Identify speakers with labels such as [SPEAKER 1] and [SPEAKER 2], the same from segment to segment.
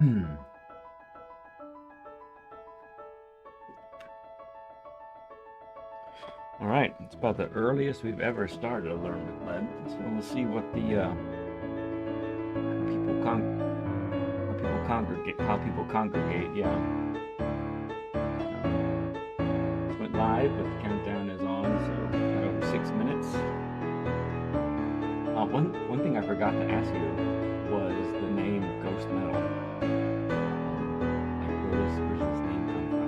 [SPEAKER 1] All right, it's about the earliest we've ever started a Learn with Lead. So we'll see what the how people congregate. Yeah, it went live, but the countdown is on, so got over 6 minutes. One thing I forgot to ask you was the name Ghost Metal. Like where's this name come from?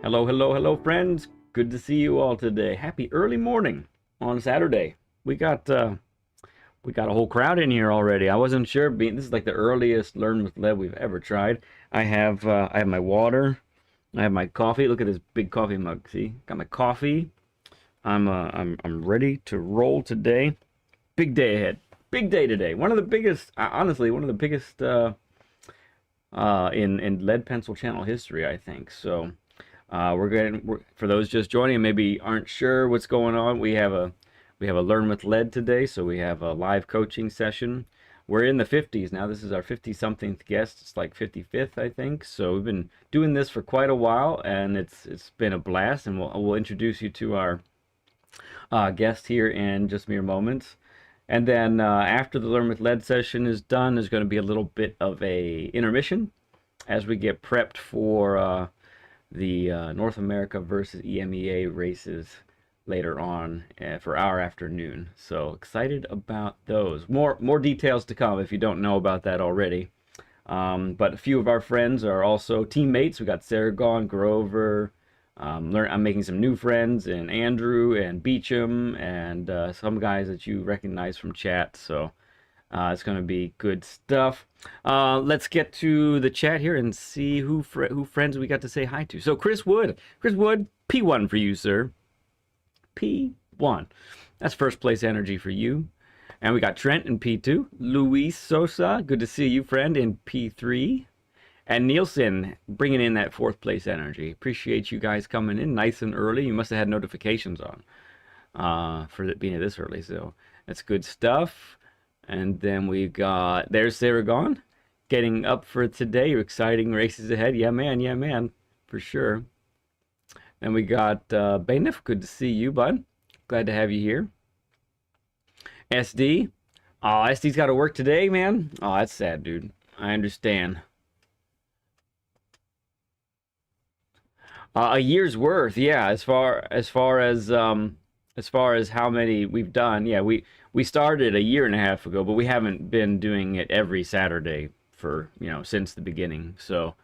[SPEAKER 1] Hello, hello, hello, friends. Good to see you all today. Happy early morning on Saturday. We got a whole crowd in here already. I wasn't sure. This is like the earliest Learn with Lead we've ever tried. I have my water. I have my coffee. Look at this big coffee mug. See, got my coffee. I'm ready to roll today. Big day ahead. Big day today. One of the biggest, honestly, one of the biggest in lead pencil channel history, I think. So. For those just joining and maybe aren't sure what's going on, we have a Learn with Lead today, so we have a live coaching session. We're in the 50s now. This is our 50-something guest. It's like 55th, I think. So we've been doing this for quite a while, and it's been a blast. And we'll introduce you to our guest here in just mere moments. And then after the Learn with Lead session is done, there's going to be a little bit of a intermission as we get prepped for the North America versus EMEA races later on for our afternoon. So excited about those. More details to come if you don't know about that already. But a few of our friends are also teammates. We got Saragon, Grover. I'm making some new friends, and Andrew and Beecham, and some guys that you recognize from chat. So it's going to be good stuff. Let's get to the chat here and see who friends we got to say hi to. So Chris Wood, P1 for you, sir. P1. That's first place energy for you. And we got Trent in P2. Luis Sosa, good to see you, friend, in P3. And Nielsen bringing in that fourth place energy. Appreciate you guys coming in nice and early. You must have had notifications on for it being this early. So that's good stuff. And then we got, there's Saragon, getting up for today. Exciting races ahead. Yeah, man, for sure. Then we got Bainif, good to see you, bud. Glad to have you here. SD. Oh, SD's got to work today, man. Oh, that's sad, dude. I understand. A year's worth, yeah. As far as how many we've done, yeah, we started a year and a half ago, but we haven't been doing it every Saturday for, since the beginning. So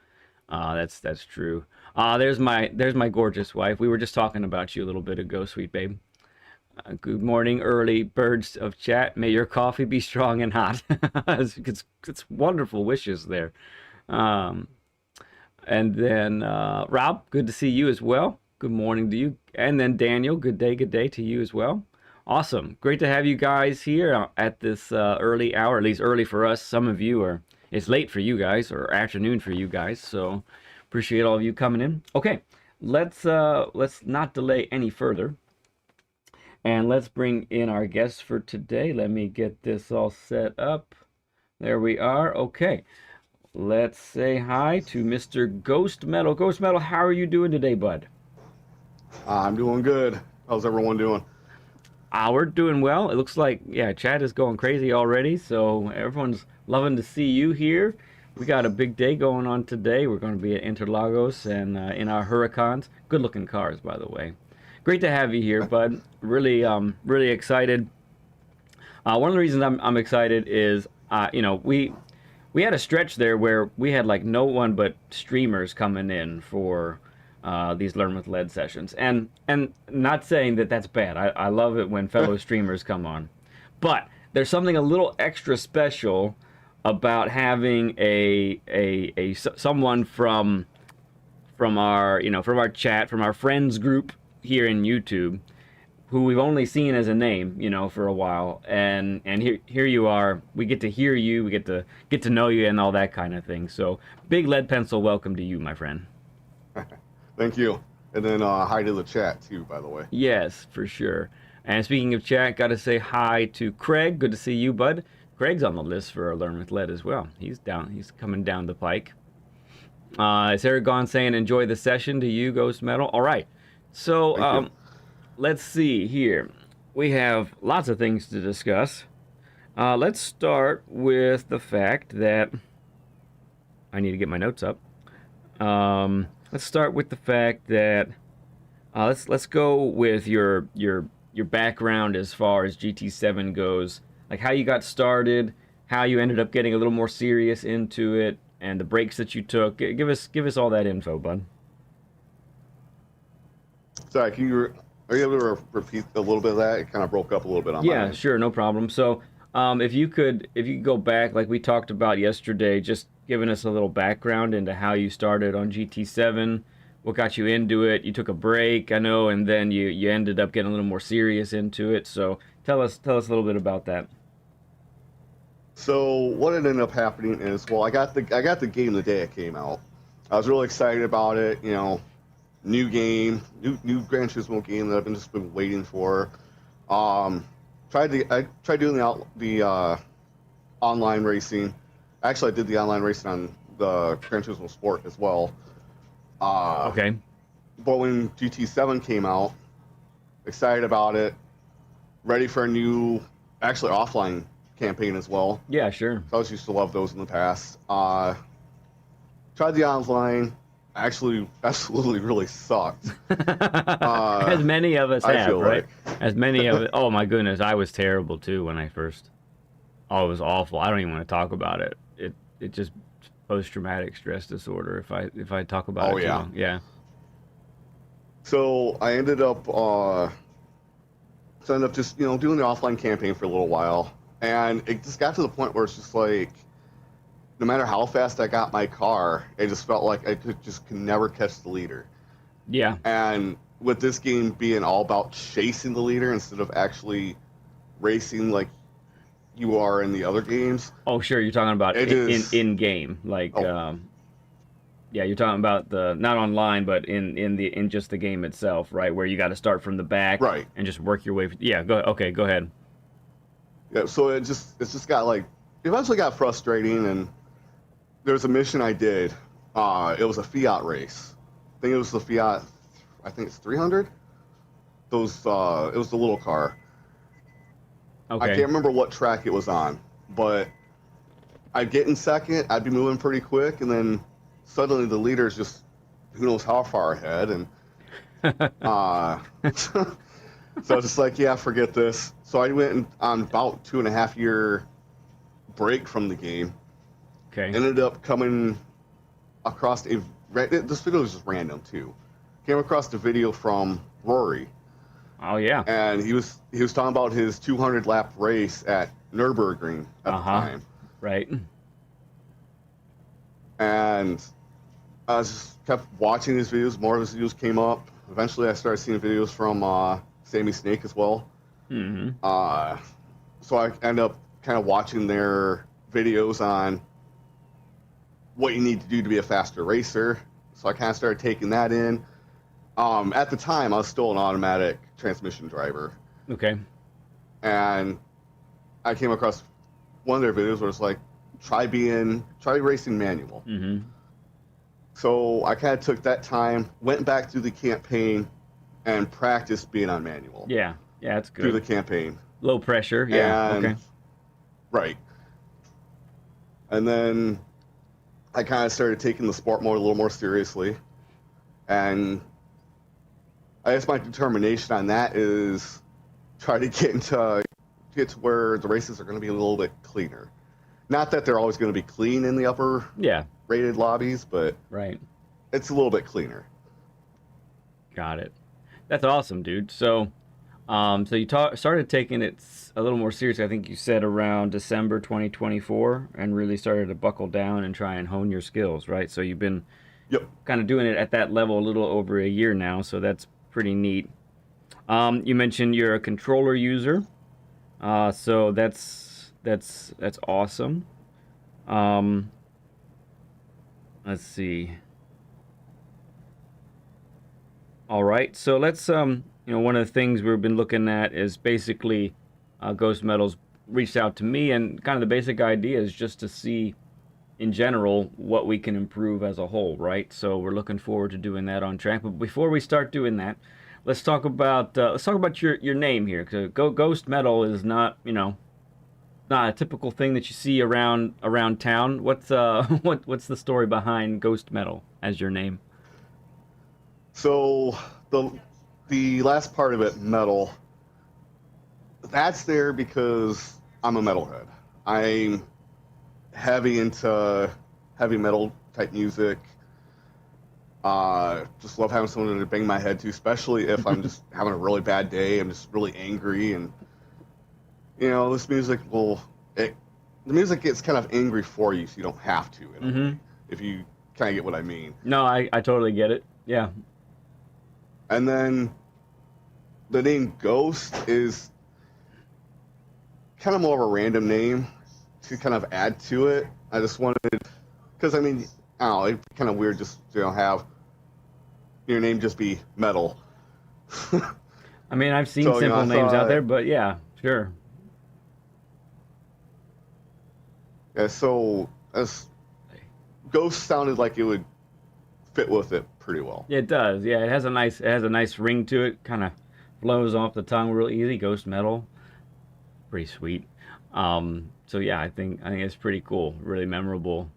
[SPEAKER 1] that's true. There's my gorgeous wife. We were just talking about you a little bit ago, sweet babe. Good morning, early birds of chat. May your coffee be strong and hot. It's wonderful wishes there. And then Rob, good to see you as well. Good morning to you. And then Daniel, good day to you as well. Awesome. Great to have you guys here at this early hour, at least early for us. Some of you it's late for you guys, or afternoon for you guys. So appreciate all of you coming in. Okay, let's not delay any further. And let's bring in our guests for today. Let me get this all set up. There we are. Okay. Let's say hi to Mr. Ghost Metal. Ghost Metal, how are you doing today, bud?
[SPEAKER 2] I'm doing good. How's everyone doing?
[SPEAKER 1] We're doing well. It looks like, yeah, chat is going crazy already, so everyone's loving to see you here. We got a big day going on today. We're going to be at Interlagos and in our Huracans. Good-looking cars, by the way. Great to have you here, bud. Really excited. One of the reasons I'm excited is, we had a stretch there where we had like no one but streamers coming in for these Learn with Lead sessions, and not saying that that's bad. I love it when fellow streamers come on, but there's something a little extra special about having someone from our chat, from our friends group here in YouTube, who we've only seen as a name, for a while, and here you are. We get to hear you, we get to know you, and all that kind of thing. So, big lead pencil welcome to you, my friend.
[SPEAKER 2] Thank you. And then hi to the chat too, by the way.
[SPEAKER 1] Yes, for sure. And speaking of chat, got to say hi to Craig. Good to see you, bud. Craig's on the list for Learn with Lead as well. He's coming down the pike. Is Aragon saying enjoy the session to you, Ghost Metal? All right. So, let's see here. We have lots of things to discuss. Let's start with the fact that I need to get my notes up. Let's start with the fact that let's go with your background as far as GT7 goes, like how you got started, how you ended up getting a little more serious into it, and the breaks that you took. Give us all that info, bud.
[SPEAKER 2] Sorry, are you able to repeat a little bit of that? It kind of broke up a little bit on my
[SPEAKER 1] Yeah,
[SPEAKER 2] end.
[SPEAKER 1] sure, no problem. So, if you could go back, like we talked about yesterday, just giving us a little background into how you started on GT7, what got you into it. You took a break, I know, and then you ended up getting a little more serious into it. So, tell us a little bit about that.
[SPEAKER 2] So what ended up happening is, well, I got the game the day it came out. I was really excited about it. New game, new Gran Turismo game that I've just been waiting for. Um, I tried doing the online racing. Actually, I did the online racing on the Gran Turismo Sport as well. Uh,
[SPEAKER 1] Okay.
[SPEAKER 2] but when GT7 came out, excited about it, ready for a new, actually offline campaign as well.
[SPEAKER 1] Yeah, sure.
[SPEAKER 2] I always used to love those in the past. Tried the online. Actually, absolutely really sucked.
[SPEAKER 1] As many of us
[SPEAKER 2] I
[SPEAKER 1] have,
[SPEAKER 2] feel
[SPEAKER 1] right?
[SPEAKER 2] like.
[SPEAKER 1] As many of it. Oh my goodness, I was terrible too when I first. Oh, it was awful. I don't even want to talk about it. It just post traumatic stress disorder if I talk about
[SPEAKER 2] Oh
[SPEAKER 1] it too
[SPEAKER 2] yeah.
[SPEAKER 1] long. Yeah.
[SPEAKER 2] So I ended up just doing the offline campaign for a little while, and it just got to the point where it's just like, no matter how fast I got my car, it just felt like I could never catch the leader.
[SPEAKER 1] Yeah.
[SPEAKER 2] And with this game being all about chasing the leader instead of actually racing like you are in the other games,
[SPEAKER 1] Oh, sure. You're talking about
[SPEAKER 2] it is.
[SPEAKER 1] in game, like
[SPEAKER 2] Oh,
[SPEAKER 1] yeah. You're talking about the not online, but in just the game itself, right? Where you got to start from the back
[SPEAKER 2] right.
[SPEAKER 1] and just work your way. Yeah. Go. Okay. Go ahead.
[SPEAKER 2] Yeah. So it's just got like, eventually got frustrating, and there was a mission I did. It was a Fiat race. I think it was the Fiat. I think it's 300. Those. It was the little car. I
[SPEAKER 1] Okay.
[SPEAKER 2] can't remember what track it was on, but I'd get in second. I'd be moving pretty quick, and then suddenly the leader's just who knows how far ahead, and uh, so I was just like, yeah, forget this. So I went on about 2.5 year break from the game.
[SPEAKER 1] Okay.
[SPEAKER 2] Ended up coming across this video was just random too. Came across a video from Rory,
[SPEAKER 1] Oh yeah.
[SPEAKER 2] and he was talking about his 200 lap race at Nürburgring at
[SPEAKER 1] Uh
[SPEAKER 2] the
[SPEAKER 1] huh.
[SPEAKER 2] time,
[SPEAKER 1] Right.
[SPEAKER 2] and I just kept watching his videos. More of his videos came up. Eventually, I started seeing videos from Sammy Snake as well.
[SPEAKER 1] Hmm.
[SPEAKER 2] Uh, so I ended up kind of watching their videos on what you need to do to be a faster racer. So I kind of started taking that in. At the time, I was still an automatic transmission driver,
[SPEAKER 1] Okay.
[SPEAKER 2] and I came across one of their videos where it's like, try racing manual.
[SPEAKER 1] Hmm.
[SPEAKER 2] So I kind of took that time, went back through the campaign, and practiced being on manual
[SPEAKER 1] Yeah. Yeah. That's
[SPEAKER 2] through the
[SPEAKER 1] good.
[SPEAKER 2] campaign.
[SPEAKER 1] Low pressure. Yeah.
[SPEAKER 2] And
[SPEAKER 1] Okay.
[SPEAKER 2] right, and then I kind of started taking the sport mode a little more seriously, and I guess my determination on that is try to get to where the races are going to be a little bit cleaner. Not that they're always going to be clean in the upper
[SPEAKER 1] Yeah.
[SPEAKER 2] rated lobbies, but
[SPEAKER 1] Right.
[SPEAKER 2] it's a little bit cleaner.
[SPEAKER 1] Got it. That's awesome, dude. So, so you started taking it a little more serious. I think you said around December 2024, and really started to buckle down and try and hone your skills, right? So you've been
[SPEAKER 2] Yep.
[SPEAKER 1] kind of doing it at that level a little over a year now, so that's pretty neat. You mentioned you're a controller user, so that's awesome. Um, let's see. All right, so let's one of the things we've been looking at is basically Ghost Metal's reached out to me, and kind of the basic idea is just to see in general what we can improve as a whole, right? So we're looking forward to doing that on track. But before we start doing that, let's talk about your name here. Cause Ghost Metal is not a typical thing that you see around town. What's the story behind Ghost Metal as your name?
[SPEAKER 2] So the last part of it, metal, that's there because I'm a metalhead. I'm heavy into heavy metal type music. Just love having someone to bang my head to, especially if I'm just having a really bad day. I'm just really angry, and this music the music gets kind of angry for you, so you don't have to in a
[SPEAKER 1] Mm-hmm.
[SPEAKER 2] way. If you kind of get what I mean.
[SPEAKER 1] No, I totally get it. Yeah.
[SPEAKER 2] And then the name Ghost is kind of more of a random name to kind of add to it. I just wanted, because I mean, I don't know, it'd be kind of weird just have your name just be Metal.
[SPEAKER 1] I mean, I've seen
[SPEAKER 2] So
[SPEAKER 1] simple
[SPEAKER 2] I
[SPEAKER 1] names out
[SPEAKER 2] thought,
[SPEAKER 1] there, but yeah, sure.
[SPEAKER 2] yeah. So as Ghost sounded like it would fit with it pretty well.
[SPEAKER 1] Yeah, it does. Yeah, it has a nice ring to it. Kind of flows off the tongue real easy. Ghost metal, pretty sweet. So yeah, I think it's pretty cool. Really memorable.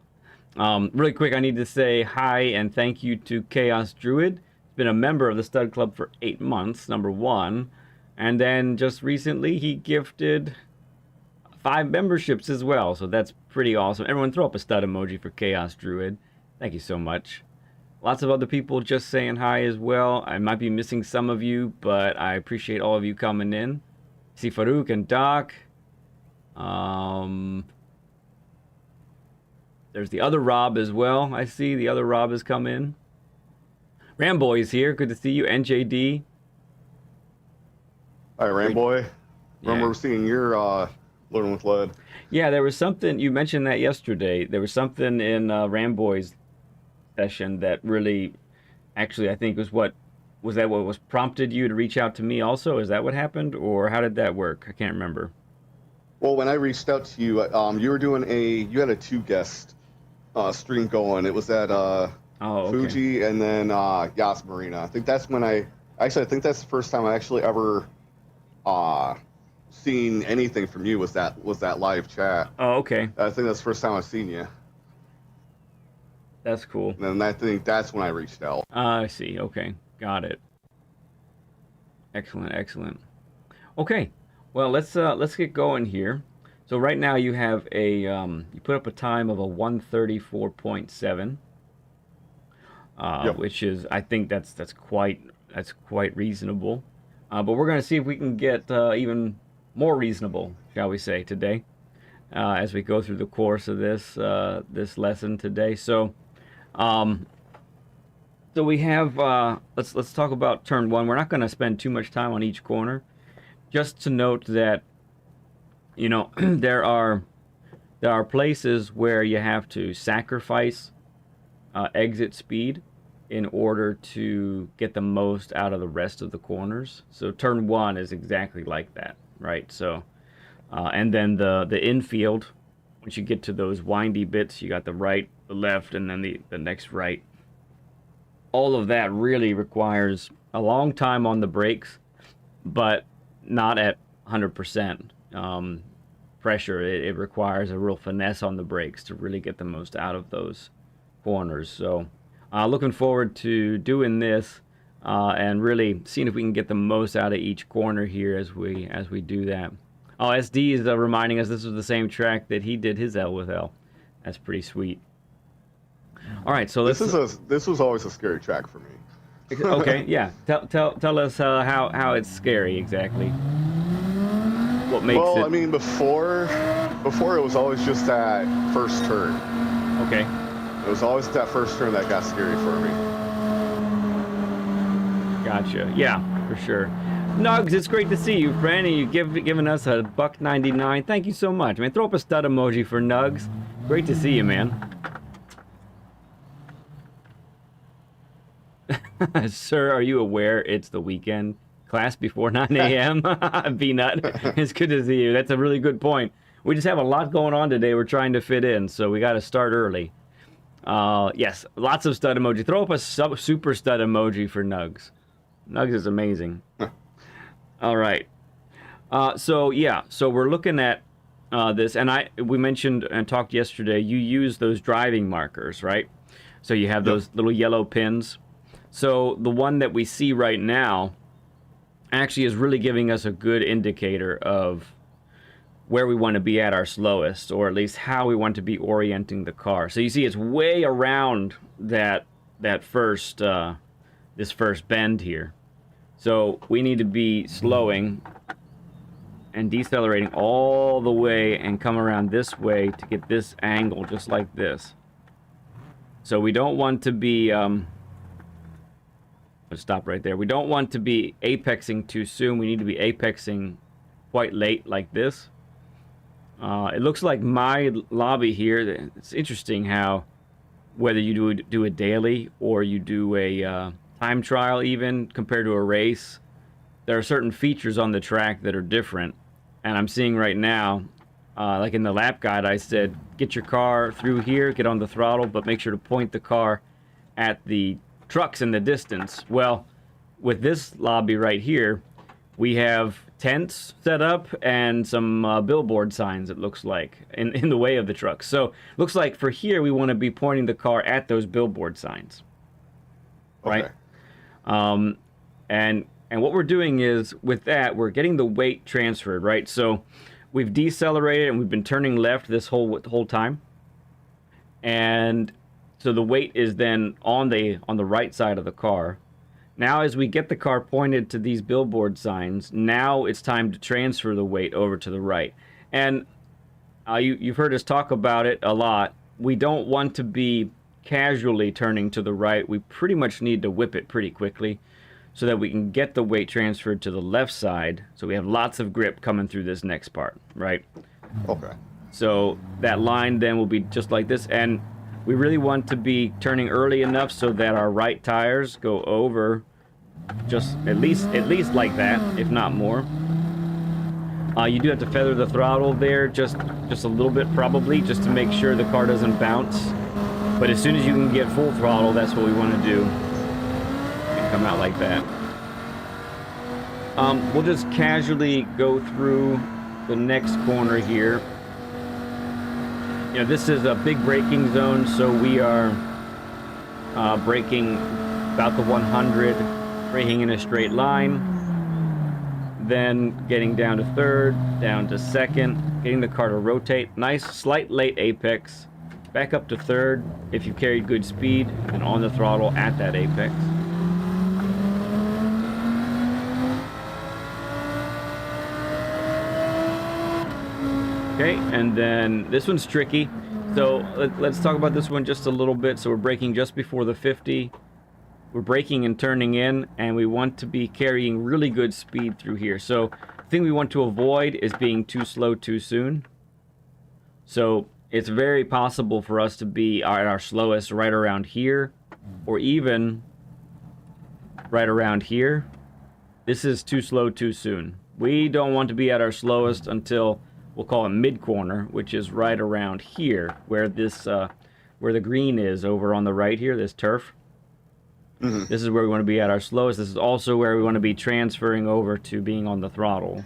[SPEAKER 1] Really quick, I need to say hi and thank you to Chaos Druid. He's been a member of the Stud Club for 8 months, number one, and then just recently he gifted 5 memberships as well. So that's pretty awesome. Everyone, throw up a stud emoji for Chaos Druid. Thank you so much. Lots of other people just saying hi as well. I might be missing some of you, but I appreciate all of you coming in. See Farouk and Doc. Um, there's the other Rob as well. I see the other Rob has come in. Ramboy is here. Good to see you. NJD.
[SPEAKER 2] All right, Ramboy. Remember
[SPEAKER 1] Yeah.
[SPEAKER 2] seeing your Learning with Lead.
[SPEAKER 1] Yeah, there was something, you mentioned that yesterday. There was something in Ramboy's session that really, actually, I think was that what was prompted you to reach out to me also? Is that what happened? Or how did that work? I can't remember.
[SPEAKER 2] Well, when I reached out to you, you were doing you had a 2 guest stream going. It was at
[SPEAKER 1] Oh, okay.
[SPEAKER 2] Fuji and then Yas Marina. I think that's when I think that's the first time I actually ever uh, seen anything from you was that live chat.
[SPEAKER 1] Oh, okay.
[SPEAKER 2] I think that's the first time I've seen you.
[SPEAKER 1] That's cool.
[SPEAKER 2] And I think that's when I reached out.
[SPEAKER 1] I see. Okay. Got it. Excellent, excellent. Okay. Well, let's get going here. So right now you have you put up a time of a 134.7,
[SPEAKER 2] Yep.
[SPEAKER 1] which is, I think that's quite reasonable. But we're gonna see if we can get even more reasonable, shall we say, today, as we go through the course of this lesson today. Um, so we have let's talk about turn one. We're not going to spend too much time on each corner. Just to note that there are places where you have to sacrifice exit speed in order to get the most out of the rest of the corners. So turn one is exactly like that, right? So and then the infield, once you get to those windy bits, you got the right, the left, and then the next right. All of that really requires a long time on the brakes, but not at 100% pressure. It requires a real finesse on the brakes to really get the most out of those corners. So looking forward to doing this and really seeing if we can get the most out of each corner here as we do that. Oh, SD is reminding us this was the same track that he did his L with L. That's pretty sweet. All right, so
[SPEAKER 2] This was always a scary track for me.
[SPEAKER 1] Okay, yeah. Tell us how it's scary exactly. What makes it?
[SPEAKER 2] Well, I mean, before it was always just that first turn.
[SPEAKER 1] Okay.
[SPEAKER 2] It was always that first turn that got scary for me.
[SPEAKER 1] Gotcha. Yeah, for sure. Nugs, it's great to see you, friend, and you've given us a $1.99. Thank you so much, man. Throw up a stud emoji for Nugs. Great to see you, man. Sir, are you aware it's the weekend? Class before 9 a.m.? B-Nut. It's good to see you. That's a really good point. We just have a lot going on today we're trying to fit in, so we got to start early. Yes, lots of stud emoji. Throw up a super stud emoji for Nugs. Nugs is amazing. All right. So we're looking at this, and we mentioned and talked yesterday, you use those driving markers, right? So you have those little yellow pins. So the one that we see right now actually is really giving us a good indicator of where we want to be at our slowest, or at least how we want to be orienting the car. So you see it's way around that that first this first bend here. So we need to be slowing and decelerating all the way and come around this way to get this angle just like this. So we don't want to be let's stop right there. We don't want to be apexing too soon. We need to be apexing quite late like this. It looks like my lobby here, it's interesting how whether you do a daily or you do a time trial even compared to a race, there are certain features on the track that are different. And I'm seeing right now, like in the lap guide, I said, get your car through here, get on the throttle, but make sure to point the car at the trucks in the distance. Well, with this lobby right here, we have tents set up and some billboard signs, it looks like, in the way of the trucks. So looks like for here, we want to be pointing the car at those billboard signs. Right?
[SPEAKER 2] Okay.
[SPEAKER 1] And what we're doing is, with that, we're getting the weight transferred, right? So we've decelerated and we've been turning left this whole time. And so the weight is then on the right side of the car. Now, as we get the car pointed to these billboard signs, now it's time to transfer the weight over to the right. And you've heard us talk about it a lot. We don't want to be casually turning to the right. We pretty much need to whip it pretty quickly so that we can get the weight transferred to the left side, so we have lots of grip coming through this next part, right?
[SPEAKER 2] Okay.
[SPEAKER 1] So that line then will be just like this, and we really want to be turning early enough so that our right tires go over just at least like that, if not more. You do have to feather the throttle there just a little bit, probably, just to make sure the car doesn't bounce. But as soon as you can get full throttle, that's what we want to do. And come out like that. We'll just casually go through the next corner here. You know, this is a big braking zone, so we are braking about the 100, braking in a straight line, then getting down to third, down to second, getting the car to rotate. Nice, slight late apex, back up to third if you carried good speed, and on the throttle at that apex. Okay, and then this one's tricky. So let's talk about this one just a little bit. So we're braking just before the 50. We're braking and turning in, and we want to be carrying really good speed through here. So the thing we want to avoid is being too slow too soon. So it's very possible for us to be at our slowest right around here, or even right around here. This is too slow too soon. We don't want to be at our slowest until, we'll call it mid-corner, which is right around here, where this, where the green is over on the right here, this turf.
[SPEAKER 2] Mm-hmm.
[SPEAKER 1] This is where we want to be at our slowest. This is also where we want to be transferring over to being on the throttle.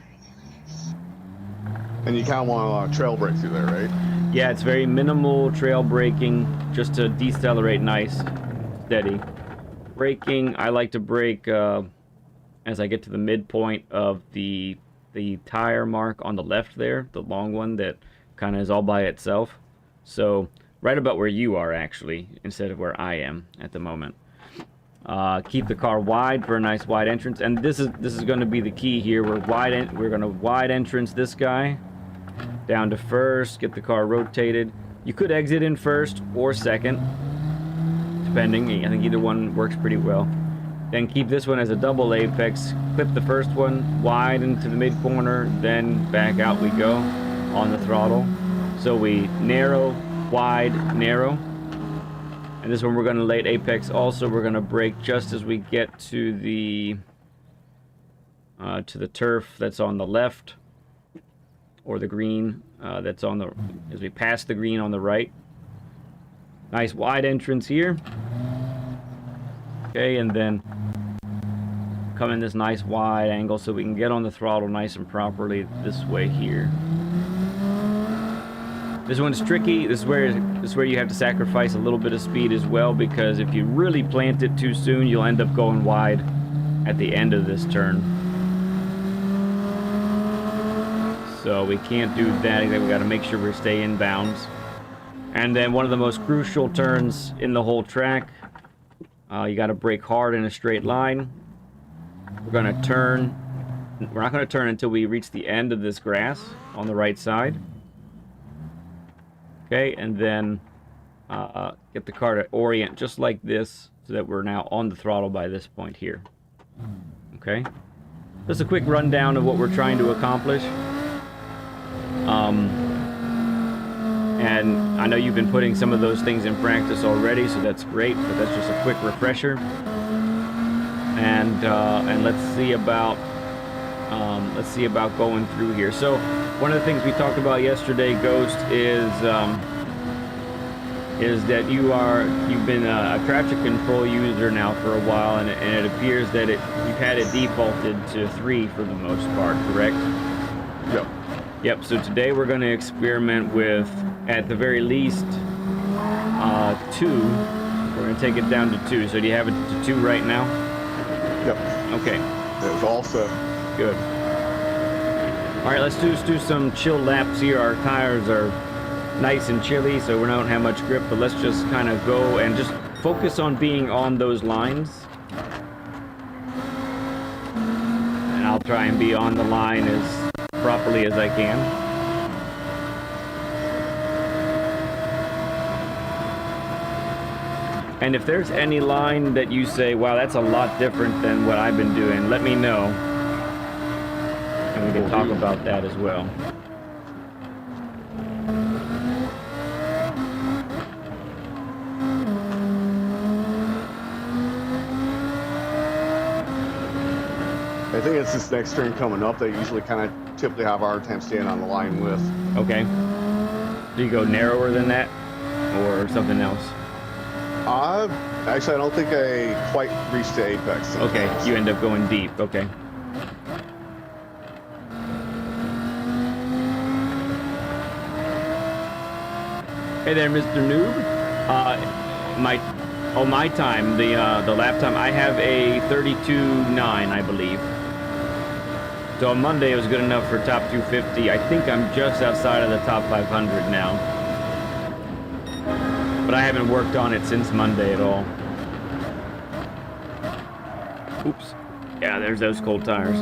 [SPEAKER 2] And you kind of want to trail brake through there, right?
[SPEAKER 1] Yeah, it's very minimal trail braking, just to decelerate nice, steady. Braking, I like to brake as I get to the midpoint of the tire mark on the left there, the long one that kind of is all by itself. So right about where you are, actually, instead of where I am at the moment. Keep the car wide for a nice wide entrance, and this is going to be the key here. We're going to wide entrance this guy down to first, get the car rotated. You could exit in first or second, depending. I think either one works pretty well. Then keep this one as a double apex. Clip the first one wide into the mid corner, then back out we go on the throttle. So we narrow, wide, narrow. And this one we're going to late apex also. We're going to brake just as we get to the turf that's on the left, or the green that's on the, as we pass the green on the right. Nice wide entrance here. Okay, and then come in this nice wide angle so we can get on the throttle nice and properly this way here. This one's tricky. This is where you have to sacrifice a little bit of speed as well, because if you really plant it too soon, you'll end up going wide at the end of this turn. So we can't do that. We got to make sure we stay in bounds. And then one of the most crucial turns in the whole track, You got to brake hard in a straight line. We're going to turn. We're not going to turn until we reach the end of this grass on the right side. Okay, and then get the car to orient just like this so that we're now on the throttle by this point here. Okay, just a quick rundown of what we're trying to accomplish. And I know you've been putting some of those things in practice already, so that's great, but that's just a quick refresher. And let's see about going through here. So one of the things we talked about yesterday, Ghost, is that you've been a traction control user now for a while, and it appears that you've had it defaulted to 3 for the most part, correct?
[SPEAKER 2] Yep.
[SPEAKER 1] Yep, so today we're going to experiment with, at the very least, 2. We're going to take it down to 2. So do you have it to 2 right now?
[SPEAKER 2] Yep.
[SPEAKER 1] Okay.
[SPEAKER 2] It's all set.
[SPEAKER 1] Good. All right, let's do some chill laps here. Our tires are nice and chilly, so we don't have much grip, but let's just kind of go and just focus on being on those lines. And I'll try and be on the line as properly as I can. And if there's any line that you say, wow, that's a lot different than what I've been doing, let me know. And we can talk about that as well.
[SPEAKER 2] I think it's this next turn coming up that you usually kind of typically have a hard time staying on the line with.
[SPEAKER 1] Okay. Do you go narrower than that? Or something else?
[SPEAKER 2] Actually, I don't think I quite reached the apex sometimes.
[SPEAKER 1] Okay, you end up going deep. Okay. Hey there, Mr. Noob. My time, the lap time, I have a 32.9, I believe. So on Monday it was good enough for top 250. I think I'm just outside of the top 500 now. But I haven't worked on it since Monday at all. Oops. Yeah, there's those cold tires.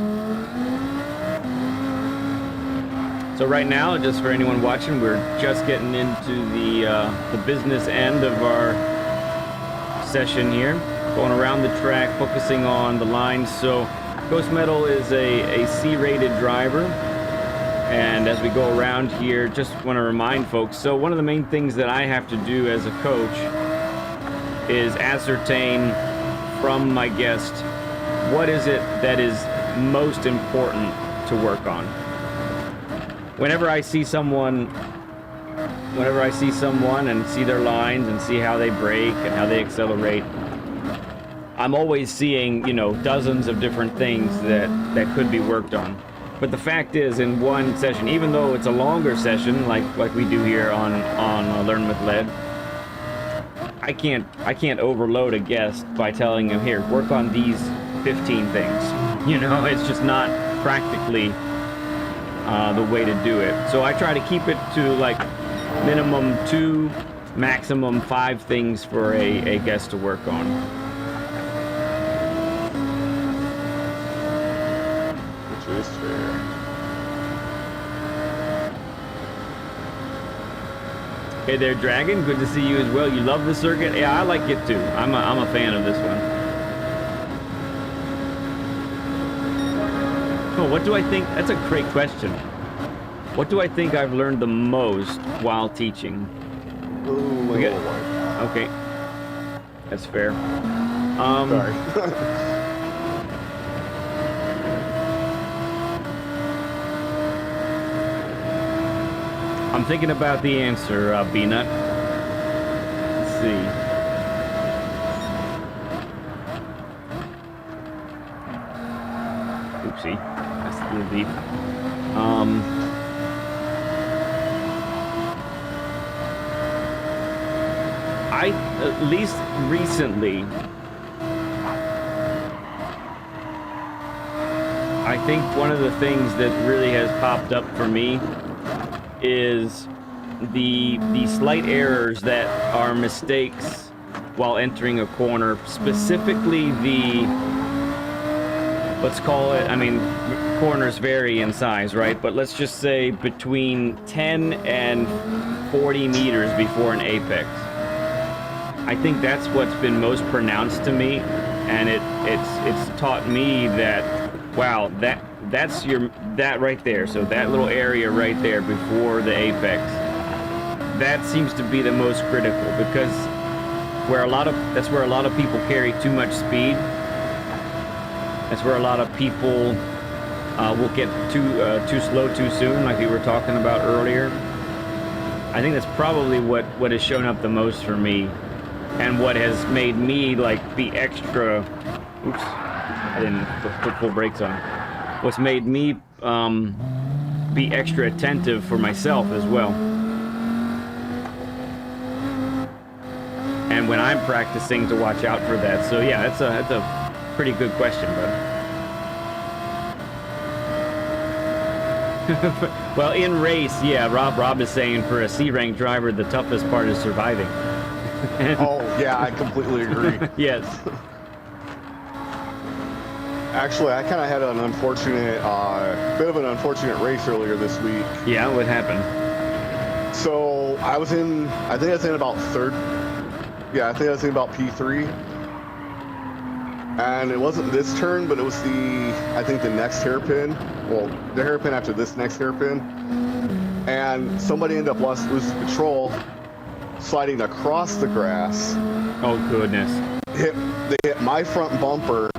[SPEAKER 1] So right now, just for anyone watching, we're just getting into the business end of our session here. Going around the track, focusing on the lines. So Ghost Metal is a C-rated driver. And as we go around here, just want to remind folks, so one of the main things that I have to do as a coach is ascertain from my guest what is it that is most important to work on. Whenever I see someone and see their lines and see how they brake and how they accelerate, I'm always seeing, dozens of different things that could be worked on. But the fact is, in one session, even though it's a longer session, like we do here on Learn with Lead, I can't overload a guest by telling him, here, work on these 15 things. It's just not practically the way to do it. So I try to keep it to like minimum 2, maximum 5 things for a guest to work on.
[SPEAKER 2] Is fair.
[SPEAKER 1] Hey there, Dragon. Good to see you as well. You love the circuit? Yeah, I like it too. I'm a fan of this one. Oh, what do I think? That's a great question. What do I think I've learned the most while teaching?
[SPEAKER 2] Ooh,
[SPEAKER 1] okay, that's fair.
[SPEAKER 2] Sorry.
[SPEAKER 1] I'm thinking about the answer, Beanut. Let's see. Oopsie. That's a little deep. At least recently, I think one of the things that really has popped up for me is the slight errors that are mistakes while entering a corner, specifically the, let's call it, I mean, corners vary in size, right? But let's just say between 10 and 40 meters before an apex. I think that's what's been most pronounced to me, and it's taught me that, wow, that's that right there. So that little area right there before the apex, that seems to be the most critical, because that's where a lot of people carry too much speed. That's where a lot of people will get too slow too soon, like we were talking about earlier. I think that's probably what has shown up the most for me, and what has made me like be extra. Oops, I didn't put full brakes on. What's made me be extra attentive for myself as well. And when I'm practicing, to watch out for that. So yeah, that's a pretty good question, bud. Well, in race, yeah, Rob is saying for a C-rank driver, the toughest part is surviving.
[SPEAKER 2] Oh yeah, I completely agree.
[SPEAKER 1] Yes.
[SPEAKER 2] Actually, I kind of had an unfortunate, bit of an unfortunate race earlier this week.
[SPEAKER 1] Yeah, what happened?
[SPEAKER 2] So I was in, I think I was in about third. Yeah, I think I was in about P3. And it wasn't this turn, but it was I think the next hairpin. Well, the hairpin after this next hairpin. And somebody ended up losing control, sliding across the grass.
[SPEAKER 1] Oh, goodness.
[SPEAKER 2] They hit my front bumper,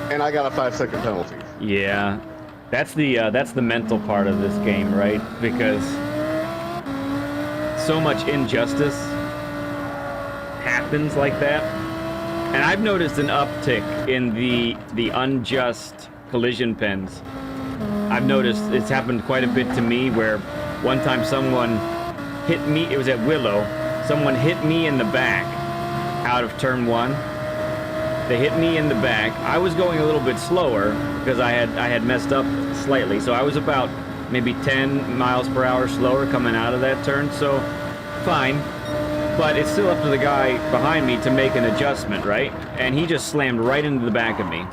[SPEAKER 2] and I got a 5-second penalty.
[SPEAKER 1] Yeah. That's the mental part of this game, right? Because so much injustice happens like that. And I've noticed an uptick in the unjust collision pens. I've noticed it's happened quite a bit to me, where one time someone hit me, it was at Willow, someone hit me in the back out of turn 1. They hit me in the back. I was going a little bit slower because I had messed up slightly, so I was about maybe 10 miles per hour slower coming out of that turn, so fine. But it's still up to the guy behind me to make an adjustment, right? And he just slammed right into the back of me.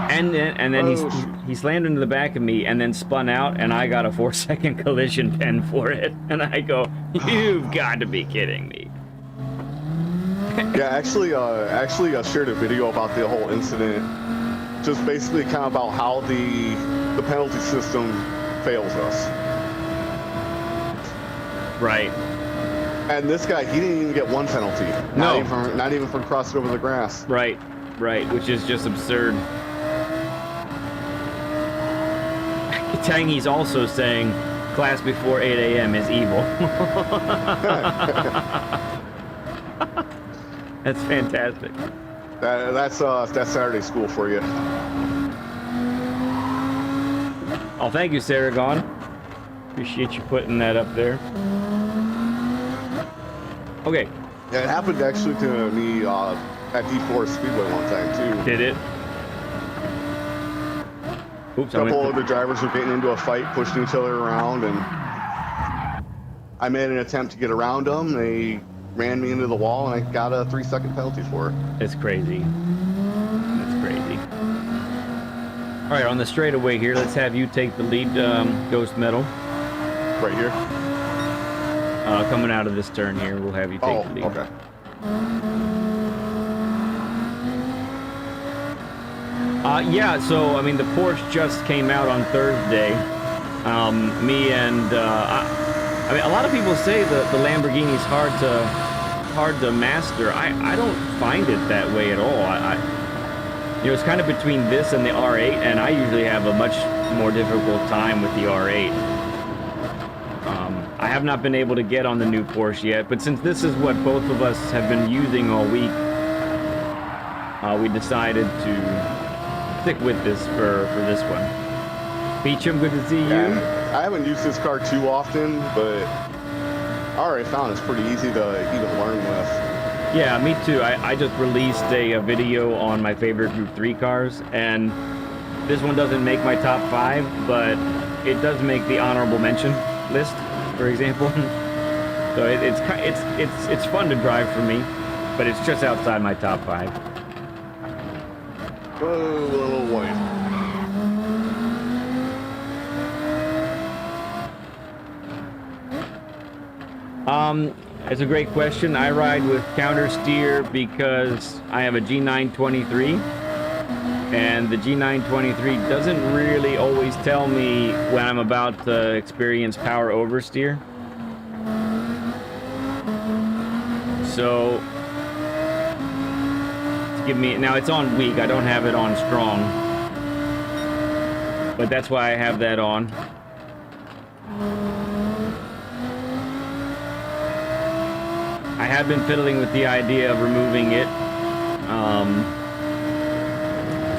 [SPEAKER 1] And then he slammed into the back of me and then spun out, and I got a 4-second collision pen for it. And I go, you've got to be kidding me.
[SPEAKER 2] Yeah, actually, I shared a video about the whole incident. Just basically kind of about how the penalty system fails us.
[SPEAKER 1] Right.
[SPEAKER 2] And this guy, he didn't even get one penalty.
[SPEAKER 1] No.
[SPEAKER 2] Not even for crossing over the grass.
[SPEAKER 1] Right, which is just absurd. Tangy's also saying class before 8 a.m. is evil. That's fantastic.
[SPEAKER 2] That's Saturday school for you.
[SPEAKER 1] Oh, thank you, Saragon. Appreciate you putting that up there. Okay.
[SPEAKER 2] Yeah, it happened actually to me at D4 Speedway one time too.
[SPEAKER 1] Did it? Oops,
[SPEAKER 2] A couple of the drivers were getting into a fight, pushing each other around, and I made an attempt to get around them. They ran me into the wall, and I got a 3-second penalty for it.
[SPEAKER 1] It's crazy. That's crazy. All right, on the straightaway here, let's have you take the lead, Ghost Metal.
[SPEAKER 2] Right here?
[SPEAKER 1] Coming out of this turn here, we'll have you take the lead.
[SPEAKER 2] Okay.
[SPEAKER 1] Yeah, so, I mean, the Porsche just came out on Thursday. Me and, I mean, a lot of people say the Lamborghini's hard to master. I don't find it that way at all. You know, it's kind of between this and the R8, and I usually have a much more difficult time with the R8. I have not been able to get on the new Porsche yet, but since this is what both of us have been using all week, we decided to stick with this for this one. Beecham, good to see you.
[SPEAKER 2] Yeah, I haven't used this car too often, but I already found it's pretty easy to even learn with.
[SPEAKER 1] Yeah, me too. I just released a video on my favorite Group 3 cars, and this one doesn't make my top 5, but it does make the honorable mention list, for example. So it's fun to drive for me, but it's just outside my top 5.
[SPEAKER 2] Oh, little white.
[SPEAKER 1] It's a great question. I ride with counter steer because I have a G923, and the G923 doesn't really always tell me when I'm about to experience power oversteer. So, give me, now it's on weak, I don't have it on strong, but that's why I have that on. I have been fiddling with the idea of removing it,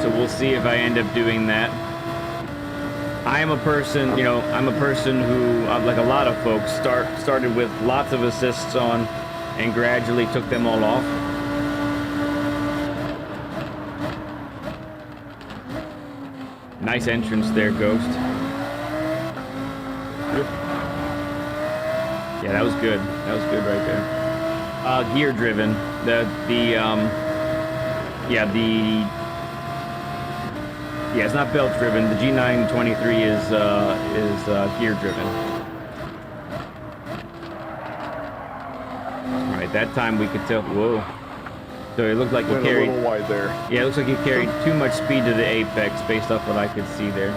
[SPEAKER 1] so we'll see if I end up doing that. I am a person, you know, I'm a person who, like a lot of folks, started with lots of assists on and gradually took them all off. Nice entrance there, Ghost. Yeah, that was good. That was good right there. Gear driven. Yeah, it's not belt driven. The G923 is gear driven. All right, that time we could tell. Whoa. So it looked like he carried.
[SPEAKER 2] A little wide there.
[SPEAKER 1] Yeah, it looks like he carried too much speed to the apex, based off what I could see there.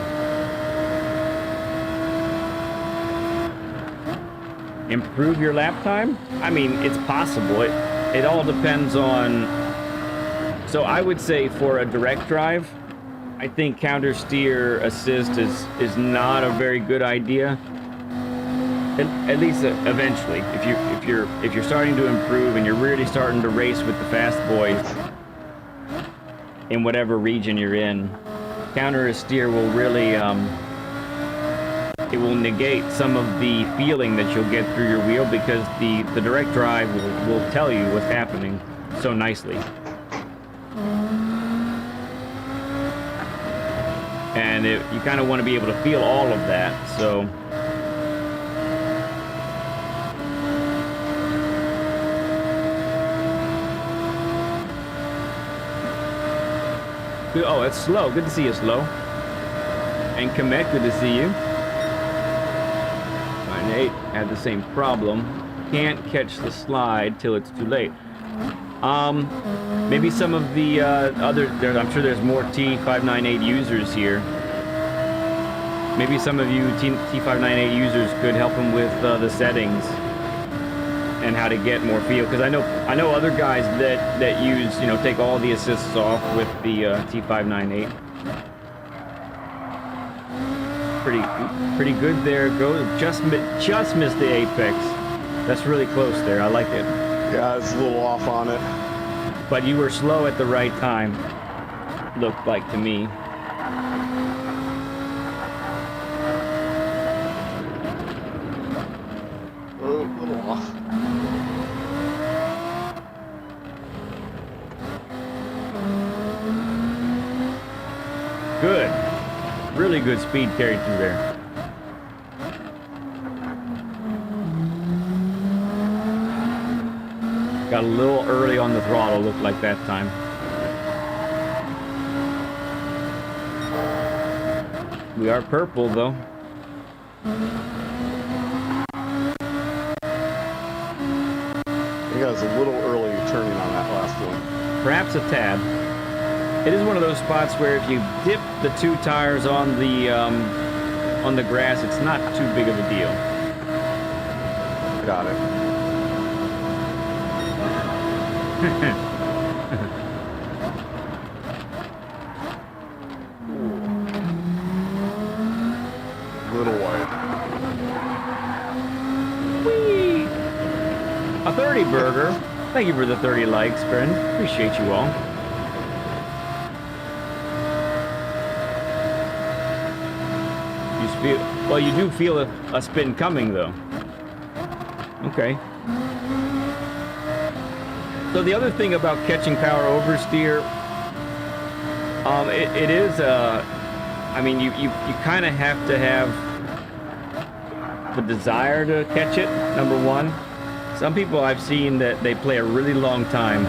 [SPEAKER 1] Improve your lap time? I mean, it's possible. It all depends on. So I would say for a direct drive, I think counter steer assist is not a very good idea. At least eventually, if you're starting to improve and you're really starting to race with the fast boys in whatever region you're in, counter steer will really it will negate some of the feeling that you'll get through your wheel, because the direct drive will tell you what's happening so nicely. And you kind of want to be able to feel all of that, so. Oh, it's Slow. Good to see you, Slow. And Kamek, good to see you. 9-8 had the same problem. Can't catch the slide till it's too late. Maybe some of the other, I'm sure there's more T598 users here. Maybe some of you T598 users could help him with the settings and how to get more feel, because I know other guys that use, you know, take all the assists off with the T598. Pretty good there. Just missed the apex. That's really close there. I like it.
[SPEAKER 2] Yeah, it's a little off on it.
[SPEAKER 1] But you were slow at the right time. Looked like to me.
[SPEAKER 2] A little off.
[SPEAKER 1] Good. Really good speed carried through there. Got a little early on the throttle, looked like that time. We are purple, though.
[SPEAKER 2] I think I was a little early turning on that last one.
[SPEAKER 1] Perhaps a tad. It is one of those spots where if you dip the two tires on the grass, it's not too big of a deal.
[SPEAKER 2] Got it. Little wide.
[SPEAKER 1] Whee! A 30 burger. Thank you for the 30 likes, friend. Appreciate you all. Well, you do feel a spin coming, though. Okay. So the other thing about catching power oversteer, it is, I mean, you kind of have to have the desire to catch it, number one. Some people I've seen that they play a really long time,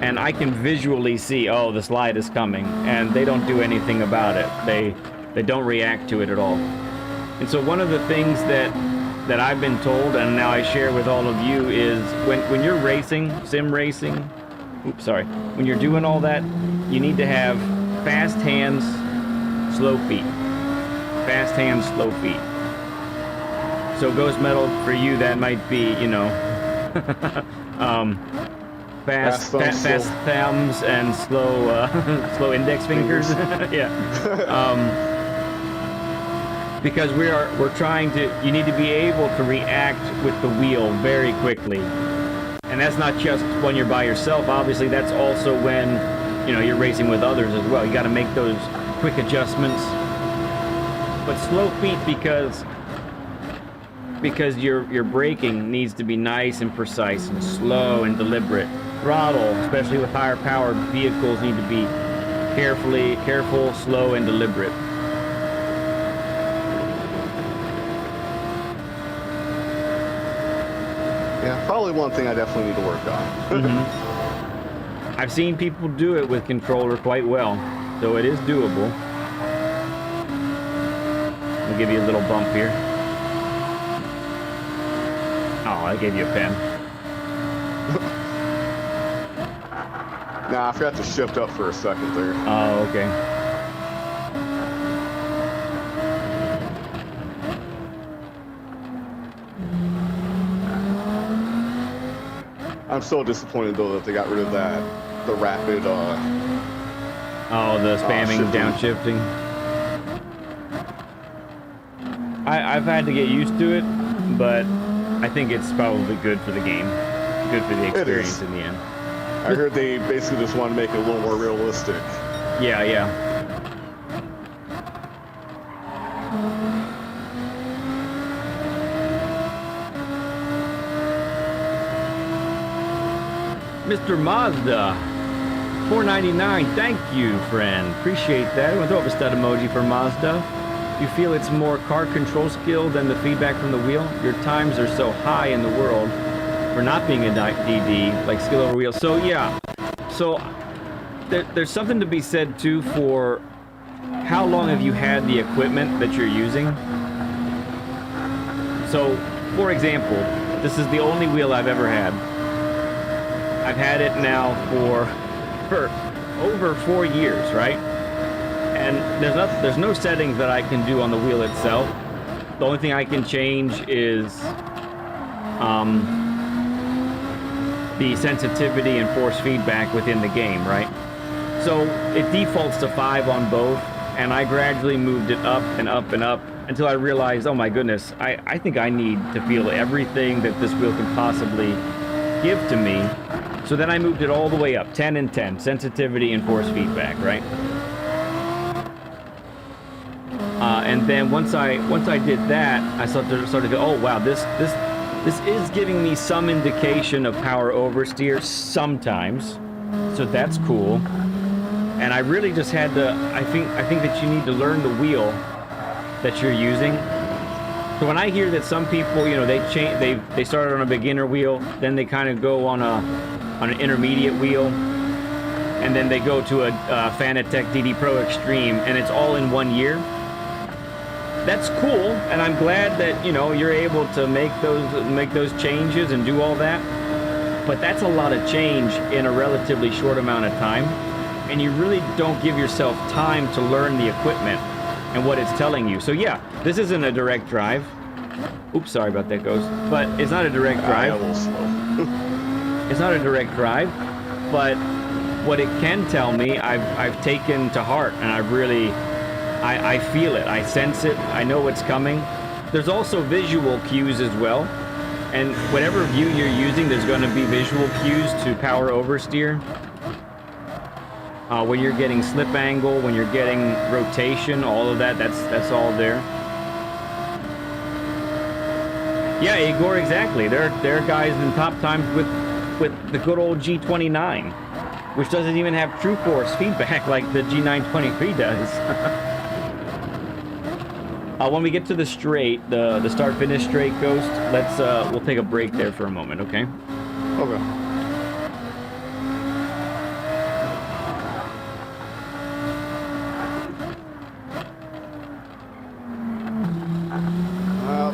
[SPEAKER 1] and I can visually see, oh, the slide is coming, and they don't do anything about it. They don't react to it at all. And so one of the things that I've been told, and now I share with all of you, is when you're racing, sim racing, when you're doing all that, you need to have fast hands, slow feet. Fast hands, slow feet. So Ghost Metal, for you, that might be, you know, fast thumbs and slow index fingers. Yeah. Because we're trying to, you need to be able to react with the wheel very quickly. And that's not just when you're by yourself. Obviously, that's also when, you know, you're racing with others as well. You got to make those quick adjustments. But slow feet because your braking needs to be nice and precise and slow and deliberate. Throttle, especially with higher powered vehicles, need to be careful, slow, and deliberate.
[SPEAKER 2] Yeah, probably one thing I definitely need to work on.
[SPEAKER 1] Mm-hmm. I've seen people do it with controller quite well, so it is doable. I'll give you a little bump here. Oh, I gave you a pen.
[SPEAKER 2] Nah, I forgot to shift up for a second there.
[SPEAKER 1] Oh, okay.
[SPEAKER 2] I'm so disappointed though that they got rid of the rapid
[SPEAKER 1] oh, the spamming downshifting. I've had to get used to it, but I think it's probably good for the game. Good for the experience in the end.
[SPEAKER 2] I heard they basically just want to make it a little more realistic.
[SPEAKER 1] Yeah, yeah. Mr. Mazda, $4.99. Thank you, friend. Appreciate that. I want to throw up a stud emoji for Mazda. You feel it's more car control skill than the feedback from the wheel? Your times are so high in the world for not being a DD, like skill over wheel. So yeah, so there's something to be said too for how long have you had the equipment that you're using. So, for example, this is the only wheel I've ever had. I've had it now for over 4 years, right? And there's no settings that I can do on the wheel itself. The only thing I can change is the sensitivity and force feedback within the game, right? So it defaults to 5 on both, and I gradually moved it up and up and up until I realized, oh my goodness, I think I need to feel everything that this wheel can possibly give to me. So then I moved it all the way up, 10 and 10, sensitivity and force feedback, right? And then once I did that, I started to go, oh wow, this is giving me some indication of power oversteer sometimes, so that's cool. And I really just had to, I think that you need to learn the wheel that you're using. So when I hear that some people, you know, they started on a beginner wheel, then they kind of go on an intermediate wheel, and then they go to a Fanatec DD Pro Extreme, and it's all in 1 year. That's cool, and I'm glad that, you know, you're able to make those changes and do all that. But that's a lot of change in a relatively short amount of time, and you really don't give yourself time to learn the equipment and what it's telling you. So yeah, this isn't a direct drive. Oops, sorry about that, Ghost. But it's not a direct drive.
[SPEAKER 2] A little slow.
[SPEAKER 1] It's not a direct drive, but what it can tell me, I've taken to heart, and I feel it, I sense it, I know what's coming. There's also visual cues as well, and whatever view you're using, there's going to be visual cues to power oversteer. When you're getting slip angle, when you're getting rotation, all of that, that's all there. Yeah, Igor, exactly. There are guys in top times with the good old G29, which doesn't even have true force feedback like the G923 does. When we get to the straight, the start finish straight, Ghost, let's we'll take a break there for a moment, okay?
[SPEAKER 2] Okay.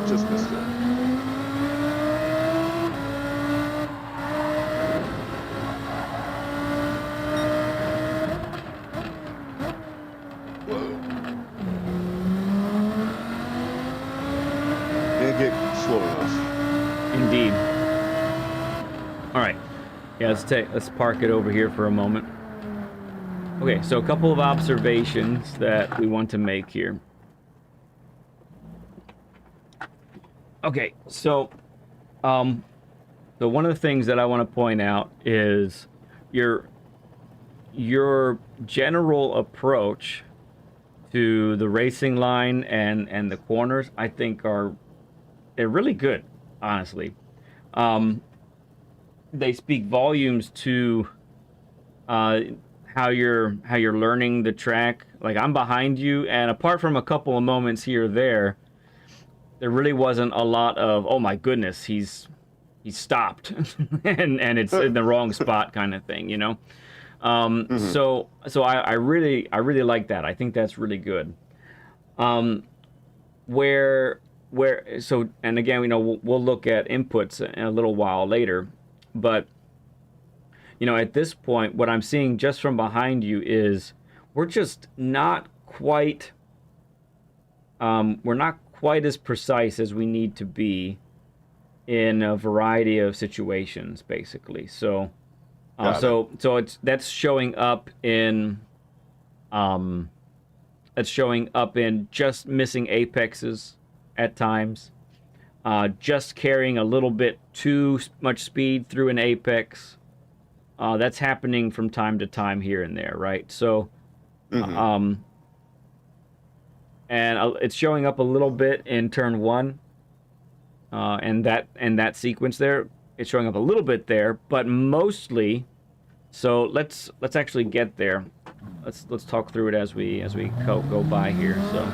[SPEAKER 2] Just missed it. Didn't get slow enough.
[SPEAKER 1] Indeed. All right. Yeah, let's park it over here for a moment. Okay, so a couple of observations that we want to make here. Okay, so one of the things that I want to point out is your general approach to the racing line and the corners, I think they're really good, honestly. They speak volumes to how you're learning the track. Like, I'm behind you, and apart from a couple of moments here or there really wasn't a lot of, oh my goodness, he's stopped and it's in the wrong spot kind of thing, you know. So I really like that. I think that's really good. Where so, and again, you know, we'll look at inputs in a little while later, but you know, at this point, what I'm seeing just from behind you is we're just not quite we're not quite as precise as we need to be in a variety of situations, basically. So so that's showing up in just missing apexes at times, just carrying a little bit too much speed through an apex. That's happening from time to time here and there, right? So and it's showing up a little bit in turn 1, and that sequence there, it's showing up a little bit there, but mostly. So let's actually get there. Let's talk through it as we go by here. So.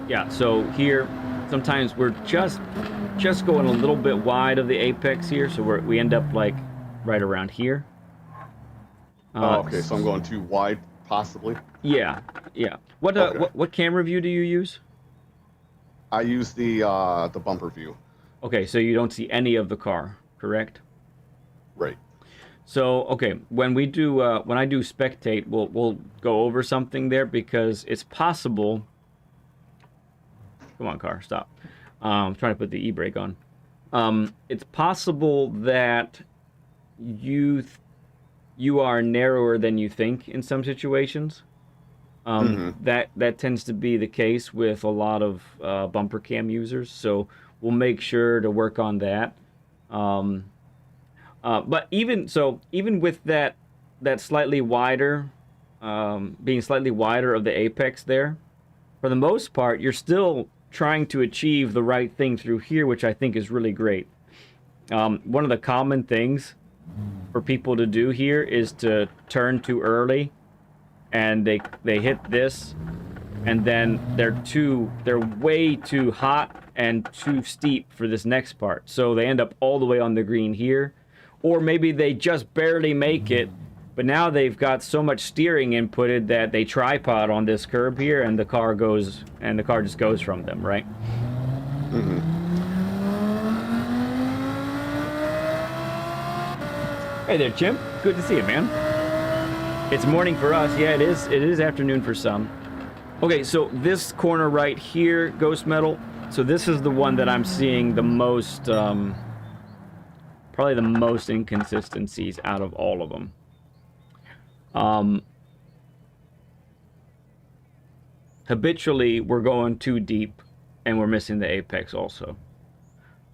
[SPEAKER 1] Yeah, so here sometimes we're just going a little bit wide of the apex here, so we end up like right around here.
[SPEAKER 2] Okay, so I'm going too wide, possibly.
[SPEAKER 1] Yeah. What camera view do you use?
[SPEAKER 2] I use the bumper view.
[SPEAKER 1] Okay, so you don't see any of the car, correct?
[SPEAKER 2] Right.
[SPEAKER 1] So okay, when I do spectate, we'll go over something there, because it's possible. Come on, car, stop. I'm trying to put the e-brake on. It's possible that you are narrower than you think in some situations. That tends to be the case with a lot of bumper cam users. So we'll make sure to work on that. But even with that slightly wider, being slightly wider of the apex there, for the most part, you're still trying to achieve the right thing through here, which I think is really great. One of the common things for people to do here is to turn too early, and they hit this, and then they're way too hot and too steep for this next part, so they end up all the way on the green here. Or maybe they just barely make it, but now they've got so much steering inputted that they tripod on this curb here, and the car just goes from them, right? Hey there, Chimp. Good to see you, man. It's morning for us. Yeah, it is. It is afternoon for some. Okay, so this corner right here, Ghost Metal. So this is the one that I'm seeing the most, probably the most inconsistencies out of all of them. Habitually, we're going too deep, and we're missing the apex also.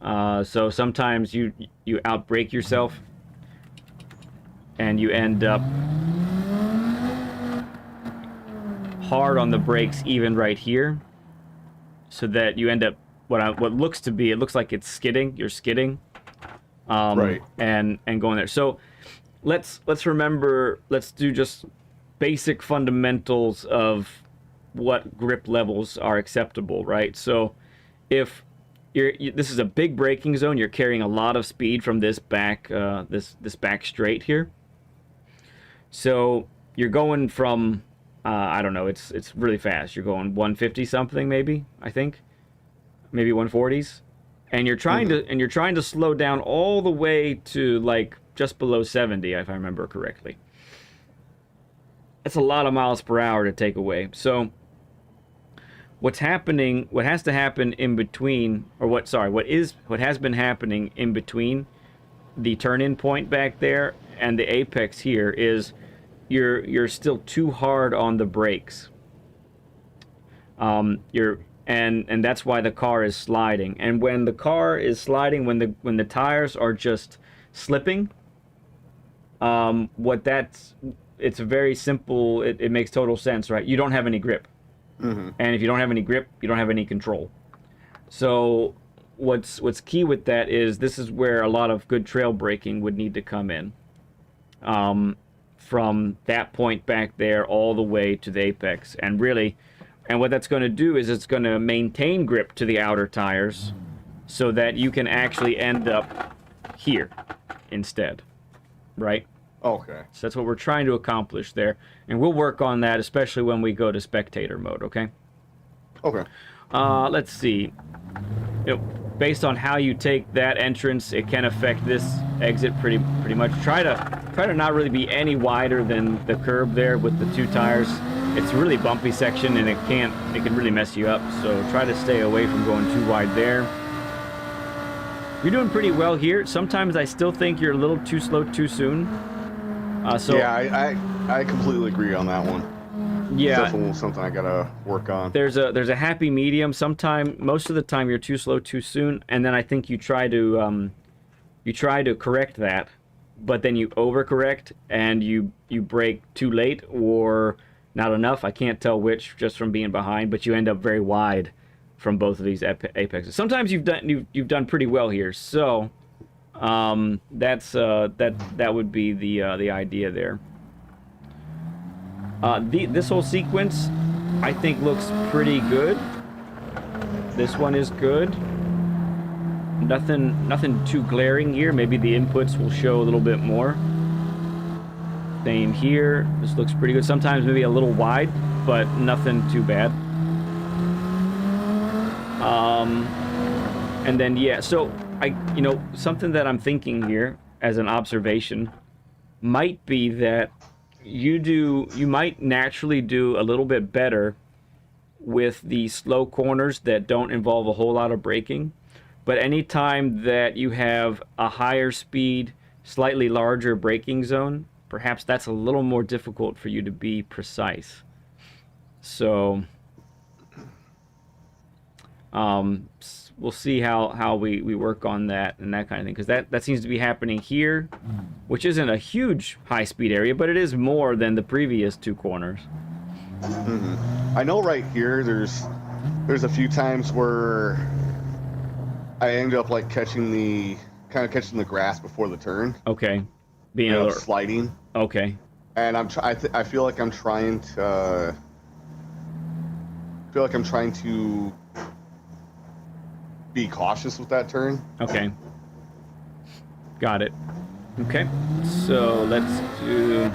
[SPEAKER 1] So sometimes you outbrake yourself, and you end up hard on the brakes even right here, so that you end up, what looks to be, it looks like it's skidding. You're skidding,
[SPEAKER 2] Right.
[SPEAKER 1] and going there. So let's remember. Let's do just basic fundamentals of what grip levels are acceptable, right? So if this is a big braking zone, you're carrying a lot of speed from this back this back straight here. So you're going from I don't know, it's really fast. You're going 150 something maybe, I think. Maybe 140s. And you're trying to slow down all the way to like just below 70 if I remember correctly. That's a lot of miles per hour to take away. So what has to happen in between, or what has been happening in between the turn-in point back there and the apex here is you're still too hard on the brakes. And that's why the car is sliding. And when the car is sliding, when the tires are just slipping, it's very simple. It makes total sense, right? You don't have any grip.
[SPEAKER 2] Mm-hmm.
[SPEAKER 1] And if you don't have any grip, you don't have any control. So what's key with that is this is where a lot of good trail braking would need to come in. From that point back there all the way to the apex. And what that's going to do is it's going to maintain grip to the outer tires so that you can actually end up here instead, right?
[SPEAKER 2] Okay.
[SPEAKER 1] So that's what we're trying to accomplish there. And we'll work on that, especially when we go to spectator mode, okay?
[SPEAKER 2] Okay.
[SPEAKER 1] Let's see. Based on how you take that entrance, it can affect this exit pretty much. Try to not really be any wider than the curb there with the two tires. It's a really bumpy section and it can really mess you up. So try to stay away from going too wide there. You're doing pretty well here. Sometimes I still think you're a little too slow too soon.
[SPEAKER 2] Yeah, I completely agree on that one.
[SPEAKER 1] Yeah,
[SPEAKER 2] it's definitely something I gotta work on.
[SPEAKER 1] There's a happy medium. Most of the time you're too slow too soon, and then I think you try to correct that, but then you overcorrect and you brake too late or not enough. I can't tell which just from being behind, but you end up very wide from both of these apexes. Sometimes you've done pretty well here, so that would be the idea there. This whole sequence, I think, looks pretty good. This one is good. Nothing too glaring here. Maybe the inputs will show a little bit more. Same here. This looks pretty good. Sometimes maybe a little wide, but nothing too bad. And then yeah, so something that I'm thinking here as an observation might be that you might naturally do a little bit better with the slow corners that don't involve a whole lot of braking. But anytime that you have a higher speed, slightly larger braking zone, perhaps that's a little more difficult for you to be precise. So we'll see how we work on that and that kind of thing, because that seems to be happening here, which isn't a huge high-speed area, but it is more than the previous two corners.
[SPEAKER 2] Mm-hmm. I know right here there's a few times where I end up like catching the grass before the turn.
[SPEAKER 1] Okay, being a little
[SPEAKER 2] sliding.
[SPEAKER 1] Okay.
[SPEAKER 2] And I feel like I'm trying to be cautious with that turn.
[SPEAKER 1] Okay. Got it. Okay. So let's do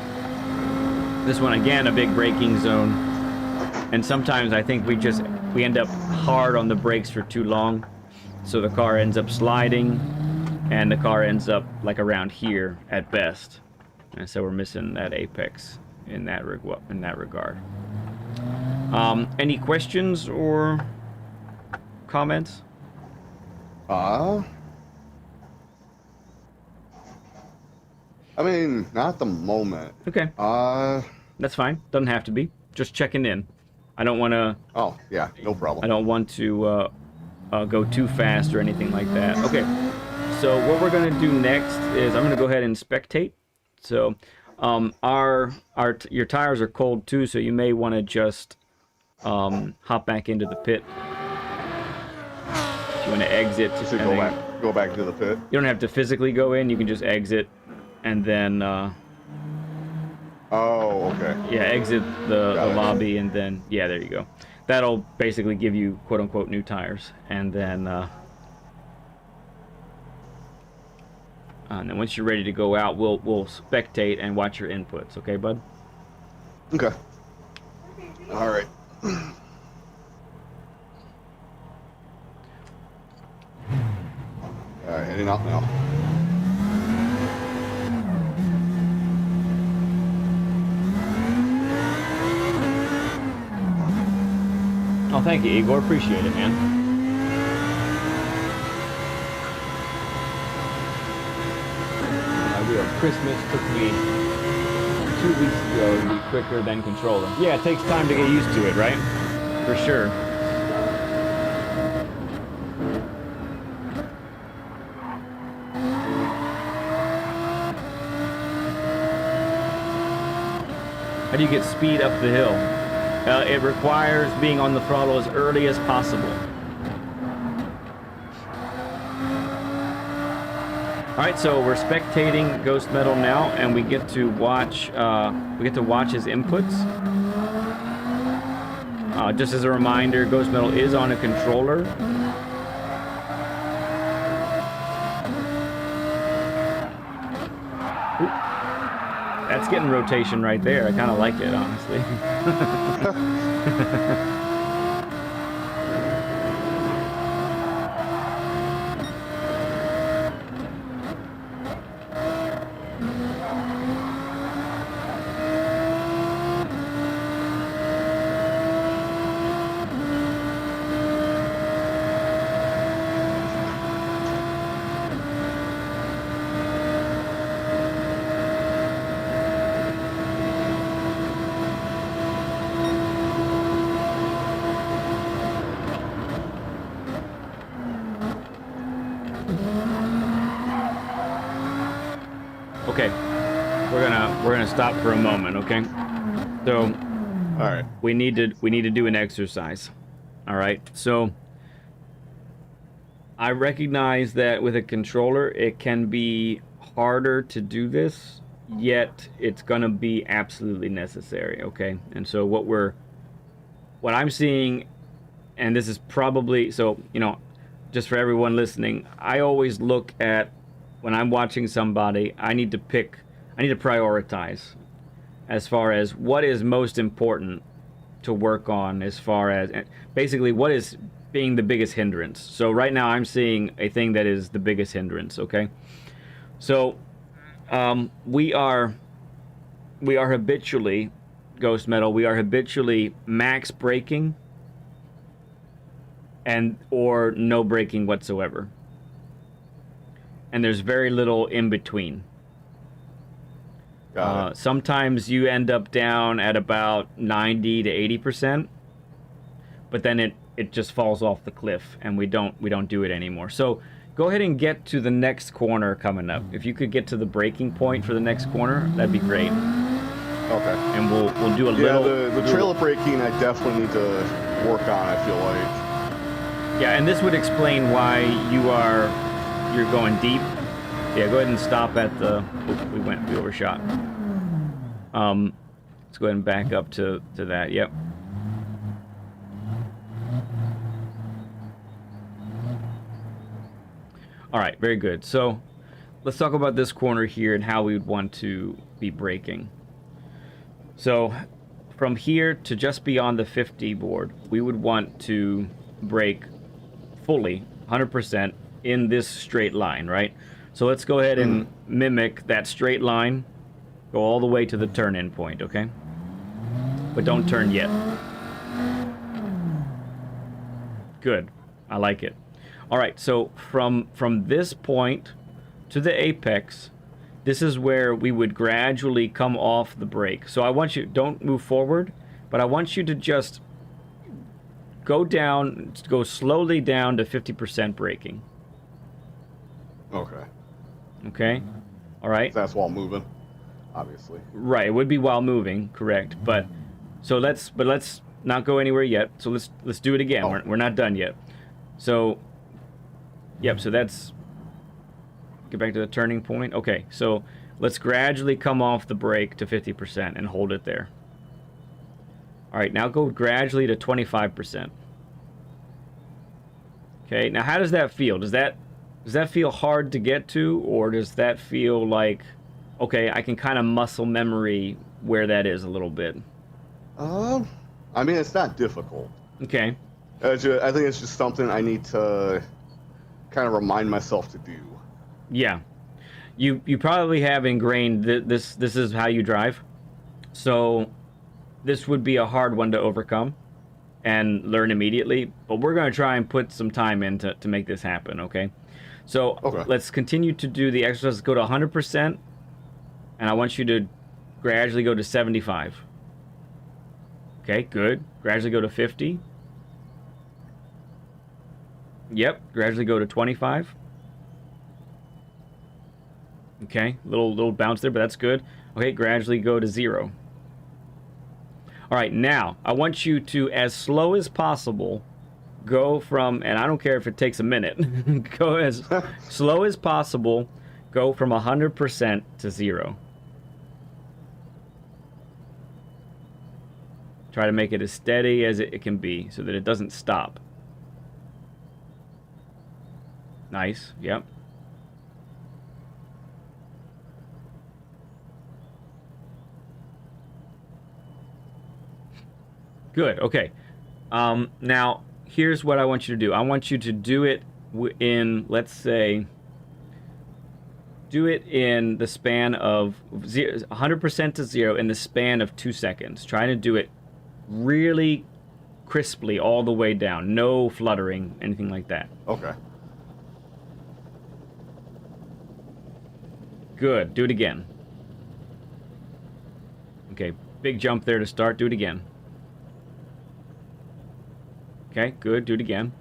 [SPEAKER 1] this one again, a big braking zone. And sometimes I think we end up hard on the brakes for too long. So the car ends up sliding and the car ends up like around here at best. And so we're missing that apex in that regard. Any questions or comments?
[SPEAKER 2] I mean, not at the moment.
[SPEAKER 1] Okay. That's fine. Doesn't have to be. Just checking in. I don't want to...
[SPEAKER 2] Oh, yeah, no problem.
[SPEAKER 1] I don't want to go too fast or anything like that. Okay. So what we're going to do next is I'm going to go ahead and spectate. So your tires are cold too, so you may want to just hop back into the pit. You want to exit.
[SPEAKER 2] So go back to the pit.
[SPEAKER 1] You don't have to physically go in. You can just exit, and then.
[SPEAKER 2] Oh, okay.
[SPEAKER 1] Yeah, exit the lobby, and then there you go. That'll basically give you quote unquote new tires, and then once you're ready to go out, we'll spectate and watch your inputs. Okay, bud?
[SPEAKER 2] Okay. All right. All right, heading out now.
[SPEAKER 1] Oh, thank you, Igor. Appreciate it, man. Christmas took me 2 weeks ago to be quicker than controller. Yeah, it takes time to get used to it, right? For sure. How do you get speed up the hill? It requires being on the throttle as early as possible. All right, so we're spectating Ghost Metal now, and we get to watch. His inputs. Just as a reminder, Ghost Metal is on a controller. Oop. That's getting rotation right there. I kind of like it, honestly. Okay, we're gonna stop for a moment, okay? So,
[SPEAKER 2] all right,
[SPEAKER 1] we need to do an exercise. All right, so I recognize that with a controller it can be harder to do this, yet it's gonna be absolutely necessary, okay? And so what I'm seeing, and this is probably, so just for everyone listening, I always look at, when I'm watching somebody, I need to prioritize as far as what is most important to work on, as far as basically what is being the biggest hindrance. So right now I'm seeing a thing that is the biggest hindrance, okay? So we are habitually, Ghost Metal, we are habitually max braking or no braking whatsoever. And there's very little in between. Sometimes you end up down at about 90 to 80%, but then it just falls off the cliff, and we don't do it anymore. So go ahead and get to the next corner coming up. If you could get to the braking point for the next corner, that'd be great.
[SPEAKER 2] Okay.
[SPEAKER 1] And we'll do a little.
[SPEAKER 2] Yeah, the trailer braking I definitely need to work on, I feel like.
[SPEAKER 1] Yeah, and this would explain why you're going deep. Yeah, go ahead and stop at the. Oh, we overshot. Let's go ahead and back up to that. Yep. All right, very good. So let's talk about this corner here and how we would want to be braking. So from here to just beyond the 50 board, we would want to brake fully, 100%, in this straight line, right? So let's go ahead and mimic that straight line. Go all the way to the turn-in point, okay? But don't turn yet. Good. I like it. All right, so from this point to the apex, this is where we would gradually come off the brake. So I want you, don't move forward, but I want you to just go slowly down to 50% braking.
[SPEAKER 2] Okay.
[SPEAKER 1] Okay? All right?
[SPEAKER 2] That's while moving, obviously.
[SPEAKER 1] Right, it would be while moving, correct. But let's not go anywhere yet. So let's do it again.
[SPEAKER 2] Oh.
[SPEAKER 1] We're not done yet. So Yep, so that's... Get back to the turning point. Okay, so let's gradually come off the brake to 50% and hold it there. All right, now go gradually to 25%. Okay, now how does that feel? Does that feel hard to get to, or does that feel like, okay, I can kind of muscle memory where that is a little bit?
[SPEAKER 2] I mean, it's not difficult.
[SPEAKER 1] Okay.
[SPEAKER 2] I think it's just something I need to kind of remind myself to do.
[SPEAKER 1] Yeah. You probably have ingrained this is how you drive. So this would be a hard one to overcome and learn immediately, but we're going to try and put some time in to make this happen, okay? So let's continue to do the exercise. Go to 100%, and I want you to gradually go to 75. Okay, good. Gradually go to 50. Yep, gradually go to 25. Okay, little bounce there, but that's good. Okay, gradually go to 0. All right, now I want you to, as slow as possible, go from, and I don't care if it takes a minute, go as slow as possible, go from 100% to 0. Try to make it as steady as it can be so that it doesn't stop. Nice, yep. Good, okay. Now, here's what I want you to do. I want you to do it in, let's say, do it in the span of 100% to 0 in the span of 2 seconds. Try to do it really crisply all the way down. No fluttering, anything like that.
[SPEAKER 2] Okay.
[SPEAKER 1] Good, do it again. Okay, big jump there to start. Do it again. Okay, good. Do it again.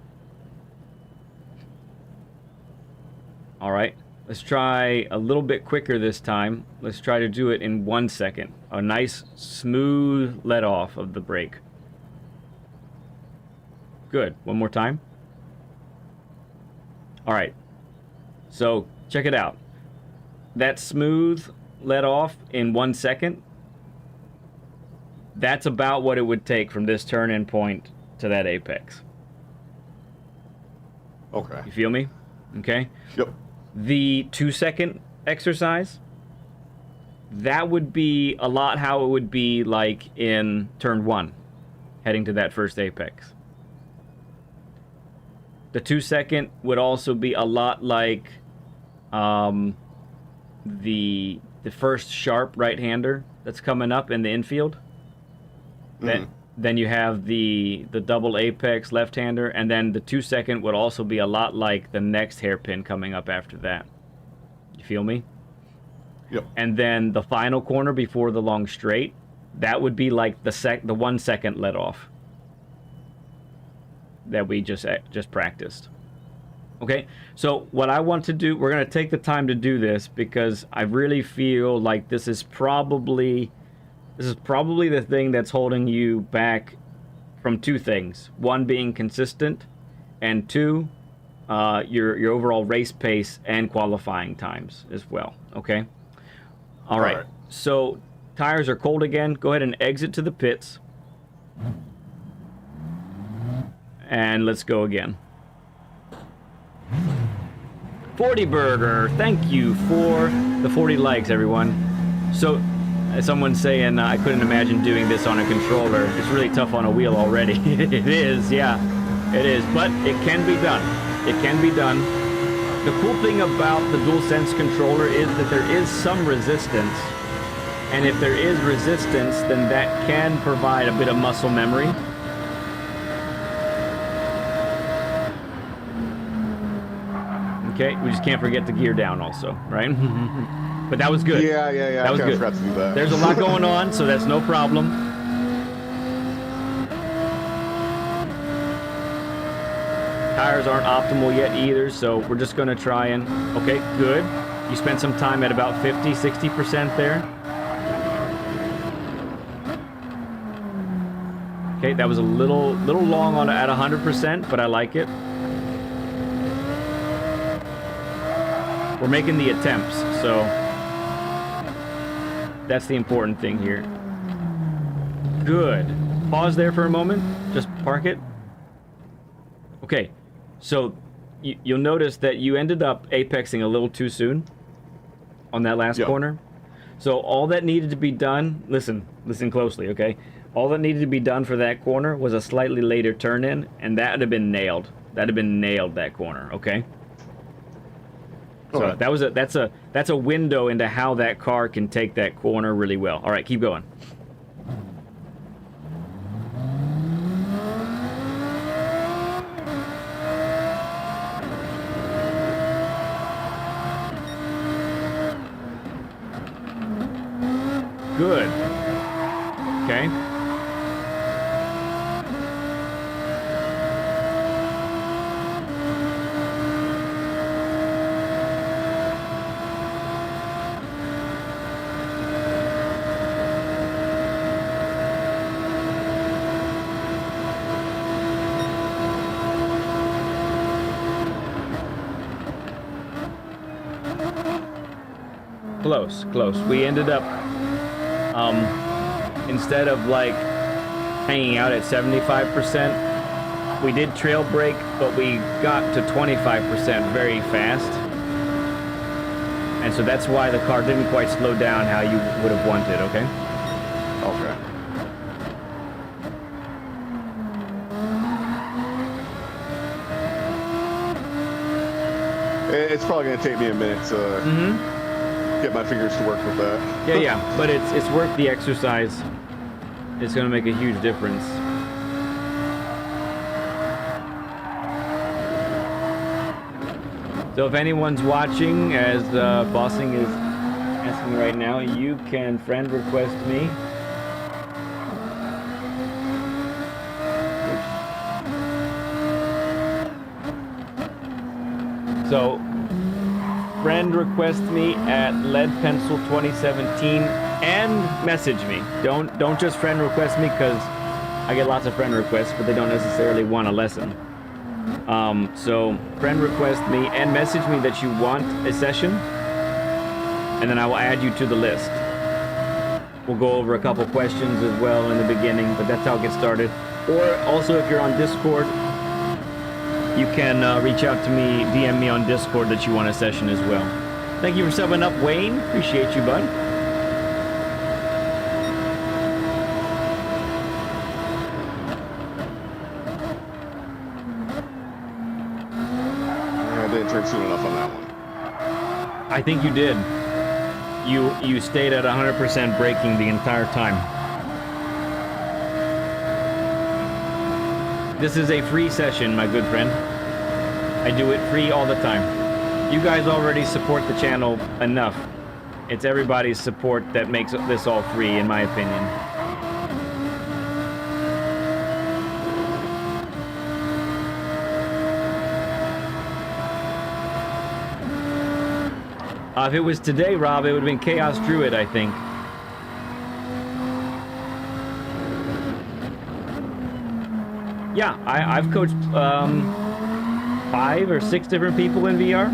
[SPEAKER 1] All right. Let's try a little bit quicker this time. Let's try to do it in 1 second. A nice, smooth let off of the brake. Good. One more time. All right. So, check it out. That smooth let off in 1 second, that's about what it would take from this turn-in point to that apex.
[SPEAKER 2] Okay.
[SPEAKER 1] You feel me? Okay?
[SPEAKER 2] Yep.
[SPEAKER 1] The 2 second exercise, that would be a lot how it would be like in turn 1, heading to that first apex. The 2 second would also be a lot like the first sharp right-hander that's coming up in the infield. Then you have the double apex left-hander, and then the 2 second would also be a lot like the next hairpin coming up after that. You feel me?
[SPEAKER 2] Yep.
[SPEAKER 1] And then the final corner before the long straight, that would be like the 1 second let off that we just practiced. Okay, so what I want to do, we're going to take the time to do this because I really feel like this is probably the thing that's holding you back from 2 things. 1 being consistent, and 2, your overall race pace and qualifying times as well. Okay? All right. So tires are cold again. Go ahead and exit to the pits. And let's go again. 40 Burger, thank you for the 40 likes, everyone. So, as someone's saying, I couldn't imagine doing this on a controller. It's really tough on a wheel already. It is, yeah, it is. But it can be done. It can be done. The cool thing about the DualSense controller is that there is some resistance. And if there is resistance, then that can provide a bit of muscle memory. Okay, we just can't forget the gear down also, right? But that was good.
[SPEAKER 2] Yeah.
[SPEAKER 1] That was good.
[SPEAKER 2] Forgot to do that.
[SPEAKER 1] There's a lot going on, so that's no problem. Tires aren't optimal yet either, so we're just going to try and... Okay, good. You spent some time at about 50, 60% there. Okay, that was a little long on at 100%, but I like it. we're making the attempts, so that's the important thing here. Good. Pause there for a moment. Just park it. Okay, so you'll notice that you ended up apexing a little too soon on that last corner. So all that needed to be done, listen closely, okay? All that needed to be done for that corner was a slightly later turn in, and that would have been nailed. That'd have been nailed, that corner, okay? So
[SPEAKER 2] Okay.
[SPEAKER 1] that's a window into how that car can take that corner really well. All right, keep going. Good. Okay. Close. We ended up, instead of like hanging out at 75%, we did trail brake, but we got to 25% very fast. And so that's why the car didn't quite slow down how you would have wanted, okay?
[SPEAKER 2] Okay. It's probably going to take me a minute to get my fingers to work with that.
[SPEAKER 1] Yeah, but it's worth the exercise. It's going to make a huge difference. So if anyone's watching, as Bossing is asking right now, you can friend request me. So friend request me at leadpencil2017 and message me. Don't just friend request me, because I get lots of friend requests, but they don't necessarily want a lesson. So friend request me and message me that you want a session, and then I will add you to the list. We'll go over a couple questions as well in the beginning, but that's how it gets started. Or also, if you're on Discord, you can reach out to me, DM me on Discord that you want a session as well. Thank you for subbing up, Wayne. Appreciate you, bud.
[SPEAKER 2] I didn't turn soon enough on that one.
[SPEAKER 1] I think you did. You stayed at 100% braking the entire time. This is a free session, my good friend. I do it free all the time. You guys already support the channel enough. It's everybody's support that makes this all free, in my opinion. If it was today, Rob, it would have been Chaos Druid, I think. Yeah, I've coached 5 or 6 different people in VR.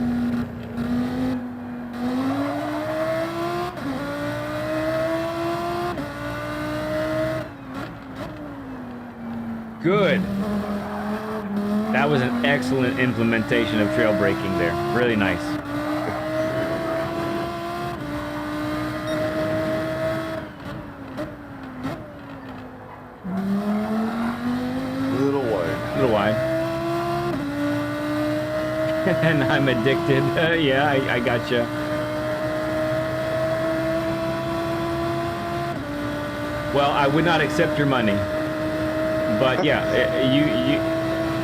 [SPEAKER 1] Good. That was an excellent implementation of trail braking there. Really nice. Little wide. And I'm addicted. Yeah, I gotcha. Well, I would not accept your money. But yeah, you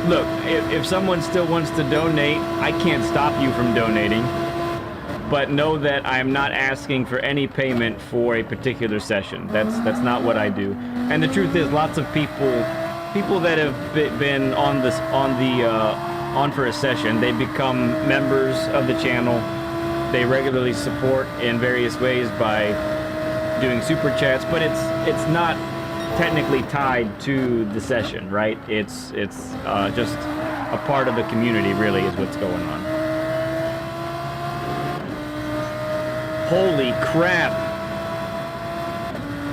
[SPEAKER 1] look, if someone still wants to donate, I can't stop you from donating. But know that I'm not asking for any payment for a particular session. That's not what I do. And the truth is, lots of people that have been on for a session, they become members of the channel. They regularly support in various ways by doing super chats, but it's not technically tied to the session, right? It's just a part of the community, really, is what's going on. Holy crap.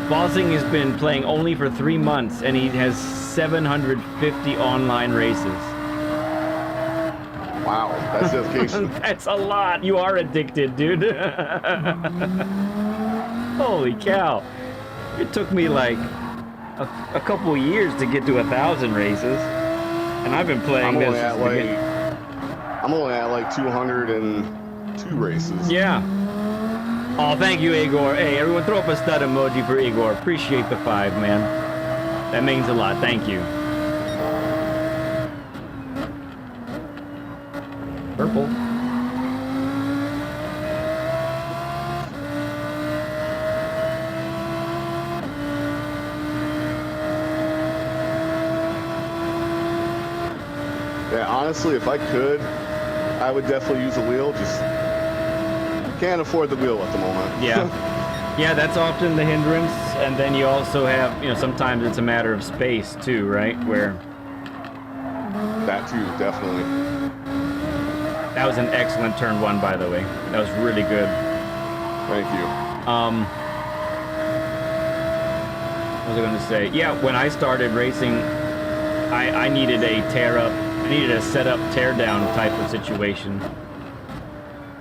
[SPEAKER 1] Bossing has been playing only for 3 months, and he has 750 online races.
[SPEAKER 2] Wow, that's dedication.
[SPEAKER 1] That's a lot. You are addicted, dude. Holy cow. It took me like a couple years to get to 1,000 races. And I've been playing
[SPEAKER 2] I'm
[SPEAKER 1] this
[SPEAKER 2] only
[SPEAKER 1] since
[SPEAKER 2] at
[SPEAKER 1] the beginning.
[SPEAKER 2] I'm only at like 202 races.
[SPEAKER 1] Yeah. Oh, thank you, Igor. Hey, everyone throw up a stud emoji for Igor. Appreciate the 5, man. That means a lot. Thank you. Purple.
[SPEAKER 2] Yeah, honestly, if I could, I would definitely use a wheel. Just can't afford the wheel at the moment.
[SPEAKER 1] Yeah. Yeah, that's often the hindrance. And then you also have, you know, sometimes it's a matter of space too, right? Where
[SPEAKER 2] That too, definitely.
[SPEAKER 1] that was an excellent turn 1, by the way. That was really good.
[SPEAKER 2] Thank you.
[SPEAKER 1] What was I going to say? Yeah, when I started racing, I needed a I needed a setup tear down type of situation.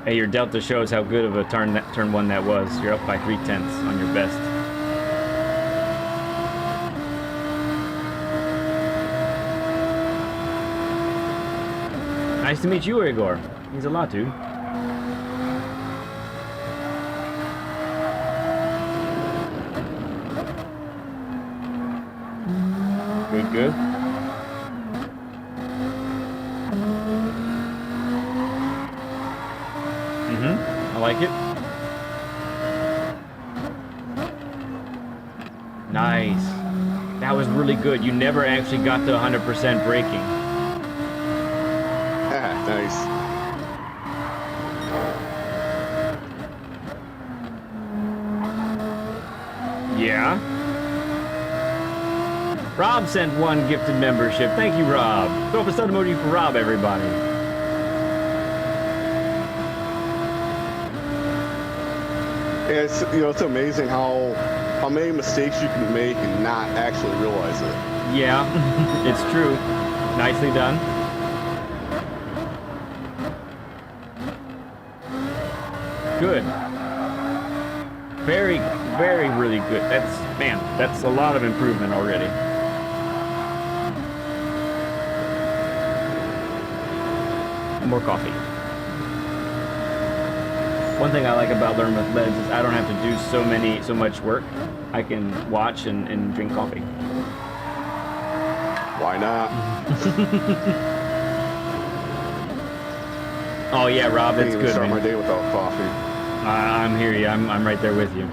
[SPEAKER 1] Hey, your delta shows how good of a turn 1 that was. You're up by 3/10 on your best. Nice to meet you, Igor. Means a lot, dude. Good, good. I like it. Nice. That was really good. You never actually got to 100% braking.
[SPEAKER 2] Nice.
[SPEAKER 1] Yeah. Rob sent 1 gifted membership. Thank you, Rob. Throw up a stud emoji for Rob, everybody.
[SPEAKER 2] Yeah, it's, you know, it's amazing how many mistakes you can make and not actually realize it.
[SPEAKER 1] Yeah, it's true. Nicely done. Good. Very, very, really good. That's a lot of improvement already. More coffee. One thing I like about Learn with Leds is I don't have to do so much work. I can watch and drink coffee.
[SPEAKER 2] Why not?
[SPEAKER 1] Oh yeah, Rob,
[SPEAKER 2] I
[SPEAKER 1] it's
[SPEAKER 2] can't even
[SPEAKER 1] good,
[SPEAKER 2] start
[SPEAKER 1] man.
[SPEAKER 2] my day without coffee.
[SPEAKER 1] I'm here. I'm right there with you.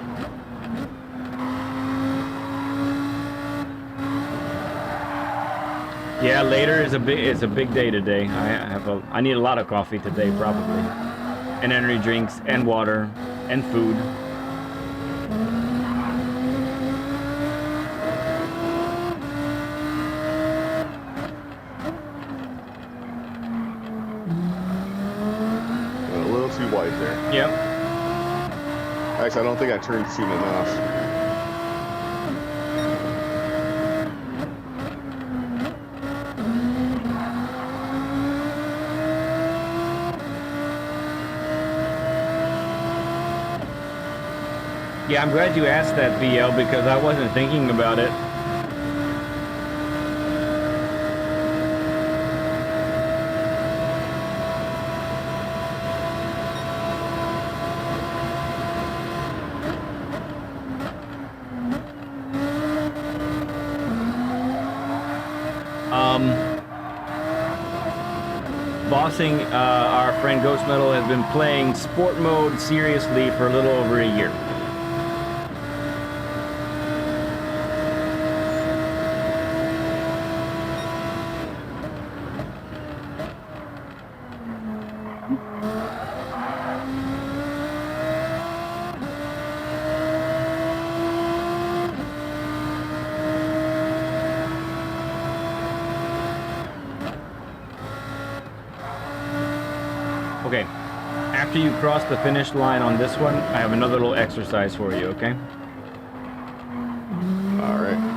[SPEAKER 1] Yeah, later is a big day today. I need a lot of coffee today, probably, and energy drinks and water and food.
[SPEAKER 2] A little too white there.
[SPEAKER 1] Yep.
[SPEAKER 2] Actually, I don't think I turned soon enough.
[SPEAKER 1] Yeah, I'm glad you asked that, VL, because I wasn't thinking about it. Bossing, our friend Ghost Metal has been playing sport mode seriously for a little over a year. after you cross the finish line on this one, I have another little exercise for you, okay?
[SPEAKER 2] All right.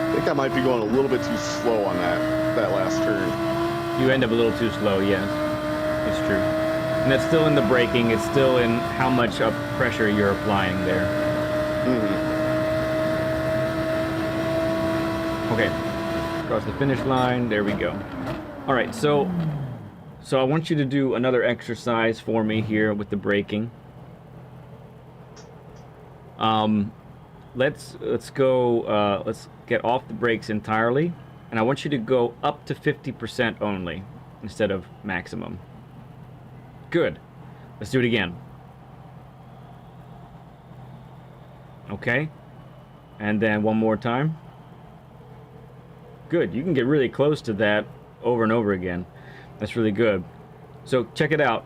[SPEAKER 2] I think I might be going a little bit too slow on that last turn.
[SPEAKER 1] You end up a little too slow, yes. It's true. And that's still in the braking. It's still in how much pressure you're applying there. Okay. Across the finish line. There we go. All right, so I want you to do another exercise for me here with the braking. Let's go. Let's get off the brakes entirely, and I want you to go up to 50% only instead of maximum. Good. Let's do it again. Okay. And then one more time. Good. You can get really close to that over and over again. That's really good. So check it out.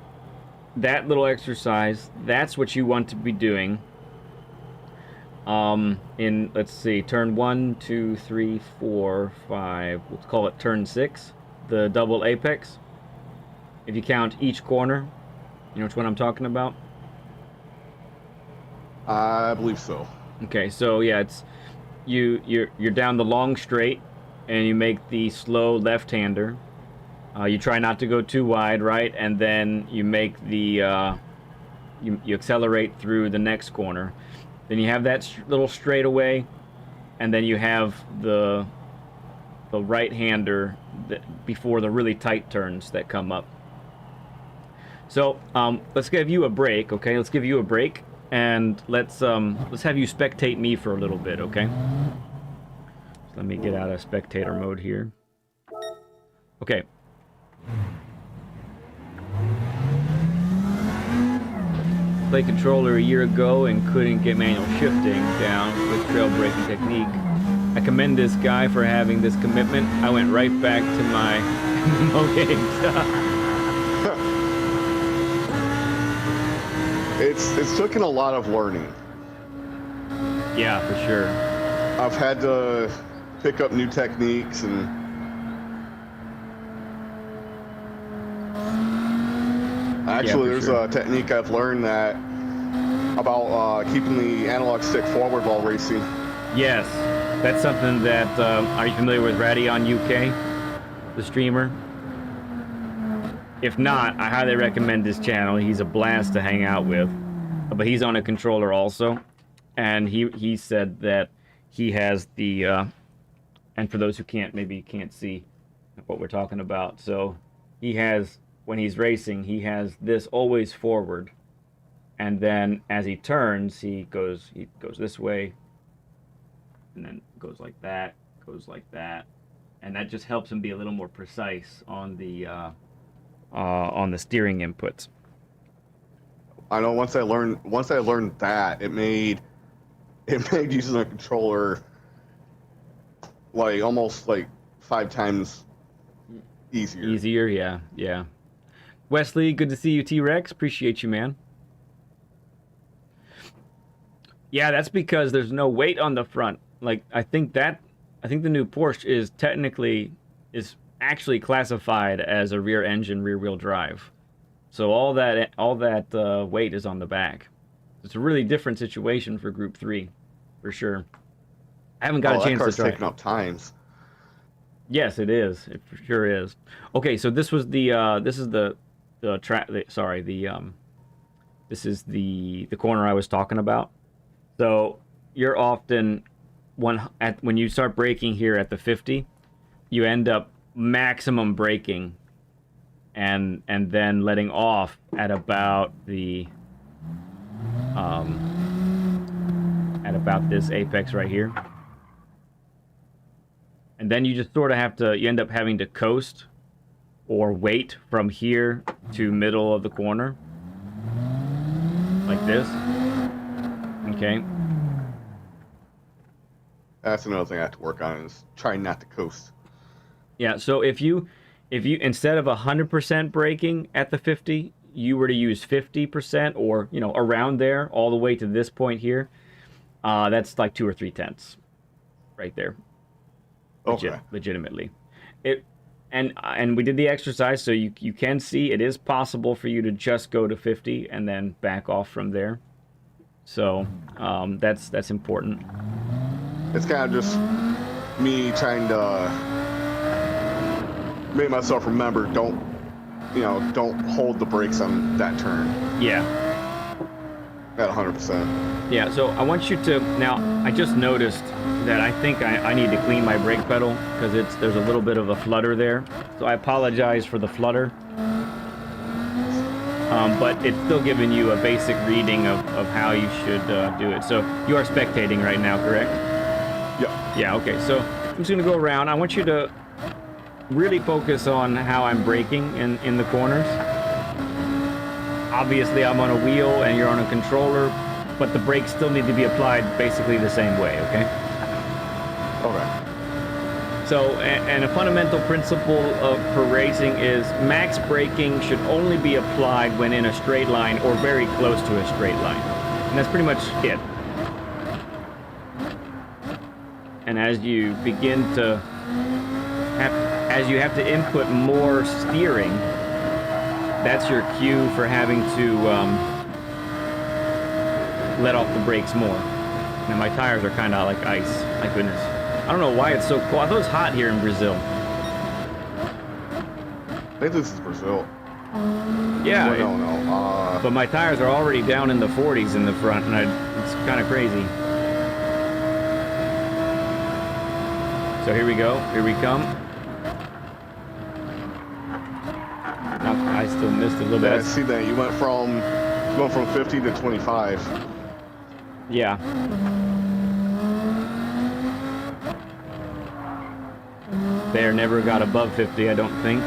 [SPEAKER 1] That little exercise, that's what you want to be doing. In, let's see, turn 1, 2, 3, 4, 5, let's call it turn 6, the double apex. If you count each corner, you know which one I'm talking about?
[SPEAKER 2] I believe so.
[SPEAKER 1] Okay, so yeah, it's you're down the long straight, and you make the slow left-hander. You try not to go too wide, right? And then you make the you accelerate through the next corner. Then you have that little straightaway, and then you have the right-hander before the really tight turns that come up. So let's give you a break, okay? Let's give you a break, and let's have you spectate me for a little bit, okay? So let me get out of spectator mode here. Okay. Played controller a year ago and couldn't get manual shifting down with trail braking technique. I commend this guy for having this commitment. I went right back to my MMO stuff.
[SPEAKER 2] It's taken a lot of learning.
[SPEAKER 1] Yeah, for sure.
[SPEAKER 2] I've had to pick up new techniques and actually, there's a technique I've learned that about keeping the analog stick forward while racing.
[SPEAKER 1] Yes, that's something that. Are you familiar with Radion UK, the streamer? If not, I highly recommend this channel. He's a blast to hang out with, but he's on a controller also, and he said that he has the. And for those who maybe can't see what we're talking about, so he has. When he's racing, he has this always forward, and then as he turns, he goes this way, and then goes like that, and that just helps him be a little more precise on the steering inputs.
[SPEAKER 2] I know once I learned that, it made using a controller like almost like 5 times easier.
[SPEAKER 1] Easier, yeah. Wesley, good to see you, T-Rex. Appreciate you, man. Yeah, that's because there's no weight on the front. Like, I think the new Porsche is actually classified as a rear engine, rear wheel drive. So all that weight is on the back. It's a really different situation for Group 3, for sure. I haven't got a chance to try.
[SPEAKER 2] Taking up times.
[SPEAKER 1] Yes, it is. It for sure is. Okay, so this is the corner I was talking about. So you're often when you start braking here at the 50, you end up maximum braking and then letting off at about this apex right here. And then you just sort of you end up having to coast or wait from here to middle of the corner. Like this. Okay.
[SPEAKER 2] That's another thing I have to work on is trying not to coast.
[SPEAKER 1] Yeah, so if you instead of 100% braking at the 50, you were to use 50% or, you know, around there all the way to this point here, that's like 2 or 3 tenths right there.
[SPEAKER 2] Okay.
[SPEAKER 1] Legitimately. It and we did the exercise, so you can see it is possible for you to just go to 50 and then back off from there. So that's important.
[SPEAKER 2] It's kind of just me trying to make myself remember, don't hold the brakes on that turn
[SPEAKER 1] Yeah.
[SPEAKER 2] at 100%.
[SPEAKER 1] Yeah, so I want you to, now, I just noticed that I think I need to clean my brake pedal because there's a little bit of a flutter there. So I apologize for the flutter. But it's still giving you a basic reading of how you should do it. So you are spectating right now, correct?
[SPEAKER 2] Yeah.
[SPEAKER 1] Yeah, okay. So I'm just going to go around. I want you to really focus on how I'm braking in the corners. Obviously, I'm on a wheel and you're on a controller, but the brakes still need to be applied basically the same way, okay?
[SPEAKER 2] Okay.
[SPEAKER 1] So, and a fundamental principle for racing is max braking should only be applied when in a straight line or very close to a straight line. And that's pretty much it. And as you begin to as you have to input more steering, that's your cue for having to let off the brakes more. Now my tires are kind of like ice. My goodness. I don't know why it's so cold. I thought it was hot here in Brazil.
[SPEAKER 2] I think this is Brazil.
[SPEAKER 1] Yeah.
[SPEAKER 2] Well, no.
[SPEAKER 1] But my tires are already down in the 40s in the front, and it's kind of crazy. So here we go. Here we come. I still missed a little bit.
[SPEAKER 2] I see that you went from 50 to 25.
[SPEAKER 1] Yeah. Bear never got above 50, I don't think.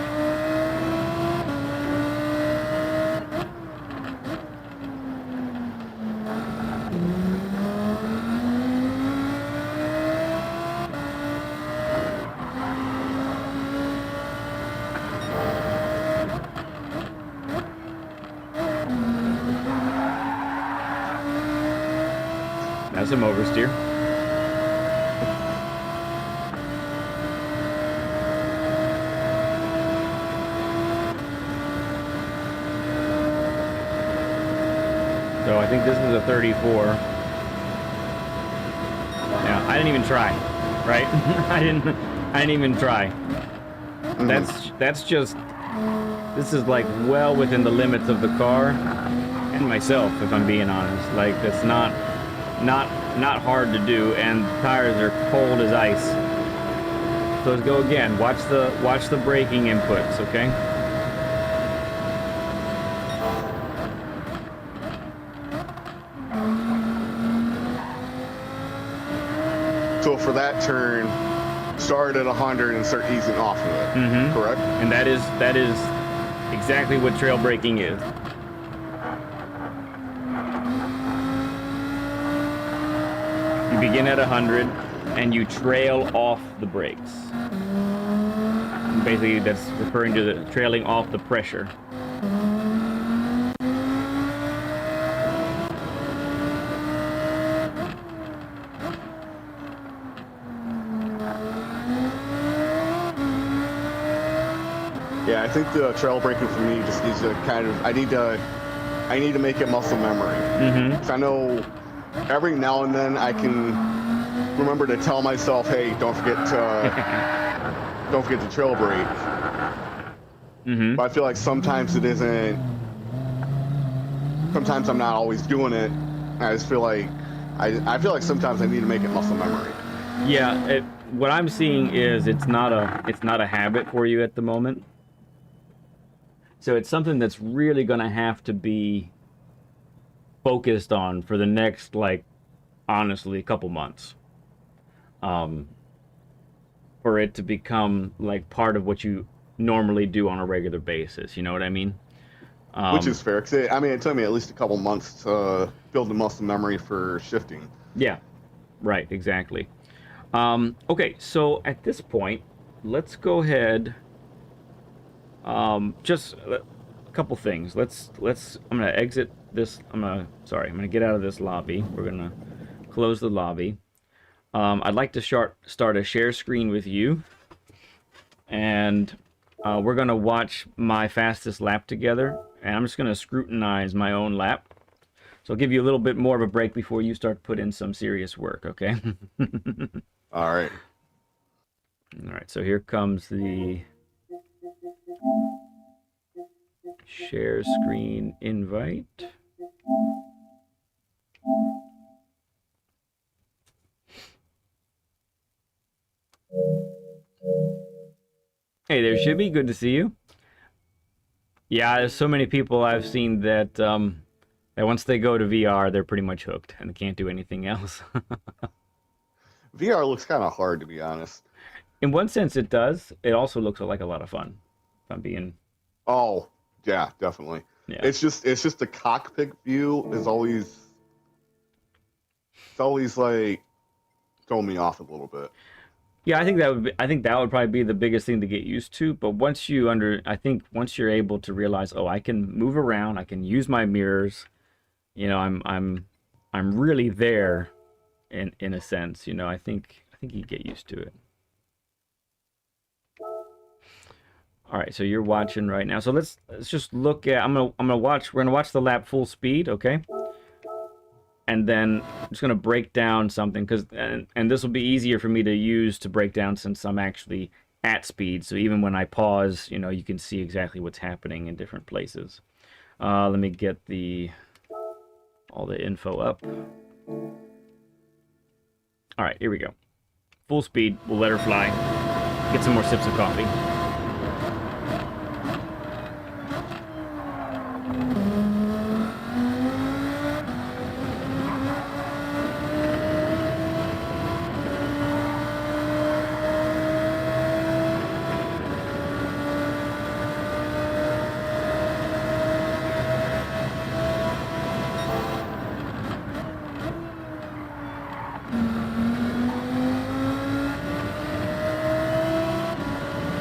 [SPEAKER 1] That's some oversteer. So I think this is a 34. Yeah, I didn't even try, right? I didn't even try. Mm-hmm. That's just, this is like well within the limits of the car and myself, if I'm being honest. Like, it's not hard to do, and tires are cold as ice. So let's go again. Watch the braking inputs, okay?
[SPEAKER 2] So for that turn, start at 100 and start easing off of it.
[SPEAKER 1] Mm-hmm.
[SPEAKER 2] Correct?
[SPEAKER 1] And that is exactly what trail braking is. You begin at 100 and you trail off the brakes. And basically, that's referring to the trailing off the pressure.
[SPEAKER 2] Yeah, I think the trail braking for me just needs to kind of, I need to make it muscle memory.
[SPEAKER 1] Mm-hmm.
[SPEAKER 2] 'Cause I know every now and then I can remember to tell myself, hey, don't forget to trail brake.
[SPEAKER 1] Mm-hmm.
[SPEAKER 2] But I feel like sometimes it isn't, sometimes I'm not always doing it. I just feel like, I feel like sometimes I need to make it muscle memory.
[SPEAKER 1] Yeah, what I'm seeing is it's not a habit for you at the moment. So it's something that's really going to have to be focused on for the next, like, honestly, a couple months. For it to become, like, part of what you normally do on a regular basis. You know what I mean?
[SPEAKER 2] Which
[SPEAKER 1] Um,
[SPEAKER 2] is fair. 'Cause I mean, it took me at least a couple months to build the muscle memory for shifting.
[SPEAKER 1] yeah, right, exactly. Okay, so at this point, let's go ahead. Just a couple things. I'm gonna exit this. I'm gonna get out of this lobby. We're gonna close the lobby. I'd like to start a share screen with you, and we're gonna watch my fastest lap together. And I'm just gonna scrutinize my own lap. So I'll give you a little bit more of a break before you start to put in some serious work, okay?
[SPEAKER 2] All right.
[SPEAKER 1] All right, so here comes the share screen invite. Hey there, Shibby. Good to see you. Yeah, there's so many people I've seen that that once they go to VR, they're pretty much hooked and they can't do anything else.
[SPEAKER 2] VR looks kind of hard, to be honest.
[SPEAKER 1] In one sense, it does. It also looks like a lot of fun. If I'm being,
[SPEAKER 2] Oh, yeah, definitely.
[SPEAKER 1] yeah,
[SPEAKER 2] It's just the cockpit view is always like throwing me off a little bit.
[SPEAKER 1] yeah. I think that would probably be the biggest thing to get used to. But I think once you're able to realize, oh, I can move around, I can use my mirrors. You know, I'm really there, in a sense. You know, I think you get used to it. All right, so you're watching right now. So let's just look at. We're gonna watch the lap full speed, okay? And then I'm just gonna break down something and this will be easier for me to use to break down since I'm actually at speed. So even when I pause, you know, you can see exactly what's happening in different places. Let me get all the info up. All right, here we go. Full speed. We'll let her fly. Get some more sips of coffee.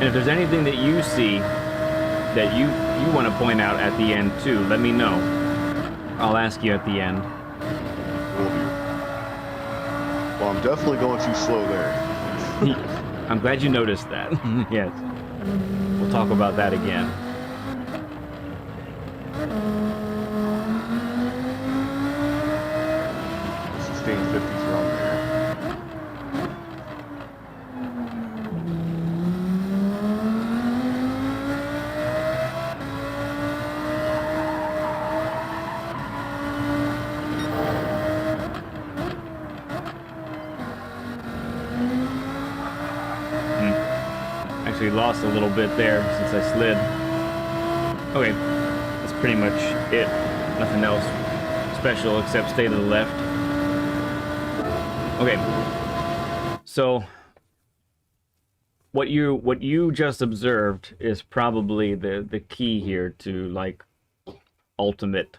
[SPEAKER 1] And if there's anything that you see that you want to point out at the end too, let me know. I'll ask you at the end.
[SPEAKER 2] Will do. Well, I'm definitely going too slow there.
[SPEAKER 1] I'm glad you noticed that. Yes. We'll talk about that again.
[SPEAKER 2] Sustained 50s around there.
[SPEAKER 1] Actually lost a little bit there since I slid. Okay, that's pretty much it. Nothing else special except stay to the left. Okay, so what you just observed is probably the key here to like ultimate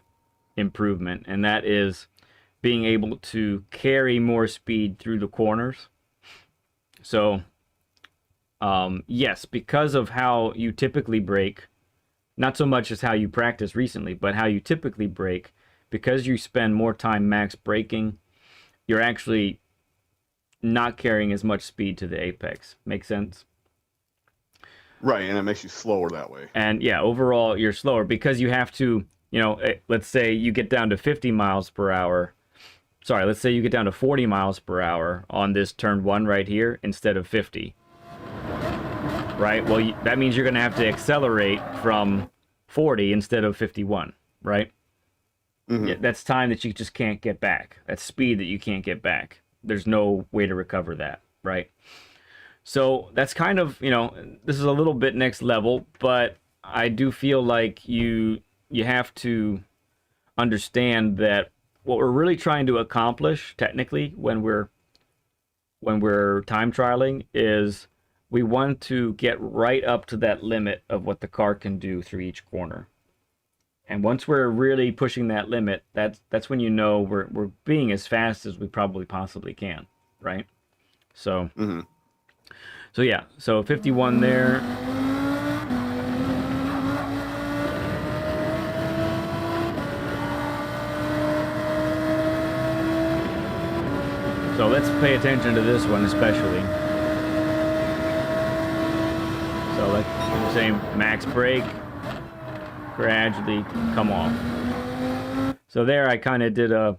[SPEAKER 1] improvement, and that is being able to carry more speed through the corners. So yes, because of how you typically brake, not so much as how you practice recently, but how you typically brake, because you spend more time max braking, you're actually not carrying as much speed to the apex. Make sense?
[SPEAKER 2] Right, and it makes you slower that way.
[SPEAKER 1] And yeah, overall, you're slower because you have to, you know, let's say you get down to 50 miles per hour. Sorry, let's say you get down to 40 miles per hour on this turn 1 right here instead of 50. Right? Well, that means you're going to have to accelerate from 40 instead of 51, right?
[SPEAKER 2] Mm-hmm.
[SPEAKER 1] Yeah, that's time that you just can't get back. That's speed that you can't get back. There's no way to recover that, right? So that's kind of, you know, this is a little bit next level, but I do feel like you have to understand that what we're really trying to accomplish technically when we're time trialing is we want to get right up to that limit of what the car can do through each corner. And once we're really pushing that limit, that's when you know we're being as fast as we probably possibly can, right? So so yeah, so 51 there. So let's pay attention to this one especially. So like we were saying, max brake, gradually come off. So there I kind of did a,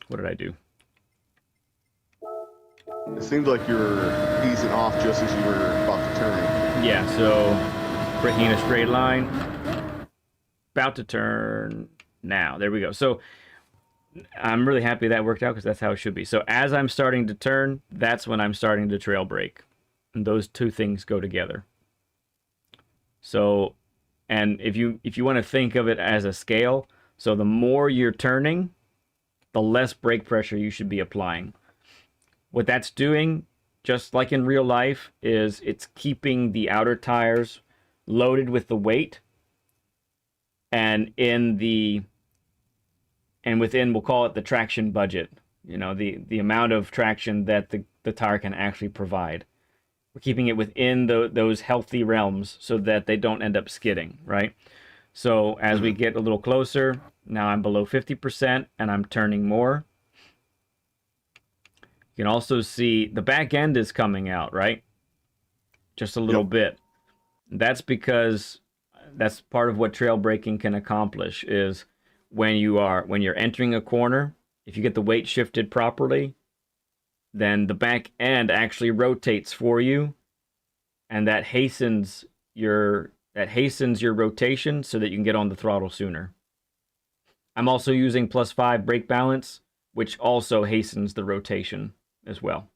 [SPEAKER 1] what did I do?
[SPEAKER 2] It seemed like you were easing off just as you were about to turn.
[SPEAKER 1] Yeah, so braking in a straight line, about to turn now. There we go. So I'm really happy that worked out because that's how it should be. So as I'm starting to turn, that's when I'm starting to trail brake. And those two things go together. So, and if you want to think of it as a scale, so the more you're turning, the less brake pressure you should be applying. What that's doing, just like in real life, is it's keeping the outer tires loaded with the weight, and within, we'll call it the traction budget, you know, the amount of traction that the tire can actually provide. We're keeping it within those healthy realms so that they don't end up skidding, right? So as we get a little closer, now I'm below 50% and I'm turning more. You can also see the back end is coming out, right? Just a little bit. That's because that's part of what trail braking can accomplish is when you're entering a corner, if you get the weight shifted properly, then the back end actually rotates for you, and that hastens your rotation so that you can get on the throttle sooner. I'm also using +5 brake balance, which also hastens the rotation as well.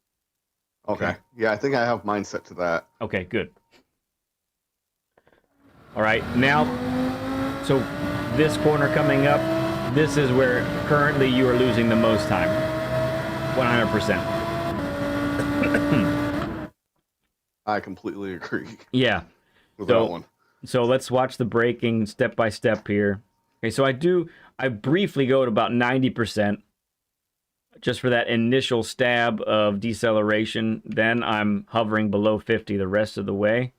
[SPEAKER 2] Okay. Yeah, I think I have mine set to that.
[SPEAKER 1] Okay, good. All right, now, so this corner coming up, this is where currently you are losing the most time. 100%.
[SPEAKER 2] I completely agree.
[SPEAKER 1] Yeah.
[SPEAKER 2] With that one.
[SPEAKER 1] So let's watch the braking step by step here. Okay, so I briefly go to about 90% just for that initial stab of deceleration. Then I'm hovering below 50 the rest of the way.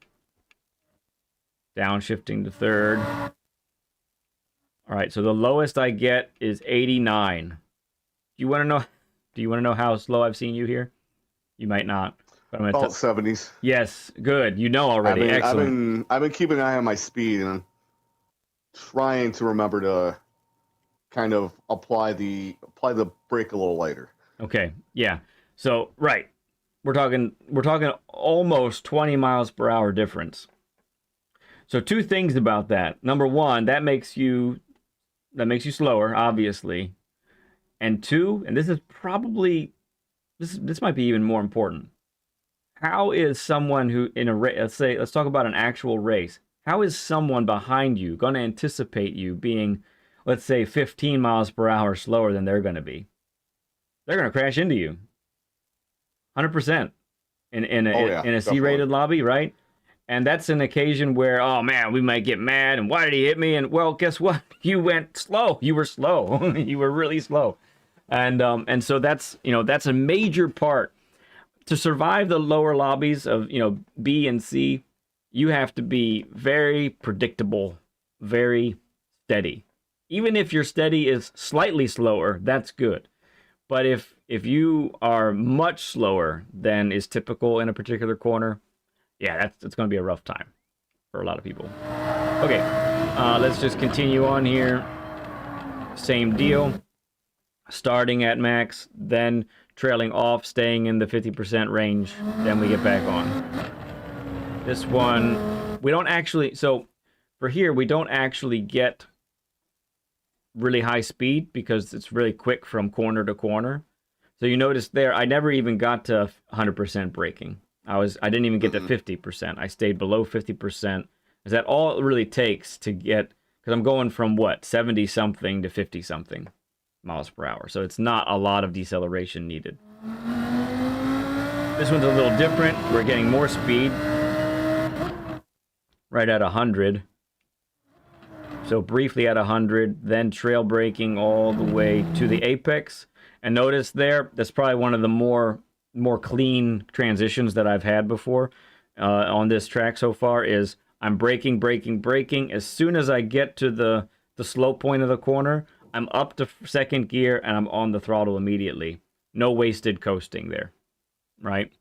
[SPEAKER 1] Downshifting to third. All right, so the lowest I get is 89. Do you want to know how slow I've seen you here? You might not. But I'm
[SPEAKER 2] gonna 70s.
[SPEAKER 1] Yes, good. You know already. Excellent.
[SPEAKER 2] I've been keeping an eye on my speed and trying to remember to kind of apply the brake a little lighter.
[SPEAKER 1] Okay. Yeah. So right, we're talking almost 20 miles per hour difference. So two things about that. Number one, that makes you slower, obviously. And two, and this is probably this might be even more important. How is someone who in a race, let's talk about an actual race. How is someone behind you going to anticipate you being, let's say, 15 miles per hour slower than they're going to be? They're going to crash into you. 100% in a C-rated lobby, right? And that's an occasion where, oh man, we might get mad and why did he hit me? And well, guess what? You went slow. You were slow. You were really slow. And so that's a major part. To survive the lower lobbies of, B and C, you have to be very predictable, very steady. Even if your steady is slightly slower, that's good. But if you are much slower than is typical in a particular corner, yeah, it's going to be a rough time for a lot of people. Okay, let's just continue on here. Same deal. Starting at max, then trailing off, staying in the 50% range, then we get back on. This one, we don't actually, so for here, we don't actually get really high speed because it's really quick from corner to corner. So you notice there, I never even got to 100% braking. I didn't even get to 50%. I stayed below 50%. Is that all it really takes to get, because I'm going from what, 70 something to 50 something miles per hour. So it's not a lot of deceleration needed. This one's a little different. We're getting more speed right at 100. So briefly at 100, then trail braking all the way to the apex. And notice there, that's probably one of the more clean transitions that I've had before on this track so far. Is I'm braking, braking, braking. As soon as I get to the slow point of the corner, I'm up to second gear and I'm on the throttle immediately. No wasted coasting there, right?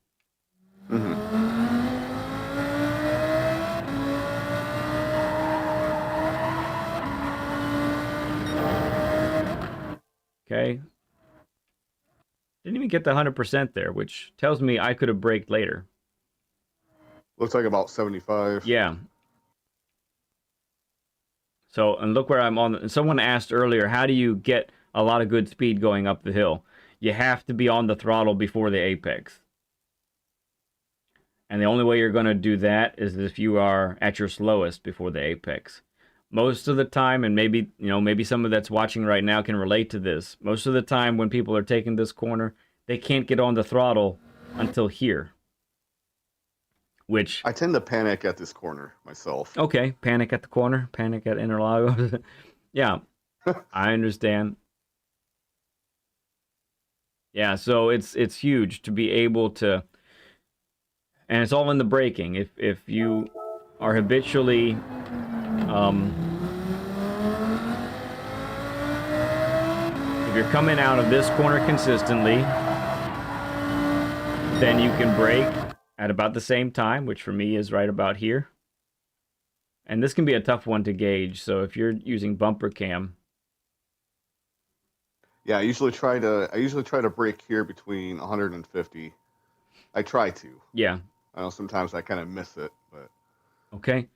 [SPEAKER 2] Mm-hmm.
[SPEAKER 1] Okay. Didn't even get the 100% there, which tells me I could have braked later.
[SPEAKER 2] Looks like about 75.
[SPEAKER 1] Yeah. So, and look where I'm on. Someone asked earlier, how do you get a lot of good speed going up the hill? You have to be on the throttle before the apex. And the only way you're going to do that is if you are at your slowest before the apex. Most of the time, and maybe someone that's watching right now can relate to this. Most of the time when people are taking this corner, they can't get on the throttle until here. Which
[SPEAKER 2] I tend to panic at this corner myself.
[SPEAKER 1] okay, panic at the corner, panic at Interlagos. Yeah, I understand. Yeah, so it's huge to be able to, and it's all in the braking. If you are habitually if you're coming out of this corner consistently, then you can brake at about the same time, which for me is right about here. And this can be a tough one to gauge. So if you're using bumper cam,
[SPEAKER 2] Yeah, I usually try to brake here between 150. I try to.
[SPEAKER 1] yeah,
[SPEAKER 2] I know sometimes I kind of miss it, but
[SPEAKER 1] okay.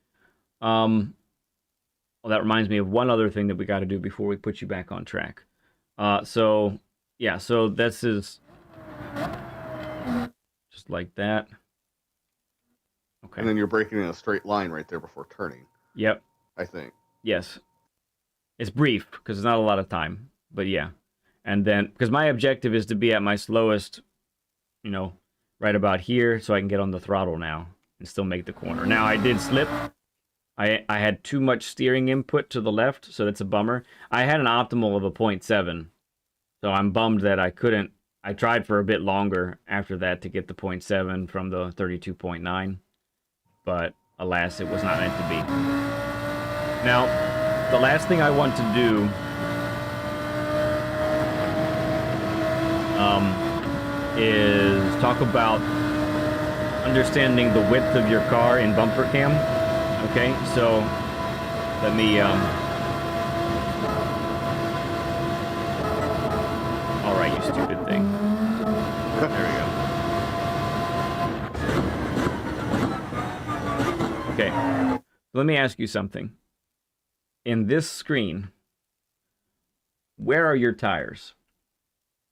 [SPEAKER 1] Well, that reminds me of one other thing that we got to do before we put you back on track. So yeah, so this is just like that. Okay.
[SPEAKER 2] and then you're braking in a straight line right there before turning.
[SPEAKER 1] Yep.
[SPEAKER 2] I think.
[SPEAKER 1] Yes. It's brief because it's not a lot of time, but yeah. And then because my objective is to be at my slowest, right about here, so I can get on the throttle now and still make the corner. Now I did slip. I had too much steering input to the left, so that's a bummer. I had an optimal of a 0.7, so I'm bummed that I couldn't. I tried for a bit longer after that to get the 0.7 from the 32.9, but alas, it was not meant to be. Now, the last thing I want to do is talk about understanding the width of your car in bumper cam. Okay, so let me all right, you stupid thing. There we go. Okay, let me ask you something. In this screen, where are your tires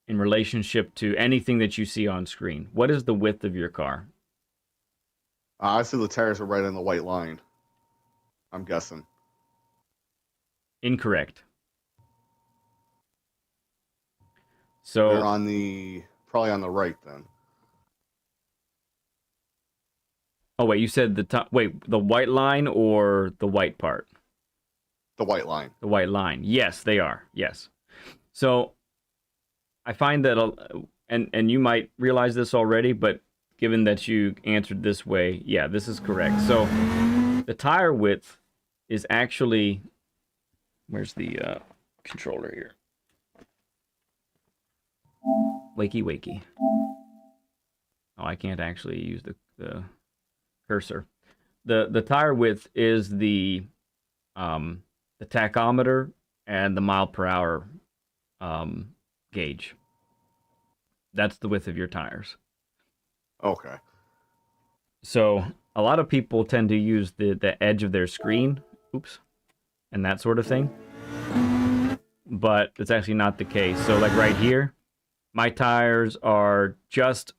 [SPEAKER 1] in relationship to anything that you see on screen? What is the width of your car?
[SPEAKER 2] I see the tires are right on the white line. I'm guessing.
[SPEAKER 1] Incorrect. So
[SPEAKER 2] They're probably on the right then.
[SPEAKER 1] oh wait, you said the top. Wait, the white line or the white part?
[SPEAKER 2] The white line.
[SPEAKER 1] The white line. Yes, they are. Yes. So I find that, and you might realize this already, but given that you answered this way, yeah, this is correct. So the tire width is actually, where's the controller here? Wakey, wakey. Oh, I can't actually use the cursor. The tire width is the tachometer and the mile per hour gauge. That's the width of your tires.
[SPEAKER 2] Okay.
[SPEAKER 1] So a lot of people tend to use the edge of their screen, and that sort of thing. But it's actually not the case. So like right here, my tires are just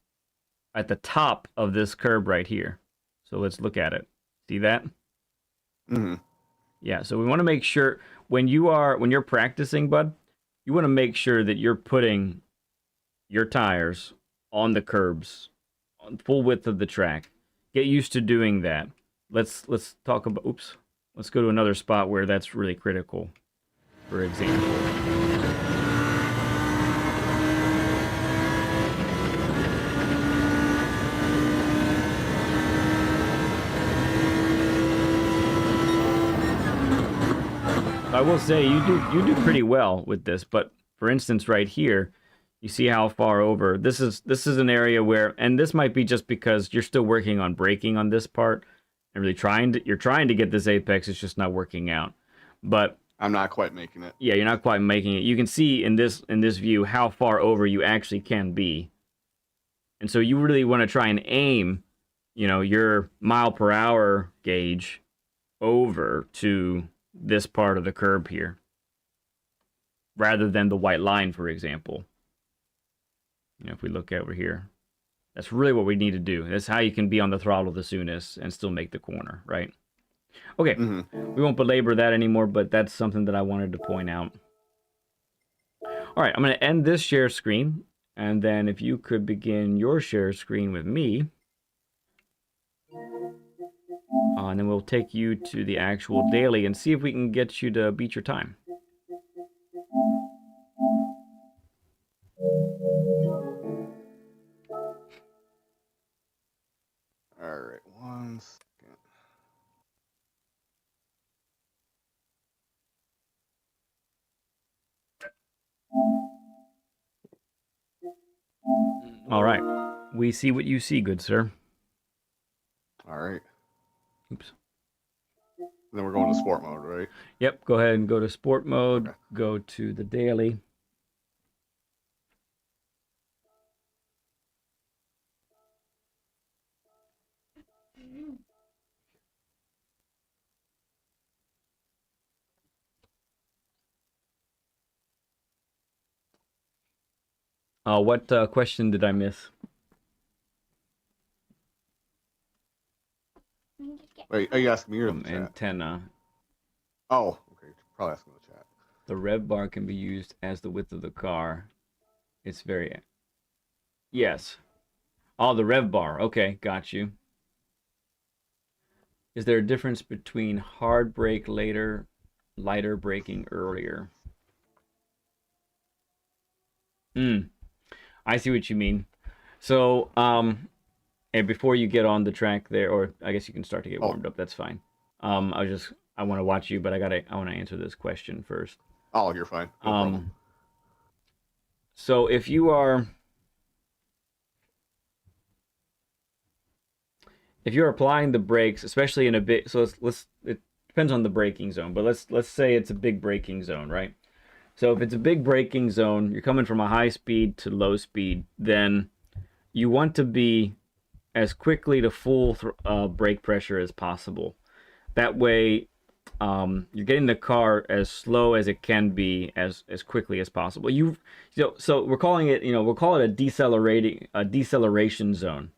[SPEAKER 1] at the top of this curb right here. So let's look at it. See that?
[SPEAKER 2] Mm-hmm.
[SPEAKER 1] Yeah, so we want to make sure when you're practicing, bud, you want to make sure that you're putting your tires on the curbs, on full width of the track. Get used to doing that. Let's talk about let's go to another spot where that's really critical, for example. I will say you do pretty well with this, but for instance, right here, you see how far over this is an area where, and this might be just because you're still working on braking on this part and really you're trying to get this apex, it's just not working out. But
[SPEAKER 2] I'm not quite making it.
[SPEAKER 1] yeah, you're not quite making it. You can see in this view how far over you actually can be. And so you really want to try and aim, your mile per hour gauge over to this part of the curb here, rather than the white line, for example. If we look over here, that's really what we need to do. That's how you can be on the throttle the soonest and still make the corner, right? Okay, we won't belabor that anymore, but that's something that I wanted to point out. All right, I'm going to end this share screen, and then if you could begin your share screen with me, and then we'll take you to the actual daily and see if we can get you to beat your time.
[SPEAKER 2] All right, 1 second.
[SPEAKER 1] All right, we see what you see, good sir.
[SPEAKER 2] All right.
[SPEAKER 1] Oops.
[SPEAKER 2] Then we're going to sport mode, right?
[SPEAKER 1] Yep, go ahead and go to sport mode,
[SPEAKER 2] Okay.
[SPEAKER 1] go to the daily. What question did I miss?
[SPEAKER 2] Wait, are you asking me or
[SPEAKER 1] From
[SPEAKER 2] the chat?
[SPEAKER 1] antenna.
[SPEAKER 2] Oh, okay. Probably asking the chat.
[SPEAKER 1] The rev bar can be used as the width of the car. It's very... Yes. Oh, the rev bar. Okay, got you. Is there a difference between hard brake later, lighter braking earlier? I see what you mean. So, and before you get on the track there, or I guess you can start to get warmed up. That's fine. I want to watch you, but I want to answer this question first.
[SPEAKER 2] Oh, you're fine. No problem.
[SPEAKER 1] So if you are applying the brakes, especially in a bit, so it depends on the braking zone, but let's say it's a big braking zone, right? So if it's a big braking zone, you're coming from a high speed to low speed, then you want to be as quickly to full brake pressure as possible. That way, you're getting the car as slow as it can be as quickly as possible. So we're calling it, we'll call it a deceleration zone.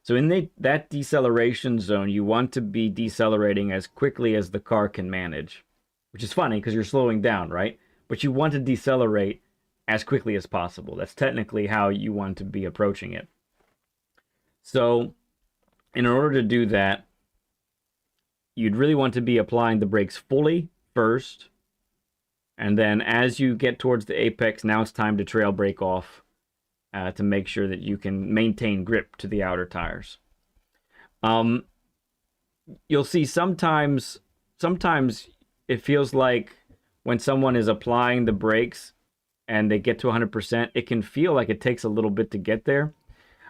[SPEAKER 1] So in that deceleration zone, you want to be decelerating as quickly as the car can manage, which is funny because you're slowing down, right? But you want to decelerate as quickly as possible. That's technically how you want to be approaching it. So in order to do that, you'd really want to be applying the brakes fully first. And then as you get towards the apex, now it's time to trail brake off to make sure that you can maintain grip to the outer tires. You'll see sometimes it feels like when someone is applying the brakes and they get to 100%, it can feel like it takes a little bit to get there.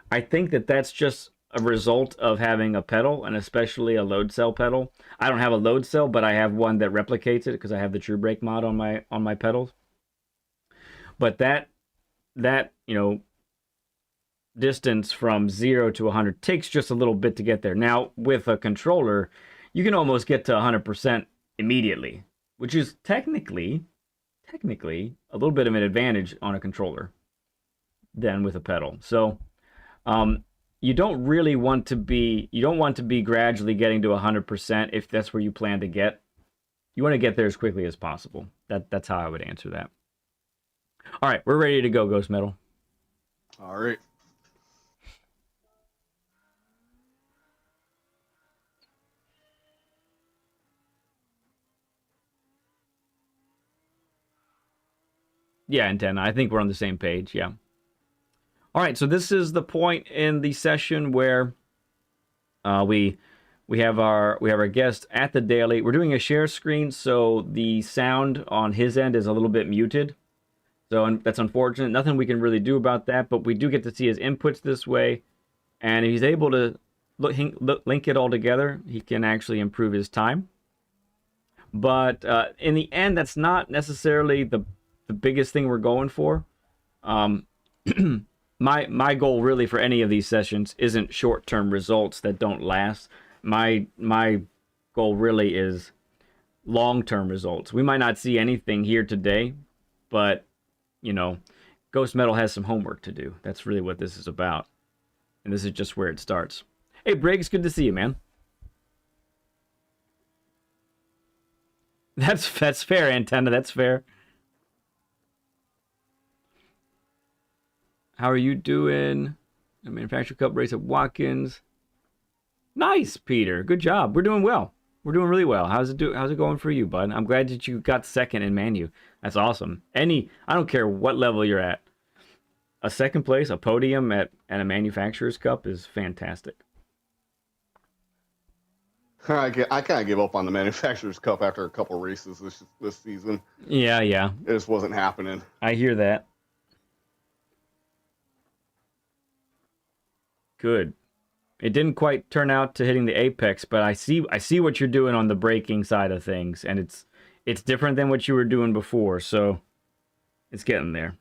[SPEAKER 1] I think that that's just a result of having a pedal, and especially a load cell pedal. I don't have a load cell, but I have one that replicates it because I have the True Brake mod on my pedals. But that distance from 0 to 100 takes just a little bit to get there. Now with a controller, you can almost get to 100% immediately, which is technically a little bit of an advantage on a controller than with a pedal. So you don't want to be gradually getting to 100% if that's where you plan to get. You want to get there as quickly as possible. That's how I would answer that. All right, we're ready to go, Ghost Metal.
[SPEAKER 2] All right.
[SPEAKER 1] Yeah, antenna. I think we're on the same page. Yeah. All right. So this is the point in the session where we have our guest at the daily. We're doing a share screen, so the sound on his end is a little bit muted. So that's unfortunate. Nothing we can really do about that, but we do get to see his inputs this way. And if he's able to link it all together, he can actually improve his time. But in the end, that's not necessarily the biggest thing we're going for. My goal really for any of these sessions isn't short-term results that don't last. My goal really is long-term results. We might not see anything here today, but you know, Ghost Metal has some homework to do. That's really what this is about. And this is just where it starts. Hey Briggs, good to see you, man. That's fair, Antenna. That's fair. How are you doing? A Manufacturer Cup race at Watkins. Nice, Peter. Good job. We're doing well. We're doing really well. How's it going for you, bud? I'm glad that you got second in Manu. That's awesome. I don't care what level you're at. A second place, a podium at a Manufacturer's Cup is fantastic.
[SPEAKER 2] I kind of gave up on the Manufacturers Cup after a couple races this season.
[SPEAKER 1] Yeah.
[SPEAKER 2] It just wasn't happening.
[SPEAKER 1] I hear that. Good. It didn't quite turn out to hitting the apex, but I see what you're doing on the braking side of things, and it's different than what you were doing before, so it's getting there.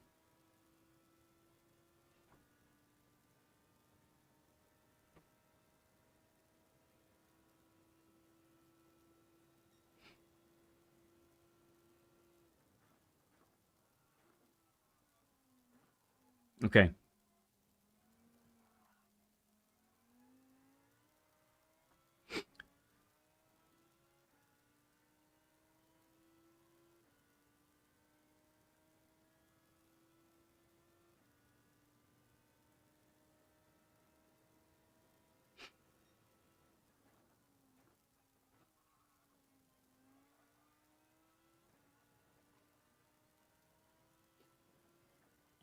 [SPEAKER 1] Okay.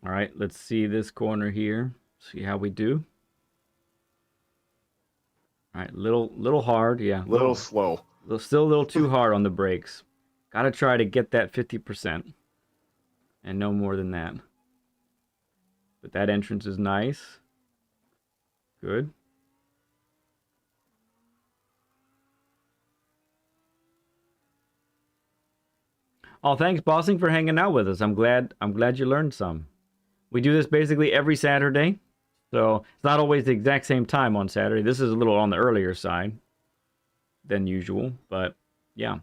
[SPEAKER 1] All right, let's see this corner here. See how we do. All right, little hard, yeah.
[SPEAKER 2] Little slow.
[SPEAKER 1] Still a little too hard on the brakes. Got to try to get that 50%. And no more than that. But that entrance is nice. Good. Oh, thanks, Bossing, for hanging out with us. I'm glad you learned some. We do this basically every Saturday. So it's not always the exact same time on Saturday. This is a little on the earlier side than usual, but yeah.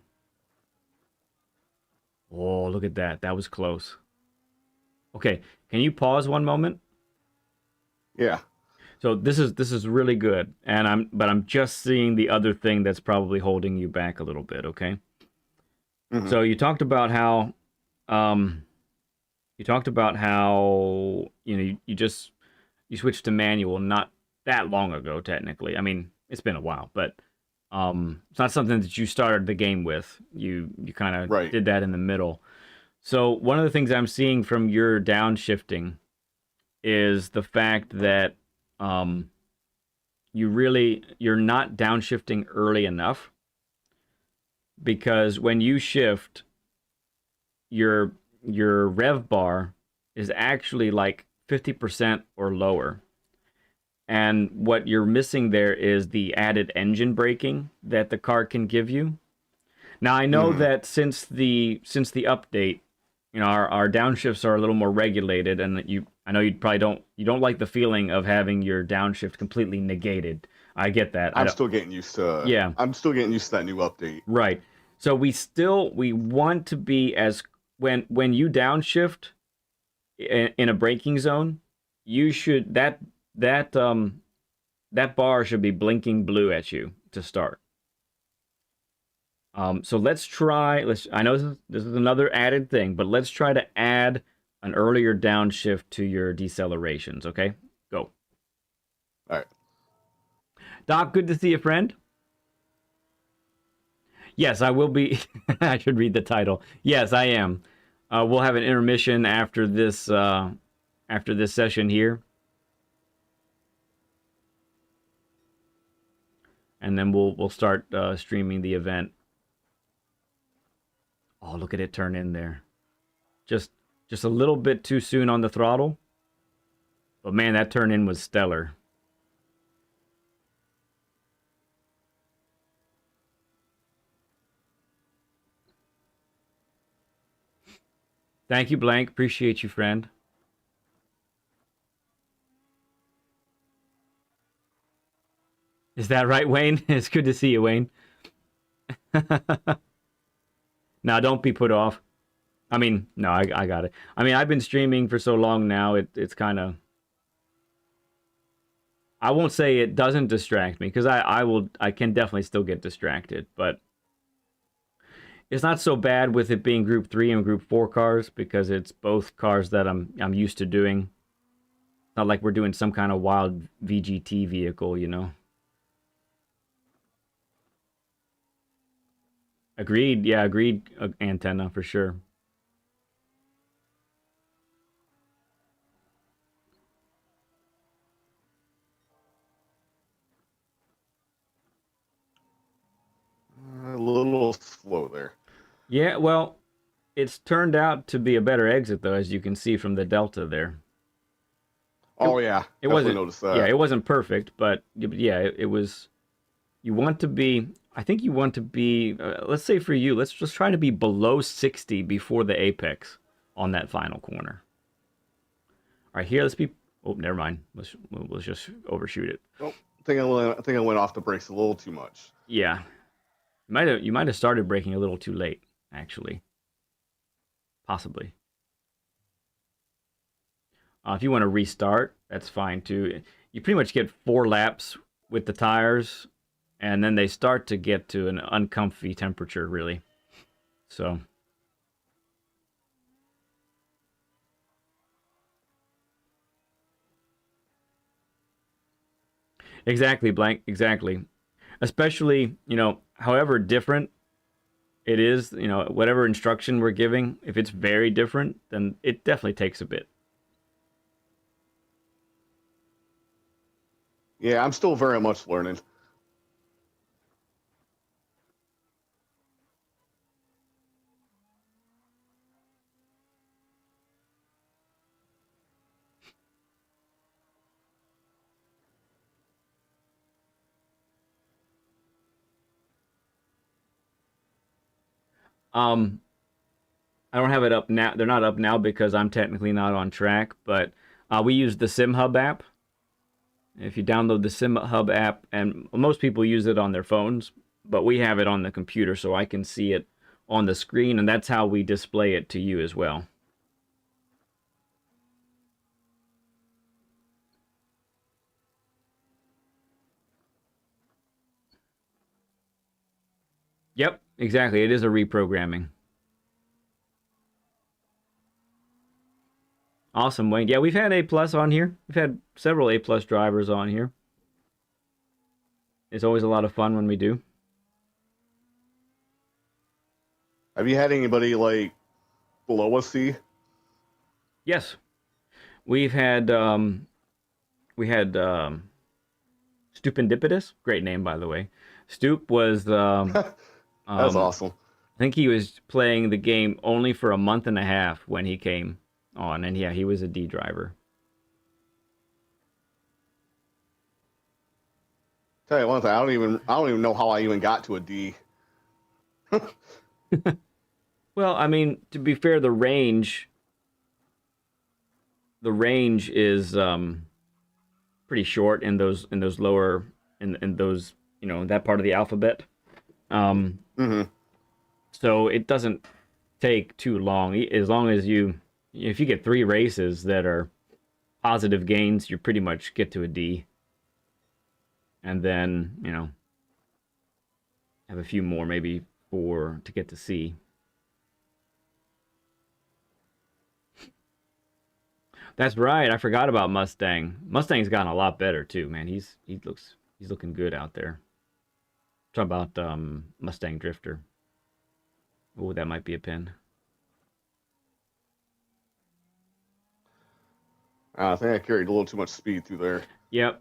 [SPEAKER 1] Oh, look at that. That was close. Okay, can you pause one moment?
[SPEAKER 2] Yeah.
[SPEAKER 1] So this is really good, and I'm just seeing the other thing that's probably holding you back a little bit, okay? Mm-hmm. So you talked about how you switched to manual not that long ago, technically. I mean, it's been a while, but it's not something that you started the game with. You kind of did that in the middle. So one of the things I'm seeing from your downshifting is the fact that you're not downshifting early enough, because when you shift, your rev bar is actually like 50% or lower. And what you're missing there is the added engine braking that the car can give you. Now I know that since the update, our downshifts are a little more regulated, and I know you probably don't like the feeling of having your downshift completely negated. I get that.
[SPEAKER 2] I'm still getting used to that new update.
[SPEAKER 1] Right. So we want to be as when you downshift in a braking zone, you should that bar should be blinking blue at you to start. So let's try. I know this is another added thing, but let's try to add an earlier downshift to your decelerations. Okay, go.
[SPEAKER 2] All right.
[SPEAKER 1] Doc, good to see you, friend. Yes, I will be. I should read the title. Yes, I am. We'll have an intermission after this session here, and then we'll start streaming the event. Oh, look at it turn in there. Just a little bit too soon on the throttle. But man, that turn in was stellar. Thank you, Blank. Appreciate you, friend. Is that right, Wayne? It's good to see you, Wayne. Now, don't be put off. I mean, no, I got it. I mean, I've been streaming for so long now, it's kind of... I won't say it doesn't distract me, because I can definitely still get distracted, but it's not so bad with it being Group 3 and Group 4 cars, because it's both cars that I'm used to doing. Not like we're doing some kind of wild VGT vehicle, you know. Agreed, yeah, agreed, Antenna, for sure.
[SPEAKER 2] A little slow there.
[SPEAKER 1] Yeah, well, it's turned out to be a better exit, though, as you can see from the Delta there.
[SPEAKER 2] Oh, yeah.
[SPEAKER 1] It
[SPEAKER 2] Definitely
[SPEAKER 1] wasn't,
[SPEAKER 2] noticed that.
[SPEAKER 1] yeah, it wasn't perfect, but yeah, it was... You want to be... I think you want to be... let's say for you, let's just try to be below 60 before the apex on that final corner. All right, here, let's be... Oh, never mind. Let's just overshoot it.
[SPEAKER 2] Oh, I think I went off the brakes a little too much.
[SPEAKER 1] Yeah. You might have started braking a little too late, actually. Possibly. If you want to restart, that's fine too. You pretty much get 4 laps with the tires, and then they start to get to an uncomfy temperature, really. So. Exactly, Blank. Exactly. Especially, you know, however different it is, you know, whatever instruction we're giving, if it's very different, then it definitely takes a bit.
[SPEAKER 2] Yeah, I'm still very much learning.
[SPEAKER 1] Um, I don't have it up now. They're not up now because I'm technically not on track, but we use the SimHub app. If you download the SimHub app, and most people use it on their phones, but we have it on the computer so I can see it on the screen, and that's how we display it to you as well. Yep, exactly. It is a reprogramming. Awesome, Wayne. Yeah, we've had A+ on here. We've had several A+ drivers on here. It's always a lot of fun when we do.
[SPEAKER 2] Have you had anybody like below a C?
[SPEAKER 1] Yes. We've had Stupendipitous. Great name, by the way. Stoop was
[SPEAKER 2] That's awesome.
[SPEAKER 1] I think he was playing the game only for a month and a half when he came on, and yeah, he was a D driver.
[SPEAKER 2] Tell you one thing, I don't even know how I even got to a D.
[SPEAKER 1] Well, I mean, to be fair, the range is pretty short in those lower in those, you know, that part of the alphabet. So it doesn't take too long. As long as if you get 3 races that are positive gains, you pretty much get to a D. And then, you know, have a few more, maybe 4 to get to C. That's right. I forgot about Mustang. Mustang's gotten a lot better too, man. He's looking good out there. Talk about Mustang Drifter. Oh, that might be a pin.
[SPEAKER 2] I think I carried a little too much speed through there.
[SPEAKER 1] Yep.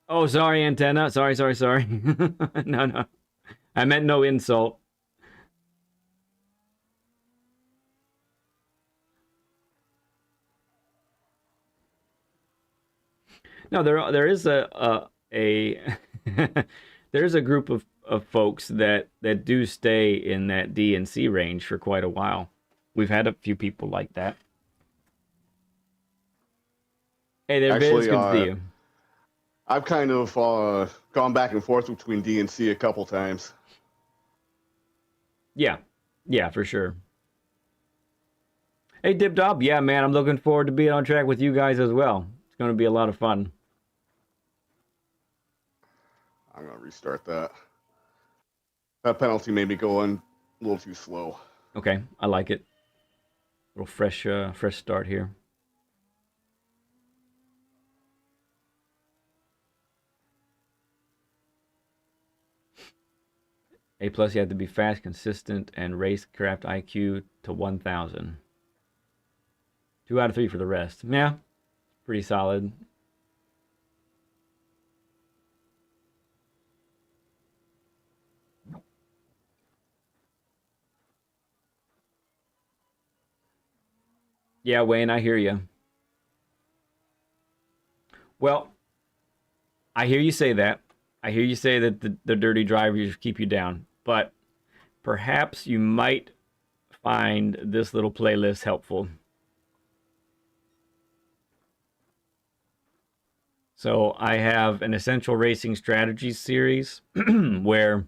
[SPEAKER 1] Oh, sorry, antenna. Sorry. No, no. I meant no insult. No, there is a there's a group of folks that do stay in that D and C range for quite a while. We've had a few people like that. Hey there, Biz.
[SPEAKER 2] Actually,
[SPEAKER 1] Good to see you.
[SPEAKER 2] I've kind of gone back and forth between D and C a couple times.
[SPEAKER 1] Yeah, yeah, for sure. Hey, Dip Dob. Yeah, man, I'm looking forward to being on track with you guys as well. It's going to be a lot of fun.
[SPEAKER 2] I'm gonna restart that. That penalty made me go in a little too slow.
[SPEAKER 1] Okay, I like it. Little fresh start here. A plus, you have to be fast, consistent, and racecraft IQ to 1,000. 2 out of 3 for the rest. Yeah, pretty solid. Yeah, Wayne, I hear you. Well, I hear you say that. I hear you say that the dirty drivers keep you down, but perhaps you might find this little playlist helpful. So I have an essential racing strategies series where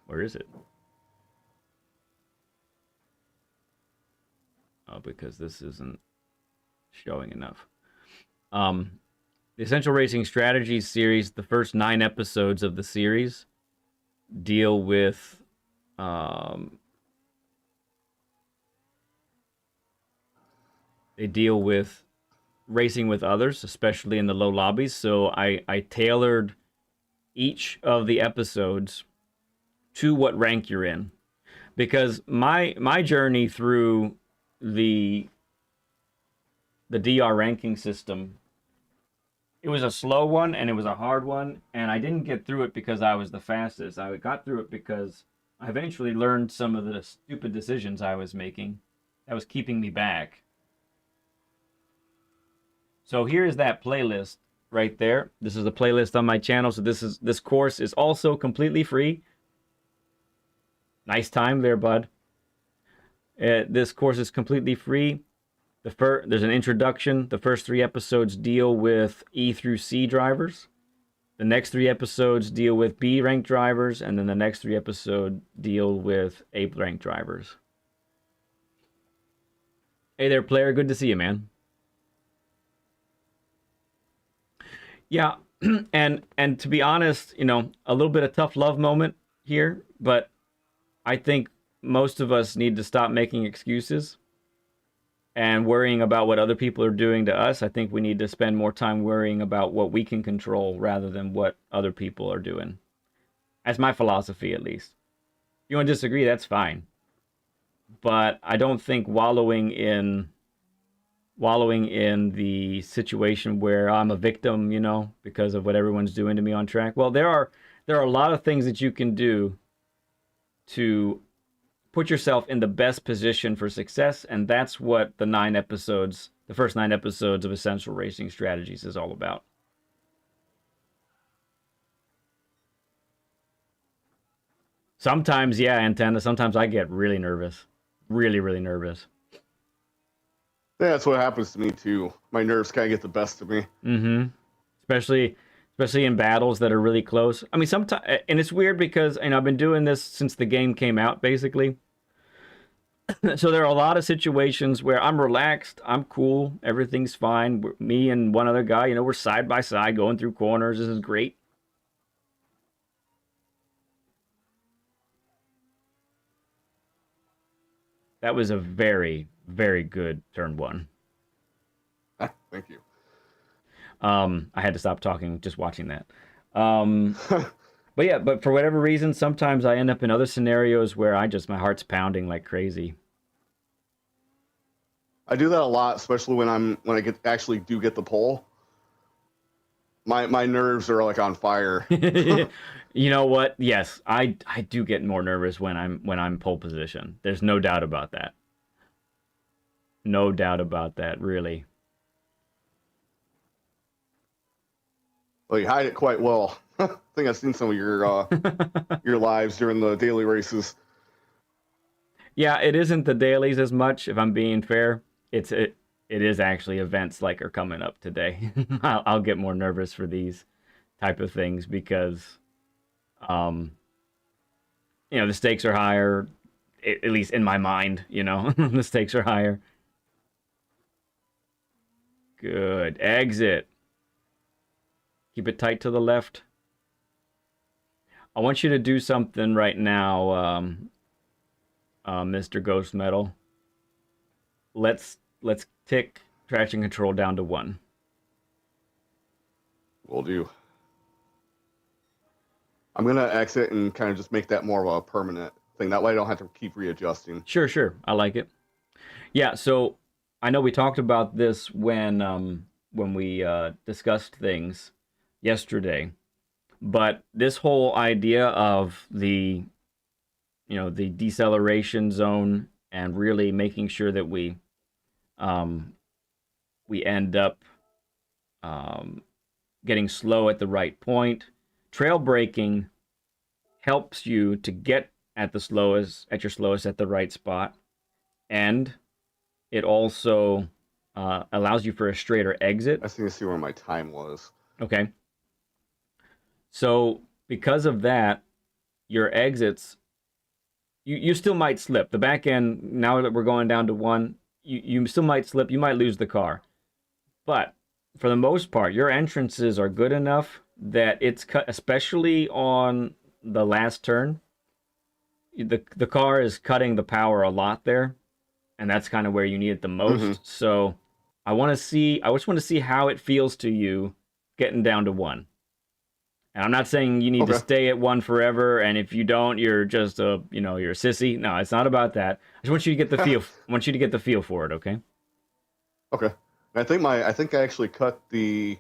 [SPEAKER 1] where is it? Oh, because this isn't showing enough. The Essential Racing Strategies series, the first 9 episodes of the series deal with they deal with racing with others, especially in the low lobbies. So I tailored each of the episodes to what rank you're in, because my journey through the DR ranking system, it was a slow one and it was a hard one, and I didn't get through it because I was the fastest. I got through it because I eventually learned some of the stupid decisions I was making that was keeping me back. So here's that playlist right there. This is a playlist on my channel. So this course is also completely free. Nice time there, bud. This course is completely free. There's an introduction. The first 3 episodes deal with E through C drivers. The next 3 episodes deal with B ranked drivers, and then the next 3 episodes deal with A ranked drivers. Hey there, player. Good to see you, man. Yeah, and to be honest, you know, a little bit of tough love moment here, but I think most of us need to stop making excuses and worrying about what other people are doing to us. I think we need to spend more time worrying about what we can control rather than what other people are doing. That's my philosophy, at least. If you want to disagree, that's fine. But I don't think wallowing in the situation where I'm a victim, you know, because of what everyone's doing to me on track. Well, there are a lot of things that you can do to put yourself in the best position for success, and that's what the first 9 episodes of Essential Racing Strategies is all about. Sometimes, yeah, Antenna, sometimes I get really nervous. Really, really nervous.
[SPEAKER 2] Yeah, that's what happens to me too. My nerves kind of get the best of me.
[SPEAKER 1] Mm-hmm. Especially in battles that are really close. I mean, sometimes, and it's weird because, you know, I've been doing this since the game came out, basically. So there are a lot of situations where I'm relaxed, I'm cool, everything's fine. Me and one other guy, you know, we're side by side going through corners. This is great. That was a very, very good turn 1.
[SPEAKER 2] Thank you.
[SPEAKER 1] I had to stop talking just watching that. But yeah, but for whatever reason, sometimes I end up in other scenarios where my heart's pounding like crazy.
[SPEAKER 2] I do that a lot, especially when I actually do get the pole. My nerves are like on fire.
[SPEAKER 1] You know what? Yes, I do get more nervous when I'm pole position. There's no doubt about that. No doubt about that, really.
[SPEAKER 2] Well, you hide it quite well. I think I've seen some of your lives during the daily races.
[SPEAKER 1] Yeah, it isn't the dailies as much, if I'm being fair. It is actually events like are coming up today. I'll get more nervous for these type of things because um the stakes are higher, at least in my mind, the stakes are higher. Good. Exit. Keep it tight to the left. I want you to do something right now, Mr. Ghost Metal. Let's tick traction control down to 1.
[SPEAKER 2] Will do. I'm gonna exit and kind of just make that more of a permanent thing. That way I don't have to keep readjusting.
[SPEAKER 1] Sure. I like it. Yeah, so I know we talked about this when we discussed things yesterday, but this whole idea of the deceleration zone and really making sure that um, we end up getting slow at the right point. Trail braking helps you to get at your slowest at the right spot, and it also allows you for a straighter exit.
[SPEAKER 2] I just need to see where my time was.
[SPEAKER 1] Okay. So because of that, your exits, you still might slip. The back end, now that we're going down to 1, you still might slip. You might lose the car. But for the most part, your entrances are good enough that it's cut, especially on the last turn. The car is cutting the power a lot there, and that's kind of where you need it the most.
[SPEAKER 2] Mm-hmm.
[SPEAKER 1] So I just want to see how it feels to you getting down to 1. And I'm not saying you need to stay at 1 forever, and if you don't, you're just you're a sissy. No, it's not about that. I just want you to get the feel. I want you to get the feel for it, okay?
[SPEAKER 2] Okay. And I think I actually cut into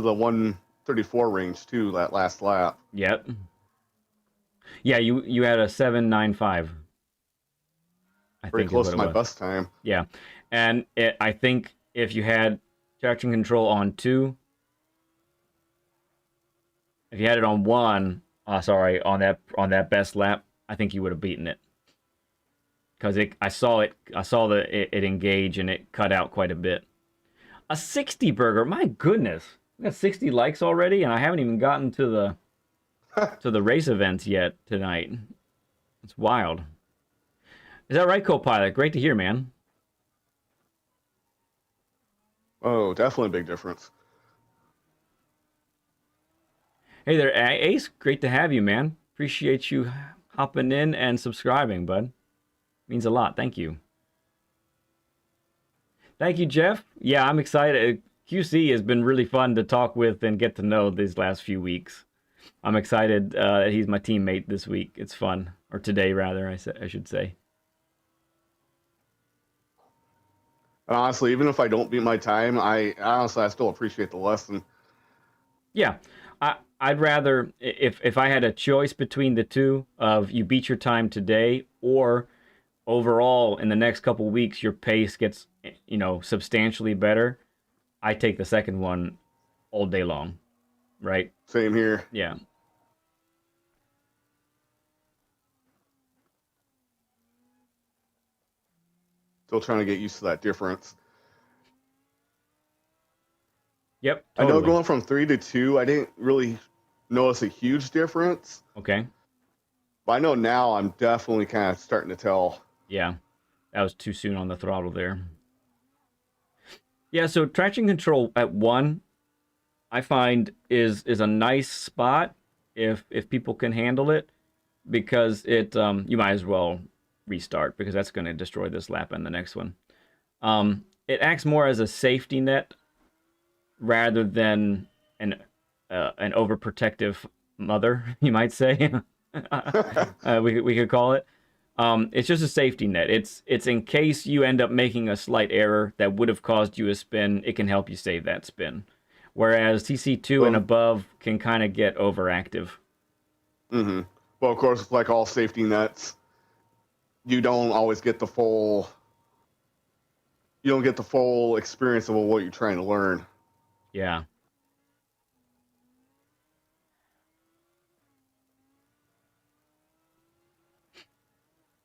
[SPEAKER 2] the 134 range too that last lap.
[SPEAKER 1] Yep. Yeah, you had a 7.95.
[SPEAKER 2] Pretty close to my best time.
[SPEAKER 1] Yeah, and I think if you had traction control on 2, if you had it on 1, on that best lap, I think you would have beaten it. Because I saw it engage and it cut out quite a bit. A 60 burger, my goodness, we got 60 likes already, and I haven't even gotten to the race events yet tonight. It's wild. Is that right, co-pilot? Great to hear, man.
[SPEAKER 2] Oh, definitely a big difference.
[SPEAKER 1] Hey there, Ace. Great to have you, man. Appreciate you hopping in and subscribing, bud. Means a lot. Thank you. Thank you, Jeff. Yeah, I'm excited. QC has been really fun to talk with and get to know these last few weeks. I'm excited that he's my teammate this week. It's fun. Or today, rather, I should say.
[SPEAKER 2] And honestly, even if I don't beat my time, I still appreciate the lesson.
[SPEAKER 1] Yeah, I'd rather, if I had a choice between the two of you beat your time today or overall in the next couple weeks your pace gets substantially better, I take the second one all day long, right?
[SPEAKER 2] Same here.
[SPEAKER 1] Yeah.
[SPEAKER 2] Still trying to get used to that difference.
[SPEAKER 1] Yep, totally.
[SPEAKER 2] I know going from 3 to 2, I didn't really notice a huge difference.
[SPEAKER 1] Okay.
[SPEAKER 2] But I know now I'm definitely kind of starting to tell.
[SPEAKER 1] Yeah, that was too soon on the throttle there. Yeah, so traction control at 1, I find is a nice spot if people can handle it, because it you might as well restart because that's going to destroy this lap and the next one. It acts more as a safety net rather than an overprotective mother, you might say. We could call it. It's just a safety net. It's in case you end up making a slight error that would have caused you a spin, it can help you save that spin. Whereas TC2 and
[SPEAKER 2] Well,
[SPEAKER 1] above can kind of get overactive.
[SPEAKER 2] mm-hmm. Well, of course, like all safety nets, you don't always get the full. You don't get the full experience of what you're trying to learn.
[SPEAKER 1] Yeah.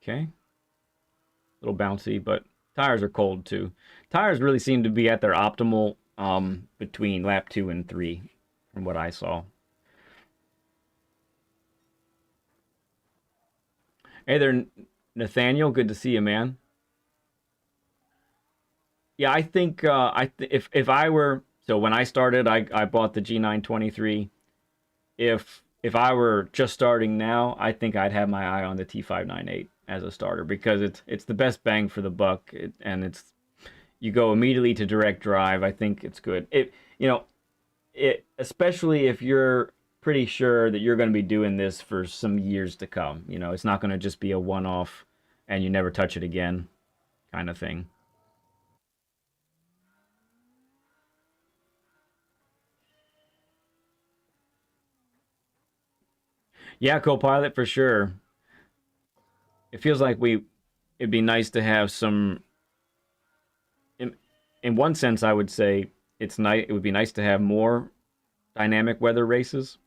[SPEAKER 1] Okay. A little bouncy, but tires are cold too. Tires really seem to be at their optimal between lap 2 and 3 from what I saw. Hey there, Nathaniel. Good to see you, man. Yeah, I think if I were so when I started, I bought the G923. If I were just starting now, I think I'd have my eye on the T598 as a starter because it's the best bang for the buck, and it's you go immediately to direct drive. I think it's good. You know it especially if you're pretty sure that you're going to be doing this for some years to come. It's not going to just be a one-off and you never touch it again kind of thing. Yeah, Copilot for sure. It feels like it'd be nice to have some in, in one sense I would say it would be nice to have more dynamic weather races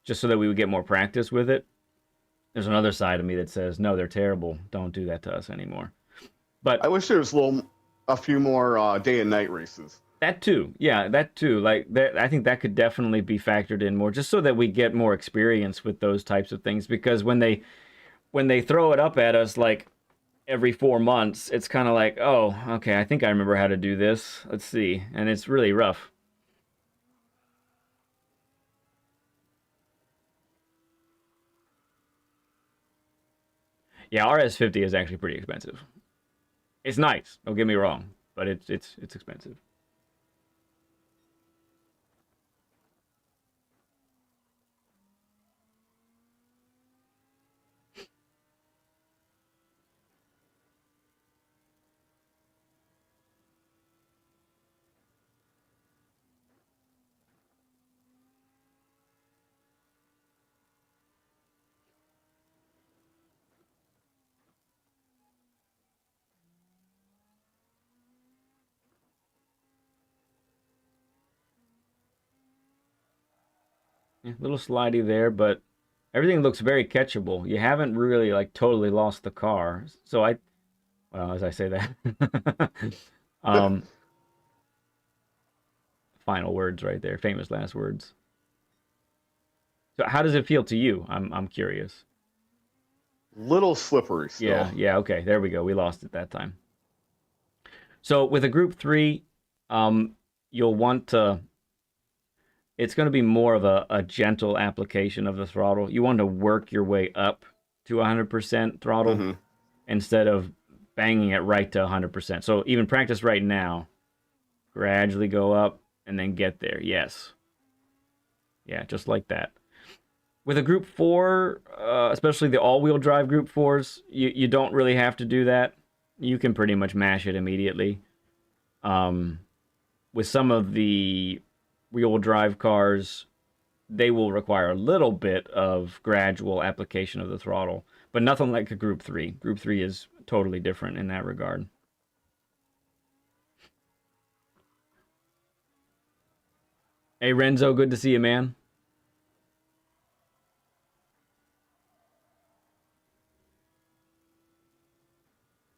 [SPEAKER 1] just so that we would get more practice with it. There's another side of me that says no, they're terrible. Don't do that to us anymore. But
[SPEAKER 2] I wish there was a few more day and night races.
[SPEAKER 1] that too. Yeah, that too. Like that I think that could definitely be factored in more just so that we get more experience with those types of things because when they throw it up at us like every 4 months, it's kind of like, oh, okay, I think I remember how to do this. Let's see. And it's really rough. Yeah, RS50 is actually pretty expensive. It's nice, don't get me wrong, but it's expensive. Yeah, little slidey there, but everything looks very catchable. You haven't really like totally lost the car. So well, as I say that, um, final words right there, famous last words. So how does it feel to you? I'm curious.
[SPEAKER 2] Little slippery still.
[SPEAKER 1] Yeah, okay, there we go. We lost it that time. So with a group 3, you'll want to. It's going to be more of a gentle application of the throttle. You want to work your way up to 100% throttle
[SPEAKER 2] Mm-hmm.
[SPEAKER 1] instead of banging it right to 100%. So even practice right now, gradually go up and then get there. Yes. Yeah, just like that. With a group 4, especially the all-wheel drive group 4s, you don't really have to do that. You can pretty much mash it immediately. Um, with some of the real drive cars, they will require a little bit of gradual application of the throttle, but nothing like a Group 3. Group 3 is totally different in that regard. Hey, Renzo, good to see you, man.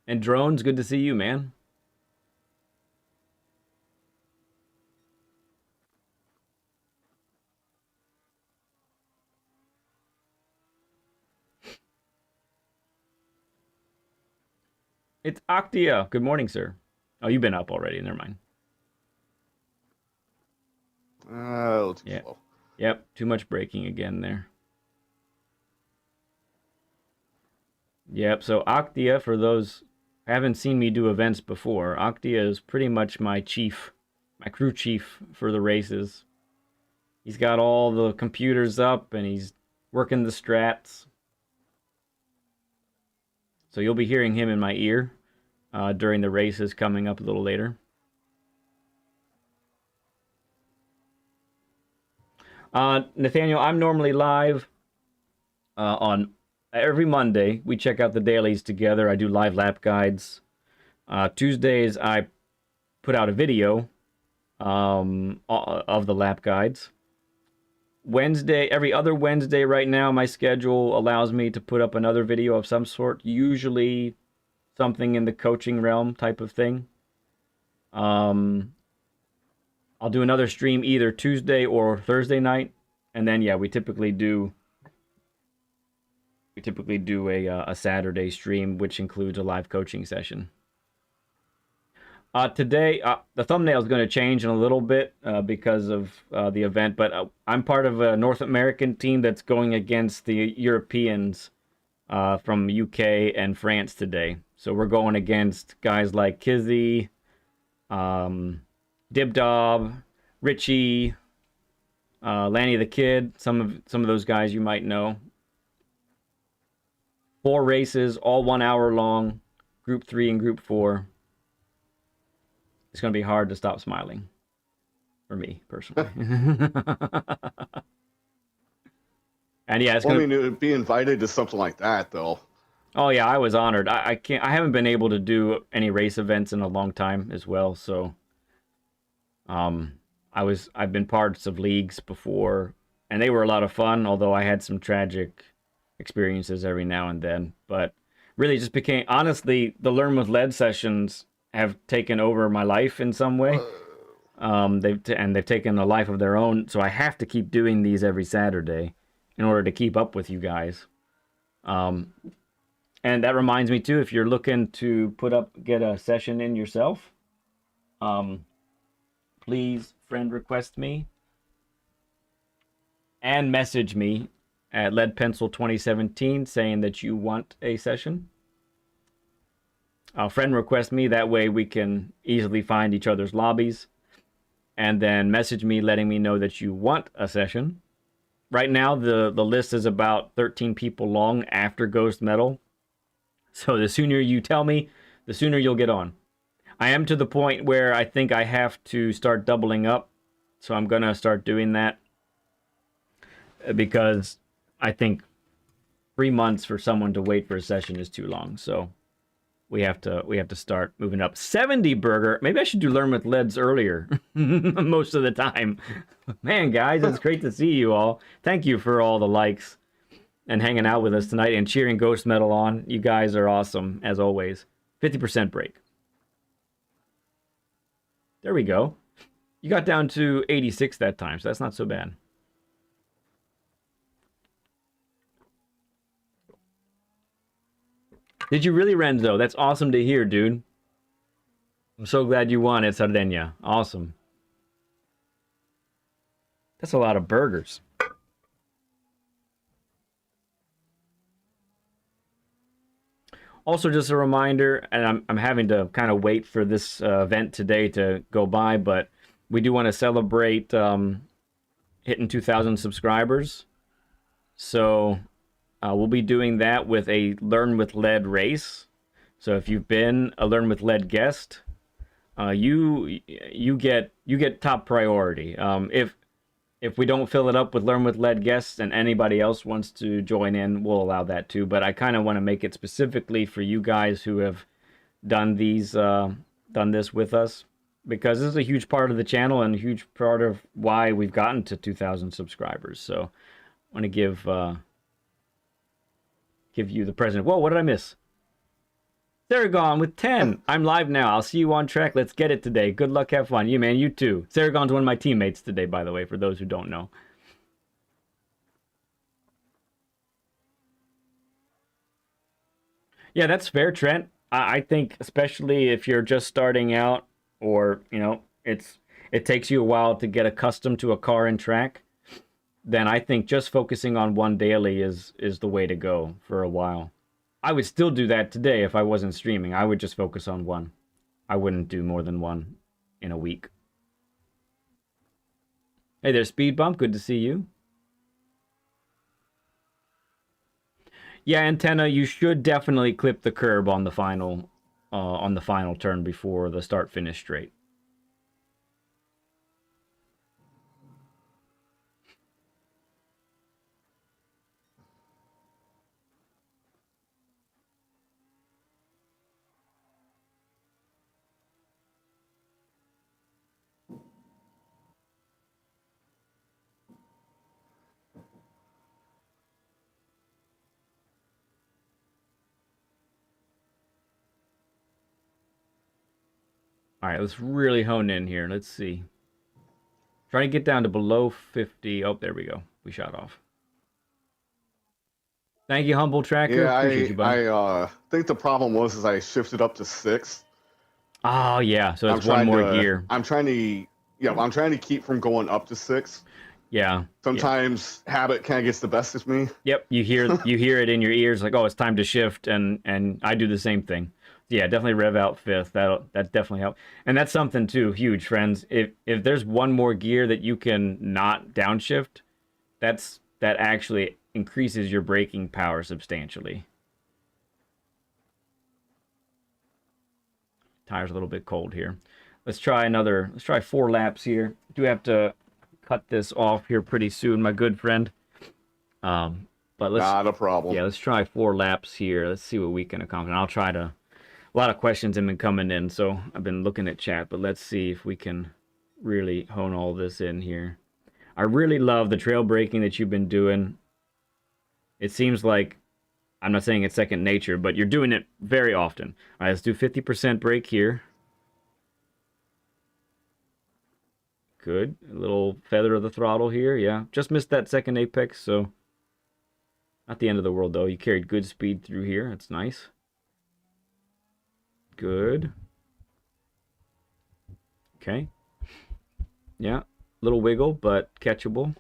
[SPEAKER 1] And Drones, good to see you, man. It's Octia. Good morning, sir. Oh, you've been up already. Never mind.
[SPEAKER 2] A little too
[SPEAKER 1] Yeah.
[SPEAKER 2] slow.
[SPEAKER 1] Yep. Too much braking again there. Yep. So Octia, for those who haven't seen me do events before, Octia is pretty much my chief, my crew chief for the races. He's got all the computers up and he's working the strats. So you'll be hearing him in my ear during the races coming up a little later. Nathaniel, I'm normally live on every Monday. We check out the dailies together. I do live lap guides. Tuesdays, I put out a video of the lap guides. Wednesday, every other Wednesday right now, my schedule allows me to put up another video of some sort, usually something in the coaching realm type of thing. I'll do another stream either Tuesday or Thursday night, and then yeah, we typically do a Saturday stream, which includes a live coaching session. Today, the thumbnail is going to change in a little bit because of the event, but I'm part of a North American team that's going against the Europeans from UK and France today. So we're going against guys like Kizzy, Dibdob, Richie, Lanny the Kid, some of those guys you might know. 4 races, all 1 hour long, Group 3 and Group 4. It's going to be hard to stop smiling. For me, personally. And yeah, it's going
[SPEAKER 2] to be invited to something like that, though.
[SPEAKER 1] Oh yeah, I was honored. I haven't been able to do any race events in a long time as well, so I've been parts of leagues before, and they were a lot of fun, although I had some tragic experiences every now and then. But really just became, honestly, the Learn with Lead sessions have taken over my life in some way. They've taken a life of their own, so I have to keep doing these every Saturday in order to keep up with you guys. And that reminds me too, if you're looking to get a session in yourself, please friend request me and message me at leadpencil2017 saying that you want a session. Friend request me, that way we can easily find each other's lobbies, and then message me letting me know that you want a session. Right now the list is about 13 people long after Ghost Medal, so the sooner you tell me, the sooner you'll get on. I am to the point where I think I have to start doubling up, so I'm gonna start doing that, because I think 3 months for someone to wait for a session is too long. So we have to start moving up. 70 Burger. Maybe I should do Learn with Leads earlier. Most of the time. Man, guys, it's great to see you all. Thank you for all the likes and hanging out with us tonight and cheering Ghost Medal on. You guys are awesome, as always. 50% break. There we go. You got down to 86 that time, so that's not so bad. Did you really, Renzo? That's awesome to hear, dude. I'm so glad you won at Sardinia. Awesome. That's a lot of burgers. Also, just a reminder, and I'm having to kind of wait for this event today to go by, but we do want to celebrate hitting 2,000 subscribers. So we'll be doing that with a Learn with Lead race. So if you've been a Learn with Lead guest, you get top priority. If we don't fill it up with Learn with Lead guests and anybody else wants to join in, we'll allow that too. But I kind of want to make it specifically for you guys who have done this with us, because this is a huge part of the channel and a huge part of why we've gotten to 2,000 subscribers. So I want to give you the present. Whoa, what did I miss? Saragon with 10. I'm live now. I'll see you on track. Let's get it today. Good luck. Have fun. You, man. You too. Saragon's one of my teammates today, by the way, for those who don't know. Yeah, that's fair, Trent. I think especially if you're just starting out, or, you know, it takes you a while to get accustomed to a car and track, then I think just focusing on one daily is the way to go for a while. I would still do that today if I wasn't streaming. I would just focus on one. I wouldn't do more than one in a week. Hey there, Speed Bump. Good to see you. Yeah, Antenna, you should definitely clip the curb on the final turn before the start finish straight. All right, let's really hone in here. Let's see. Try to get down to below 50. Oh, there we go. We shot off. Thank you, Humble Tracker.
[SPEAKER 2] Yeah,
[SPEAKER 1] Appreciate you, bud.
[SPEAKER 2] I think the problem was is I shifted up to 6.
[SPEAKER 1] Oh, yeah. So it's one more gear.
[SPEAKER 2] I'm trying to I'm trying to keep from going up to 6.
[SPEAKER 1] Yeah.
[SPEAKER 2] Sometimes habit kind of gets the best of me.
[SPEAKER 1] Yep. You hear it in your ears like, oh, it's time to shift, and I do the same thing. Yeah, definitely rev out 5th. That definitely help. And that's something too huge, friends. If there's one more gear that you can not downshift, that actually increases your braking power substantially. Tire's a little bit cold here. Let's try 4 laps here. Do have to cut this off here pretty soon, my good friend. But let's
[SPEAKER 2] Not a problem.
[SPEAKER 1] Yeah, let's try 4 laps here. Let's see what we can accomplish. And I'll try to. A lot of questions have been coming in, so I've been looking at chat. But let's see if we can really hone all this in here. I really love the trail braking that you've been doing. It seems like, I'm not saying it's second nature, but you're doing it very often. All right, let's do 50% brake here. Good. A little feather of the throttle here. Yeah, just missed that second apex, so not the end of the world, though. You carried good speed through here. That's nice. Good. Okay. Yeah, little wiggle, but catchable.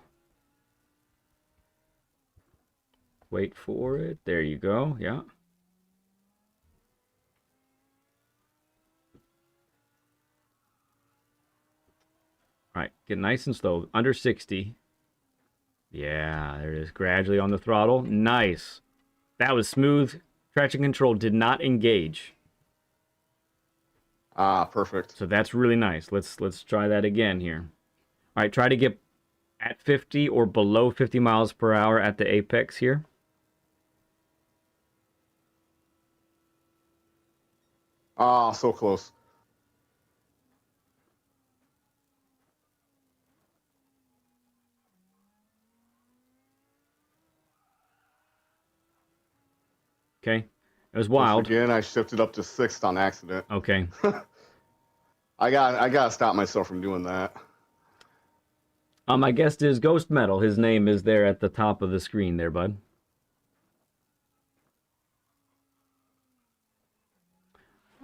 [SPEAKER 1] Wait for it. There you go. Yeah. All right, get nice and slow. Under 60. Yeah, there it is. Gradually on the throttle. Nice. That was smooth. Traction control did not engage.
[SPEAKER 2] Ah, perfect.
[SPEAKER 1] So that's really nice. Let's try that again here. All right, try to get at 50 or below 50 miles per hour at the apex here.
[SPEAKER 2] Ah, so close.
[SPEAKER 1] Okay. It was wild.
[SPEAKER 2] Once again, I shifted up to 6th on accident.
[SPEAKER 1] Okay.
[SPEAKER 2] I gotta stop myself from doing that.
[SPEAKER 1] My guest is Ghost Metal. His name is there at the top of the screen there, bud.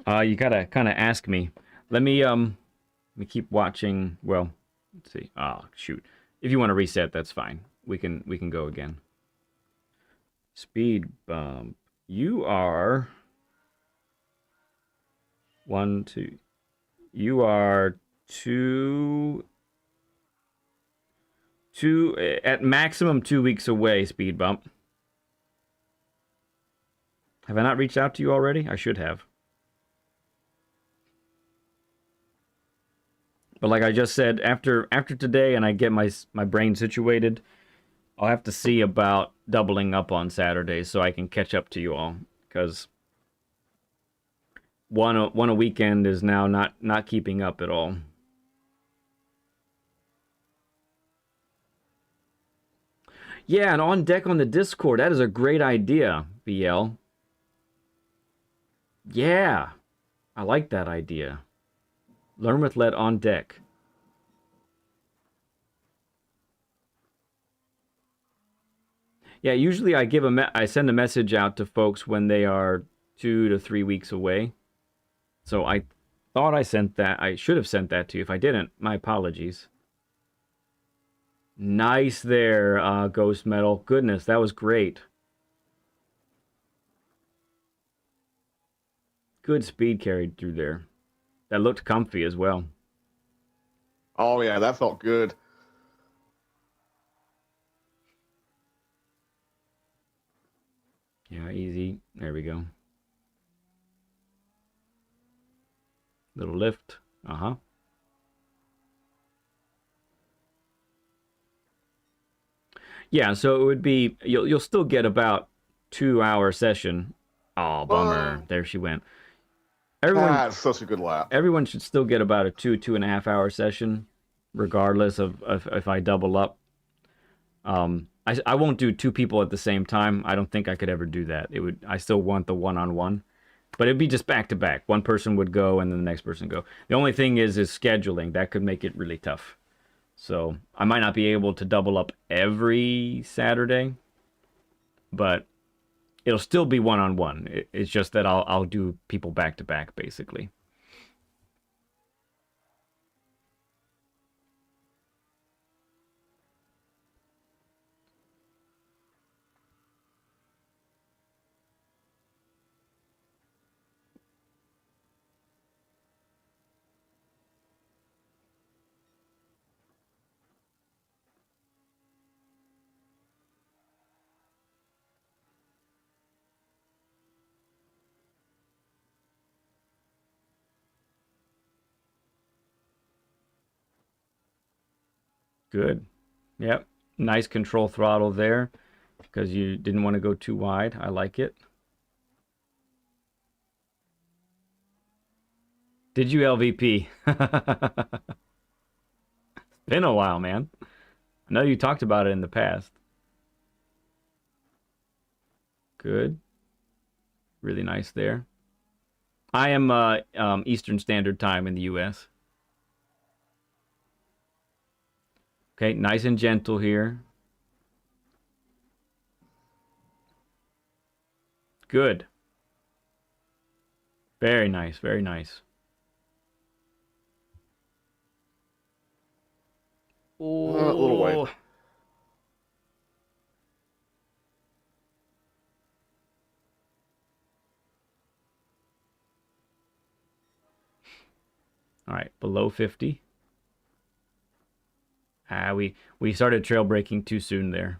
[SPEAKER 1] You gotta kind of ask me. Let me keep watching. Well, let's see. Oh, shoot. If you want to reset, that's fine. We can go again. Speed bump. You are 1, 2. You are 2 at maximum 2 weeks away, Speed bump. Have I not reached out to you already? I should have. But like I just said, after today and I get my brain situated, I'll have to see about doubling up on Saturdays so I can catch up to you all, because one a weekend is now not keeping up at all. Yeah, and on deck on the Discord, that is a great idea, BL. Yeah, I like that idea. Learn with lead on deck. Yeah, usually I send a message out to folks when they are 2 to 3 weeks away. So I thought I sent that. I should have sent that to you. If I didn't, my apologies. Nice there, Ghost Metal. Goodness, that was great. Good speed carried through there. That looked comfy as well.
[SPEAKER 2] Oh yeah, that felt good.
[SPEAKER 1] Yeah, easy. There we go. Little lift. Uh-huh. Yeah, so it would be you'll still get about 2 hour session. Oh, bummer. There she went. Everyone
[SPEAKER 2] It's such a good lap.
[SPEAKER 1] everyone should still get about a 2.5 hour session, regardless of if I double up. I won't do two people at the same time. I don't think I could ever do that. It would I still want the one-on-one. But it'd be just back to back. One person would go and then the next person go. The only thing is scheduling. That could make it really tough. So I might not be able to double up every Saturday, but it'll still be one-on-one. It's just that I'll do people back to back basically. Good. Yep. Nice control throttle there because you didn't want to go too wide. I like it. Did you LVP? It's been a while, man. I know you talked about it in the past. Good. Really nice there. I am Eastern Standard Time in the US. Okay, nice and gentle here. Good. Very nice, very nice.
[SPEAKER 2] A little wide.
[SPEAKER 1] Oh. All right, below 50. We started trail braking too soon there.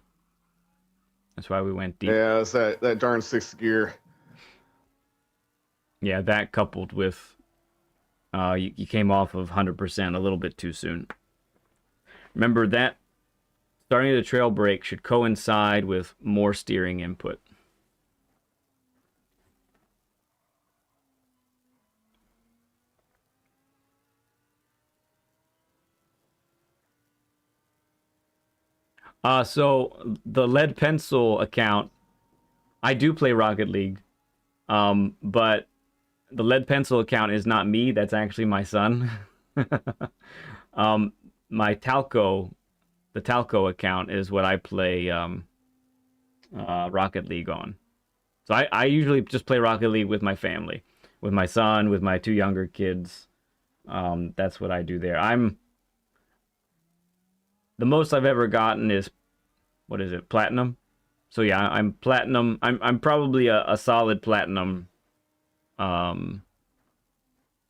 [SPEAKER 1] That's why we went deep.
[SPEAKER 2] Yeah, it's that darn sixth gear.
[SPEAKER 1] Yeah, that coupled with you came off of 100% a little bit too soon. Remember that starting the trail brake should coincide with more steering input. So the lead pencil account, I do play Rocket League, but the lead pencil account is not me. That's actually my son. My Talco, the Talco account is what I play Rocket League on. So I usually just play Rocket League with my family, with my son, with my two younger kids. That's what I do there. The most I've ever gotten is, what is it, platinum? So yeah, I'm platinum. I'm probably a solid platinum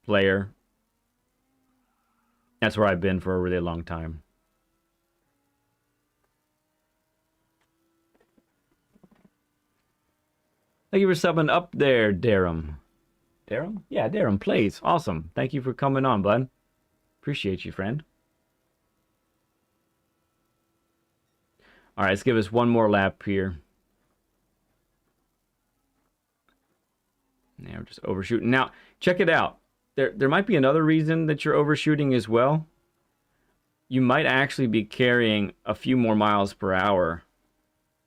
[SPEAKER 1] player. That's where I've been for a really long time. Thank you for subbing up there, Darum. Darum? Yeah, Darum plays. Awesome. Thank you for coming on, bud. Appreciate you, friend. All right, let's give us one more lap here. Now we're just overshooting. Now, check it out. There might be another reason that you're overshooting as well. You might actually be carrying a few more miles per hour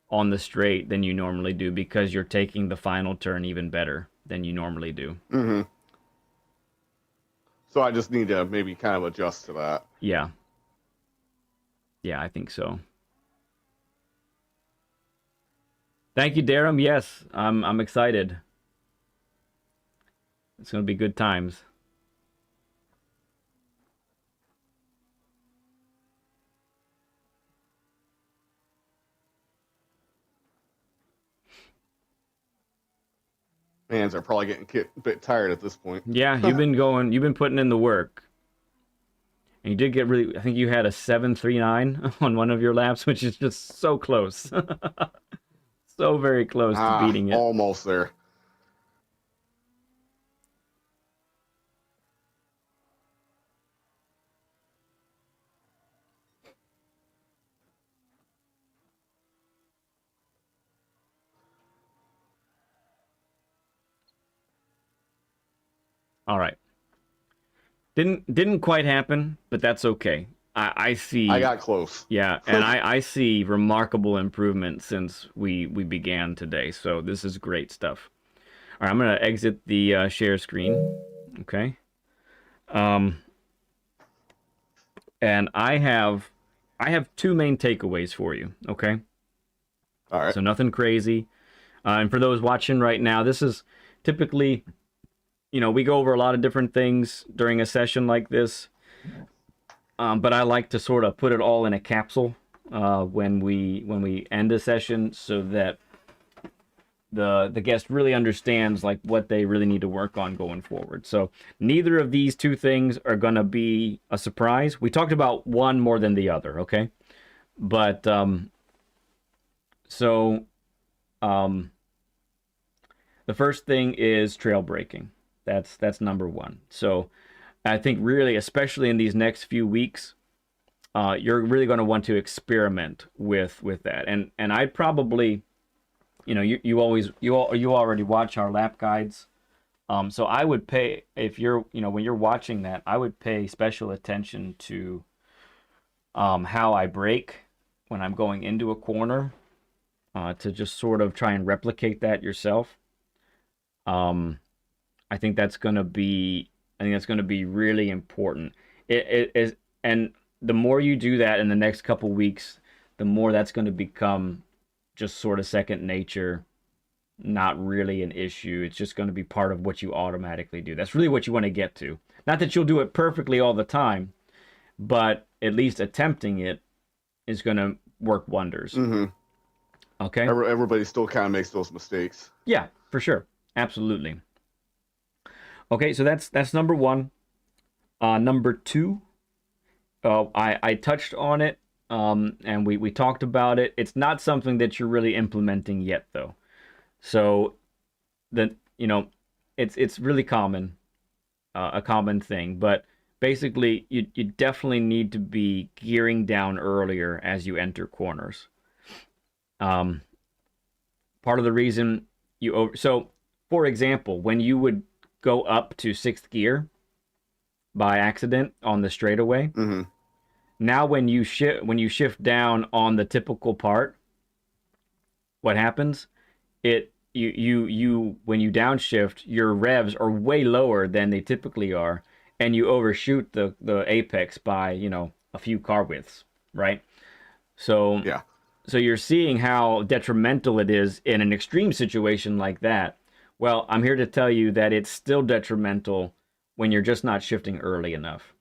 [SPEAKER 1] on the straight than you normally do because you're taking the final turn even better than you normally do.
[SPEAKER 2] Mm-hmm. So I just need to maybe kind of adjust to that.
[SPEAKER 1] Yeah. Yeah, I think so. Thank you, Darum. Yes, I'm excited. It's going to be good times.
[SPEAKER 2] Hands are probably getting a bit tired at this point.
[SPEAKER 1] Yeah, you've been putting in the work. And you did get really, I think you had a 7.39 on one of your laps, which is just so close. So very close to
[SPEAKER 2] Ah,
[SPEAKER 1] beating it.
[SPEAKER 2] almost there.
[SPEAKER 1] All right. Didn't quite happen, but that's okay. I
[SPEAKER 2] I
[SPEAKER 1] see,
[SPEAKER 2] got close.
[SPEAKER 1] yeah, and I see remarkable improvement since we began today. So this is great stuff. All right, I'm gonna exit the share screen. Okay. Um, and I have two main takeaways for you. Okay.
[SPEAKER 2] All right.
[SPEAKER 1] So nothing crazy. And for those watching right now, this is typically, we go over a lot of different things during a session like this. But I like to sort of put it all in a capsule when we end a session, so that the guest really understands like what they really need to work on going forward. So neither of these two things are gonna be a surprise. We talked about one more than the other, okay? But so um, the first thing is trail breaking. That's number one. So I think really, especially in these next few weeks, you're really going to want to experiment with that. And I'd probably, you already watch our lap guides. So I would pay, if you're, when you're watching that, I would pay special attention to how I brake when I'm going into a corner, to just sort of try and replicate that yourself. Um, I think that's going to be I think that's going to be really important. It is, and the more you do that in the next couple weeks, the more that's going to become just sort of second nature, not really an issue. It's just going to be part of what you automatically do. That's really what you want to get to. Not that you'll do it perfectly all the time, but at least attempting it is going to work wonders.
[SPEAKER 2] Mm-hmm.
[SPEAKER 1] Okay?
[SPEAKER 2] Everybody still kind of makes those mistakes.
[SPEAKER 1] Yeah, for sure. Absolutely. Okay, so that's number one. Number two, I touched on it, and we talked about it. It's not something that you're really implementing yet, though. So the it's really common, a common thing. But basically, you definitely need to be gearing down earlier as you enter corners. Um, Part of the reason so, for example, when you would go up to sixth gear by accident on the straightaway.
[SPEAKER 2] Mm-hmm.
[SPEAKER 1] Now when you shift down on the typical part, what happens? You when you downshift, your revs are way lower than they typically are, and you overshoot the apex by, a few car widths, right? So
[SPEAKER 2] Yeah.
[SPEAKER 1] so you're seeing how detrimental it is in an extreme situation like that. Well, I'm here to tell you that it's still detrimental when you're just not shifting early enough.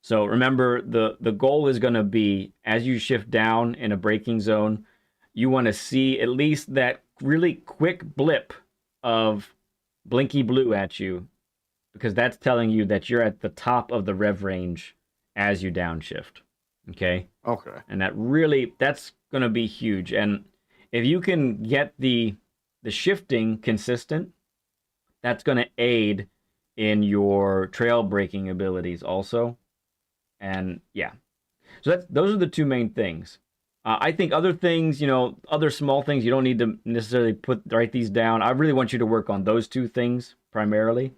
[SPEAKER 1] So remember, the goal is going to be, as you shift down in a braking zone, you want to see at least that really quick blip of blinky blue at you, because that's telling you that you're at the top of the rev range as you downshift. Okay?
[SPEAKER 2] Okay.
[SPEAKER 1] And that's going to be huge. And if you can get the shifting consistent, that's going to aid in your trail braking abilities also. And yeah, so those are the two main things. I think other things, other small things, you don't need to necessarily write these down. I really want you to work on those two things primarily.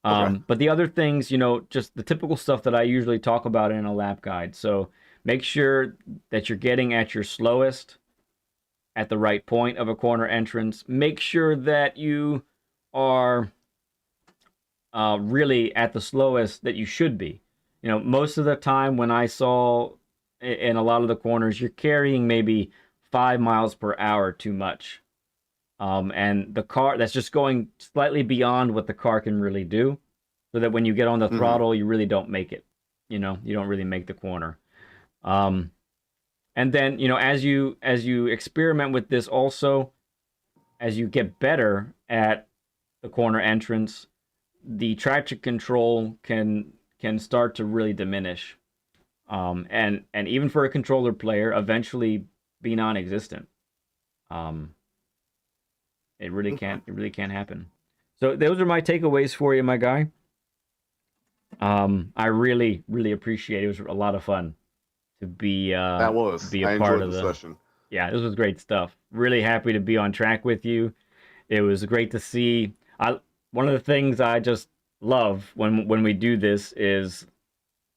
[SPEAKER 2] Okay.
[SPEAKER 1] But the other things, just the typical stuff that I usually talk about in a lap guide. So make sure that you're getting at your slowest at the right point of a corner entrance. Make sure that you are really at the slowest that you should be. Most of the time when I saw in a lot of the corners, you're carrying maybe 5 miles per hour too much. And the car, that's just going slightly beyond what the car can really do, so that when you get on the
[SPEAKER 2] Mm-hmm.
[SPEAKER 1] throttle, you really don't make it. You don't really make the corner. Um, and then, as you experiment with this also, as you get better at the corner entrance, the traction control can start to really diminish. And even for a controller player, eventually be non-existent. It really can't happen. So those are my takeaways for you, my guy. I really, really appreciate it. It was a lot of fun
[SPEAKER 2] That
[SPEAKER 1] to
[SPEAKER 2] was.
[SPEAKER 1] be a
[SPEAKER 2] I
[SPEAKER 1] part
[SPEAKER 2] enjoyed
[SPEAKER 1] of
[SPEAKER 2] the
[SPEAKER 1] the.
[SPEAKER 2] session.
[SPEAKER 1] Yeah, this was great stuff. Really happy to be on track with you. It was great to see. I One of the things I just love when we do this is,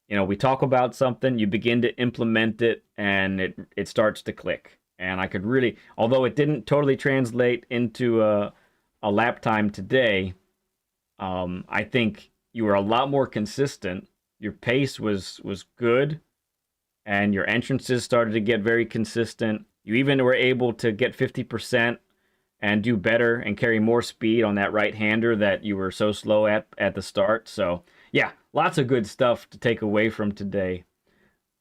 [SPEAKER 1] we talk about something, you begin to implement it, and it starts to click. And I could really, although it didn't totally translate into a lap time today, I think you were a lot more consistent. Your pace was good, and your entrances started to get very consistent. You even were able to get 50% and do better and carry more speed on that right hander that you were so slow at the start. So yeah, lots of good stuff to take away from today.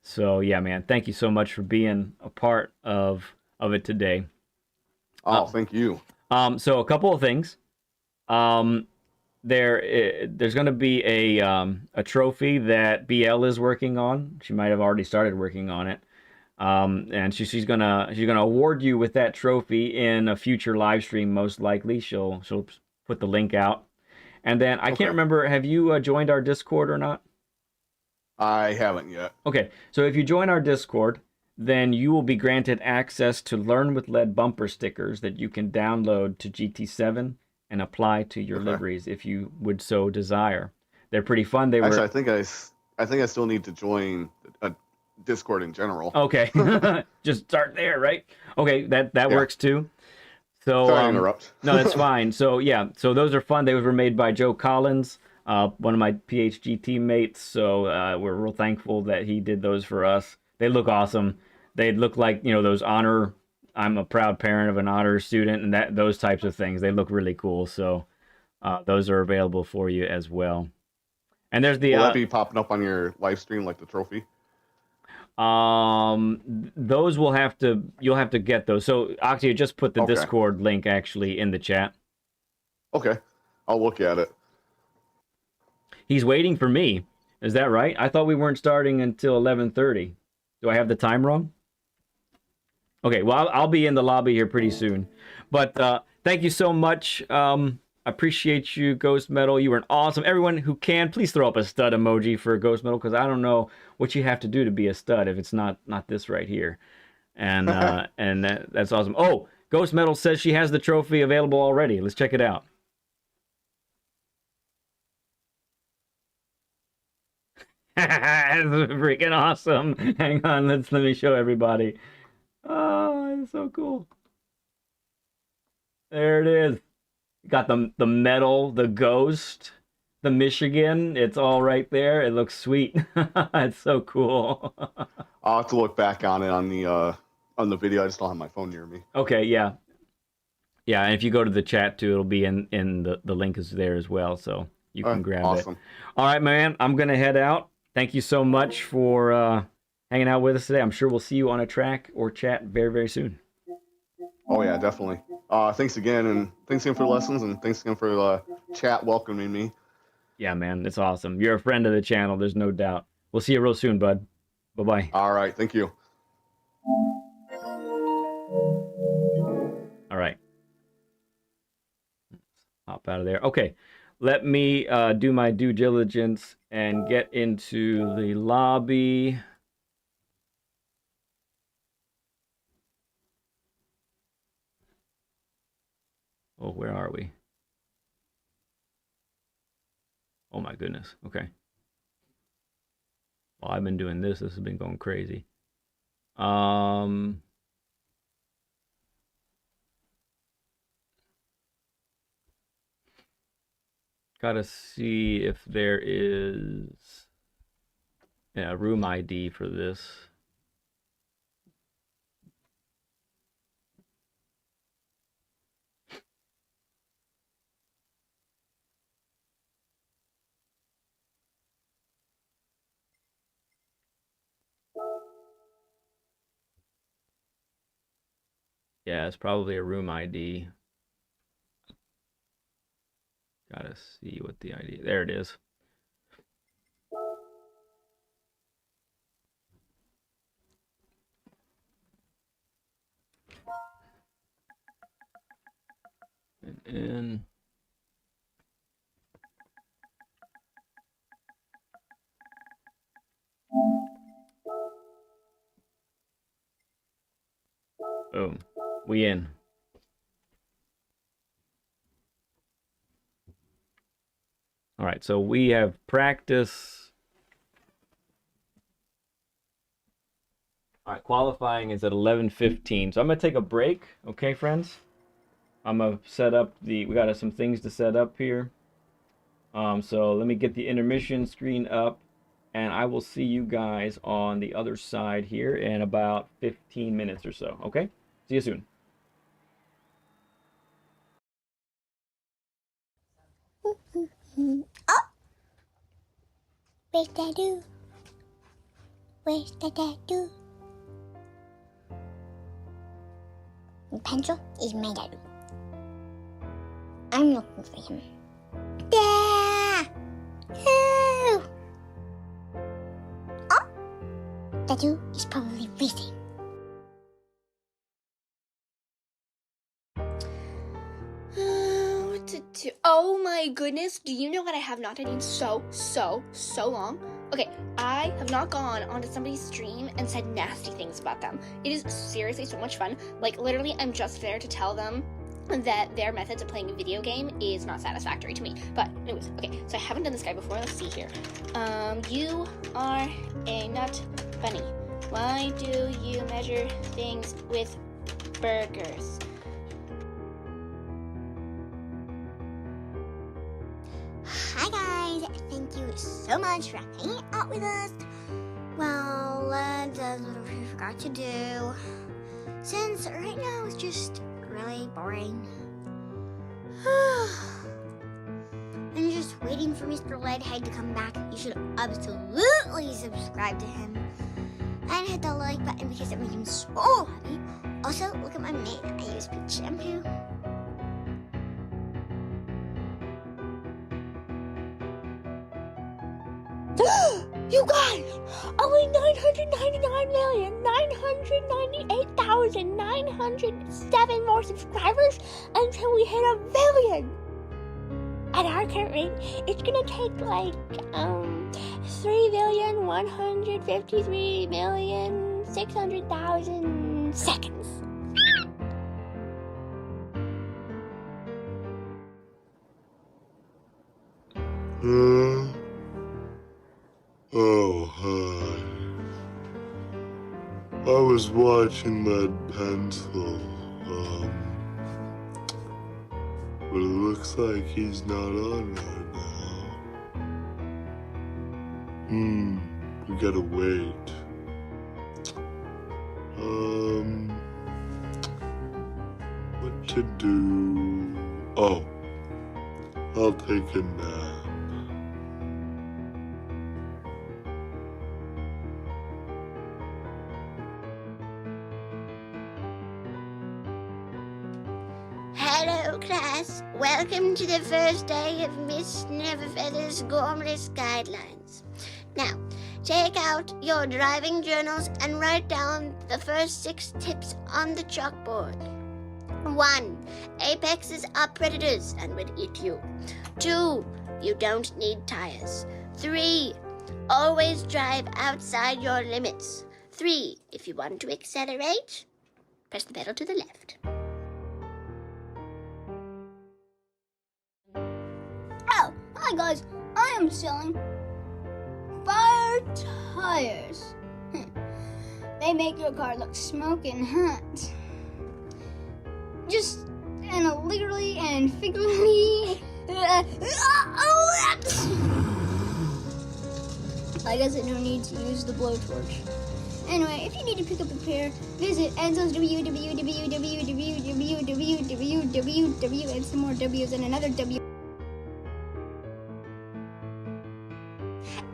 [SPEAKER 1] So yeah, man, thank you so much for being a part of it today.
[SPEAKER 2] Oh, thank you.
[SPEAKER 1] So a couple of things. Um, there's going to be a trophy that BL is working on. She might have already started working on it. And she's gonna award you with that trophy in a future live stream, most likely. She'll put the link out. And then I can't
[SPEAKER 2] Okay.
[SPEAKER 1] remember, have you joined our Discord or not?
[SPEAKER 2] I haven't yet.
[SPEAKER 1] Okay, so if you join our Discord, then you will be granted access to Learn with Lead bumper stickers that you can download to GT7 and apply to your
[SPEAKER 2] Okay.
[SPEAKER 1] liveries if you would so desire. They're pretty fun. They
[SPEAKER 2] Actually,
[SPEAKER 1] were
[SPEAKER 2] I think I still need to join a Discord in general.
[SPEAKER 1] okay. Just start there, right? Okay, that
[SPEAKER 2] Yeah.
[SPEAKER 1] works too. So
[SPEAKER 2] Sorry to interrupt.
[SPEAKER 1] no, that's fine. So yeah, so those are fun. They were made by Joe Collins, one of my PhD teammates. So we're real thankful that he did those for us. They look awesome. They look like those honor. I'm a proud parent of an honor student, and that those types of things. They look really cool. So those are available for you as well. And there's the
[SPEAKER 2] Will that be popping up on your live stream like the trophy?
[SPEAKER 1] those you'll have to get those. So Octavia just put the
[SPEAKER 2] Okay.
[SPEAKER 1] Discord link actually in the chat.
[SPEAKER 2] Okay. I'll look at it.
[SPEAKER 1] He's waiting for me. Is that right? I thought we weren't starting until 11:30. Do I have the time wrong? Okay, well, I'll be in the lobby here pretty soon. But thank you so much. Appreciate you, Ghost Metal. You were an awesome. Everyone who can, please throw up a stud emoji for Ghost Metal, because I don't know what you have to do to be a stud if it's not this right here. And that's awesome. Oh, Ghost Metal says she has the trophy available already. Let's check it out. That's freaking awesome. Hang on, let me show everybody. Oh, it's so cool. There it is. Got the medal, the ghost, the Michigan. It's all right there. It looks sweet. It's so cool.
[SPEAKER 2] I'll have to look back on it on the video. I just don't have my phone near me.
[SPEAKER 1] Okay, yeah. Yeah, and if you go to the chat too, it'll be in the link is there as well, so you can grab
[SPEAKER 2] Awesome.
[SPEAKER 1] it. All right, man. I'm gonna head out. Thank you so much for hanging out with us today. I'm sure we'll see you on a track or chat very, very soon.
[SPEAKER 2] Oh yeah, definitely. Thanks again, and thanks again for the lessons, and thanks again for the chat welcoming me.
[SPEAKER 1] Yeah, man, it's awesome. You're a friend of the channel, there's no doubt. We'll see you real soon, bud. Bye-bye.
[SPEAKER 2] All right, thank you.
[SPEAKER 1] All right. Hop out of there. Okay. Let me do my due diligence and get into the lobby. Oh, where are we? Oh my goodness. Okay. Well, I've been doing this. This has been going crazy. Gotta see if there is a room ID for this. Yeah, it's probably a room ID. Gotta see what the ID. There it is. in. Boom. We in. All right, so we have practice. All right, qualifying is at 11:15. So I'm gonna take a break, okay, friends? I'm gonna set up we got some things to set up here. So let me get the intermission screen up, and I will see you guys on the other side here in about 15 minutes or so, okay? See you soon.
[SPEAKER 3] Oh! Where's Dadoo? Where's the Dadoo? The pencil is my Dadoo. I'm looking for him. There! Oh! Oh! Dadoo is probably racing.
[SPEAKER 4] What to do? Oh my goodness, do you know what I have not done in so long? Okay, I have not gone onto somebody's stream and said nasty things about them. It is seriously so much fun. Like, literally, I'm just there to tell them that their methods of playing a video game is not satisfactory to me. But anyways, okay, so I haven't done this guy before. Let's see here. You are a nut bunny. Why do you measure things with burgers?
[SPEAKER 3] Hi guys, thank you so much for hanging out with us. Well, let's do what we forgot to do. Since right now it's just really boring. I'm just waiting for Mr. Leadhead to come back. You should absolutely subscribe to him. And hit the like button because it makes him so happy. Also, look at my mane. I use peach shampoo. You guys! Only 999,998,907 more subscribers until we hit 1 billion! At our current rate, it's gonna take like 3,153,600,000 seconds.
[SPEAKER 5] Oh, hi. I was watching that pencil, but it looks like he's not on right now. We gotta wait. What to do? Oh, I'll take a nap.
[SPEAKER 3] Hello class, welcome to the first day of Miss Neverfeather's Gormless Guidelines. Now, take out your driving journals and write down the first 6 tips on the chalkboard. 1. Apexes are predators and will eat you. 2. You don't need tires. 3. Always drive outside your limits. 3. If you want to accelerate, press the pedal to the left.
[SPEAKER 6] Oh, hi guys, I am selling fire tires. They make your car look smoking hot. Just and literally and figuratively. I guess I don't need to use the blowtorch. Anyway, if you need to pick up a pair, visit Enzo's www, and some more W's and another W.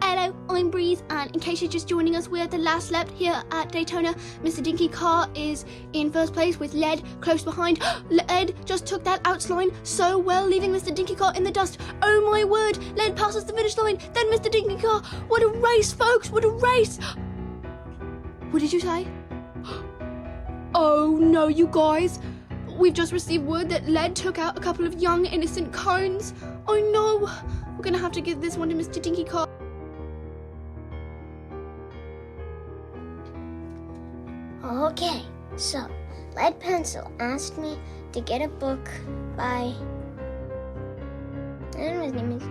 [SPEAKER 4] Hello, I'm Breeze, and in case you're just joining us, we're at the last lap here at Daytona. Mr. Dinky Car is in first place with Led close behind. Led just took that outline so well, leaving Mr. Dinky Car in the dust. Oh my word, Led passes the finish line, then Mr. Dinky Car. What a race, folks, what a race! What did you say? Oh no, you guys. we've just received word that Lead took out a couple of young, innocent cones. Oh no, we're gonna have to give this one to Mr. Dinky Car.
[SPEAKER 3] Okay, so Lead Pencil asked me to get a book by, I don't know what his name is.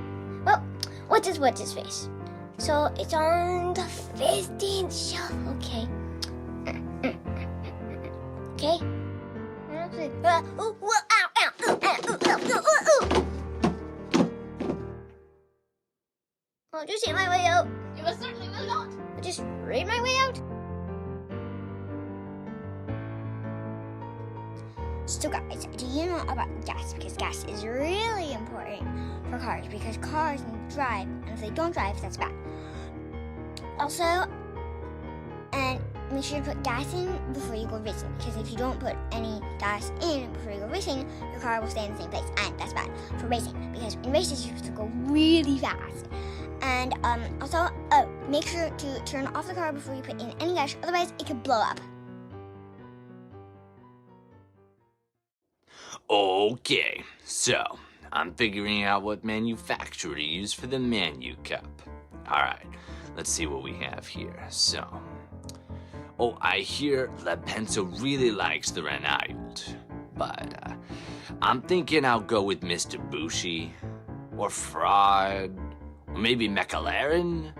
[SPEAKER 3] Well, what's his face? So it's on the 15th shelf. Okay. Okay. I'll just hit my way out.
[SPEAKER 4] You must certainly will not.
[SPEAKER 3] I'll just read my way out. So guys, do you know about gas? Because gas is really important for cars, because cars need to drive, and if they don't drive, that's bad. Also, and make sure to put gas in before you go racing, because if you don't put any gas in before you go racing, your car will stay in the same place, and that's bad for racing, because in races you're supposed to go really fast. And also, make sure to turn off the car before you put in any gas, otherwise it could blow up.
[SPEAKER 7] Okay, so I'm figuring out what manufacturer to use for the Manu Cup. Alright, let's see what we have here. So, I hear Lead Pencil really likes the Renault, but I'm thinking I'll go with Mr. Bushi, or Fraud, or maybe McLaren?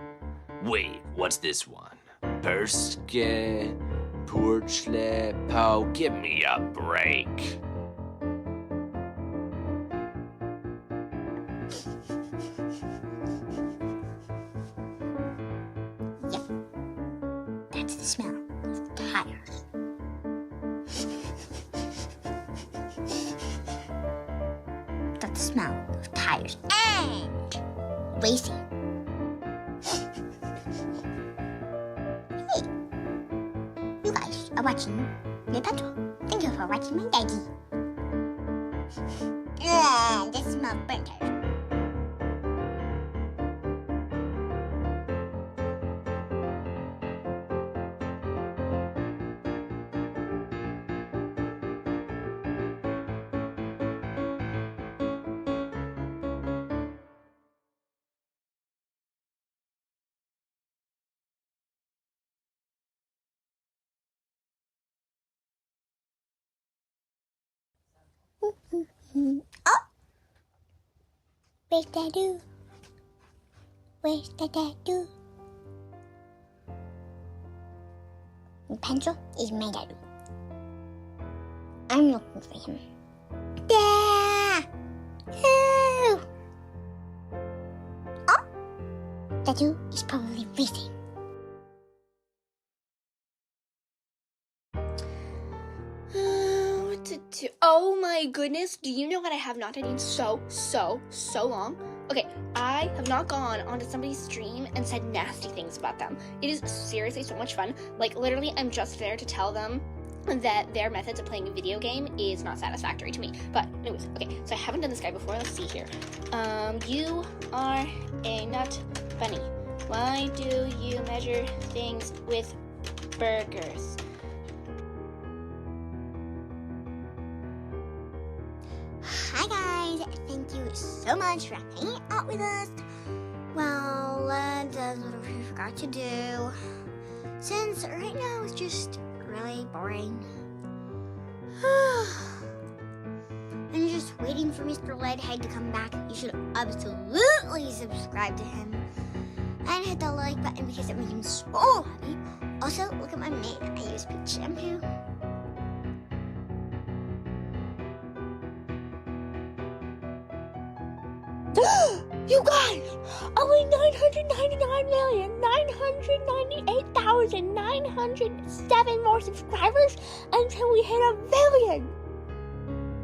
[SPEAKER 7] Wait, what's this one? Perske, Porchle, Poe, give me a break.
[SPEAKER 3] That's the smell of tires. That's the smell of tires and racing. Hey, you guys are watching the petrol. Thank you for watching my daddy. The smell of burnt tires. Oh! Where's Dadu? Where's the Dadu? The pencil is my Dadu. I'm looking for him. There! Oh! Oh! Dadu is probably racing.
[SPEAKER 4] What to do? Oh my goodness, do you know what I have not done in so long? Okay, I have not gone onto somebody's stream and said nasty things about them. It is seriously so much fun. Like, literally, I'm just there to tell them that their methods of playing a video game is not satisfactory to me. But anyways, okay, so I haven't done this guy before. Let's see here. You are a nut bunny. Why do you measure things with burgers?
[SPEAKER 3] Hi guys, thank you so much for hanging out with us. Well, that's what we forgot to do. Since right now it's just really boring. And you're just waiting for Mr. Leadhead to come back. You should absolutely subscribe to him. And hit the like button because it makes him so happy. Also, look at my mane. I use peach shampoo.
[SPEAKER 6] You guys, only 999,998,907 more subscribers until we hit 1 billion.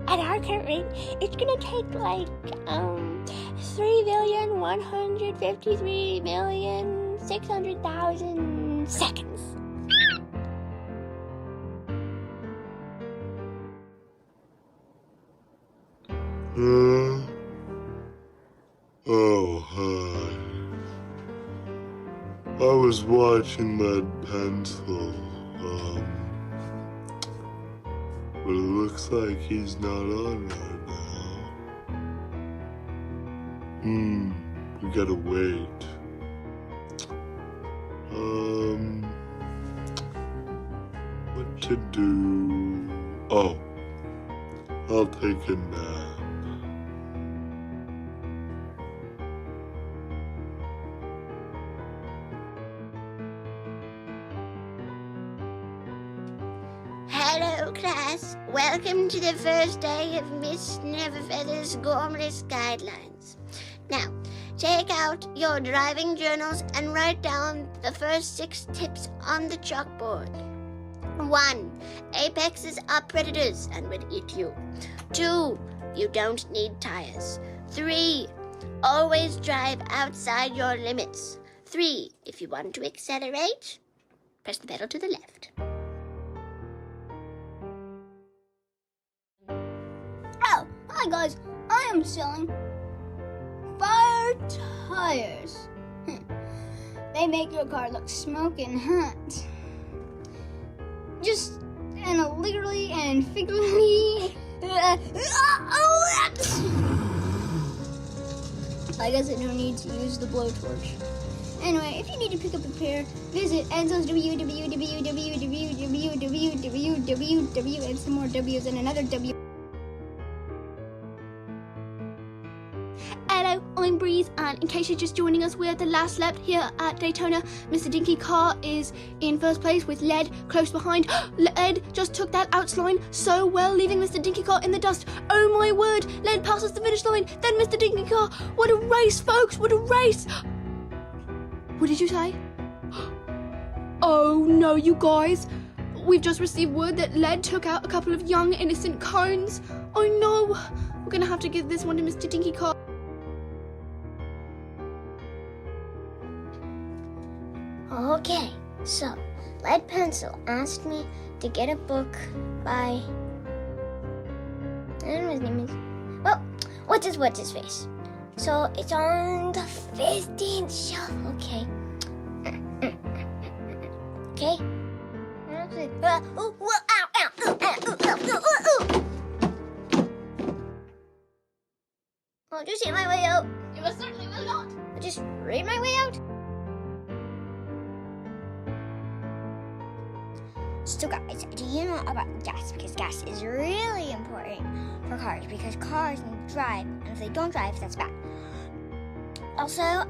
[SPEAKER 6] At our current rate, it's gonna take like 3,153,600,000 seconds.
[SPEAKER 5] Oh, hi. I was watching Lead Pencil. But it looks like he's not on right now. We gotta wait. What to do? Oh, I'll take a nap.
[SPEAKER 3] Hello, class. Welcome to the first day of Miss Neverfeather's Gormless Guidelines. Now, take out your driving journals and write down the first 6 tips on the chalkboard. 1. Apexes are predators and will eat you. 2. You don't need tires. 3. Always drive outside your limits. 3. If you want to accelerate, press the pedal to the left.
[SPEAKER 6] Oh, hi guys. I am selling fire tires. They make your car look smoking hot. Just and literally and figuratively. I guess I don't need to use the blowtorch. Anyway, if you need to pick up a pair, visit Enzo's www and some more W's and another W.
[SPEAKER 4] Hello, I'm Breeze, and in case you're just joining us, we're at the last lap here at Daytona. Mr. Dinky Car is in first place with Led close behind. Led just took that outline so well, leaving Mr. Dinky Car in the dust. Oh my word, Led passes the finish line, then Mr. Dinky Car. What a race, folks, what a race! What did you say? Oh no, you guys. We've just received word that Led took out a couple of young, innocent cones. Oh no, we're gonna have to give this one to Mr. Dinky Car.
[SPEAKER 3] Okay, so Lead Pencil asked me to get a book by, I don't know what his name is. Well, what's his face? So it's on the 15th shelf. Okay. Okay. I'll just hit my way out.
[SPEAKER 4] You most certainly will not.
[SPEAKER 3] I'll just read my way out. So guys, do you know about gas? Because gas is really important for cars, because cars need to drive, and if they don't drive, that's bad. Also,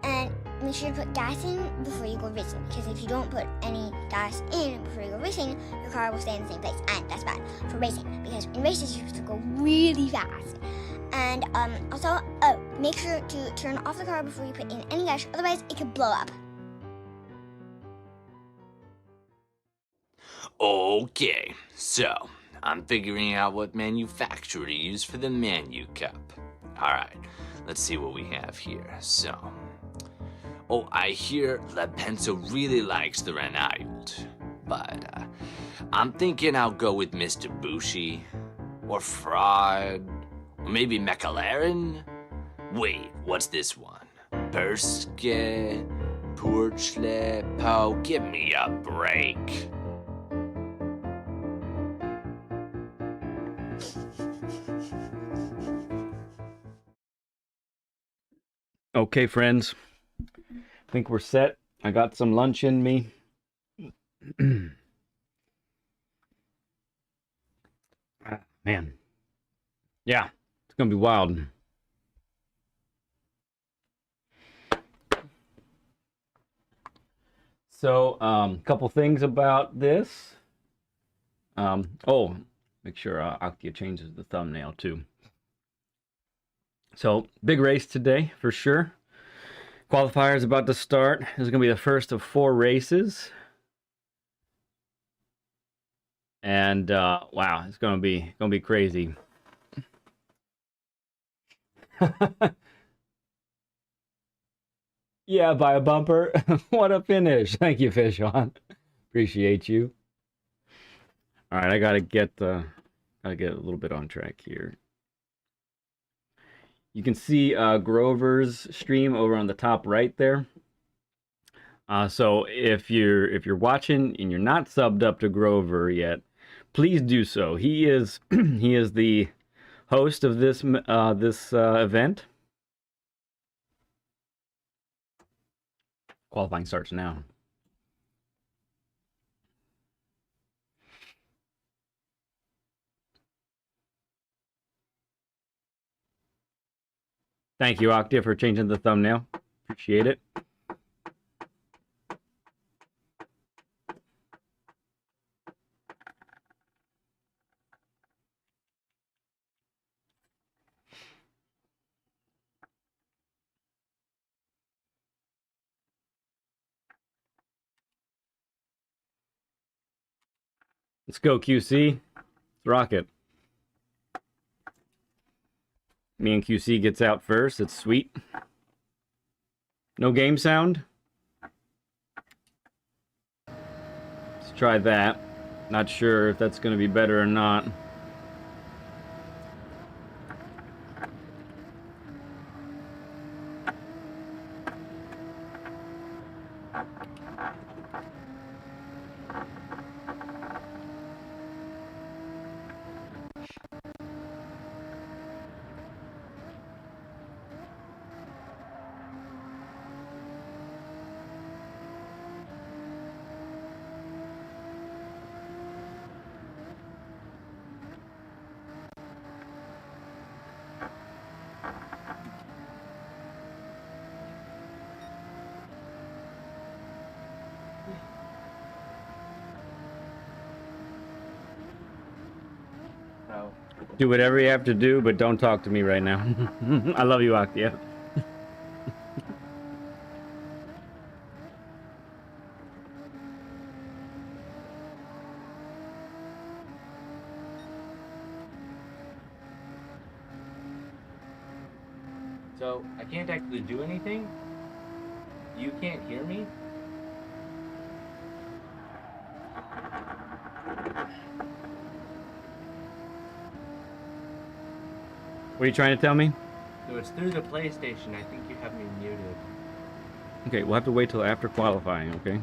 [SPEAKER 3] and make sure to put gas in before you go racing, because if you don't put any gas in before you go racing, your car will stay in the same place, and that's bad for racing, because in races you have to go really fast. And also, make sure to turn off the car before you put in any gas, otherwise it could blow up.
[SPEAKER 7] Okay, so I'm figuring out what manufacturer to use for the Manu Cup. Alright, let's see what we have here. So, oh, I hear La Penso really likes the Renault, but I'm thinking I'll go with Mr. Bushi, or Fraud, or maybe McLaren? Wait, what's this one? Perske, Porchle, Po, give me a break.
[SPEAKER 1] Okay, friends. I think we're set. I got some lunch in me. Man. Yeah, it's going to be wild. So, couple things about this. Make sure Octia changes the thumbnail too. So, big race today for sure. Qualifier is about to start. This is going to be the first of 4 races. And wow, it's going to be crazy. Yeah, by a bumper. What a finish. Thank you, Fish On. Appreciate you. All right, I got to get a little bit on track here. You can see Grover's stream over on the top right there. So if you're watching and you're not subbed up to Grover yet, please do so. He is he is the host of this event. Qualifying starts now. Thank you, Octave, for changing the thumbnail. Appreciate it. Let's go, QC. Let's rock it. Me and QC gets out first. It's sweet. No game sound. Let's try that. Not sure if that's going to be better or not. Do whatever you have to do, but don't talk to me right now. I love you, Octave.
[SPEAKER 8] So, I can't actually do anything? You can't hear me?
[SPEAKER 1] What are you trying to tell me?
[SPEAKER 8] So it's through the PlayStation. I think you have me muted.
[SPEAKER 1] Okay, we'll have to wait till after qualifying, okay?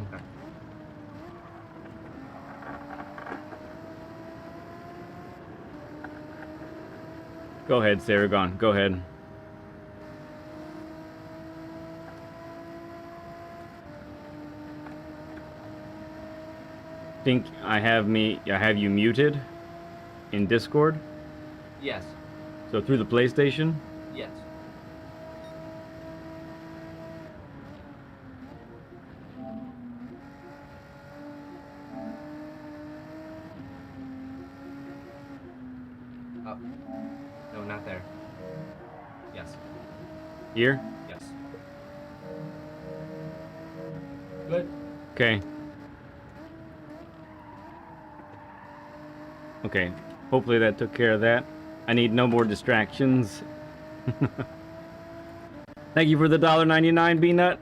[SPEAKER 1] Go ahead, Saragon. Go ahead. Think I have you muted in Discord?
[SPEAKER 8] Yes.
[SPEAKER 1] So through the PlayStation?
[SPEAKER 8] Yes. Oh. No, not there. Yes.
[SPEAKER 1] Here?
[SPEAKER 8] Yes. Good.
[SPEAKER 1] Okay. Okay. Hopefully that took care of that. I need no more distractions. Thank you for the $1.99, B-Nut.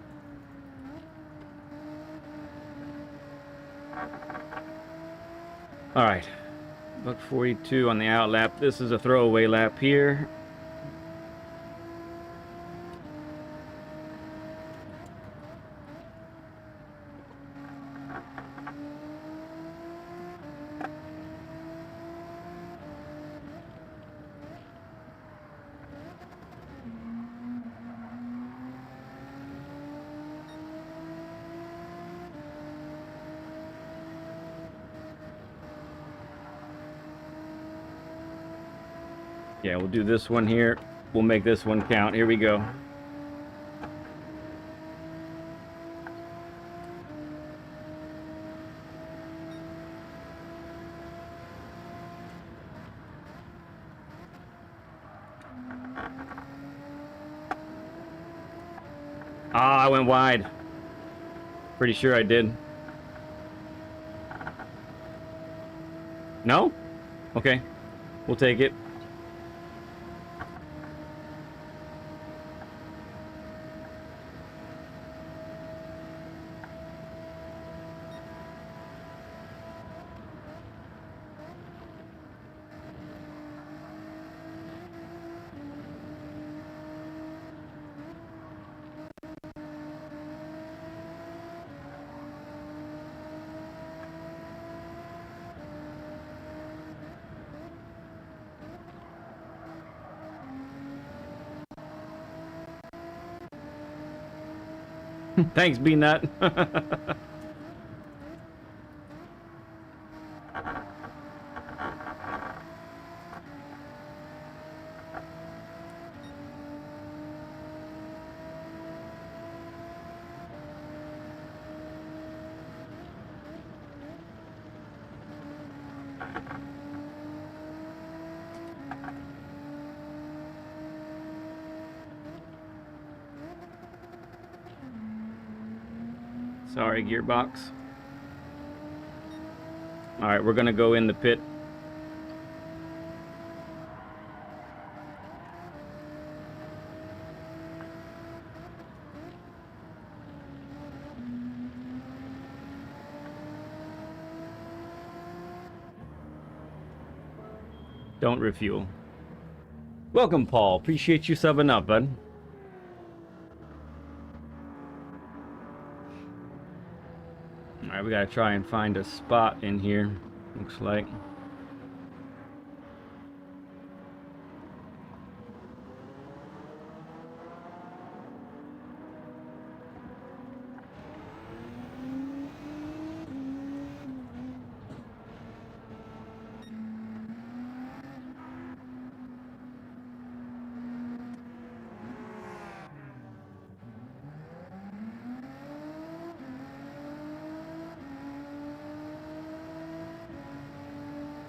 [SPEAKER 1] Alright. Buck 42 on the out lap. This is a throwaway lap here. Yeah, we'll do this one here. We'll make this one count. Here we go. Ah, I went wide. Pretty sure I did. No? Okay. We'll take it. Thanks, B-Nut. Sorry, gearbox. All right, we're gonna go in the pit. Don't refuel. Welcome, Paul. Appreciate you subbing up, bud. Alright, we gotta try and find a spot in here, looks like.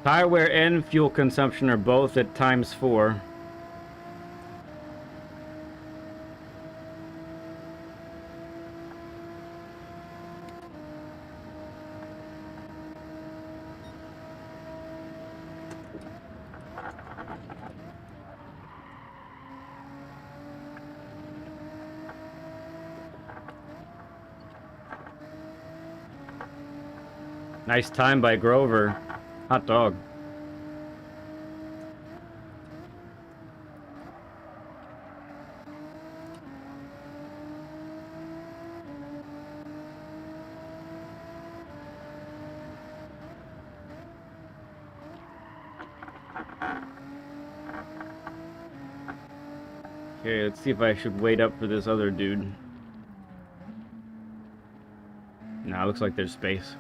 [SPEAKER 1] Tire wear and fuel consumption are both at ×4. Nice time by Grover. Hot dog. Okay, let's see if I should wait up for this other dude. Nah, looks like there's space.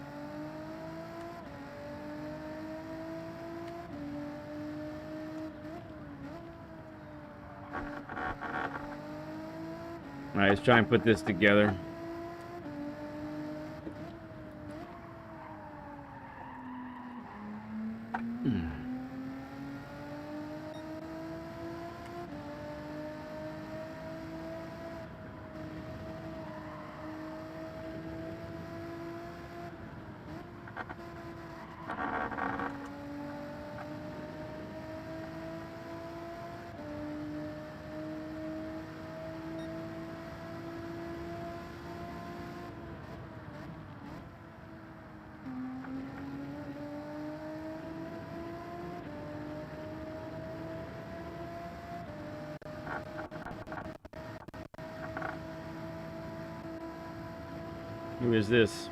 [SPEAKER 1] Alright, let's try and put this together. Who is this?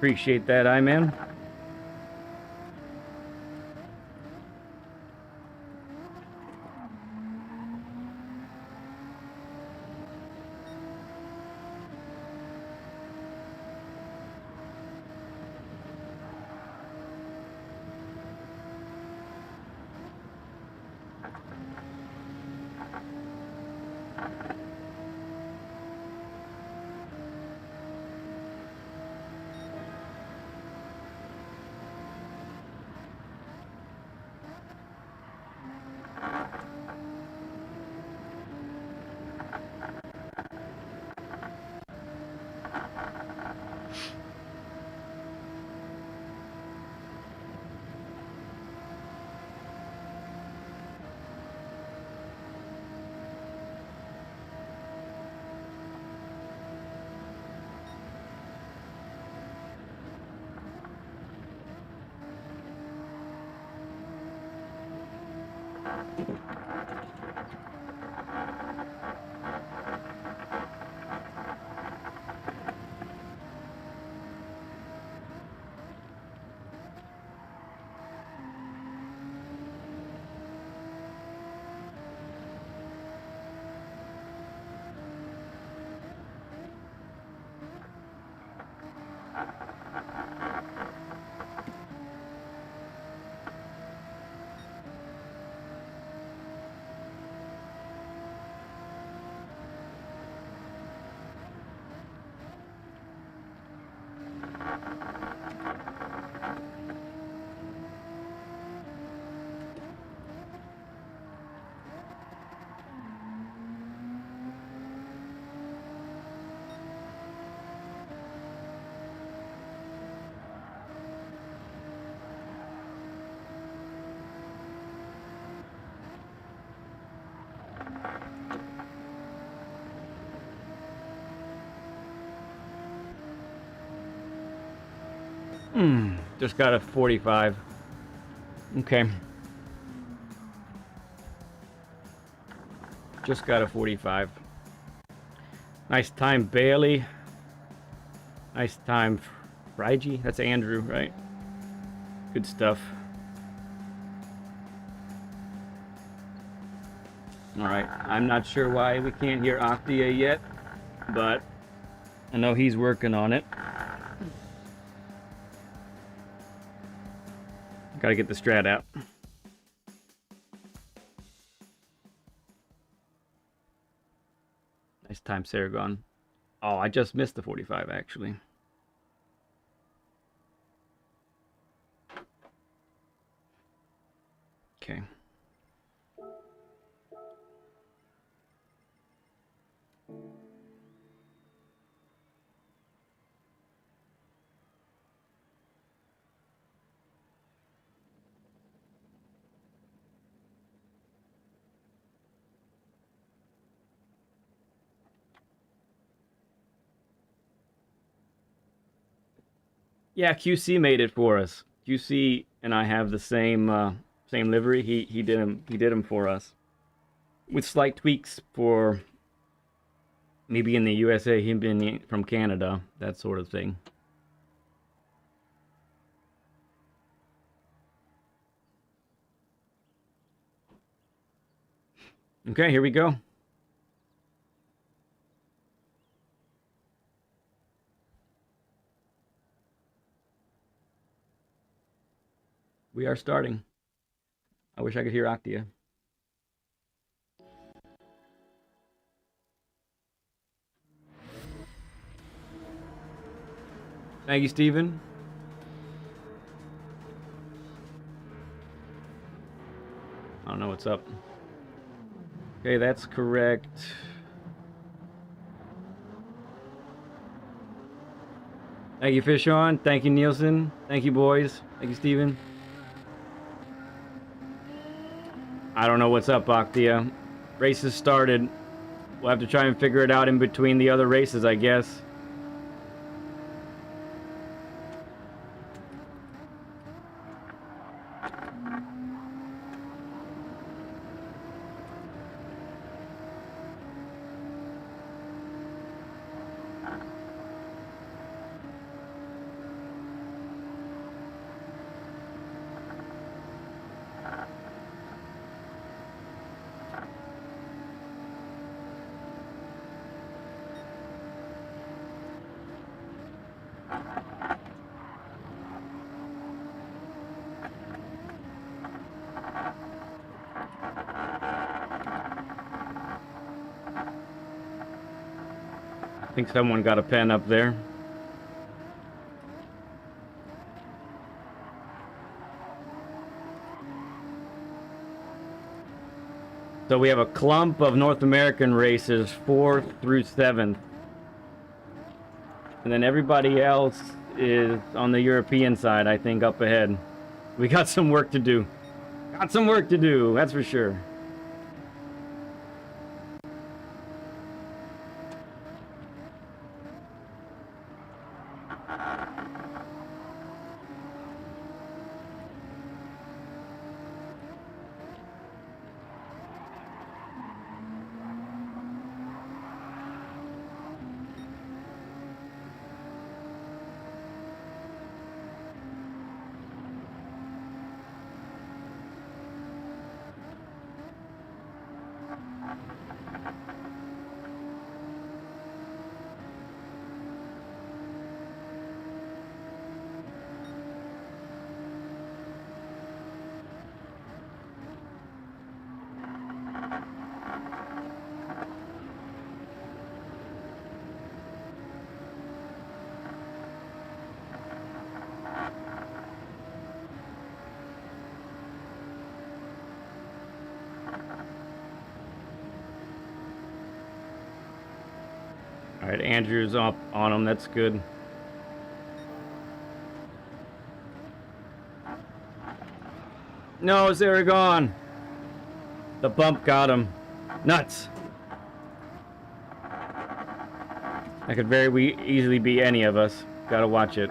[SPEAKER 1] Appreciate that, I-Man. Just got a 45. Okay. Just got a 45. Nice time, Bailey. Nice time, Frigi. That's Andrew, right? Good stuff. All right. I'm not sure why we can't hear Octia yet, but I know he's working on it. Gotta get the strat out. Nice time, Saragon. Oh, I just missed the 45, actually. Okay. Yeah, QC made it for us. QC and I have the same same livery. He did him for us, with slight tweaks for maybe in the USA, him being from Canada, that sort of thing. Okay, here we go. We are starting. I wish I could hear Octia. Thank you, Steven. I don't know what's up. Okay, that's correct. Thank you, Fish On. Thank you, Nielsen. Thank you, boys. Thank you, Steven. I don't know what's up, Octia. Races started. We'll have to try and figure it out in between the other races, I guess. I think someone got a pen up there. So we have a clump of North American races, 4th through 7th. And then everybody else is on the European side, I think, up ahead. We got some work to do. Got some work to do, that's for sure. All right, Andrew's up on him. That's good. No, Zaragon. The bump got him. Nuts. That could very easily be any of us. Gotta watch it.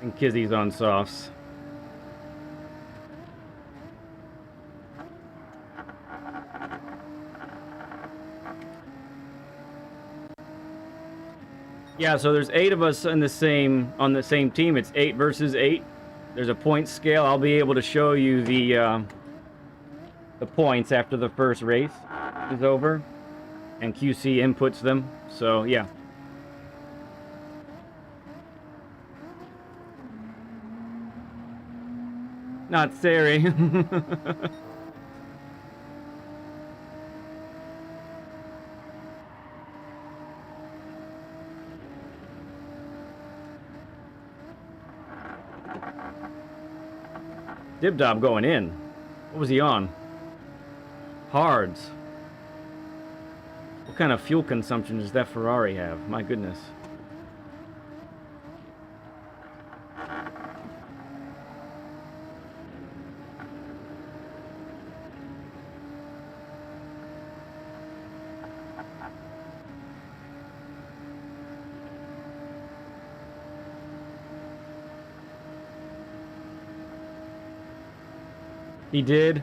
[SPEAKER 1] And Kizzy's on softs. Yeah, so there's 8 of us on the same team. It's 8 versus 8. There's a point scale. I'll be able to show you the points after the first race is over, and QC inputs them. So yeah. Not Sari. Dibdob going in. What was he on? Hards. What kind of fuel consumption does that Ferrari have? My goodness. He did?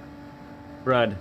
[SPEAKER 1] Brud.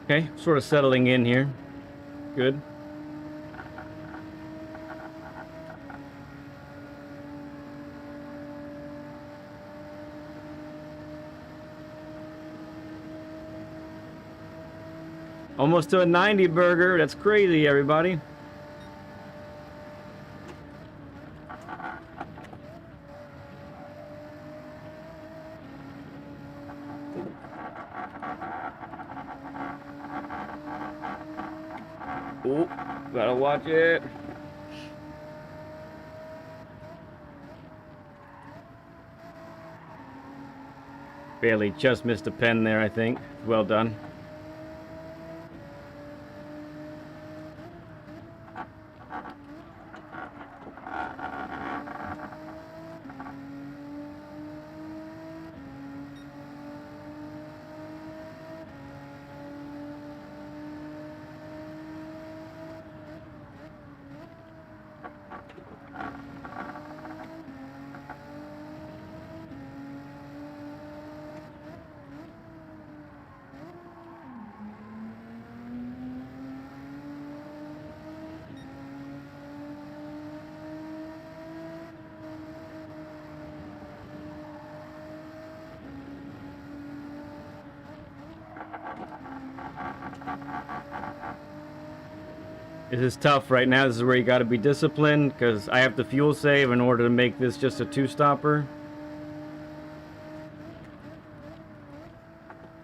[SPEAKER 1] Okay, sort of settling in here. Good. Almost to a 90 burger. That's crazy, everybody. Oh, gotta watch it. Barely just missed a pen there, I think. Well done. This is tough right now. This is where you got to be disciplined because I have to fuel save in order to make this just a 2-stopper.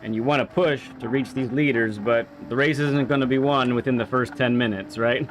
[SPEAKER 1] And you want to push to reach these leaders, but the race isn't going to be won within the first 10 minutes, right?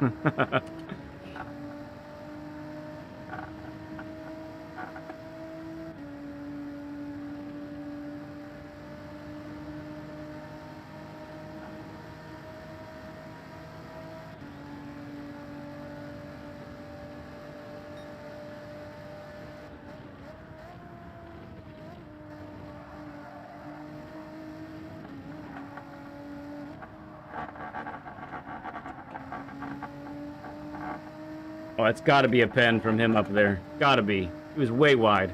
[SPEAKER 1] Oh, it's got to be a pen from him up there. Got to be. He was way wide.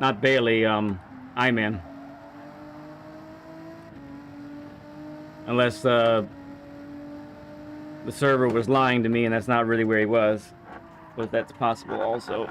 [SPEAKER 1] Not Bailey, I-Man. Unless, the server was lying to me and that's not really where he was. But that's possible also.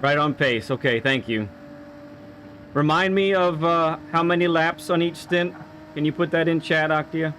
[SPEAKER 1] Right on pace. Okay, thank you. Remind me of how many laps on each stint. Can you put that in chat, Octia?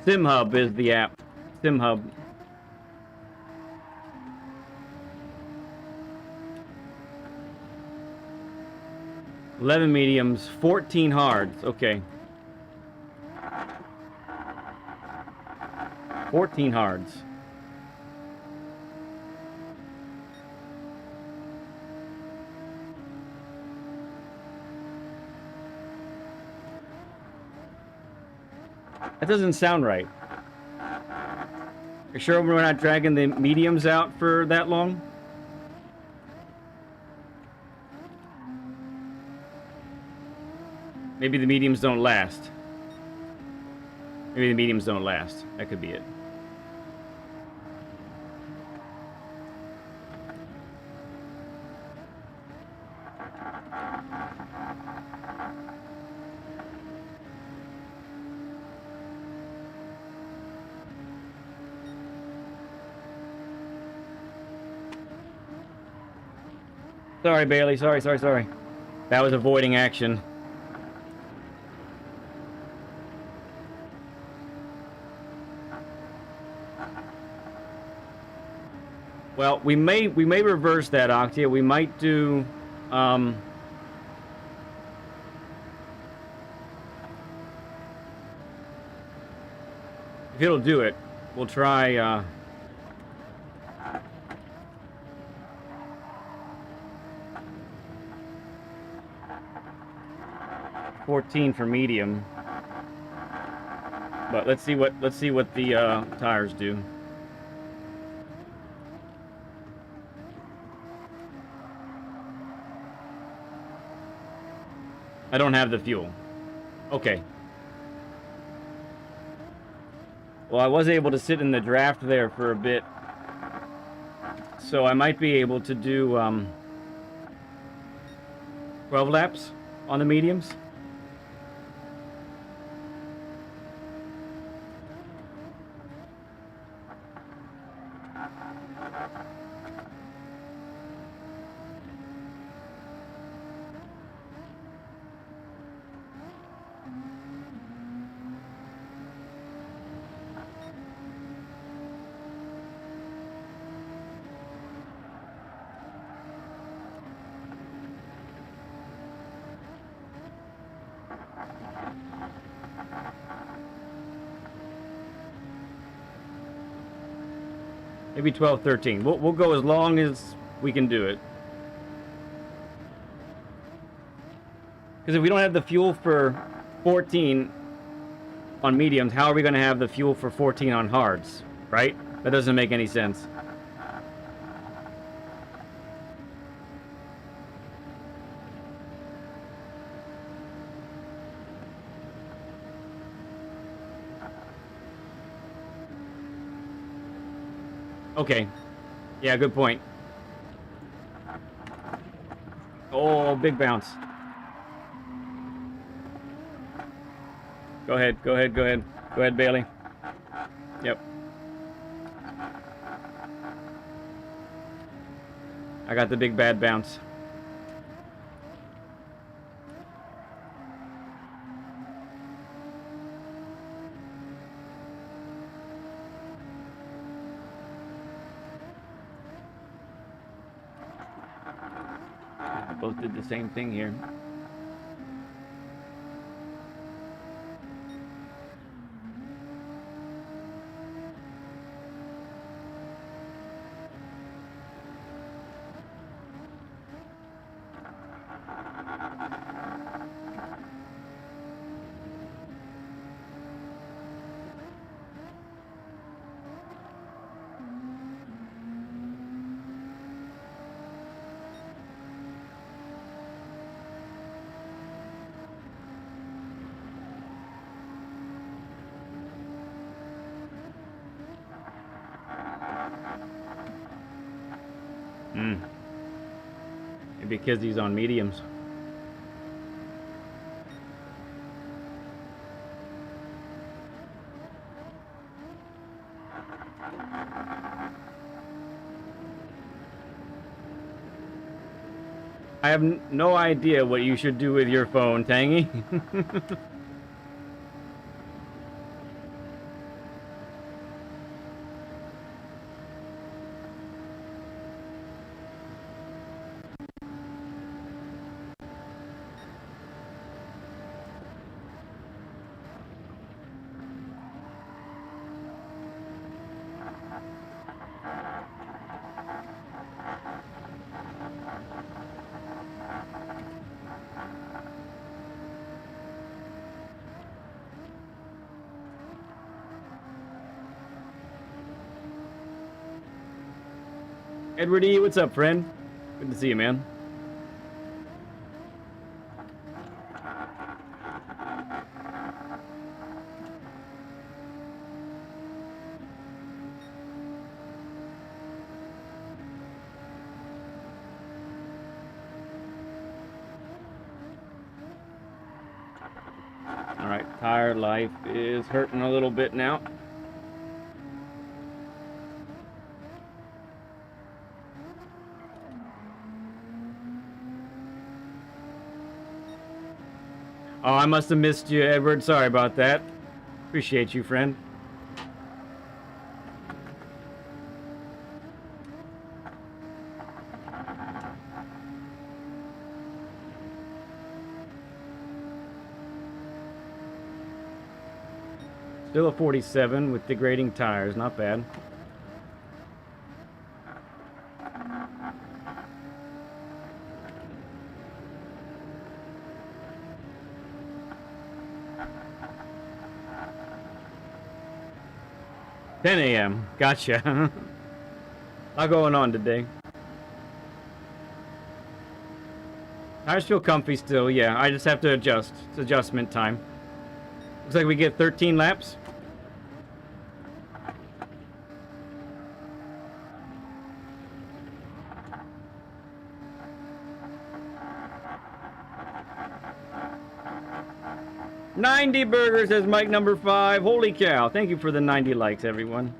[SPEAKER 1] SimHub is the app. SimHub. $11 mediums, 14 hards. Okay. 14 hards. That doesn't sound right. You sure we're not dragging the mediums out for that long? Maybe the mediums don't last. Maybe the mediums don't last. That could be it. Sorry, Bailey. Sorry. That was avoiding action. Well, we may reverse that, Octia. We might do if it'll do it, we'll try 14 for medium. But let's see what the tires do. I don't have the fuel. Okay. Well, I was able to sit in the draft there for a bit. So I might be able to do 12 laps on the mediums. Maybe 12, 13. We'll go as long as we can do it. Because if we don't have the fuel for 14 on mediums, how are we going to have the fuel for 14 on hards? Right? That doesn't make any sense. Okay. Yeah, good point. Oh, big bounce. Go ahead, go ahead, go ahead. Go ahead, Bailey. Yep. I got the big bad bounce. Both did the same thing here. Maybe because he's on mediums. I have no idea what you should do with your phone, Tangy. Edward E., what's up, friend? Good to see you, man. All right, tire life is hurting a little bit now. Oh, I must have missed you, Edward. Sorry about that. Appreciate you, friend. Still a 47 with degrading tires. Not bad. $10 a.m. Gotcha. A lot going on today. Tires feel comfy still, yeah. I just have to adjust. It's adjustment time. Looks like we get 13 laps. $90 burgers as Mike number 5. Holy cow. Thank you for the 90 likes, everyone.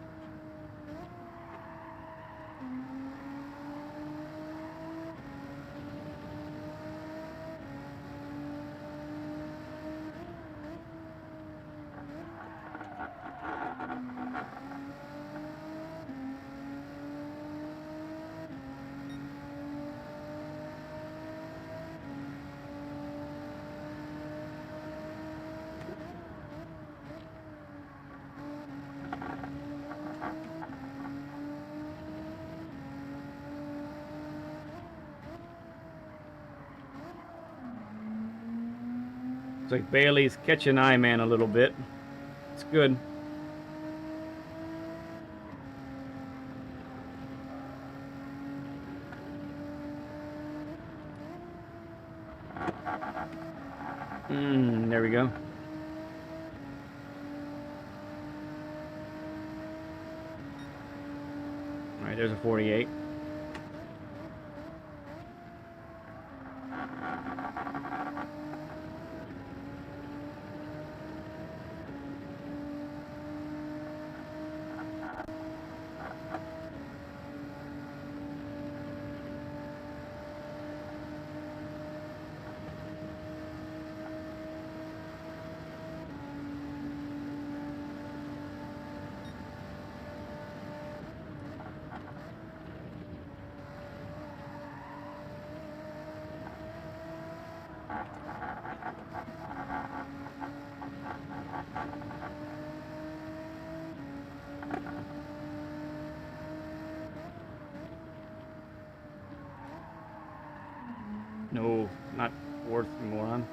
[SPEAKER 1] Looks like Bailey's catching I-Man a little bit. It's good. There we go. All right, there's a 48. No, not fourth, moron.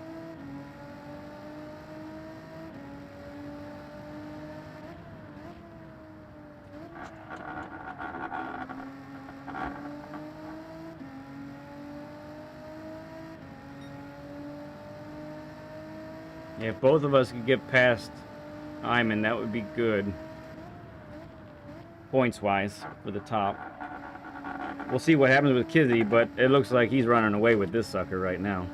[SPEAKER 1] Yeah, if both of us could get past Iman, that would be good. Points-wise, for the top. We'll see what happens with Kizzy, but it looks like he's running away with this sucker right now.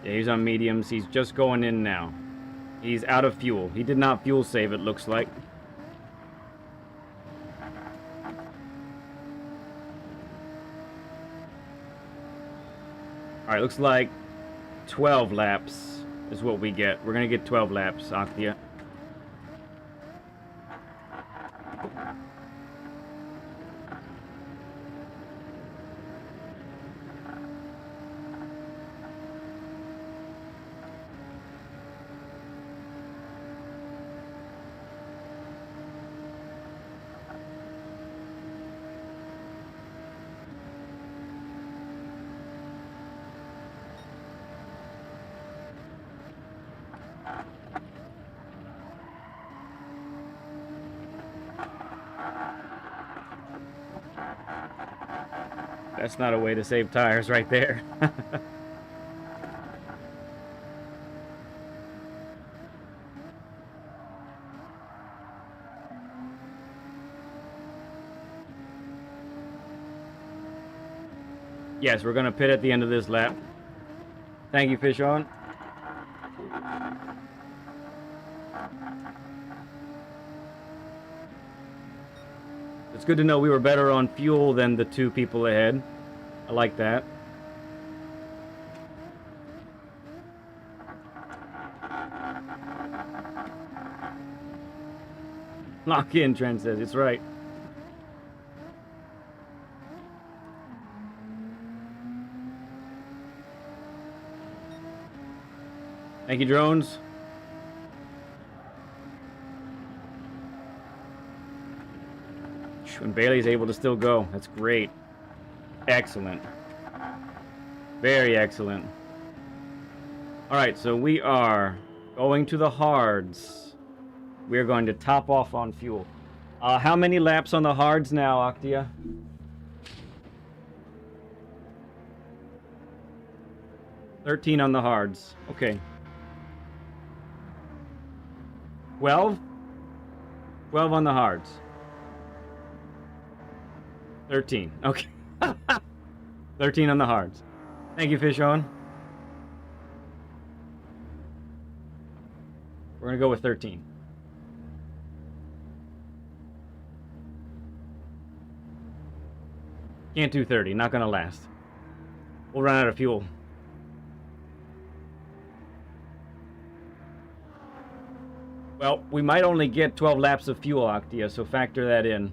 [SPEAKER 1] Yeah, he's on mediums. He's just going in now. He's out of fuel. He did not fuel save, it looks like. Alright, looks like 12 laps is what we get. We're gonna get 12 laps, Octia. That's not a way to save tires right there. Yes, we're going to pit at the end of this lap. Thank you, Fish On. It's good to know we were better on fuel than the two people ahead. I like that. Lock in, Trent says. It's right. Thank you, drones. And Bailey's able to still go. That's great. Excellent. Very excellent. Alright, so we are going to the hards. We're going to top off on fuel. How many laps on the hards now, Octia? 13 on the hards. Okay. 12? 12 on the hards. 13. Okay. 13 on the hards. Thank you, Fish On. We're going to go with 13. Can't do 30. Not going to last. We'll run out of fuel. Well, we might only get 12 laps of fuel, Octia, so factor that in.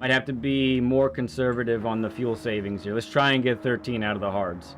[SPEAKER 1] Might have to be more conservative on the fuel savings here. Let's try and get 13 out of the hards.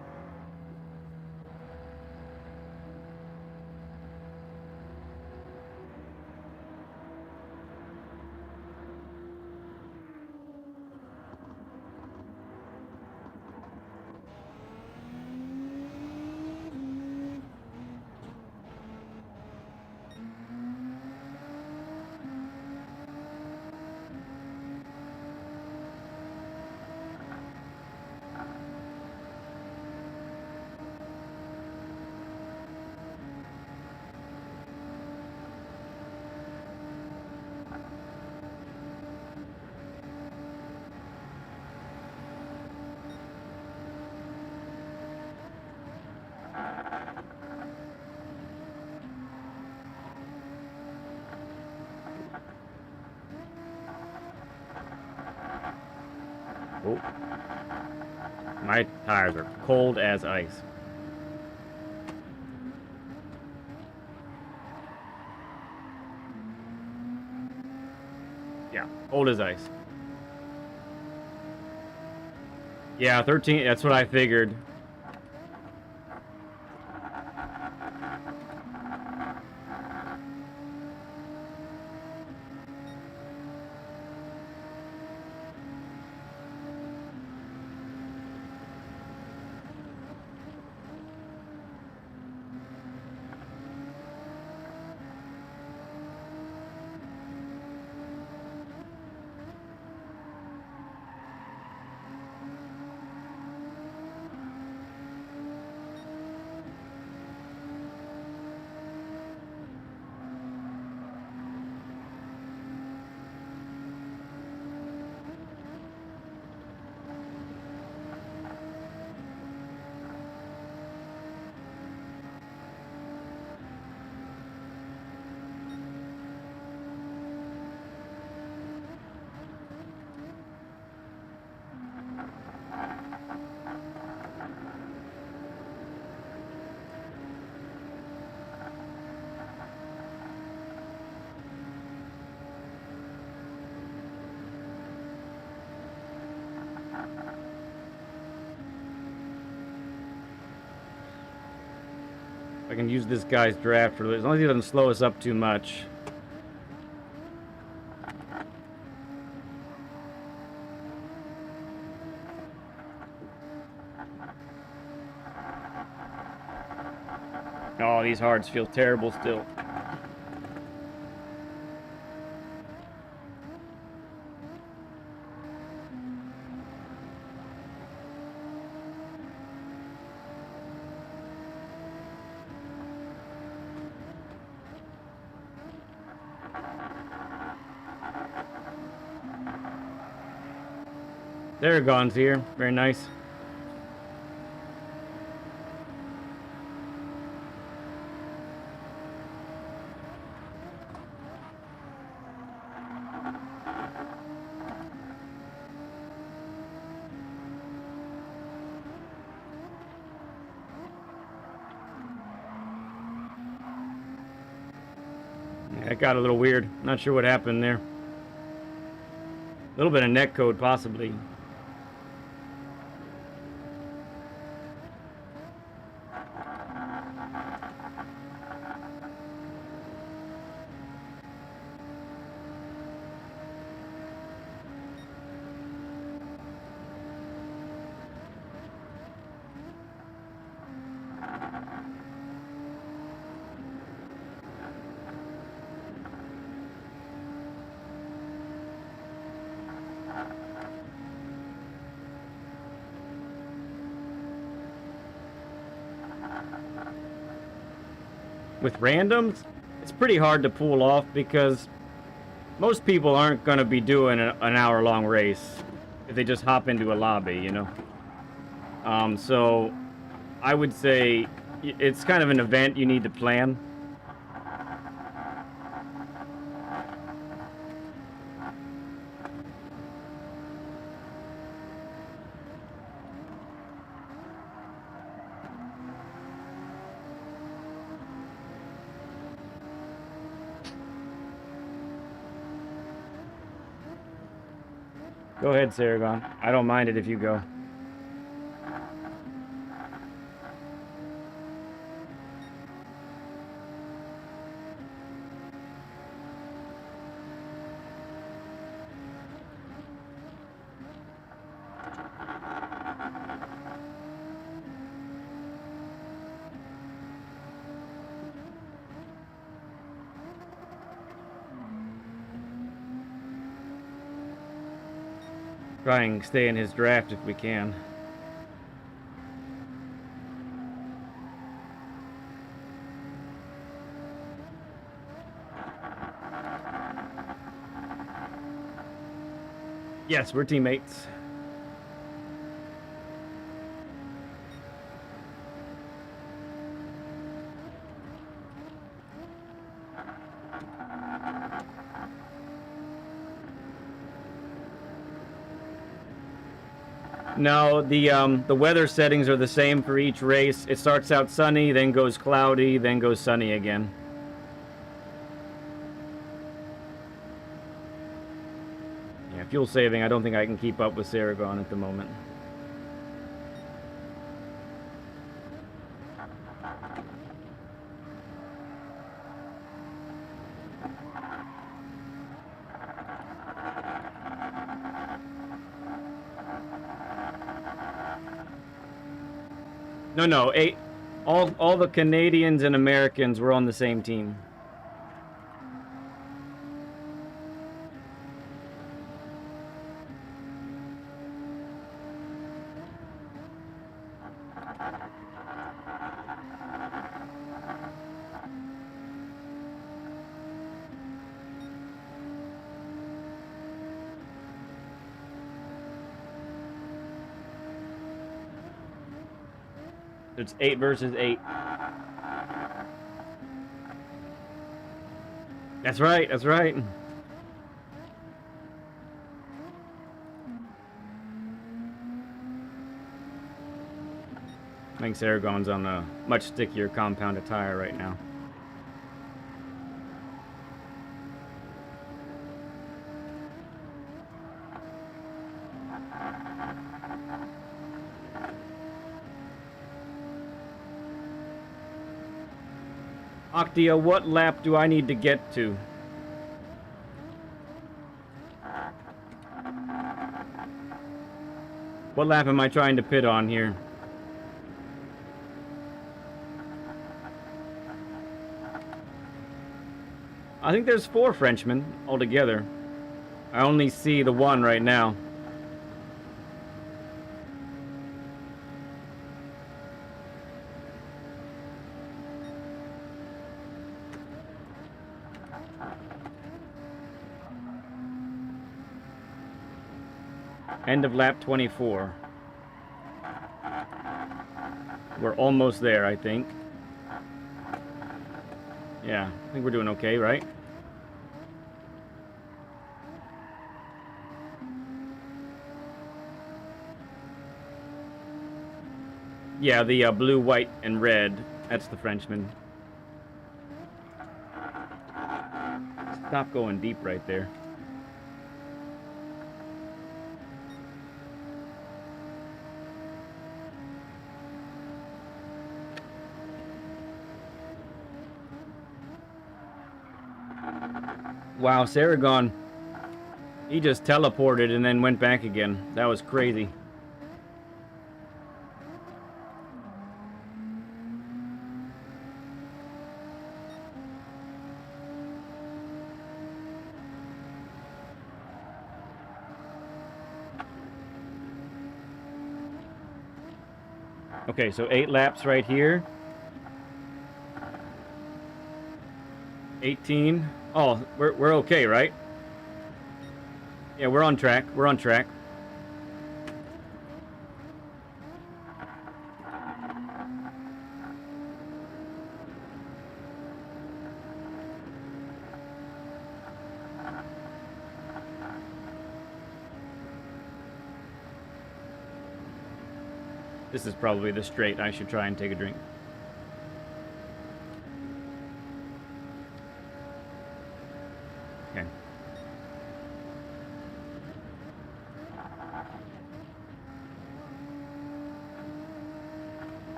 [SPEAKER 1] Oh. My tires are cold as ice. Yeah, cold as ice. Yeah, 13, that's what I figured. I can use this guy's draft for as long as he doesn't slow us up too much. Oh, these hards feel terrible still. Aragon's here. Very nice. Yeah, it got a little weird. Not sure what happened there. A little bit of net code, possibly. With randoms, it's pretty hard to pull off because most people aren't going to be doing an hour-long race if they just hop into a lobby, you know? So I would say it's kind of an event you need to plan. Go ahead, Saragon. I don't mind it if you go. Try and stay in his draft if we can. Yes, we're teammates. No, the weather settings are the same for each race. It starts out sunny, then goes cloudy, then goes sunny again. Yeah, fuel saving, I don't think I can keep up with Saragon at the moment. No, all the Canadians and Americans were on the same team. It's 8 versus 8. That's right, that's right. I think Saragon's on a much stickier compounded tire right now. Octia, what lap do I need to get to? What lap am I trying to pit on here? I think there's 4 Frenchmen altogether. I only see the one right now. End of lap 24. We're almost there, I think. Yeah, I think we're doing okay, right? Yeah, the blue, white, and red. That's the Frenchman. Stop going deep right there. Wow, Saragon, he just teleported and then went back again. That was crazy. Okay, so 8 laps right here. 18. Oh, we're okay, right? Yeah, we're on track. We're on track. This is probably the straight. I should try and take a drink. Okay.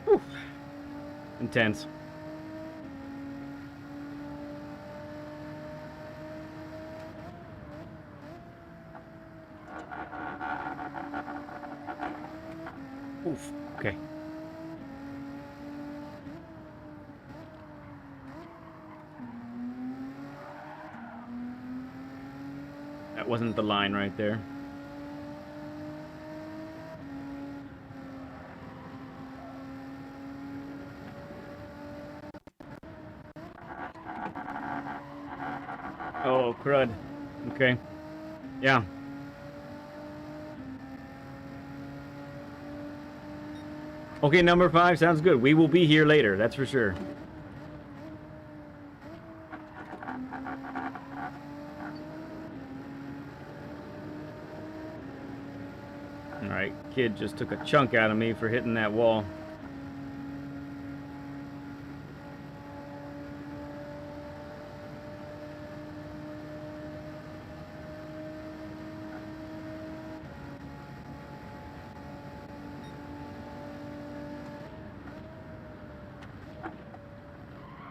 [SPEAKER 1] Whew. Intense. Oof. Okay. That wasn't the line right there. Oh, crud. Okay. Yeah. Okay, number 5 sounds good. We will be here later, that's for sure. Alright, kid just took a chunk out of me for hitting that wall.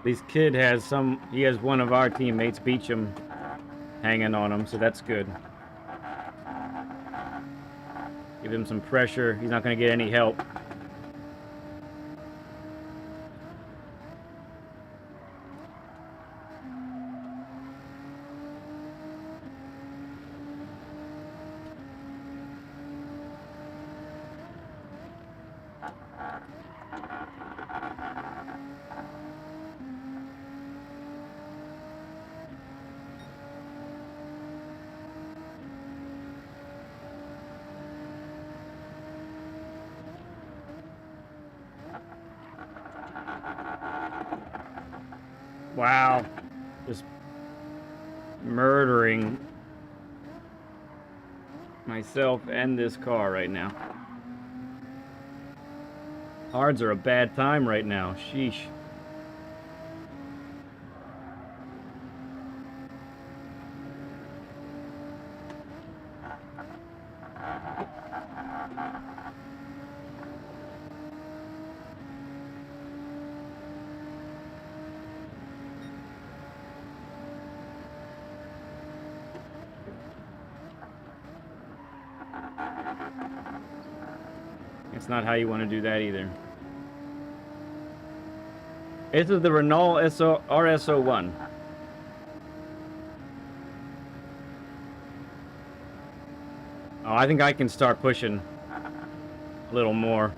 [SPEAKER 1] This kid has he has one of our teammates, Beecham, hanging on him, so that's good. Give him some pressure. He's not going to get any help. Wow. Just murdering myself and this car right now. Hards are a bad time right now. Sheesh. It's not how you want to do that either. This is the Renault RSO1. Oh, I think I can start pushing a little more.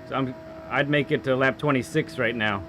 [SPEAKER 1] So I'd make it to lap 26 right now.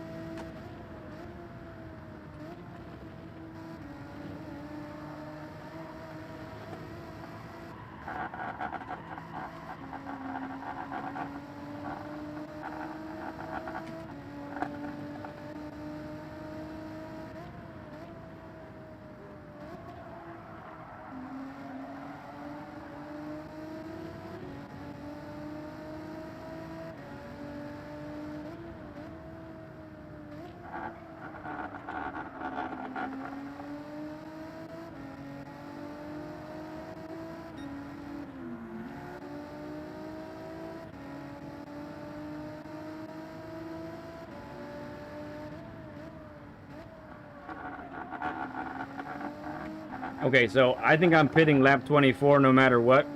[SPEAKER 1] Okay, so I think I'm pitting lap 24 no matter what.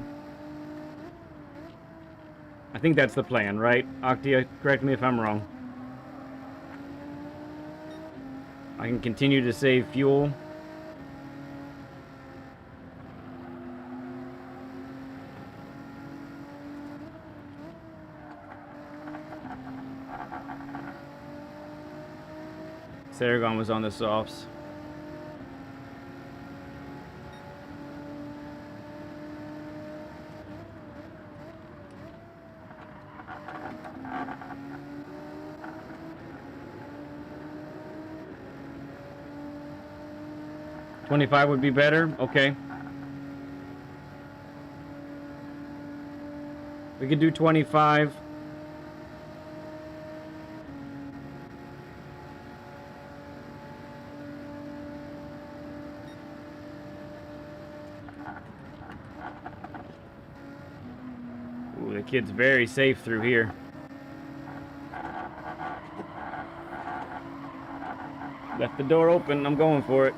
[SPEAKER 1] I think that's the plan, right? Octia, correct me if I'm wrong. I can continue to save fuel. Saragon was on the softs. $25 would be better? Okay. We could do 25. Ooh, the kid's very safe through here. Left the door open, I'm going for it.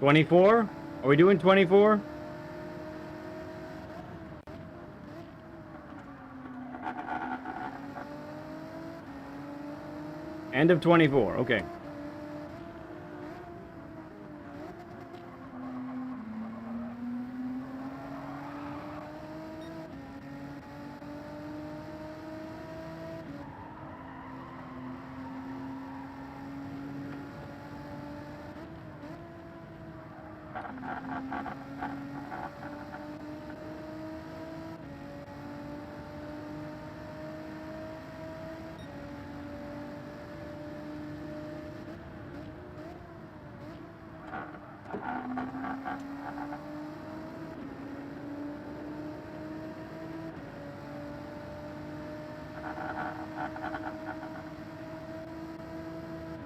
[SPEAKER 1] $24? Are we doing 24? End of 24, okay.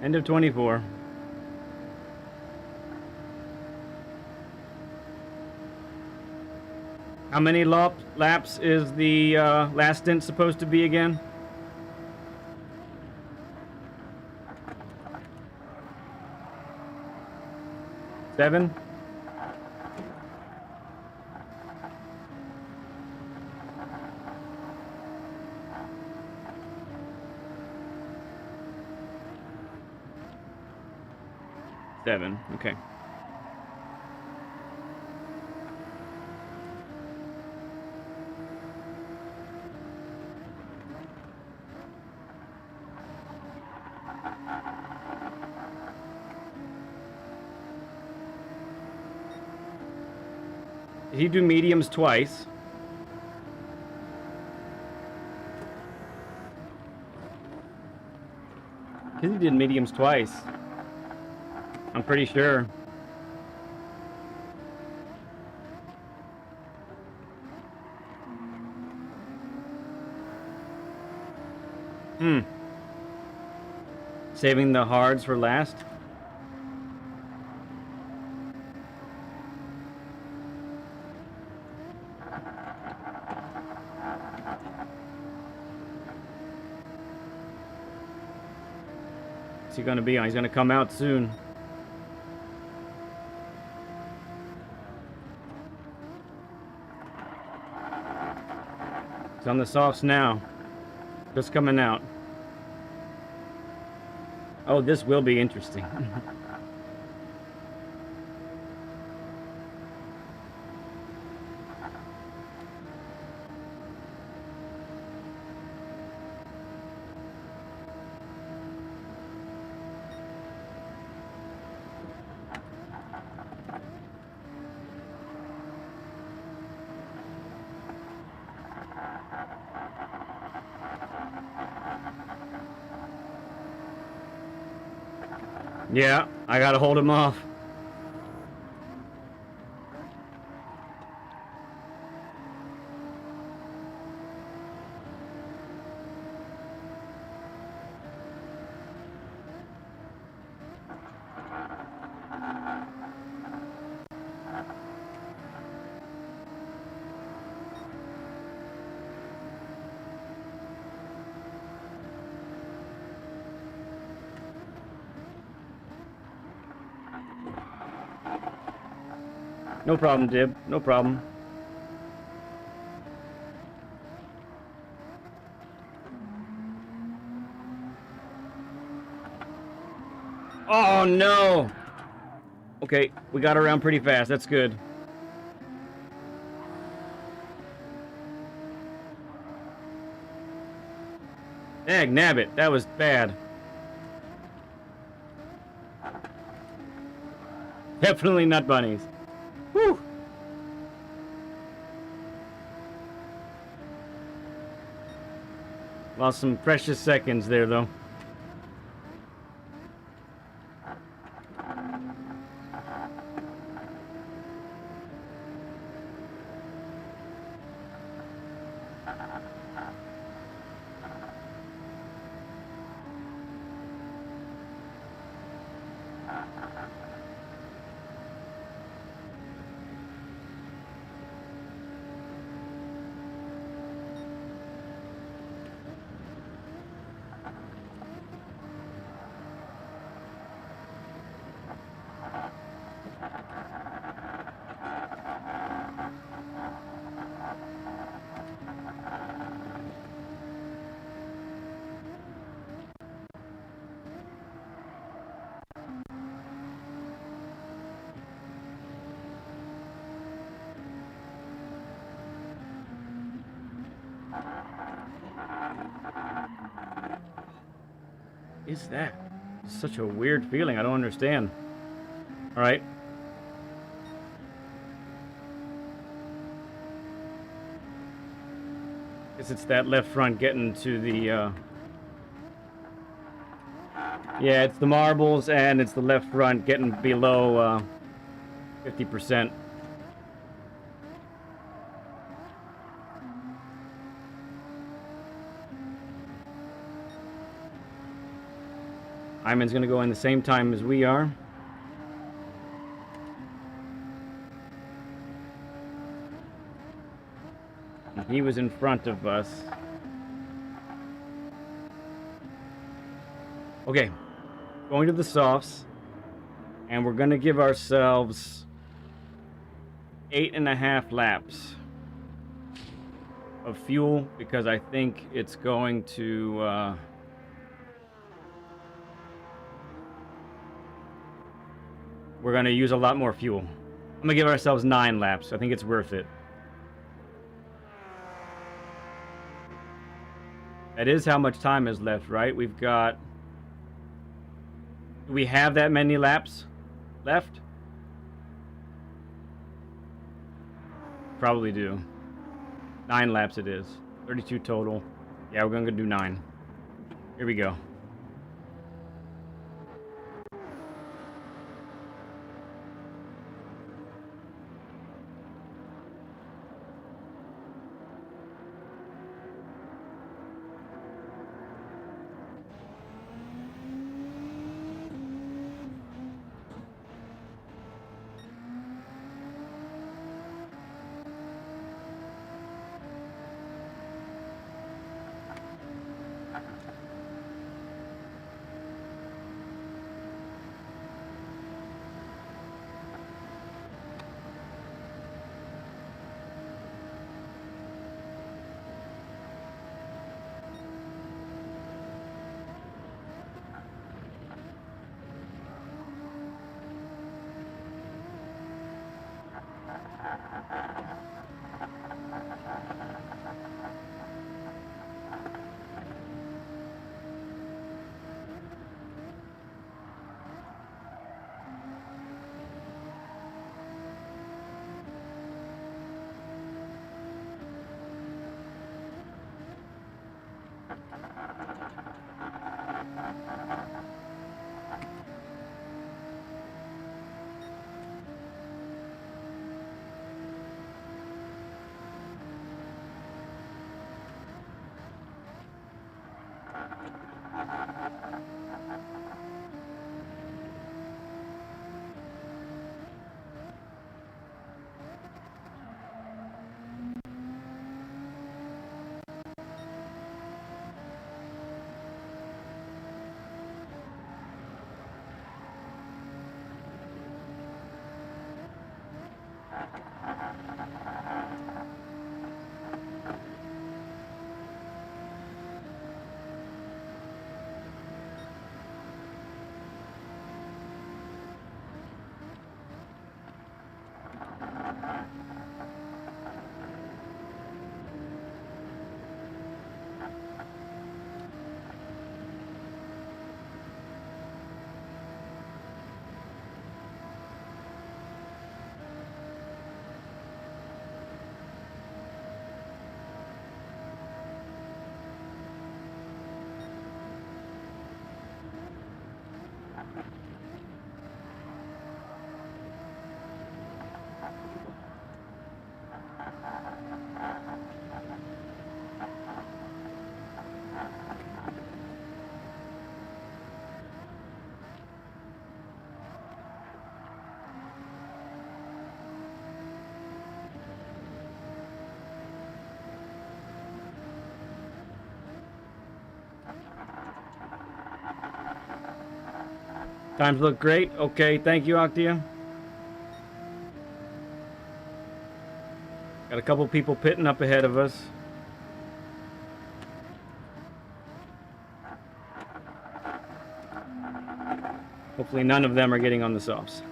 [SPEAKER 1] End of 24. How many laps is the last stint supposed to be again? 7? Seven, okay. Did he do mediums twice? Because he did mediums twice. I'm pretty sure. Saving the hards for last? What's he gonna be on? He's gonna come out soon. It's on the softs now. Just coming out. Oh, this will be interesting. Yeah, I gotta hold him off. No problem, Dib. No problem. Oh, no! Okay, we got around pretty fast. That's good. Dag nabbit, that was bad. Definitely nut bunnies. Whew! Lost some precious seconds there, though. is that? It's such a weird feeling. I don't understand. All right. Guess it's that left front getting to the. Yeah, it's the marbles and it's the left front getting below 50%. Iman's gonna go in the same time as we are. He was in front of us. Okay, going to the softs, and we're gonna give ourselves 8.5 laps of fuel because I think it's going to. We're gonna use a lot more fuel. I'm gonna give ourselves 9 laps. I think it's worth it. That is how much time is left, right? We've got... Do we have that many laps left? Probably do. 9 laps it is. 32 total. Yeah, we're gonna do 9. Here we go. Times look great. Okay, thank you, Octia. Got a couple people pitting up ahead of us. Hopefully none of them are getting on the softs.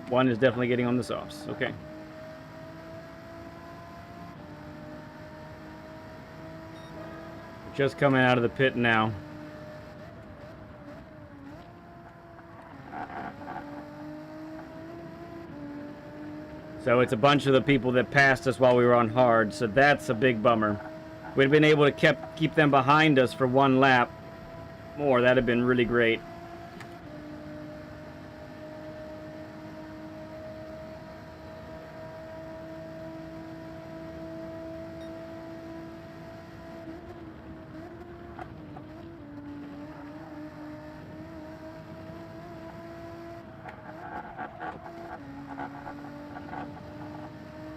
[SPEAKER 1] One is definitely getting on the softs. Okay. Just coming out of the pit now. So it's a bunch of the people that passed us while we were on hard, so that's a big bummer. If we'd been able to keep them behind us for one lap more, that'd have been really great.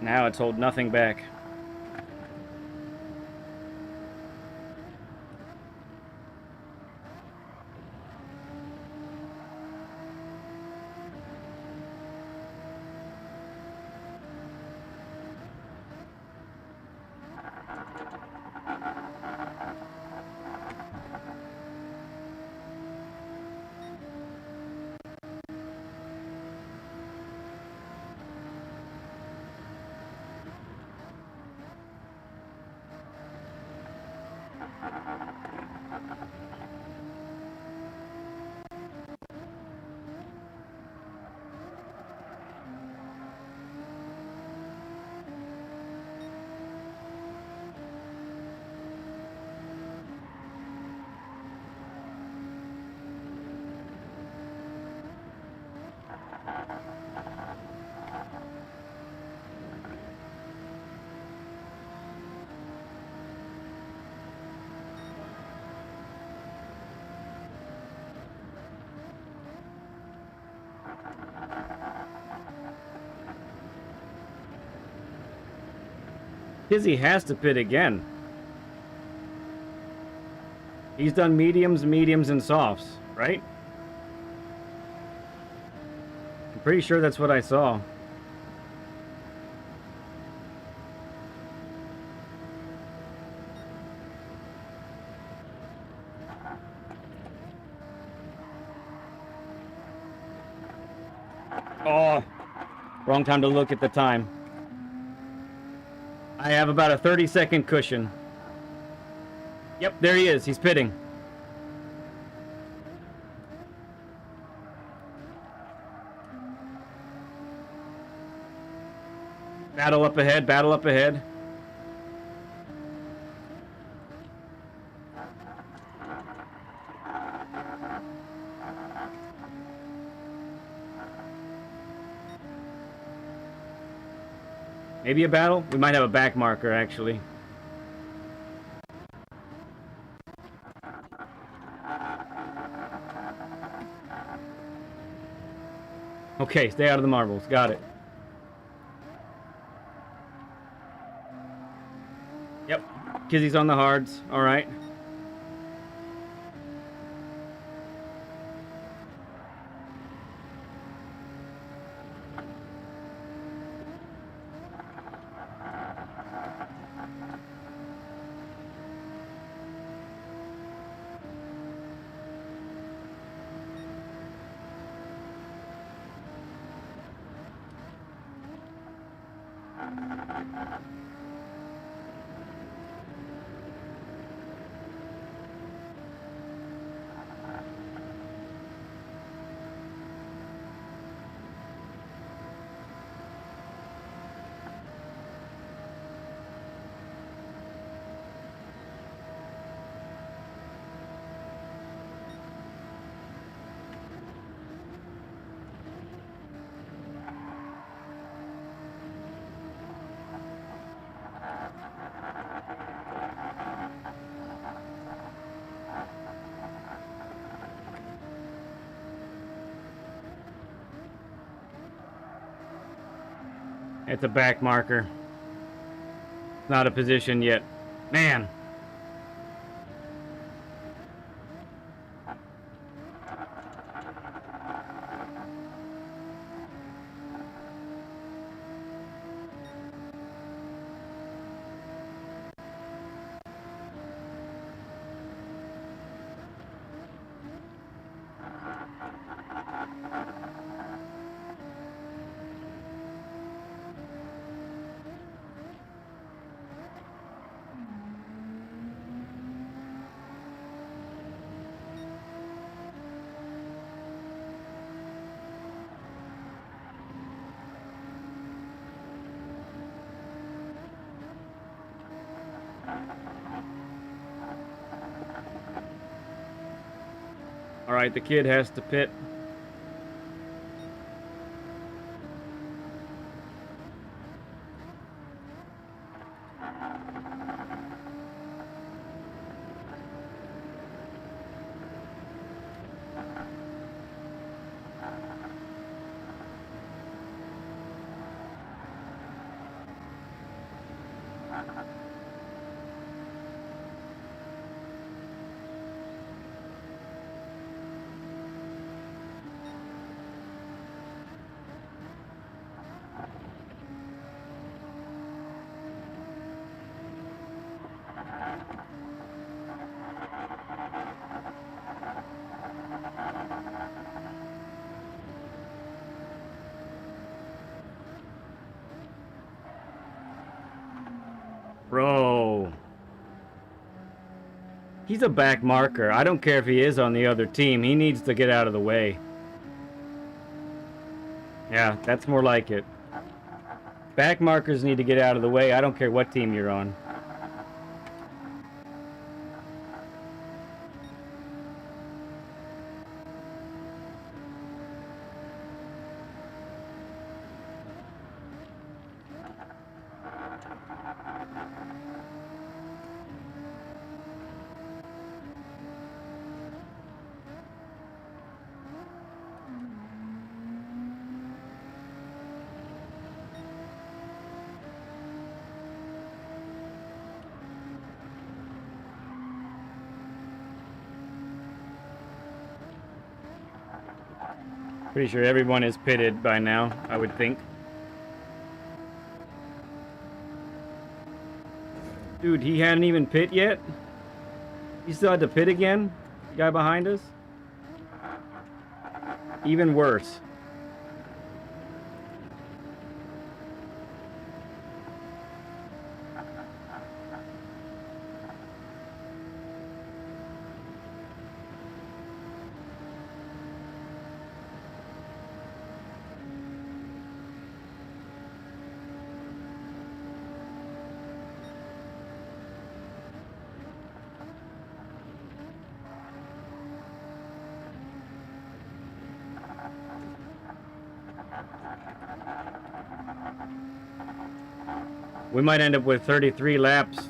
[SPEAKER 1] Now it's hold nothing back. Kizzy has to pit again. He's done mediums, and softs, right? I'm pretty sure that's what I saw. Oh, wrong time to look at the time. I have about a 30-second cushion. Yep, there he is. He's pitting. Battle up ahead, battle up ahead. Maybe a battle? We might have a back marker, actually. Okay, stay out of the marbles. Got it. Yep. Kizzy's on the hards. All right. It's a back marker. Not a position yet. Man. All right, the kid has to pit. Bro. He's a back marker. I don't care if he is on the other team. He needs to get out of the way. Yeah, that's more like it. Back markers need to get out of the way. I don't care what team you're on. Pretty sure everyone is pitted by now, I would think. Dude, he hadn't even pit yet? He still had to pit again? The guy behind us? Even worse. We might end up with 33 laps.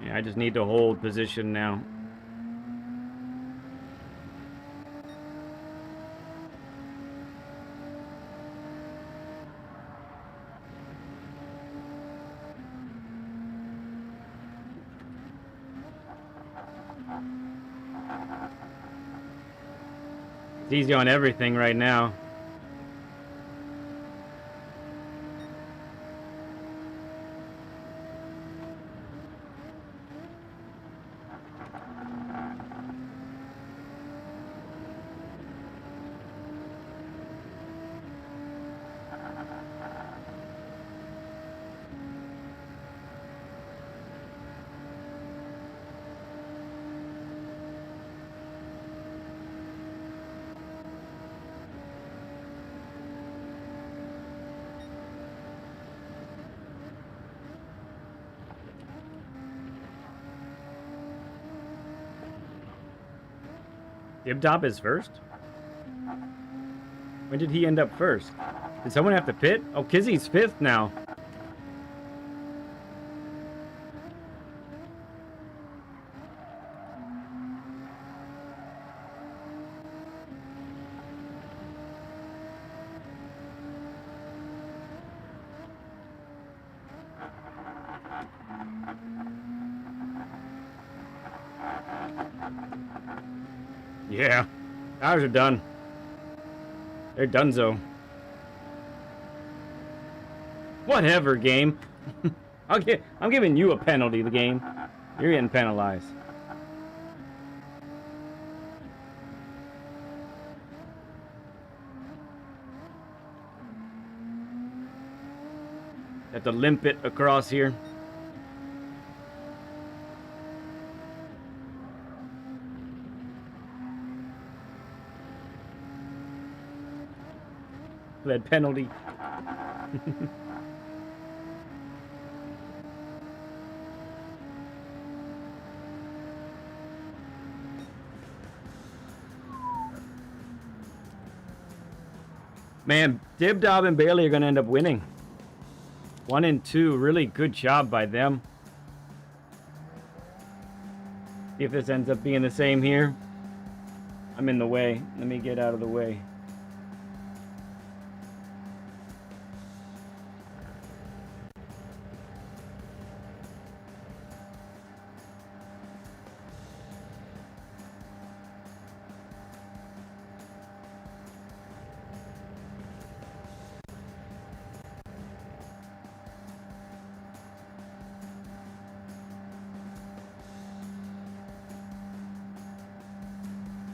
[SPEAKER 1] Yeah, I just need to hold position now. It's easy on everything right now. Dibdop is first? When did he end up first? Did someone have to pit? Oh, Kizzy's fifth now. Yeah. Ours are done. They're donezo. Whatever, game. I'm giving you a penalty, the game. You're getting penalized. Have to limp it across here. That penalty. Man, Dib, Dob, and Bailey are going to end up winning. 1 and 2. Really good job by them. See if this ends up being the same here. I'm in the way. Let me get out of the way.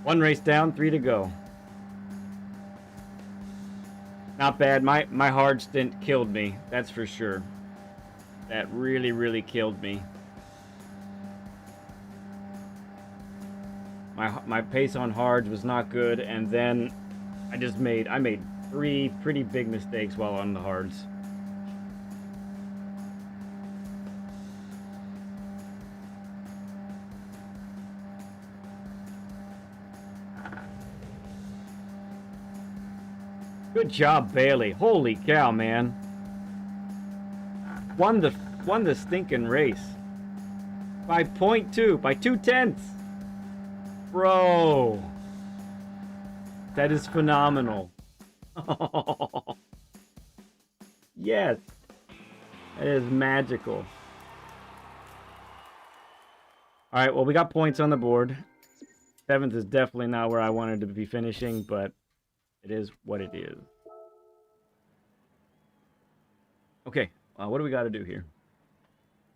[SPEAKER 1] One race down, 3 to go. Not bad. My hard stint killed me. That's for sure. That really, really killed me. My pace on hards was not good, and then I made 3 pretty big mistakes while on the hards. Good job, Bailey. Holy cow, man. Won the stinking race. By 0.2, by 2/10. Bro. That is phenomenal. Yes. That is magical. Alright, well, we got points on the board. 7th is definitely not where I wanted to be finishing, but it is what it is. Okay, what do we got to do here?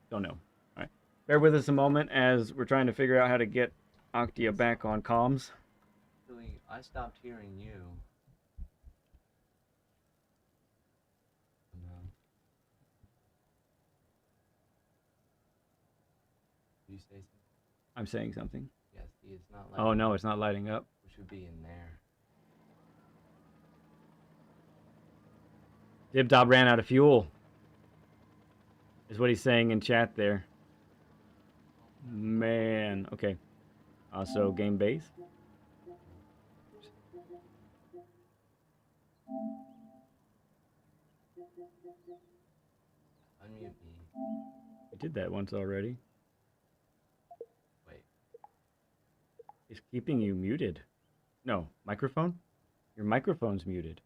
[SPEAKER 1] Don't know. All right, bear with us a moment as we're trying to figure out how to get Octia back on comms.
[SPEAKER 7] Really, I stopped hearing you. No. Did you say something?
[SPEAKER 1] I'm saying something.
[SPEAKER 7] Yes, it's not lighting
[SPEAKER 1] Oh no,
[SPEAKER 7] up.
[SPEAKER 1] it's not lighting up.
[SPEAKER 7] We should be in there.
[SPEAKER 1] Dibdob ran out of fuel. Is what he's saying in chat there. Man, okay. Also, game base.
[SPEAKER 7] Unmute me.
[SPEAKER 1] I did that once already.
[SPEAKER 7] Wait.
[SPEAKER 1] It's keeping you muted. No, microphone? Your microphone's muted.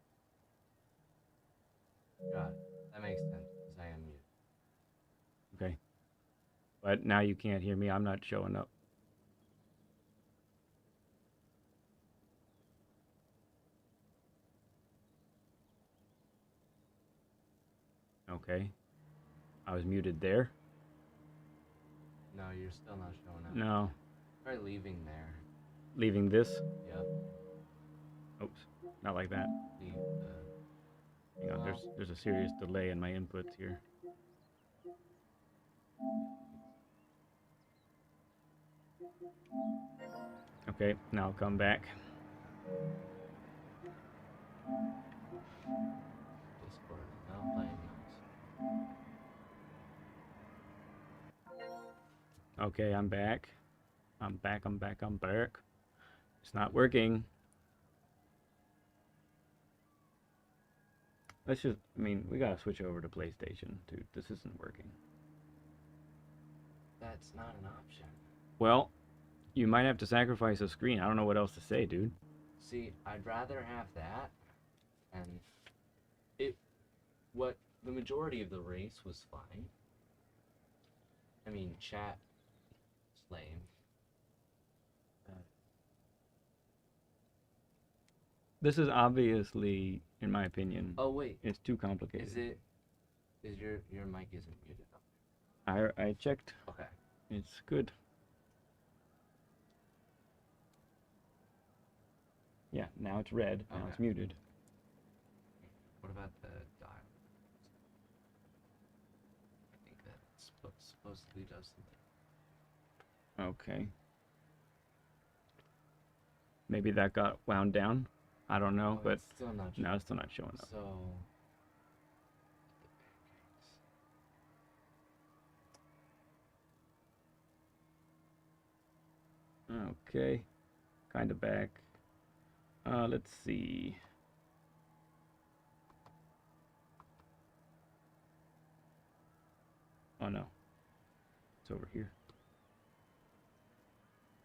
[SPEAKER 7] God, that makes sense because I am mute.
[SPEAKER 1] Okay. But now you can't hear me. I'm not showing up. Okay. I was muted there.
[SPEAKER 7] No, you're still not showing up.
[SPEAKER 1] No.
[SPEAKER 7] Try leaving there.
[SPEAKER 1] Leaving this.
[SPEAKER 7] Yep.
[SPEAKER 1] Oops. Not like that.
[SPEAKER 7] Leave the...
[SPEAKER 1] Hang on. There's a serious delay in my inputs here. Okay. Now I'll come back.
[SPEAKER 7] Discord is not playing nice.
[SPEAKER 1] Okay, I'm back. I'm back. It's not working. Let's just, I mean, we gotta switch over to PlayStation, dude. This isn't working.
[SPEAKER 7] That's not an option.
[SPEAKER 1] Well, you might have to sacrifice a screen. I don't know what else to say, dude.
[SPEAKER 7] See, I'd rather have that, and what the majority of the race was fine. I mean, chat, lame.
[SPEAKER 1] This is obviously, in my opinion,
[SPEAKER 8] Oh wait,
[SPEAKER 1] it's too complicated.
[SPEAKER 8] is your mic isn't muted up?
[SPEAKER 1] I checked.
[SPEAKER 8] Okay.
[SPEAKER 1] It's good. Yeah, now it's red. Now it's
[SPEAKER 8] Okay.
[SPEAKER 1] muted.
[SPEAKER 8] What about the dial? I think that supposedly does something.
[SPEAKER 1] Okay. Maybe that got wound down. I don't know,
[SPEAKER 8] Oh,
[SPEAKER 1] but
[SPEAKER 8] it's still not
[SPEAKER 1] no, it's still not showing up.
[SPEAKER 8] So the pancakes.
[SPEAKER 1] Okay. Kind of back. Let's see. Oh no. It's over here.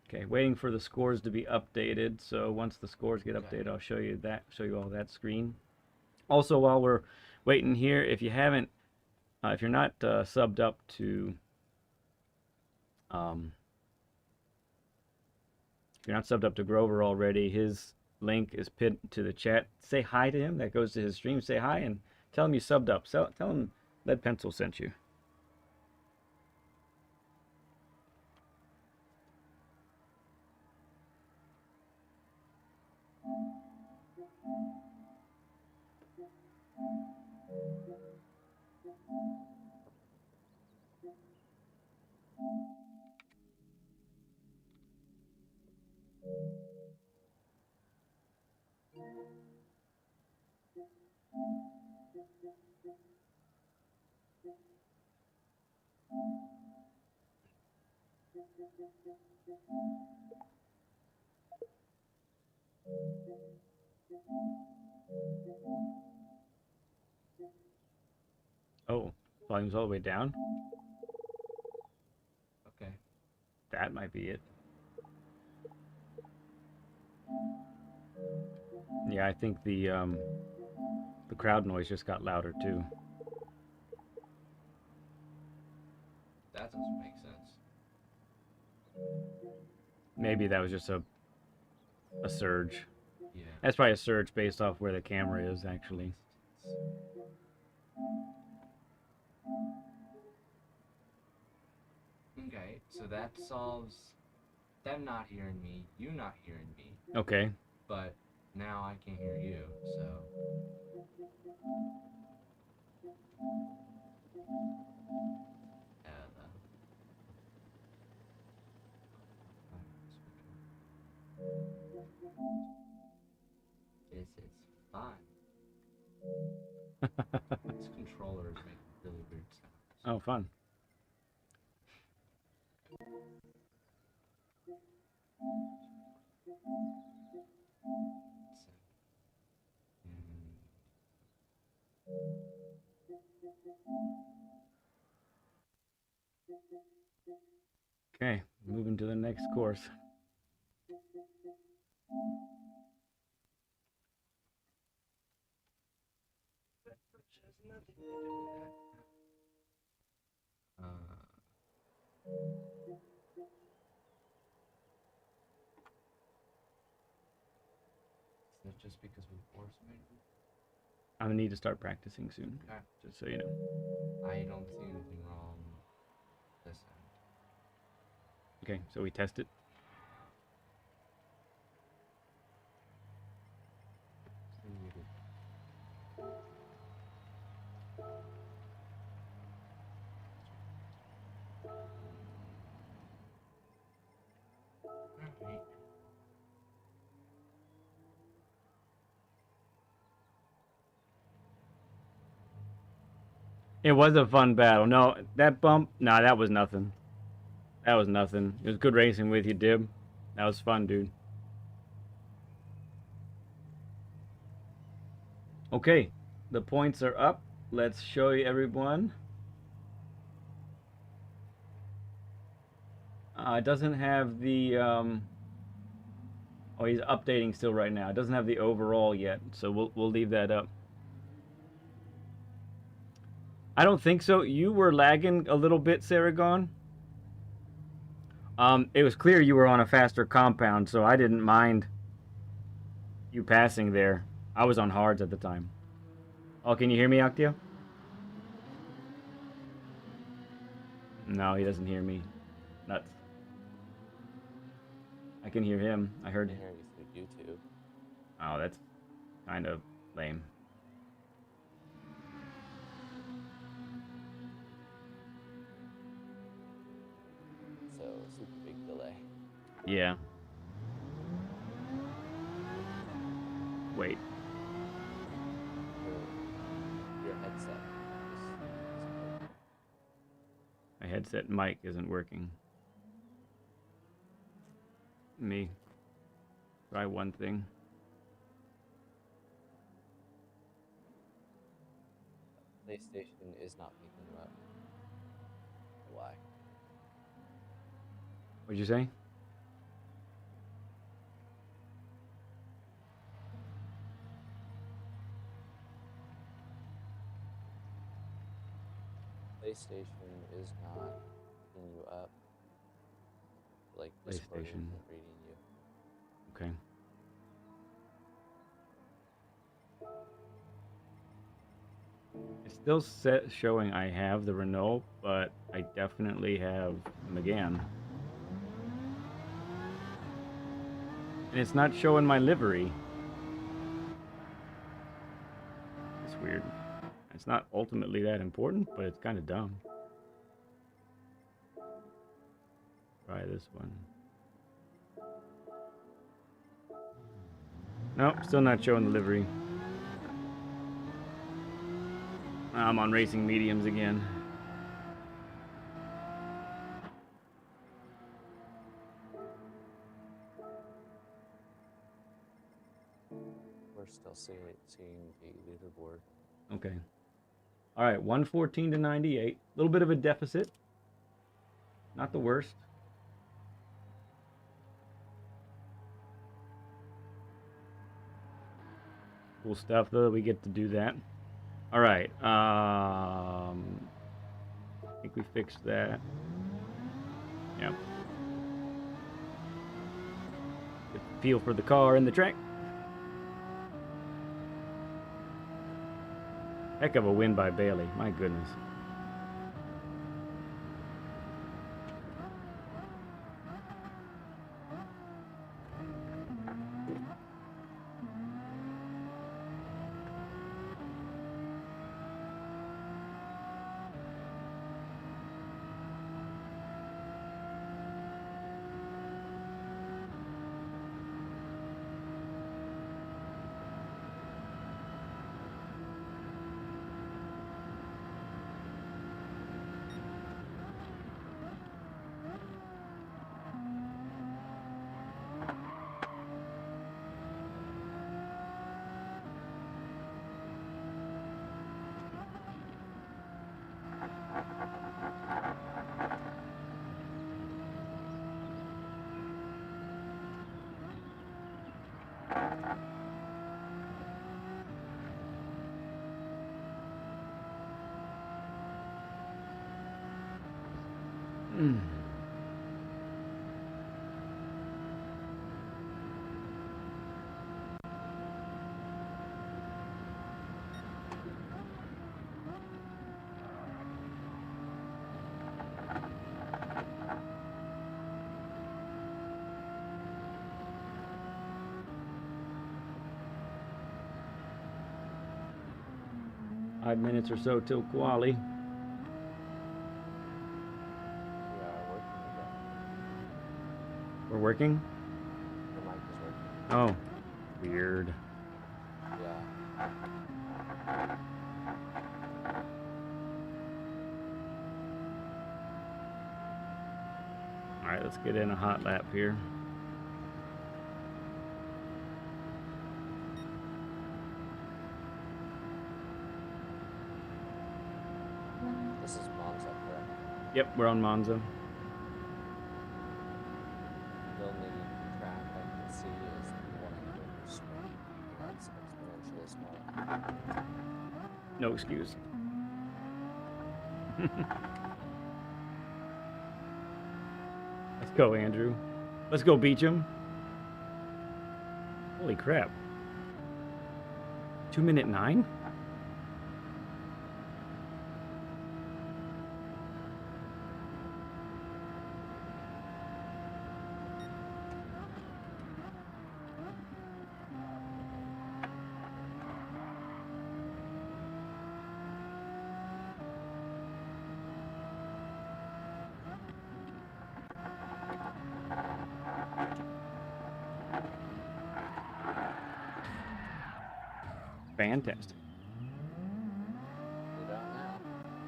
[SPEAKER 1] Okay, waiting for the scores to be updated. So once the scores get
[SPEAKER 8] Okay.
[SPEAKER 1] updated, I'll show you all that screen. Also, while we're waiting here, if you haven't, if you're not subbed up to, if you're not subbed up to Grover already, his link is pinned to the chat. Say hi to him. That goes to his stream. Say hi and tell him you subbed up. So tell him Lead Pencil sent you. Oh, volume's all the way down.
[SPEAKER 8] Okay.
[SPEAKER 1] That might be it. Yeah, I think the crowd noise just got louder too.
[SPEAKER 8] That doesn't make sense.
[SPEAKER 1] Maybe that was just a surge.
[SPEAKER 8] Yeah.
[SPEAKER 1] That's probably a surge based off where the camera is actually.
[SPEAKER 8] Okay, so that solves them not hearing me, you not hearing me,
[SPEAKER 1] Okay.
[SPEAKER 8] but now I can hear you, so. This is fun. This controller is making really weird sounds.
[SPEAKER 1] Oh, fun. Okay, moving to the next course.
[SPEAKER 8] Is that just because we force made it?
[SPEAKER 1] I'm gonna need to start practicing soon,
[SPEAKER 8] Okay.
[SPEAKER 1] just so you know.
[SPEAKER 8] I don't see anything wrong this end.
[SPEAKER 1] Okay, so we test it.
[SPEAKER 8] Alright.
[SPEAKER 1] It was a fun battle. No, that bump, nah, that was nothing. That was nothing. It was good racing with you, Dib. That was fun, dude. Okay, the points are up. Let's show you everyone. It doesn't have the, oh, he's updating still right now. It doesn't have the overall yet, so we'll leave that up. I don't think so. You were lagging a little bit, Saragon. It was clear you were on a faster compound, so I didn't mind You passing there. I was on hards at the time. Oh, can you hear me, Octio? No, he doesn't hear me. Nuts. I can hear him. I heard him.
[SPEAKER 9] hear you through YouTube.
[SPEAKER 1] Oh, that's kind of lame.
[SPEAKER 9] So super big delay.
[SPEAKER 1] Yeah. Wait.
[SPEAKER 9] Your headset.
[SPEAKER 1] My headset mic isn't working. Me. Try one thing.
[SPEAKER 9] PlayStation is not picking you up. Why?
[SPEAKER 1] What'd you say?
[SPEAKER 9] PlayStation is not picking you up. Like Discord
[SPEAKER 1] PlayStation.
[SPEAKER 9] isn't reading you.
[SPEAKER 1] Okay. It's still showing I have the Renault, but I definitely have Megane. And it's not showing my livery. It's weird. It's not ultimately that important, but it's kind of dumb. Try this one. Nope, still not showing the livery. I'm on racing mediums again.
[SPEAKER 9] We're still seeing the leaderboard.
[SPEAKER 1] Okay. All right, 114 to 98. A little bit of a deficit. Not the worst. Cool stuff, though. We get to do that. All right. I think we fixed that. Yep. Get the feel for the car and the track. Heck of a win by Bailey. My goodness. Five minutes or so till quali.
[SPEAKER 9] We are working again.
[SPEAKER 1] We're working?
[SPEAKER 9] The mic is working.
[SPEAKER 1] Oh, weird.
[SPEAKER 9] Yeah.
[SPEAKER 1] All right, let's get in a hot lap here.
[SPEAKER 9] This is Monza, correct?
[SPEAKER 1] Yep, we're on Monza.
[SPEAKER 9] The only track I can see is the one in Spring. That's exponentially small.
[SPEAKER 1] No excuse. Let's go, Andrew. Let's go beach him. Holy crap. 2-minute 9? Fantastic.
[SPEAKER 9] Get out now.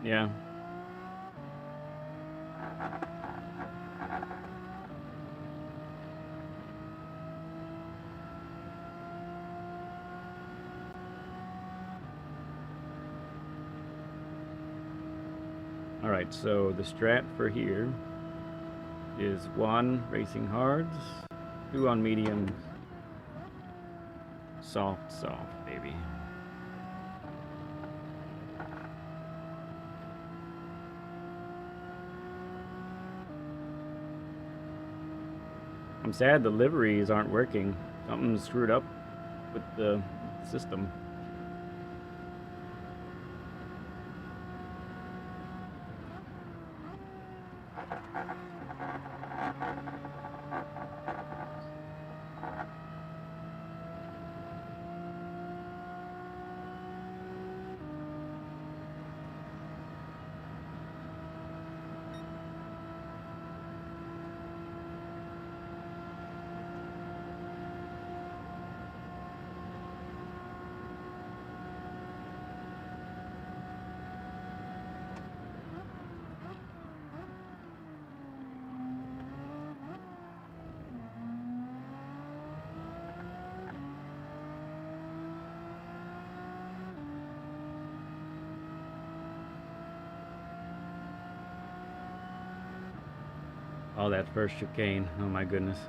[SPEAKER 1] Yeah. All right, so the strat for here is 1 racing hards, 2 on mediums, soft, baby. I'm sad the liveries aren't working. Something's screwed up with the system. Oh, that first chicane. Oh my goodness.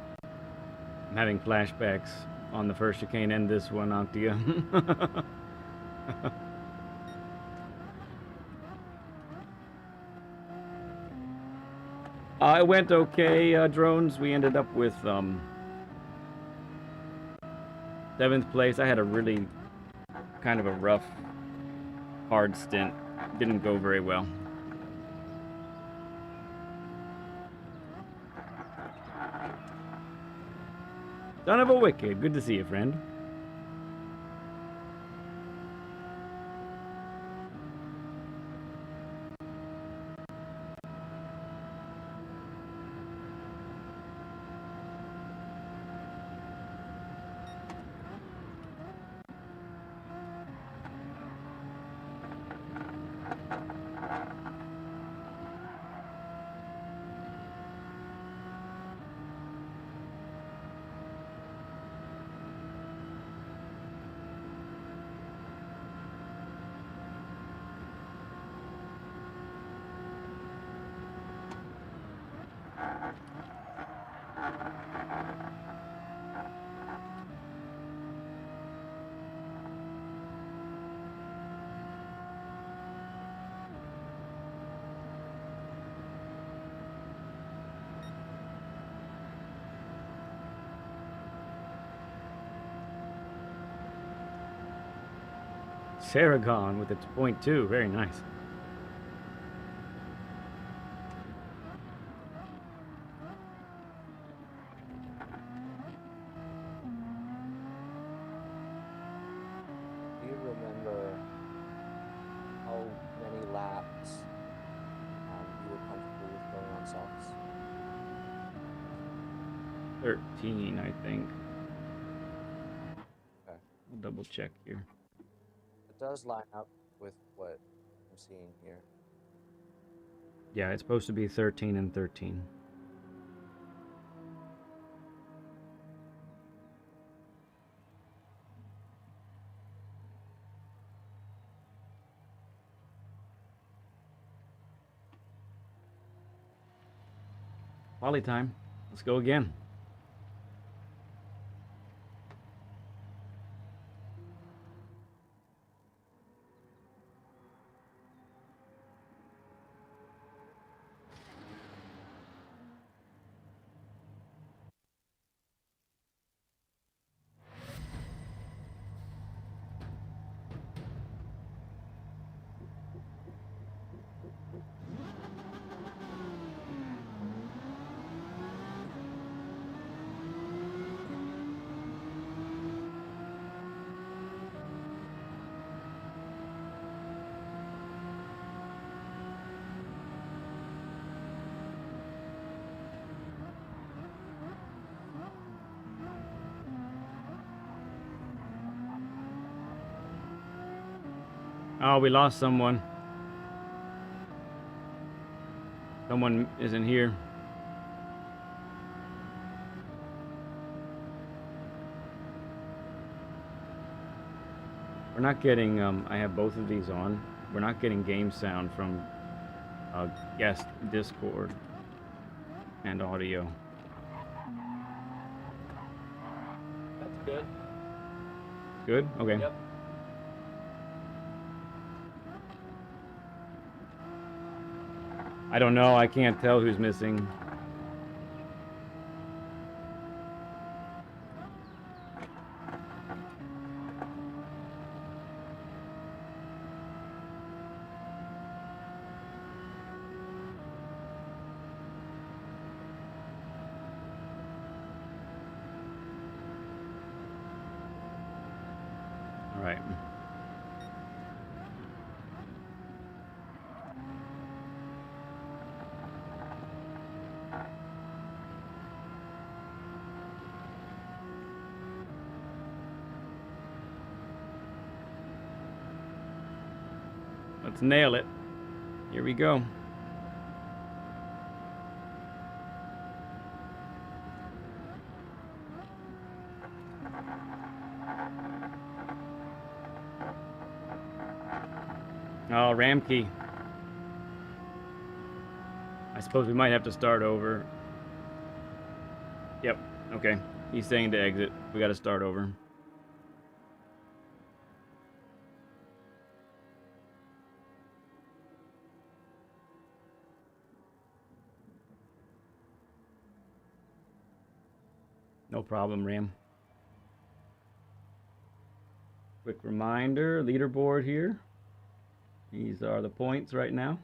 [SPEAKER 1] I'm having flashbacks on the first chicane and this one, Octia. It went okay, drones. We ended up with 7th place. I had a really kind of a rough, hard stint. Didn't go very well. Son of a wicked. Good to see you, friend. Saragon with its .2. Very nice.
[SPEAKER 9] Do you remember how many laps you were comfortable with going on softs?
[SPEAKER 1] 13, I think.
[SPEAKER 9] Okay.
[SPEAKER 1] I'll double check here.
[SPEAKER 9] It does line up with what I'm seeing here.
[SPEAKER 1] Yeah, it's supposed to be 13 and 13. Quality time. Let's go again. Oh, we lost someone. Someone isn't here. We're not getting, I have both of these on. We're not getting game sound from guest Discord and audio.
[SPEAKER 8] That's good.
[SPEAKER 1] Good? Okay.
[SPEAKER 8] Yep.
[SPEAKER 1] I don't know. I can't tell who's missing. All right. Let's nail it. Here we go. Oh, Ramkey. I suppose we might have to start over. Yep. Okay. He's saying to exit. We got to start over. No problem, Ram. Quick reminder, leaderboard here. These are the points right now.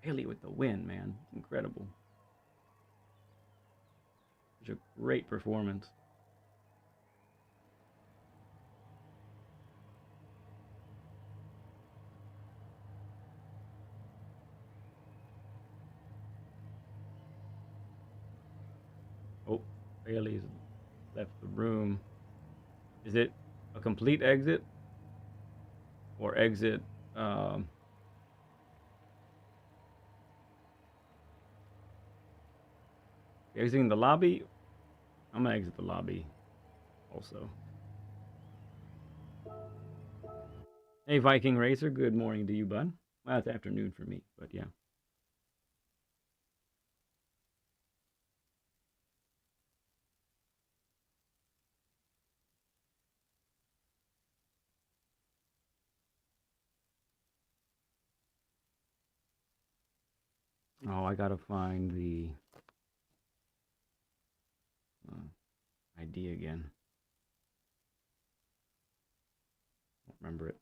[SPEAKER 1] Haley with the win, man. Incredible. Such a great performance. Oh, Haley's left the room. Is it a complete exit? Or exit exiting the lobby? I'm gonna exit the lobby also. Hey, Viking Racer, good morning to you, bud. Well, it's afternoon for me, but yeah. Oh, I gotta find the ID again. Don't remember it.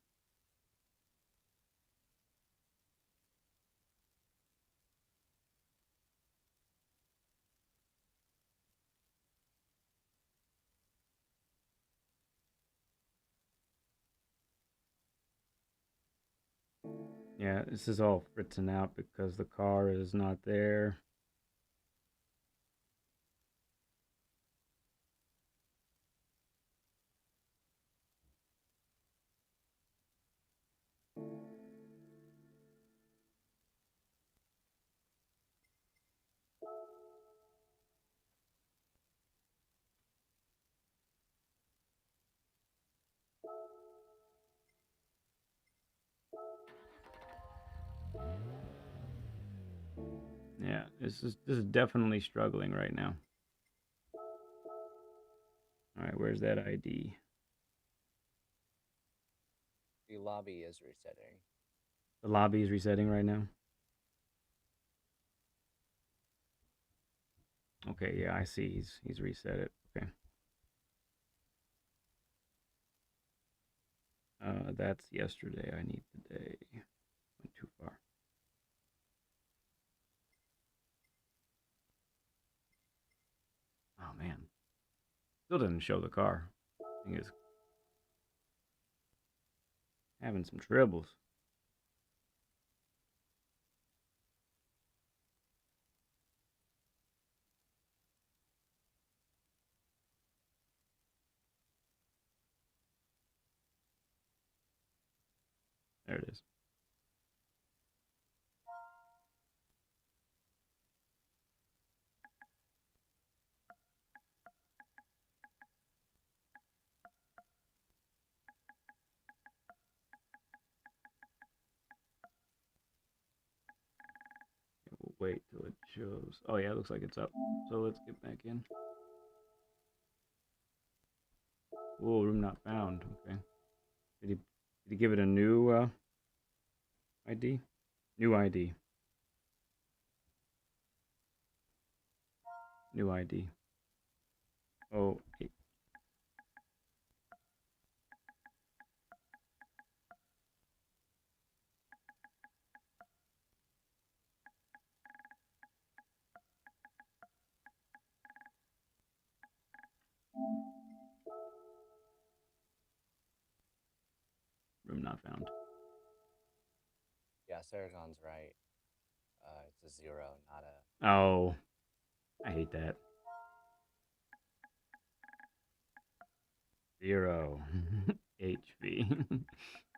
[SPEAKER 1] Yeah, this is all written out because the car is not there. Yeah, this is definitely struggling right now. All right, where's that ID?
[SPEAKER 9] The lobby is resetting.
[SPEAKER 1] The lobby is resetting right now. Okay, yeah, I see. He's reset it. Okay. That's yesterday. I need today. Went too far. Oh man, still doesn't show the car. Thing is having some troubles. There it is. We'll wait till it shows. Oh yeah, it looks like it's up. So let's get back in. Whoa, room not found. Okay. Did he give it a new ID? New ID. New ID. Oh, room not found.
[SPEAKER 9] Yeah, Saragon's right. It's a 0, not a.
[SPEAKER 1] Oh, I hate that. 0 HV.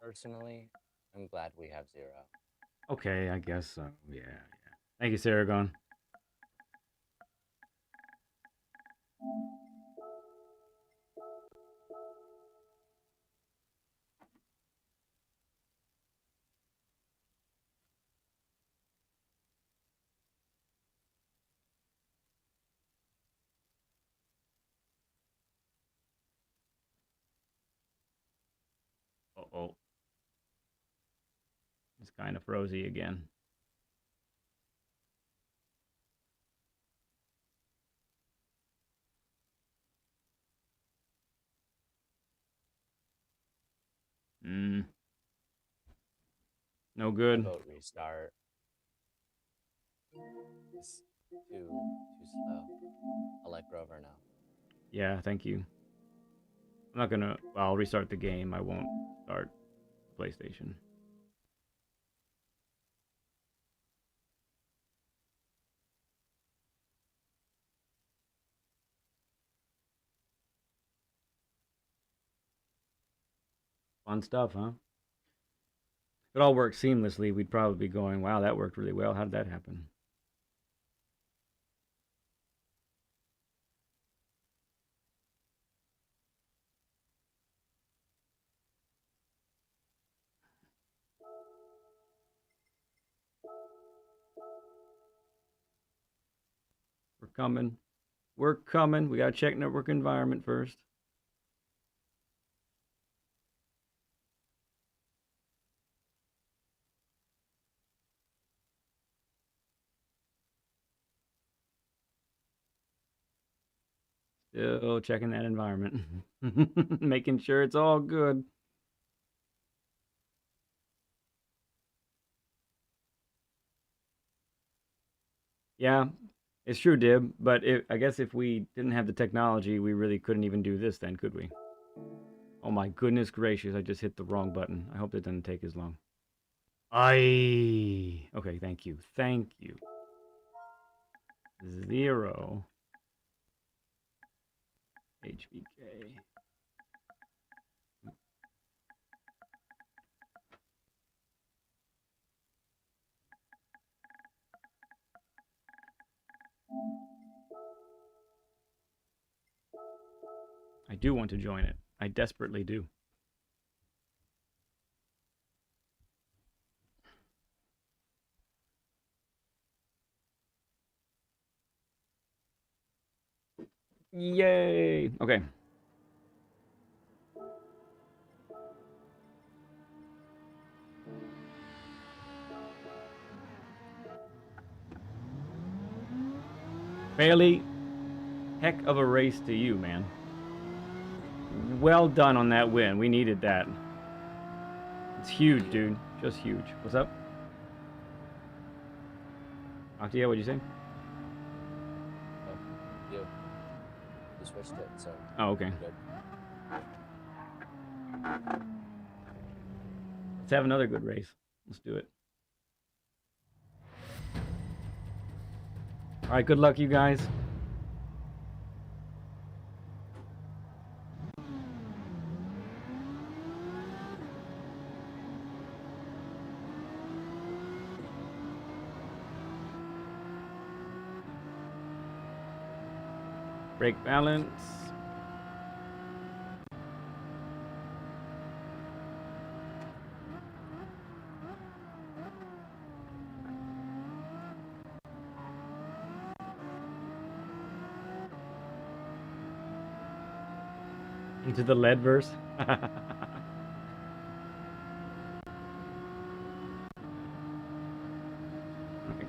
[SPEAKER 9] Personally, I'm glad we have 0.
[SPEAKER 1] Okay, I guess so. Yeah. Thank you, Saragon. Uh-oh. It's kind of frozy again. No good.
[SPEAKER 9] Vote restart. It's too slow. I'll let Grover know.
[SPEAKER 1] Yeah, thank you. I'm not gonna. Well, I'll restart the game. I won't start PlayStation. Fun stuff, huh? If it all worked seamlessly, we'd probably be going, wow, that worked really well. How did that happen? We're coming. We're coming. We gotta check network environment first. Still checking that environment. Making sure it's all good. Yeah, it's true, Dib. But I guess if we didn't have the technology, we really couldn't even do this then, could we? Oh my goodness gracious, I just hit the wrong button. I hope that doesn't take as long. Okay, thank you. Thank you. 0 HBK. I do want to join it. I desperately do. Yay! Okay. Bailey, heck of a race to you, man. Well done on that win. We needed that. It's huge, dude. Just huge. What's up? Octia, what'd you say?
[SPEAKER 9] Oh, you switched it, so.
[SPEAKER 1] Oh, okay.
[SPEAKER 9] Good.
[SPEAKER 1] Let's have another good race. Let's do it. All right, good luck, you guys. Brake balance. Into the lead verse.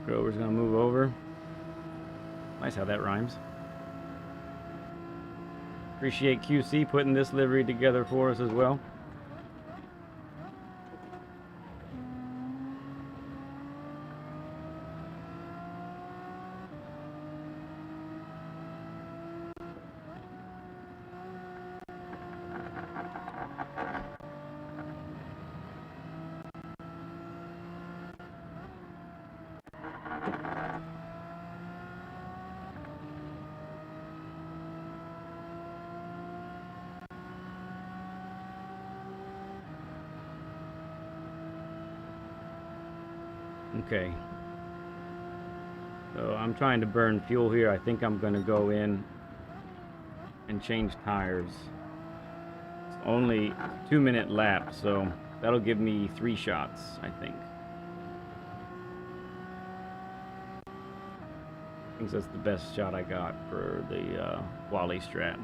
[SPEAKER 1] Grover's gonna move over. Nice how that rhymes. Appreciate QC putting this livery together for us as well. Okay. So I'm trying to burn fuel here. I think I'm gonna go in and change tires. It's only 2-minute lap, so that'll give me 3 shots, I think. I think that's the best shot I got for the Wally strat.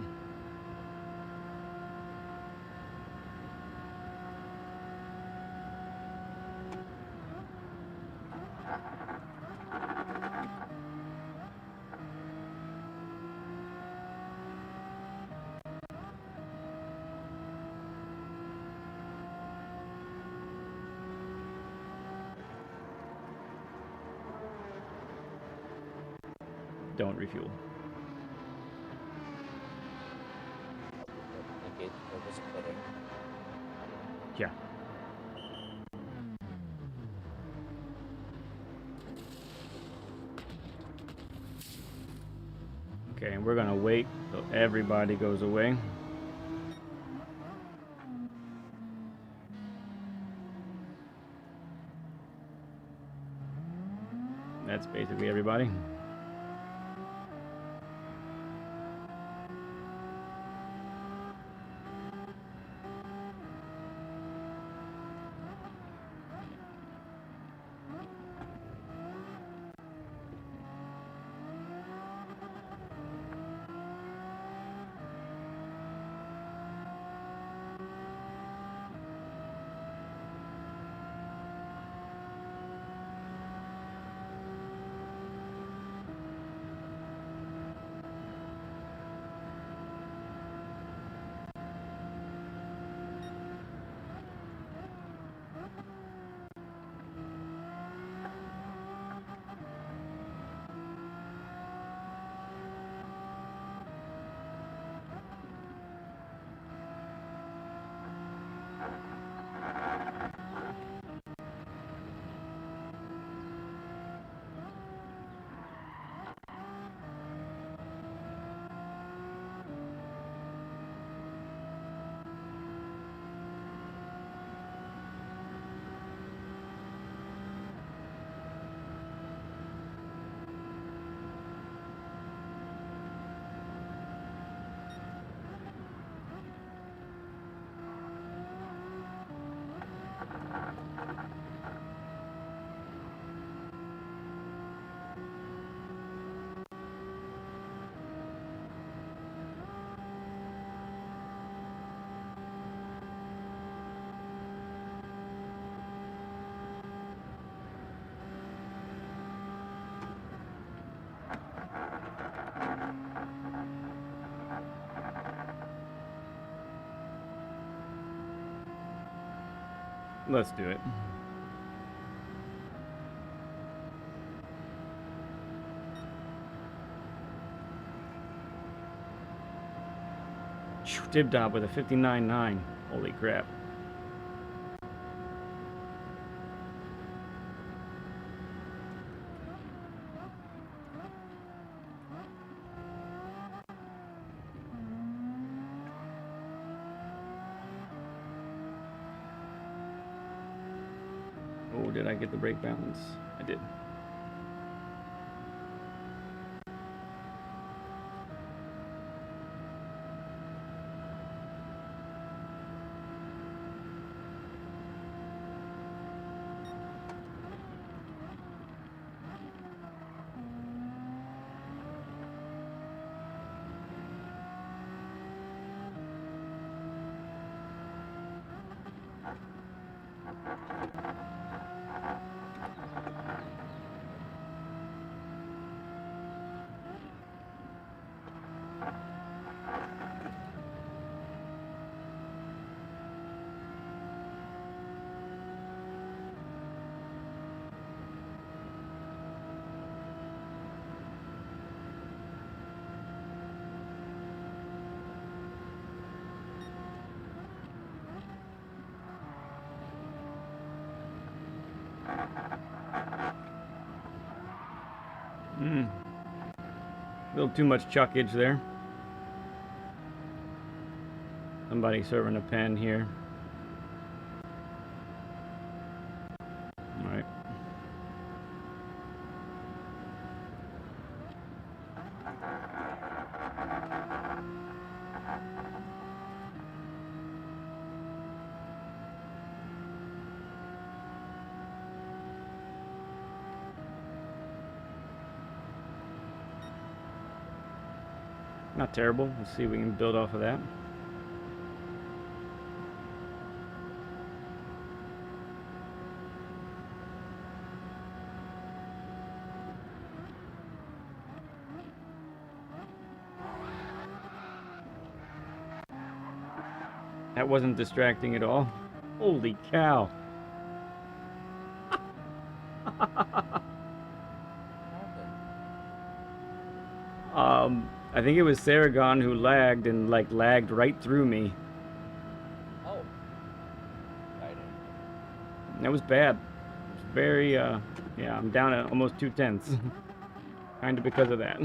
[SPEAKER 1] Don't refuel.
[SPEAKER 9] Negate purpose of quitting.
[SPEAKER 1] Yeah. Okay, and we're gonna wait till everybody goes away. That's basically everybody. Let's do it. Dibdob with a 59.9. Holy crap. Oh, did I get the brake balance? I did. A little too much chuckage there. Somebody serving a pen here. All right. Not terrible. Let's see if we can build off of that. That wasn't distracting at all. Holy cow. I think it was Saragon who lagged and like lagged right through me.
[SPEAKER 9] Oh. Exciting.
[SPEAKER 1] That was bad. It was very, yeah, I'm down at almost 2/10. Kind of because of that.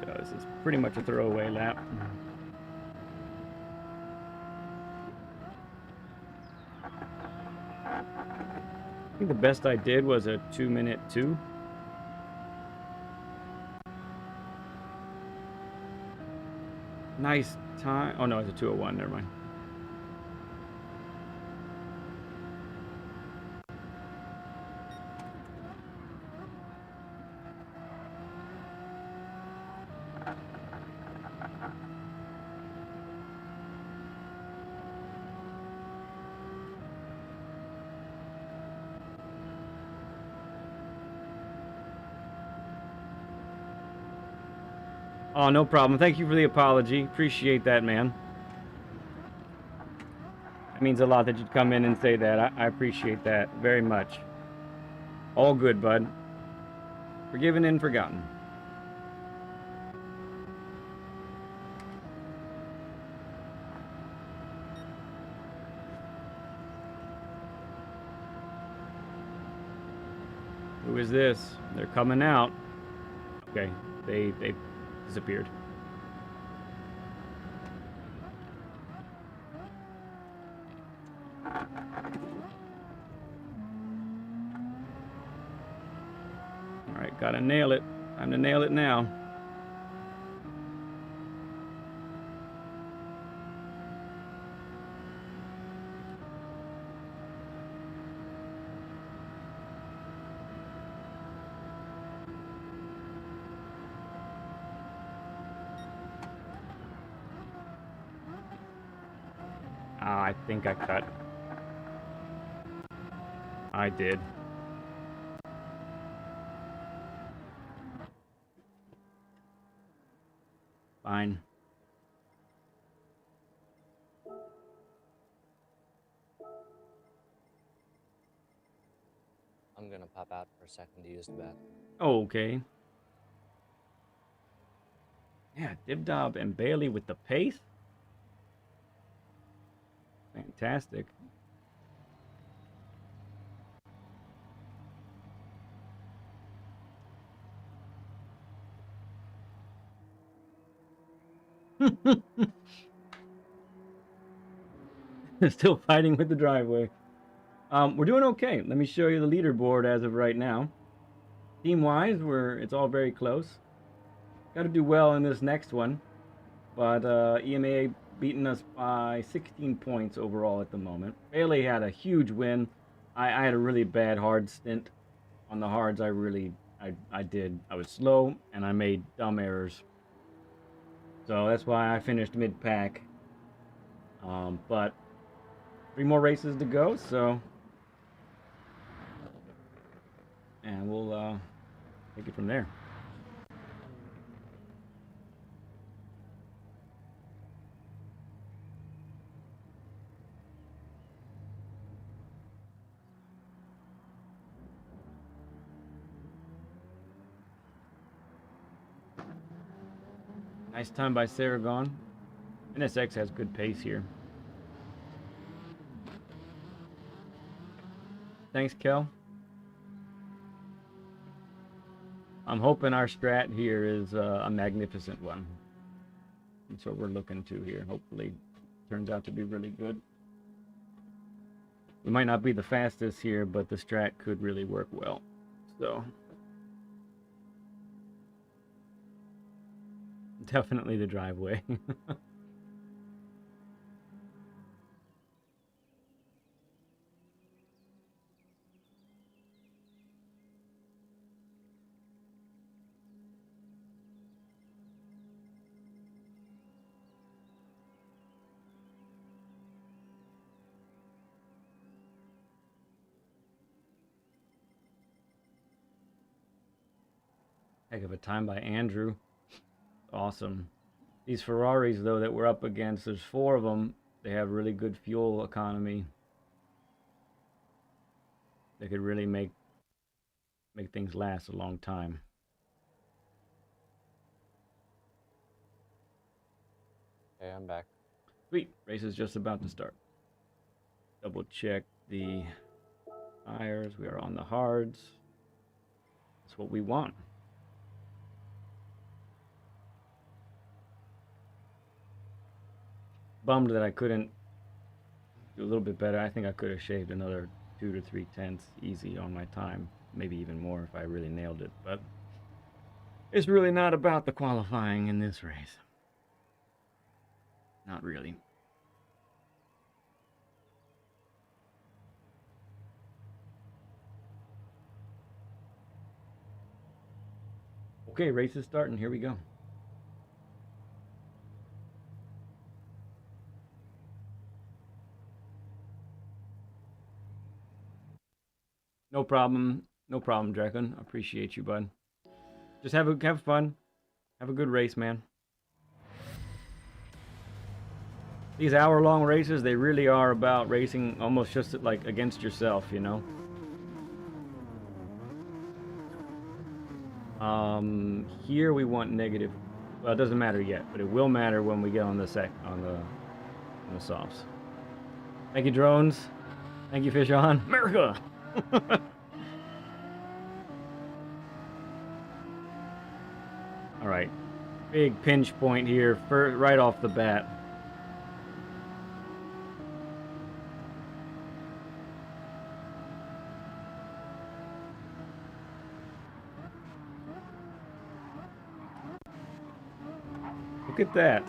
[SPEAKER 1] So this is pretty much a throwaway lap. I think the best I did was a 2-minute 2. Nice time. Oh no, it's a 2:01. Never mind. Oh, no problem. Thank you for the apology. Appreciate that, man. It means a lot that you'd come in and say that. I appreciate that very much. All good, bud. Forgiven and forgotten. Who is this? They're coming out. Okay, they disappeared. Alright, gotta nail it. Time to nail it now. I think I cut. I did. Fine.
[SPEAKER 9] I'm gonna pop out for a second to use the bathroom.
[SPEAKER 1] Okay. Yeah, Dibdob and Bailey with the pace. Fantastic. Still fighting with the driveway. We're doing okay. Let me show you the leaderboard as of right now. Team-wise, it's all very close. Got to do well in this next one, but EMEA beating us by 16 points overall at the moment. Bailey had a huge win. I had a really bad hard stint on the hards. I was slow and I made dumb errors. So that's why I finished mid-pack. But 3 more races to go, so and we'll take it from there. Nice time by Saragon. NSX has good pace here. Thanks, Kel. I'm hoping our strat here is a magnificent one. That's what we're looking to here. Hopefully, turns out to be really good. We might not be the fastest here, but the strat could really work well. So, definitely the driveway. Heck of a time by Andrew. Awesome. These Ferraris, though, that we're up against, there's 4 of them. They have really good fuel economy. They could really make things last a long time.
[SPEAKER 9] Okay, I'm back.
[SPEAKER 1] Sweet. Race is just about to start. Double check the tires. We are on the hards. That's what we want. Bummed that I couldn't do a little bit better. I think I could have shaved another 2 to 3 tenths easy on my time. Maybe even more if I really nailed it. But it's really not about the qualifying in this race. Not really. Okay, race is starting. Here we go. No problem, Draken. I appreciate you, bud. Just have fun. Have a good race, man. These hour-long races, they really are about racing almost just like against yourself, you know. Here we want negative. Well, it doesn't matter yet, but it will matter when we get on the softs. Thank you, drones. Thank you, Fish On. America. All right, big pinch point here, right off the bat. Look at that.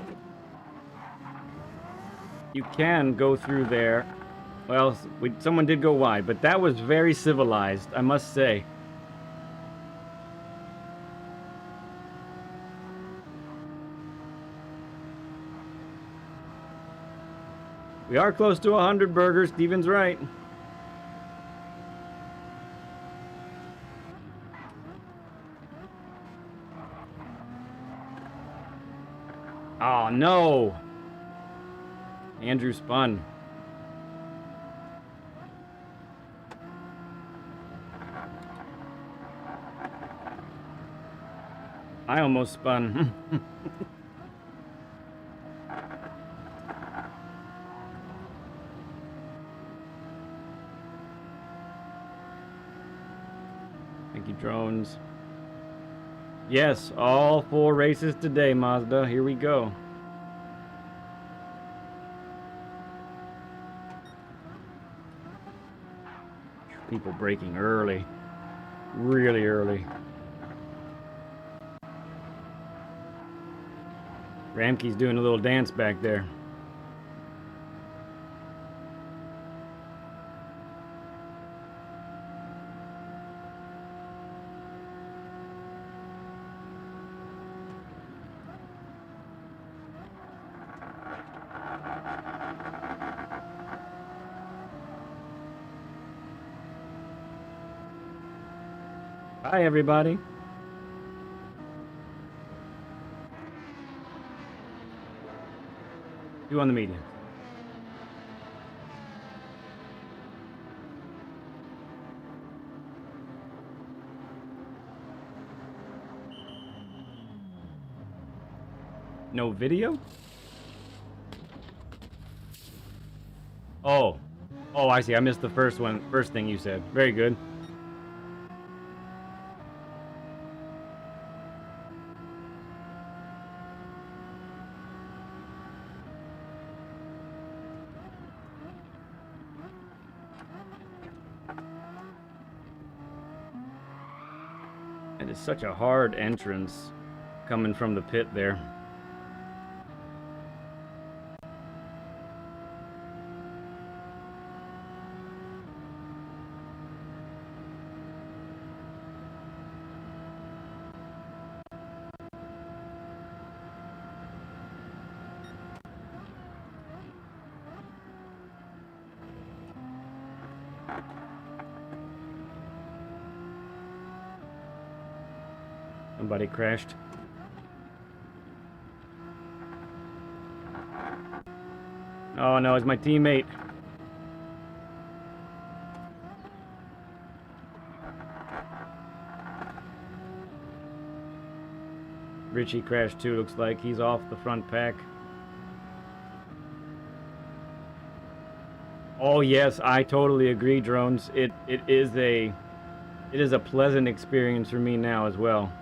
[SPEAKER 1] You can go through there. Well, someone did go wide, but that was very civilized, I must say. We are close to 100 burgers. Steven's right. Oh, no. Andrew spun. I almost spun. Thank you, drones. Yes, all 4 races today, Mazda. Here we go. People braking early. Really early. Ramke's doing a little dance back there. Hi, everybody. You on the medium. No video? Oh. Oh, I see. I missed the first thing you said. Very good. It is such a hard entrance coming from the pit there. Somebody crashed. Oh no, it's my teammate. Richie crashed too, looks like he's off the front pack. Oh yes, I totally agree, Drones. It is a pleasant experience for me now as well.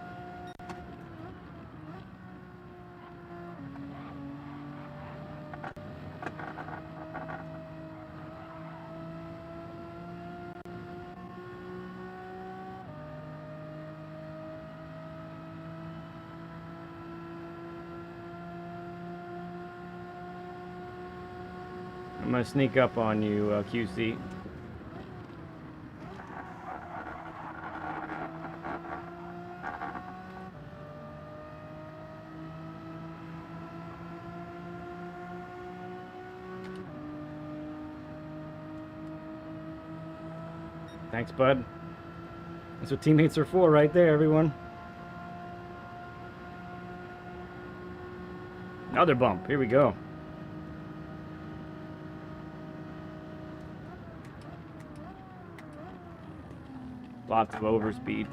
[SPEAKER 1] I'm gonna sneak up on you, QC. Thanks, bud. That's what teammates are for right there, everyone. Another bump. Here we go. Lots of overspeed.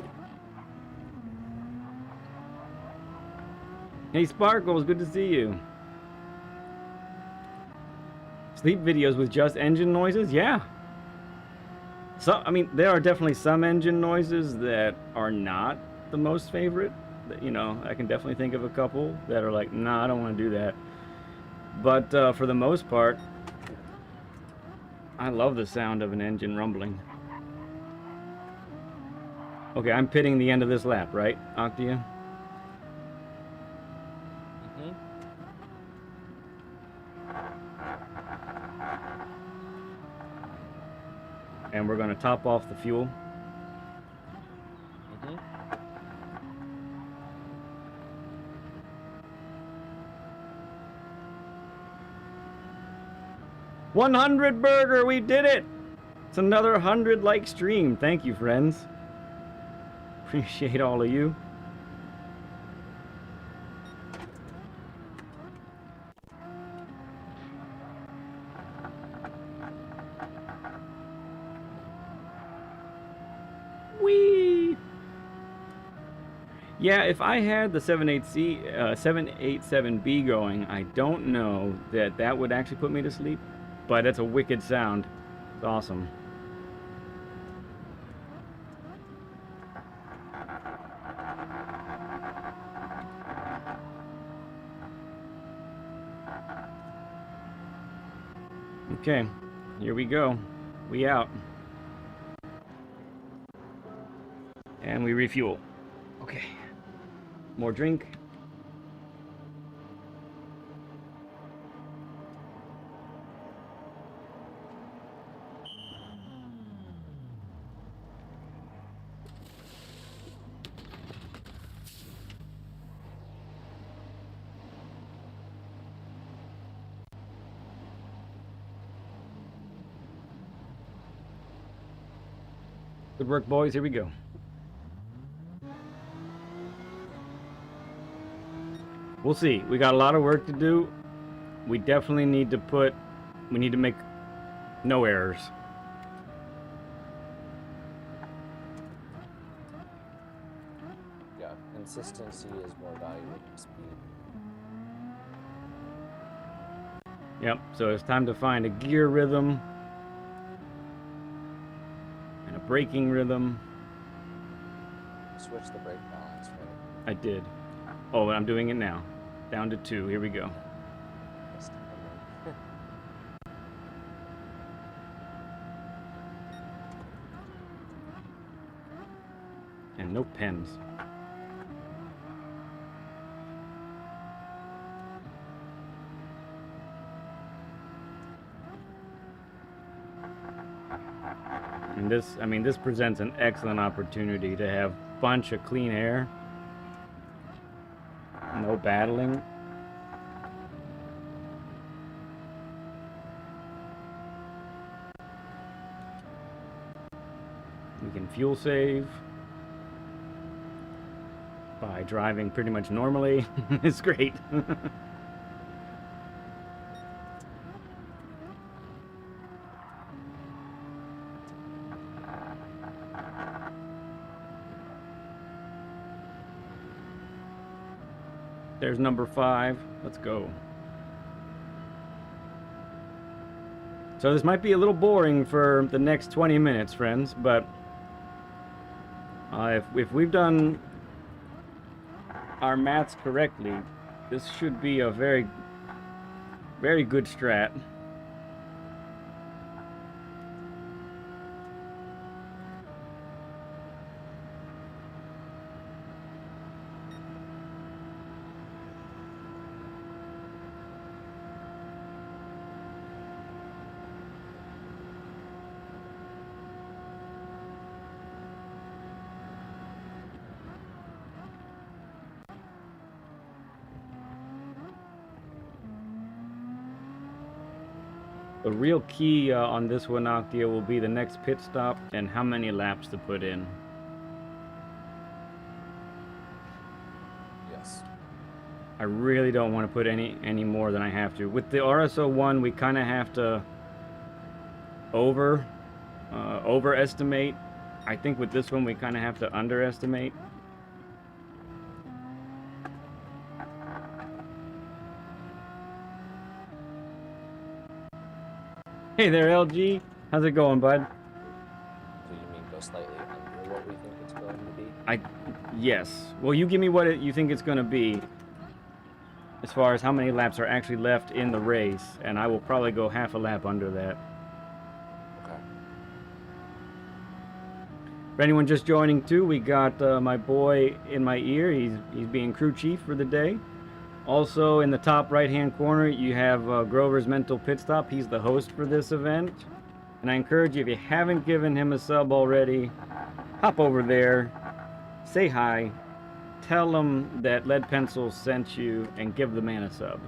[SPEAKER 1] Hey, Sparkles, good to see you. Sleep videos with just engine noises? Yeah. So, I mean, there are definitely some engine noises that are not the most favorite. You know, I can definitely think of a couple that are like, nah, I don't want to do that. But for the most part, I love the sound of an engine rumbling. Okay, I'm pitting the end of this lap, right, Octia?
[SPEAKER 9] Mm-hmm.
[SPEAKER 1] And we're going to top off the fuel.
[SPEAKER 9] Mm-hmm.
[SPEAKER 1] 100 burger, we did it! It's another 100 like stream. Thank you, friends. Appreciate all of you. Whee! Yeah, if I had the 787B going, I don't know that would actually put me to sleep. But that's a wicked sound. It's awesome. Okay, here we go. We out. And we refuel. Okay. More drink. Good work, boys. Here we go. We'll see. We got a lot of work to do. We definitely need to make no errors.
[SPEAKER 9] Yeah, consistency is more valuable than speed.
[SPEAKER 1] Yep, so it's time to find a gear rhythm and a braking rhythm.
[SPEAKER 9] Switch the brake balance, right?
[SPEAKER 1] I did. Oh, I'm doing it now. Down to 2. Here we go.
[SPEAKER 9] Missed it.
[SPEAKER 1] And no pens. And this, I mean, this presents an excellent opportunity to have a bunch of clean air. No battling. We can fuel save by driving pretty much normally. It's great. There's number 5. Let's go. So this might be a little boring for the next 20 minutes, friends, but if we've done our maths correctly, this should be a very, very good strat. The real key on this one, Octia, will be the next pit stop and how many laps to put in.
[SPEAKER 9] Yes.
[SPEAKER 1] I really don't want to put any more than I have to. With the RSO1, we kind of have to overestimate. I think with this one, we kind of have to underestimate. Hey there, LG. How's it going, bud?
[SPEAKER 9] Do you mean go slightly under what we think it's going to be?
[SPEAKER 1] Yes. Well, you give me what you think it's going to be as far as how many laps are actually left in the race, and I will probably go half a lap under that.
[SPEAKER 9] Okay.
[SPEAKER 1] For anyone just joining too, we got my boy in my ear. He's being crew chief for the day. Also, in the top right-hand corner, you have Grover's Mental Pit Stop. He's the host for this event. And I encourage you, if you haven't given him a sub already, hop over there, say hi, tell him that Lead Pencil sent you, and give the man a sub.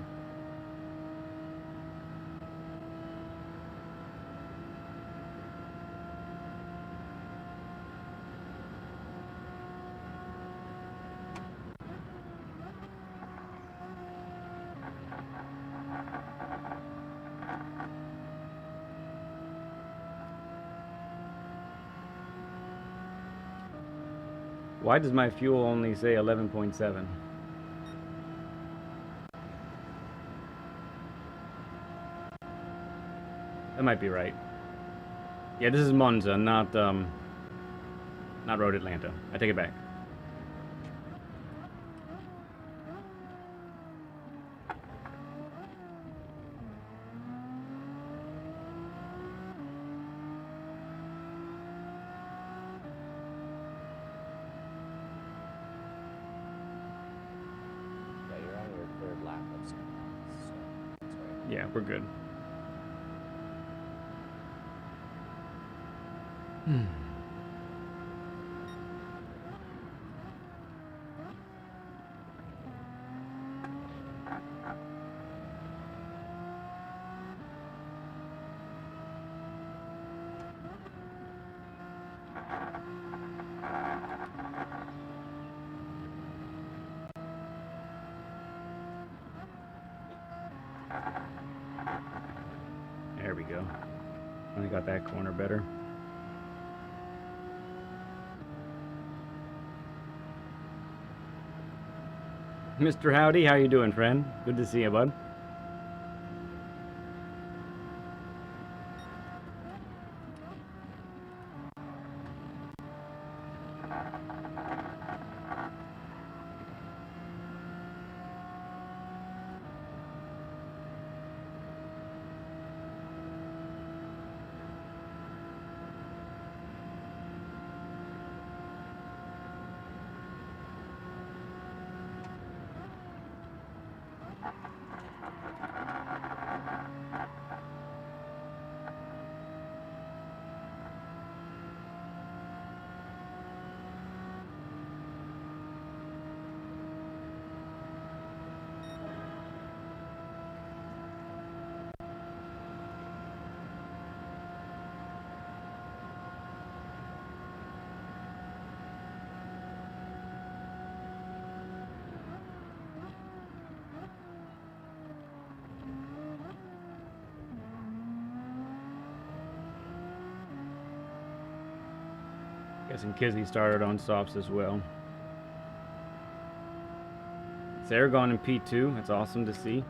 [SPEAKER 1] Why does my fuel only say 11.7? That might be right. Yeah, this is Monza, not Road Atlanta. I take it back. Yeah, we're good. There we go. I got that corner better. Mr. Howdy, how you doing, friend? Good to see you, bud. Guessing Kizzy started on softs as well. It's Aragon in P2. That's awesome to see.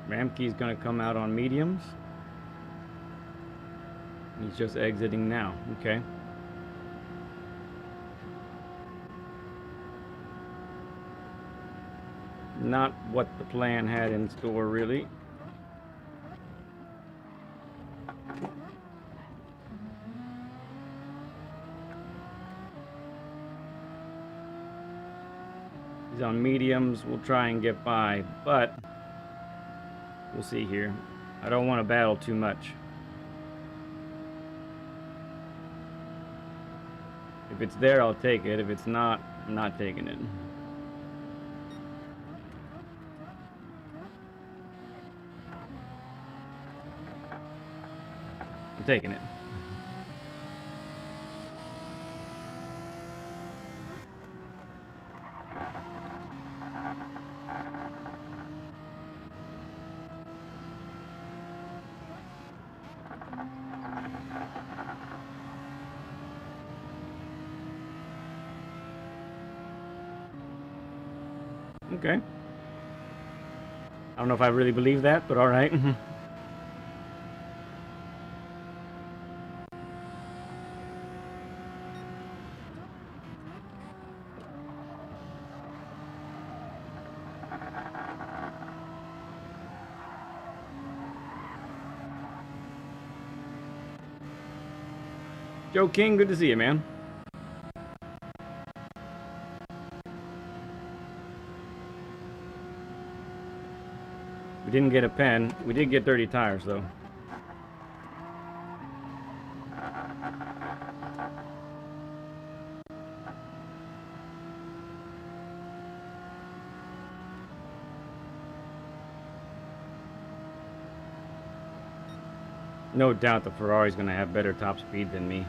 [SPEAKER 1] Ramkey's gonna come out on mediums. He's just exiting now. Okay. Not what the plan had in store, really. He's on mediums. We'll try and get by, but we'll see here. I don't want to battle too much. If it's there, I'll take it. If it's not, I'm not taking it. I'm taking it. Okay. I don't know if I really believe that, but all right. Joe King, good to see you, man. We didn't get a pen. We did get 30 tires, though. No doubt the Ferrari's going to have better top speed than me.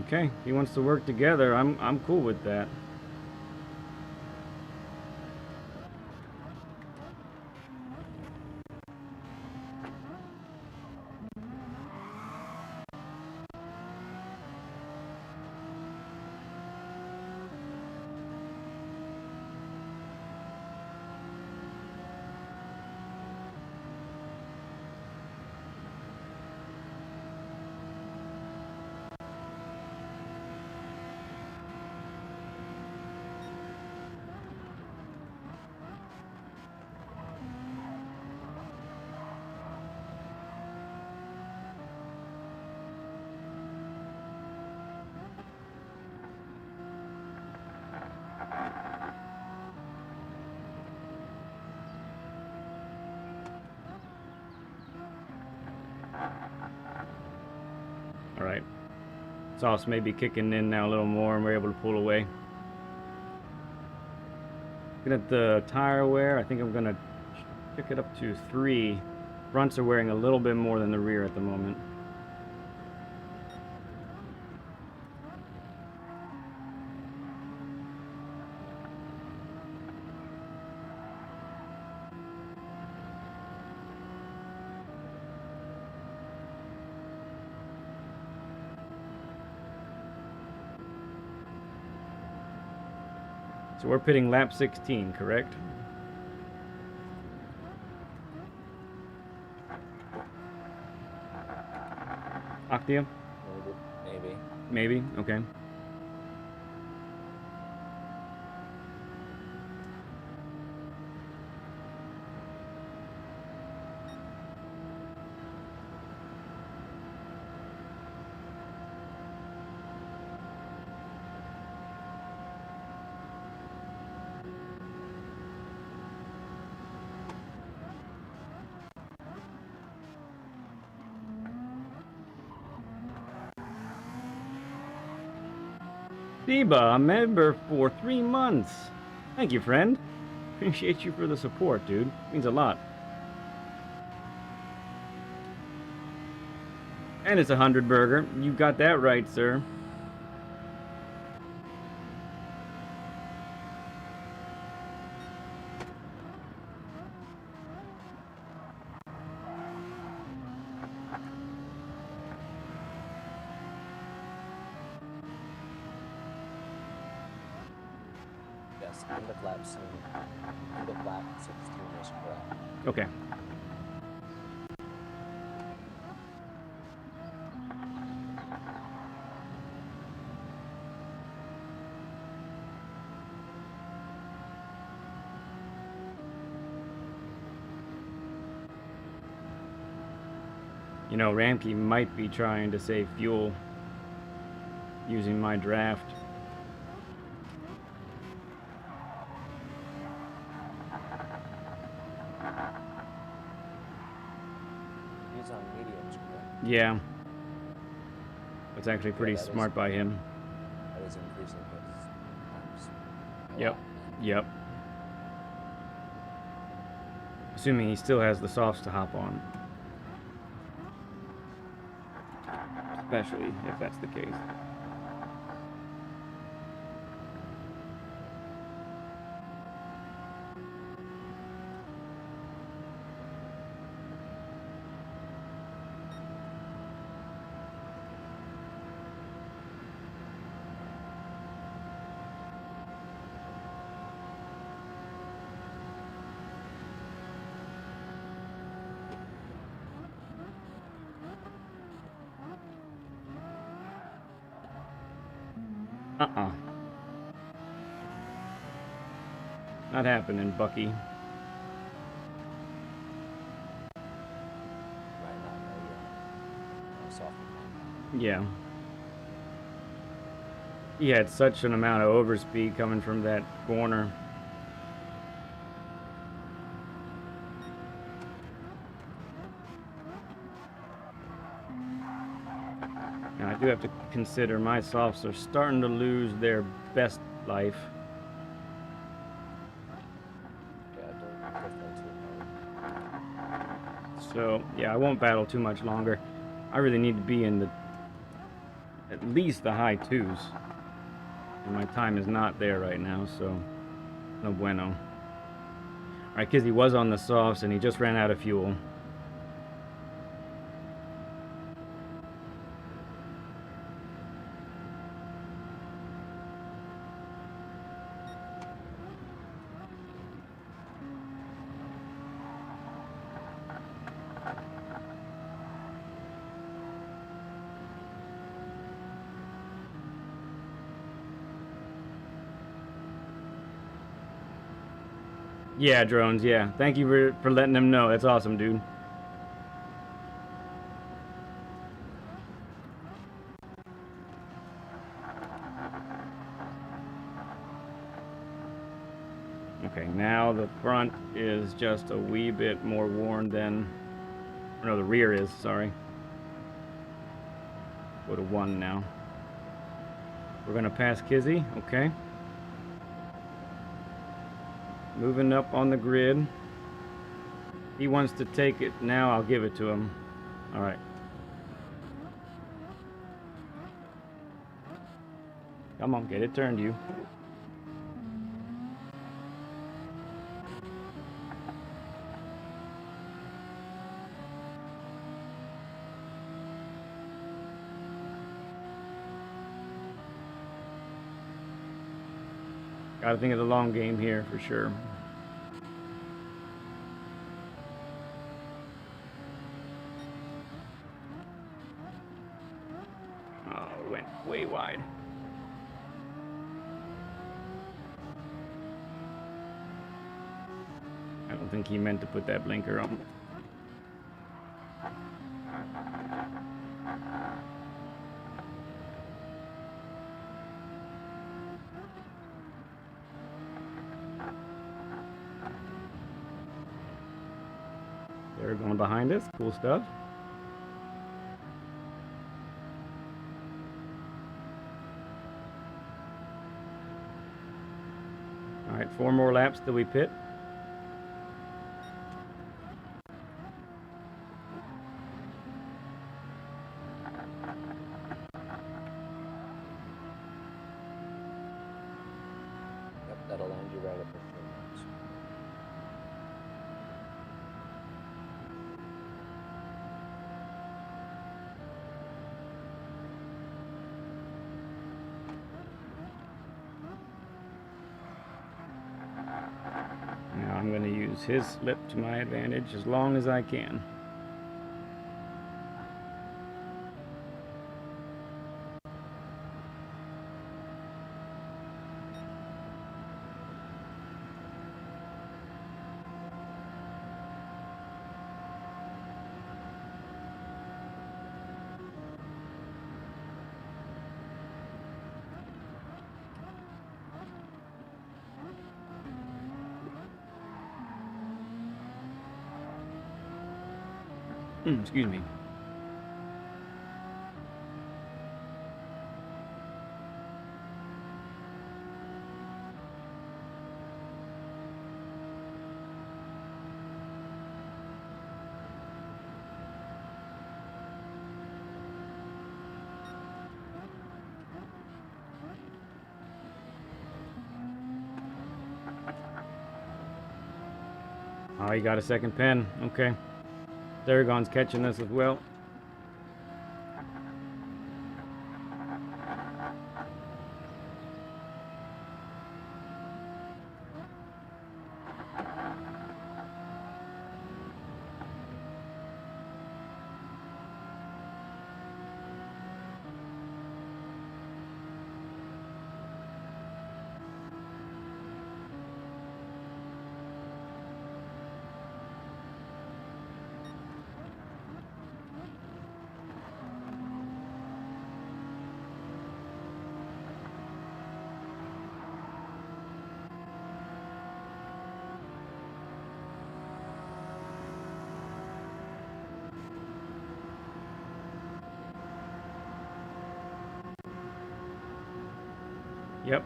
[SPEAKER 1] Okay, if he wants to work together, I'm cool with that. All right. Sauce may be kicking in now a little more and we're able to pull away. Looking at the tire wear, I think I'm going to pick it up to 3. Fronts are wearing a little bit more than the rear at the moment. So we're pitting lap 16, correct? Octavia?
[SPEAKER 9] Maybe.
[SPEAKER 1] Maybe? Okay. Biba, a member for 3 months. Thank you, friend. Appreciate you for the support, dude. Means a lot. And it's a 100 burger. You got that right, sir.
[SPEAKER 9] Yes, end of lap 16 is correct.
[SPEAKER 1] Okay. You know, Ramke might be trying to save fuel using my draft.
[SPEAKER 9] He's on mediums, correct?
[SPEAKER 1] Yeah. That's actually pretty
[SPEAKER 9] that is-
[SPEAKER 1] smart by him.
[SPEAKER 9] That is increasing his times. a
[SPEAKER 1] Yep.
[SPEAKER 9] lot.
[SPEAKER 1] Yep. Assuming he still has the softs to hop on. Especially if that's the case. Uh-uh. Not happening, Bucky.
[SPEAKER 9] Right now, no soft.
[SPEAKER 1] Yeah. He had such an amount of overspeed coming from that corner. Now, I do have to consider my softs are starting to lose their best life.
[SPEAKER 9] Yeah, definitely too hard.
[SPEAKER 1] So, yeah, I won't battle too much longer. I really need to be in the at least the high 2s. And my time is not there right now, so no bueno. Alright, Kizzy was on the softs and he just ran out of fuel. Yeah, drones, yeah. Thank you for letting them know. That's awesome, dude. Okay, now the front is just a wee bit more worn than... Or no, the rear is, sorry. Go to 1 now. We're gonna pass Kizzy, okay. Moving up on the grid. He wants to take it now, I'll give it to him. Alright. Come on, get it turned, you. Gotta think of the long game here for sure. Oh, it went way wide. I don't think he meant to put that blinker on. They're going behind us. Cool stuff. All right, 4 more laps till we pit.
[SPEAKER 9] Yep, that'll land you right up at 3 laps.
[SPEAKER 1] Now I'm going to use his slip to my advantage as long as I can. Excuse me. Oh, he got a second pen. Okay. Theragon's catching us as well. Yep.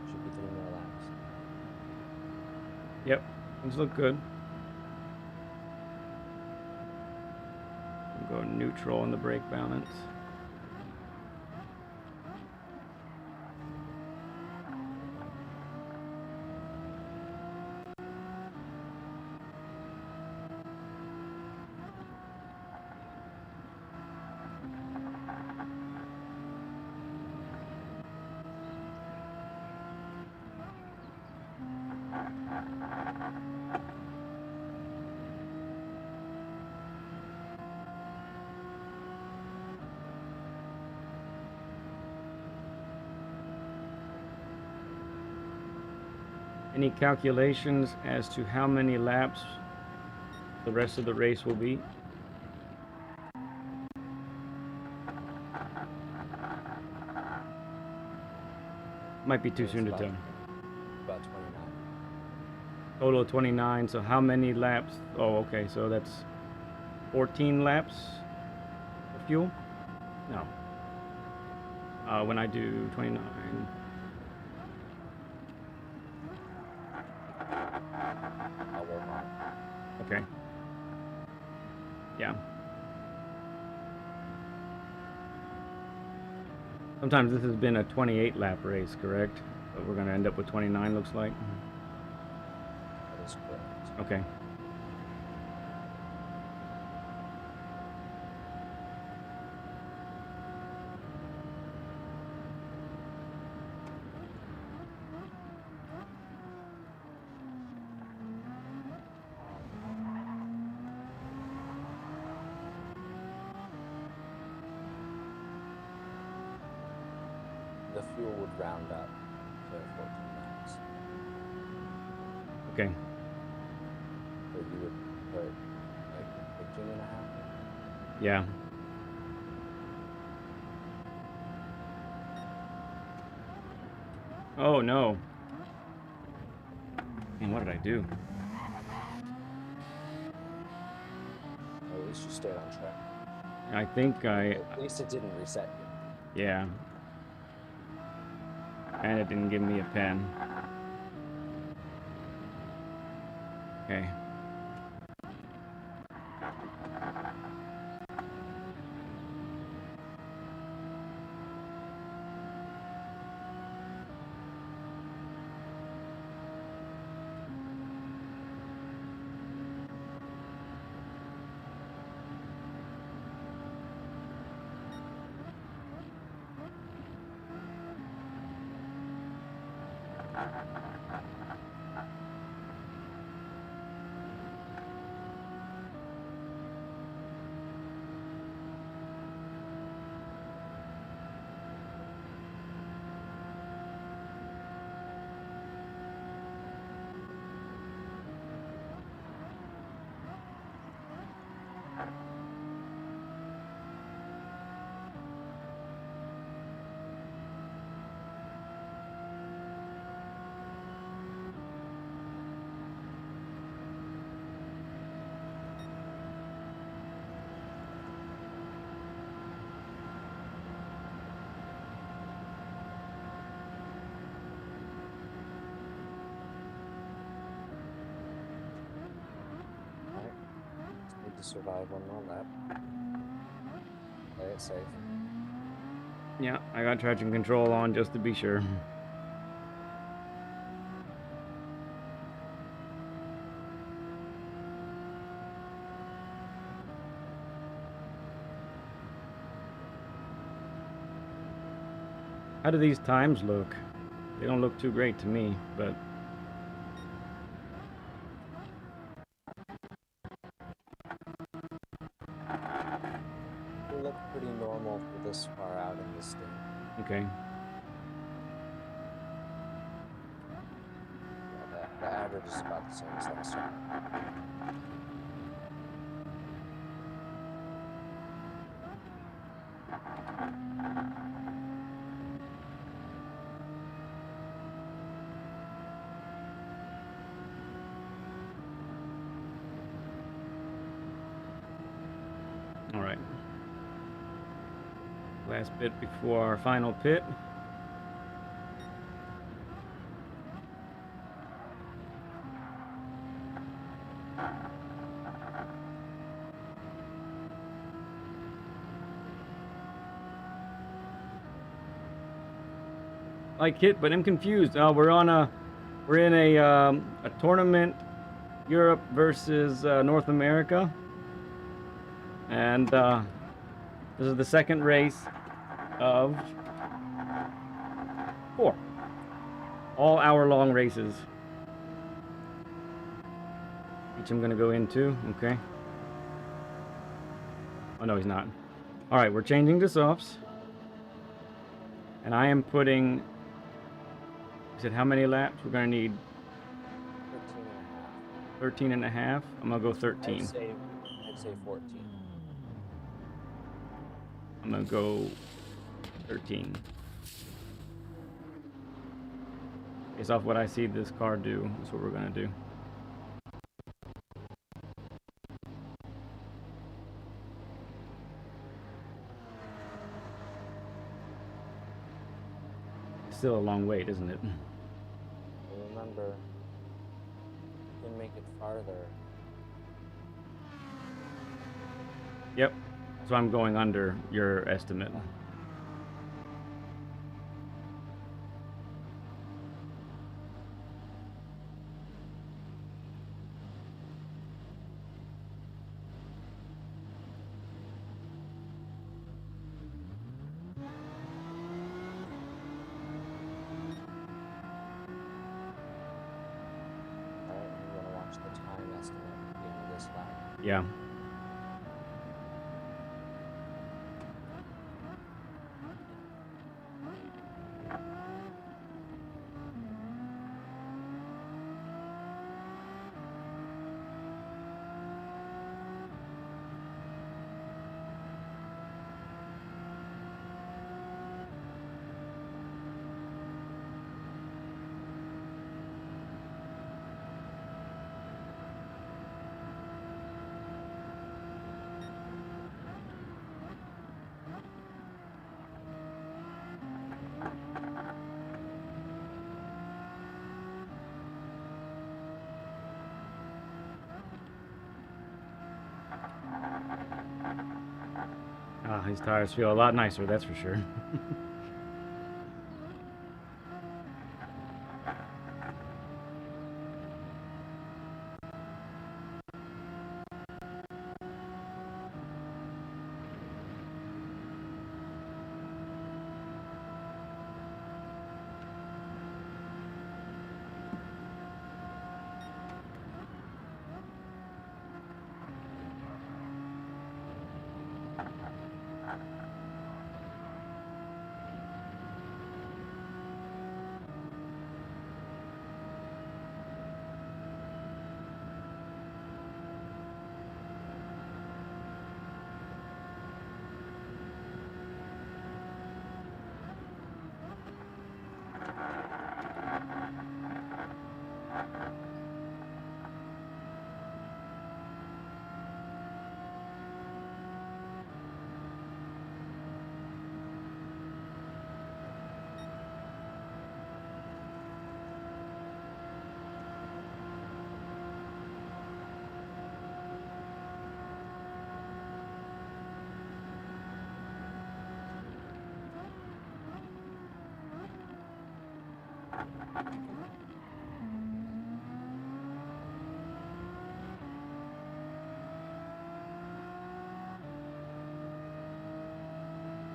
[SPEAKER 9] Should be 3 more laps.
[SPEAKER 1] Yep. Things look good. Go neutral on the brake balance. Any calculations as to how many laps the rest of the race will be? Might be too
[SPEAKER 9] It's
[SPEAKER 1] soon to
[SPEAKER 9] about-
[SPEAKER 1] tell.
[SPEAKER 9] About 29.
[SPEAKER 1] Total of 29. So how many laps? Oh, okay. So that's 14 laps of fuel? No. When I do 29.
[SPEAKER 9] I'll work on it.
[SPEAKER 1] Okay. Yeah. Sometimes this has been a 28 lap race, correct? But we're going to end up with 29, looks like.
[SPEAKER 9] That is correct.
[SPEAKER 1] Okay.
[SPEAKER 9] The fuel would round up to 14 laps.
[SPEAKER 1] Okay.
[SPEAKER 9] So you would put like 15 and a half.
[SPEAKER 1] Yeah. Oh no. Man, what did I do?
[SPEAKER 9] Well, at least you stayed on track.
[SPEAKER 1] I think I...
[SPEAKER 9] At least it didn't reset you.
[SPEAKER 1] Yeah. And it didn't give me a pen. Okay.
[SPEAKER 9] Alright. Just need to survive one more lap. Play it safe.
[SPEAKER 1] Yeah, I got traction control on just to be sure. How do these times look? They don't look too great to me, but...
[SPEAKER 9] They look pretty normal for this far out in the state.
[SPEAKER 1] Okay.
[SPEAKER 9] Yeah, the average is about the same as last time.
[SPEAKER 1] All right. Last bit before our final pit. Like hit, but I'm confused. We're in a tournament, Europe versus North America, and this is the second race of 4, all hour-long races. Which I'm gonna go into. Okay. Oh no, he's not. All right, we're changing to softs, and I am putting. You said how many laps? We're gonna need 13 and a half. I'm gonna go 13.
[SPEAKER 9] I'd say 14.
[SPEAKER 1] I'm gonna go 13. Based off what I see this car do, that's what we're gonna do. It's still a long wait, isn't it?
[SPEAKER 9] Remember, you can make it farther.
[SPEAKER 1] Yep. So I'm going under your estimate.
[SPEAKER 9] Alright, you want to watch the time estimate at the end of this lap.
[SPEAKER 1] Yeah. Ah, these tires feel a lot nicer, that's for sure.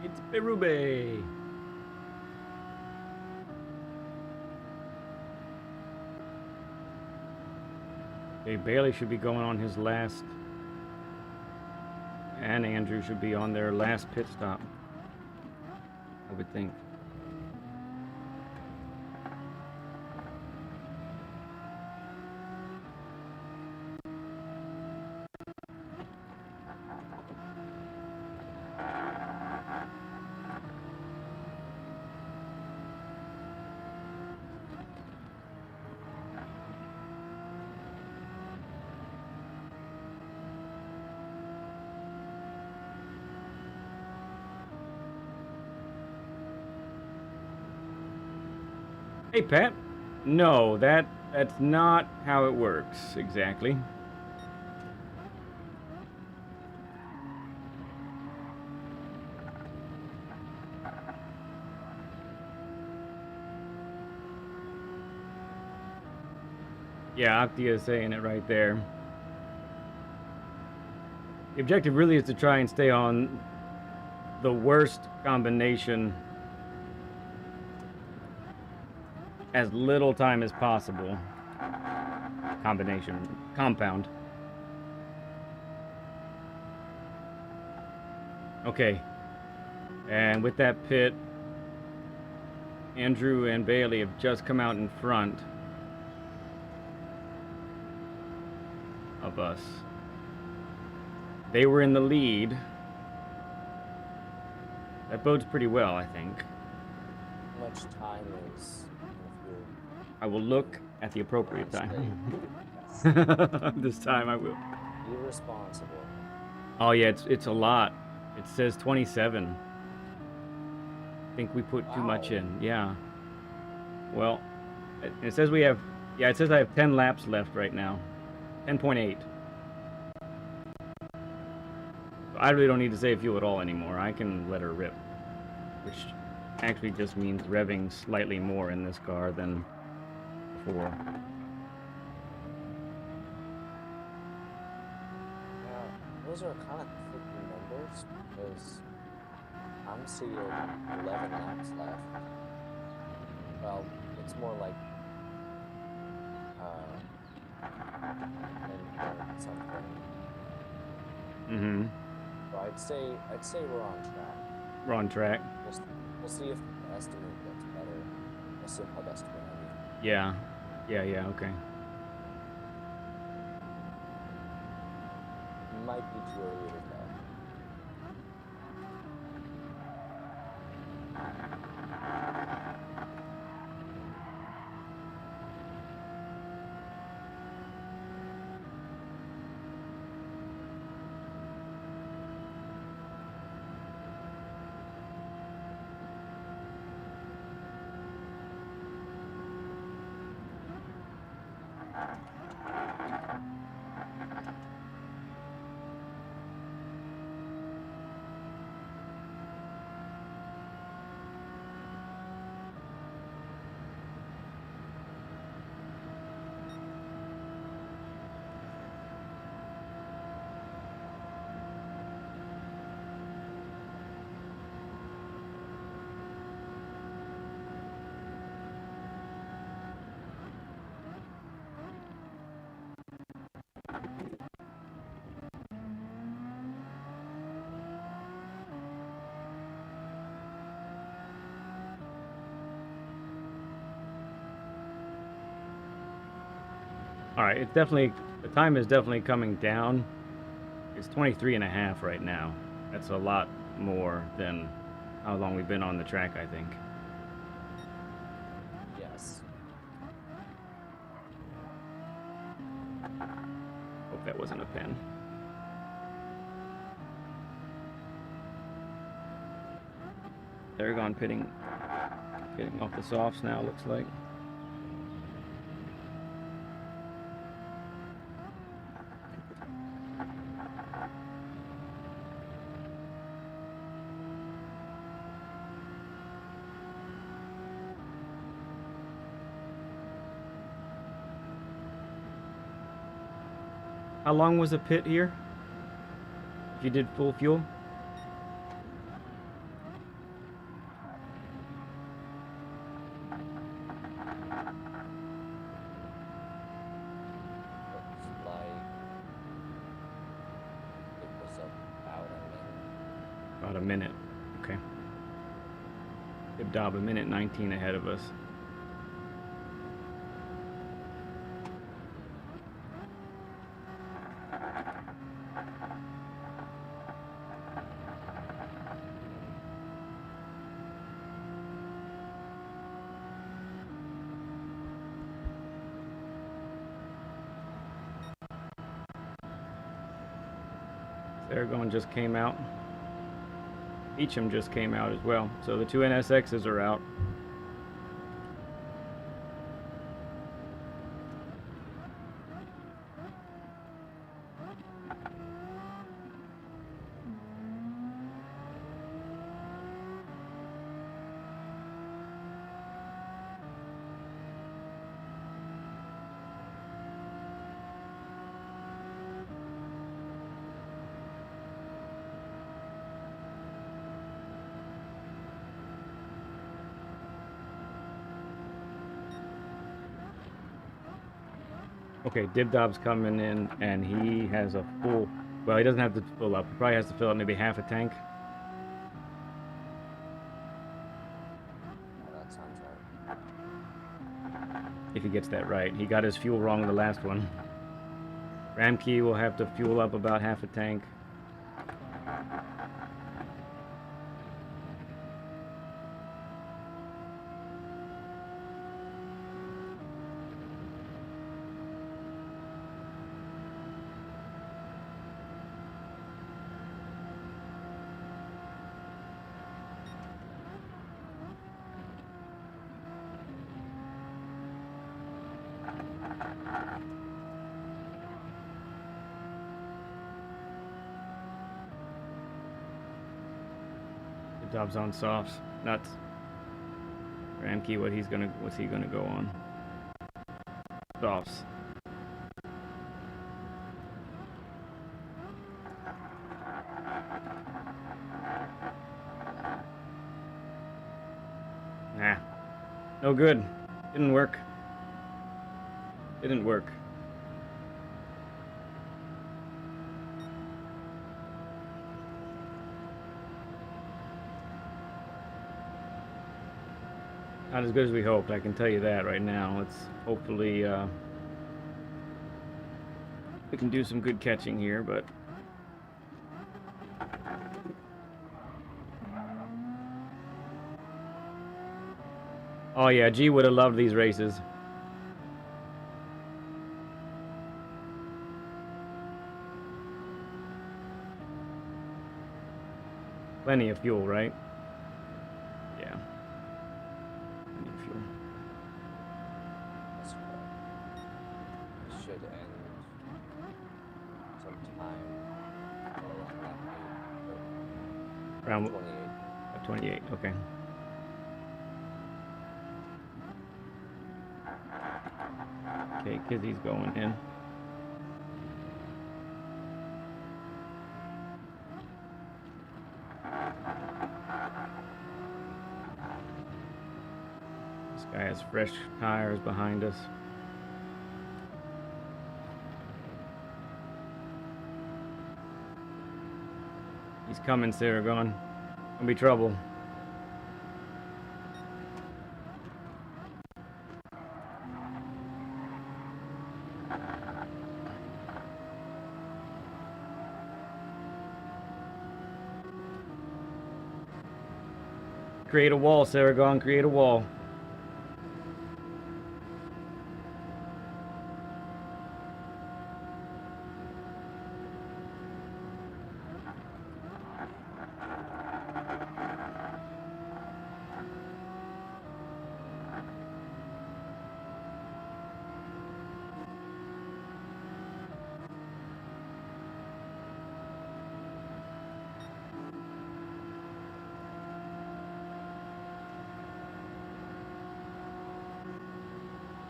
[SPEAKER 1] It's Berube. Okay, Bailey should be going on his last, and Andrew should be on their last pit stop, I would think. Hey, Pat. No, that's not how it works exactly. Yeah, Octia is saying it right there. The objective really is to try and stay on the worst combination as little time as possible. Compound. Okay. And with that pit, Andrew and Bailey have just come out in front of us. They were in the lead. That bodes pretty well, I think.
[SPEAKER 9] How much time is in the fuel?
[SPEAKER 1] I will look at the appropriate time.
[SPEAKER 9] Yes.
[SPEAKER 1] This time I will.
[SPEAKER 9] Be responsible.
[SPEAKER 1] Oh yeah, it's a lot. It says 27. I think we put too much
[SPEAKER 9] Wow.
[SPEAKER 1] in. Yeah. Well, it says we have. Yeah, it says I have 10 laps left right now. 10.8. I really don't need to save fuel at all anymore. I can let her rip, which actually just means revving slightly more in this car than before.
[SPEAKER 9] Yeah, those are kind of tricky numbers because I'm seeing 11 laps left. Well, it's more like 10 something.
[SPEAKER 1] Mm-hmm.
[SPEAKER 9] So I'd say we're on track.
[SPEAKER 1] We're on track.
[SPEAKER 9] We'll see if the estimate gets better. We'll see how the estimate.
[SPEAKER 1] Yeah. Yeah, okay.
[SPEAKER 9] Might be too early to tell.
[SPEAKER 1] All right, it's definitely, the time is definitely coming down. It's 23 and a half right now. That's a lot more than how long we've been on the track, I think.
[SPEAKER 9] Yes.
[SPEAKER 1] Hope that wasn't a pen. Aragon pitting off the softs now, looks like. How long was the pit here? If you did full fuel?
[SPEAKER 9] Looks like it was about a minute.
[SPEAKER 1] About a minute. Okay. Ibdob a minute 19 ahead of us. Aragon just came out. Beecham just came out as well. So the two NSXs are out. Okay, Dibdob's coming in, and he has a full... Well, he doesn't have to fill up. He probably has to fill up maybe half a tank.
[SPEAKER 9] Oh, that sounds right.
[SPEAKER 1] If he gets that right. He got his fuel wrong in the last one. Ramkey will have to fuel up about half a tank. Dobbs on softs. Nuts. Ramkey, what's he gonna go on? Softs. Nah. No good. Didn't work. Didn't work. Not as good as we hoped, I can tell you that right now. Let's hopefully we can do some good catching here, but oh yeah, G would have loved these races. Plenty of fuel, right? Yeah. Plenty of fuel.
[SPEAKER 9] That's correct. It should end sometime around that 28.
[SPEAKER 1] 28, okay. Okay, Kizzy's going in. This guy has fresh tires behind us. He's coming, Saragon. Gonna be trouble. Create a wall, Saragon, create a wall.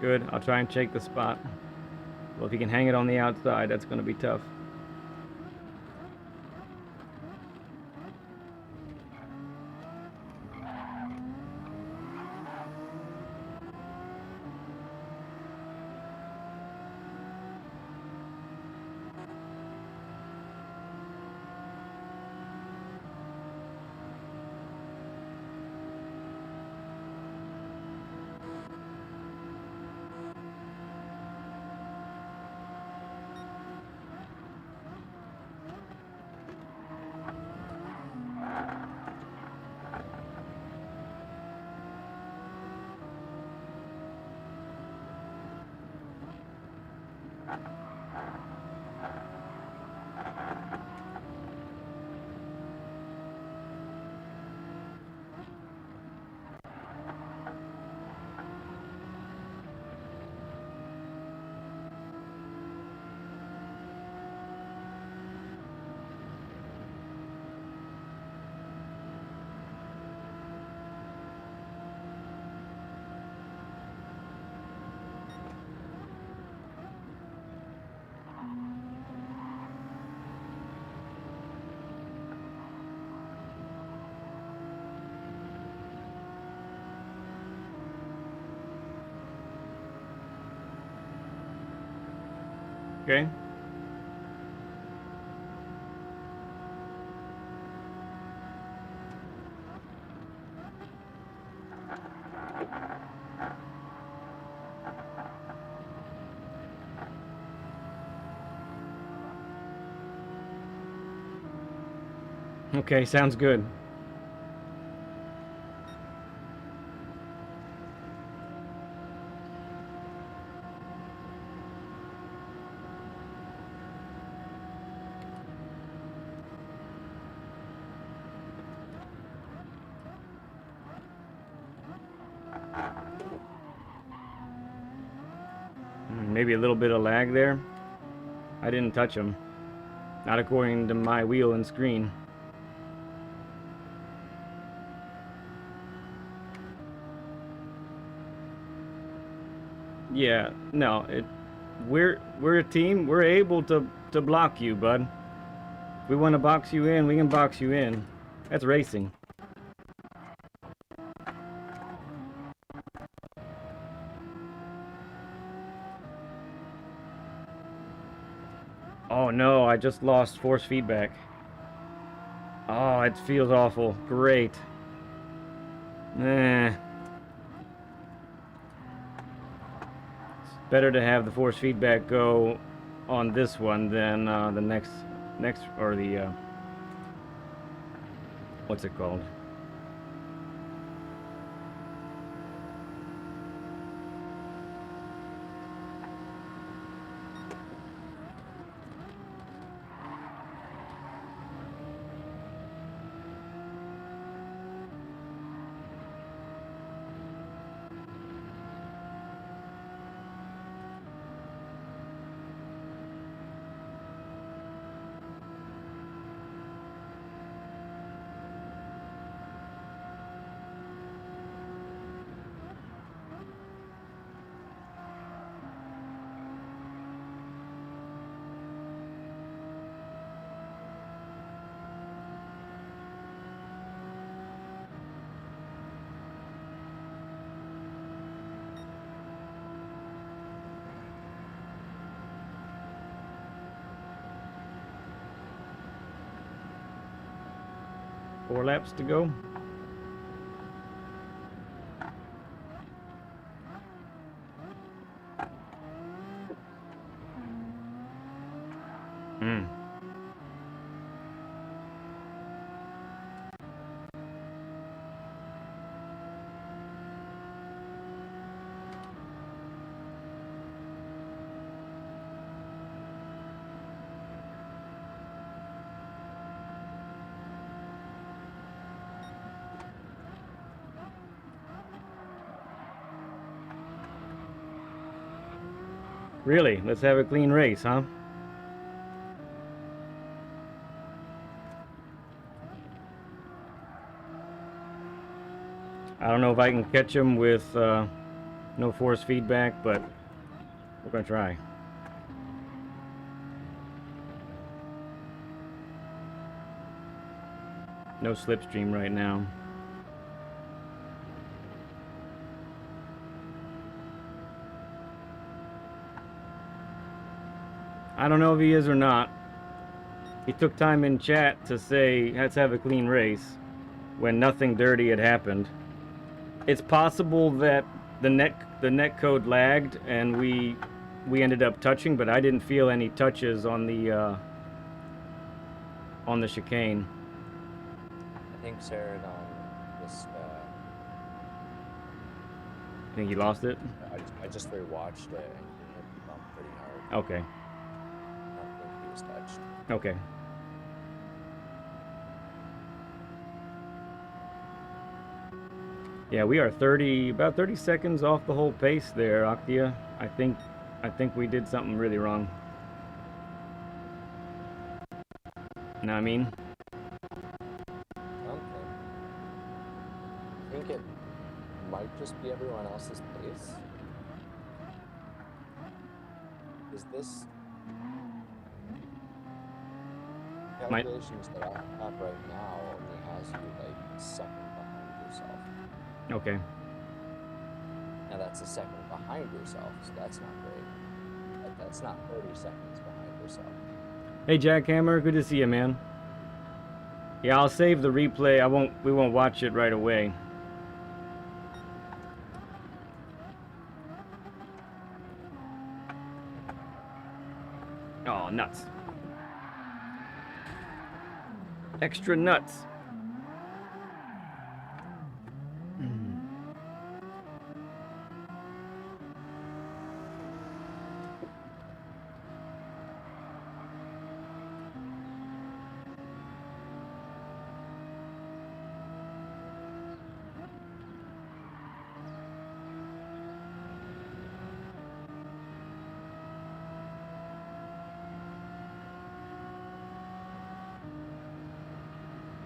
[SPEAKER 1] Good, I'll try and shake the spot. Well, if he can hang it on the outside, that's going to be tough. Okay. Okay, sounds good. Maybe a little bit of lag there. I didn't touch him. Not according to my wheel and screen. Yeah, no, we're a team. We're able to block you, bud. If we want to box you in, we can box you in. That's racing. Oh no, I just lost force feedback. Oh, it feels awful. Great. It's better to have the force feedback go on this one than the next or the what's it called? Four laps to go. Really? Let's have a clean race, huh? I don't know if I can catch him with no force feedback, but we're gonna try. No slipstream right now. I don't know if he is or not. He took time in chat to say, let's have a clean race, when nothing dirty had happened. It's possible that the net code lagged and we ended up touching, but I didn't feel any touches on the chicane.
[SPEAKER 9] I think Sarah just.
[SPEAKER 1] I think he lost it.
[SPEAKER 9] I just rewatched it and he hit the bump pretty hard.
[SPEAKER 1] Okay.
[SPEAKER 9] I don't think he was touched.
[SPEAKER 1] Okay. Yeah, we are about 30 seconds off the whole pace there, Octia. I think we did something really wrong. Know what I mean?
[SPEAKER 9] I think it might just be everyone else's pace. Is this calculations that I have right now only has you like a second behind yourself?
[SPEAKER 1] Okay.
[SPEAKER 9] Now that's a second behind yourself, so that's not great. But that's not 30 seconds behind yourself.
[SPEAKER 1] Hey Jackhammer, good to see you, man. Yeah, I'll save the replay. We won't watch it right away. Oh, nuts. Extra nuts.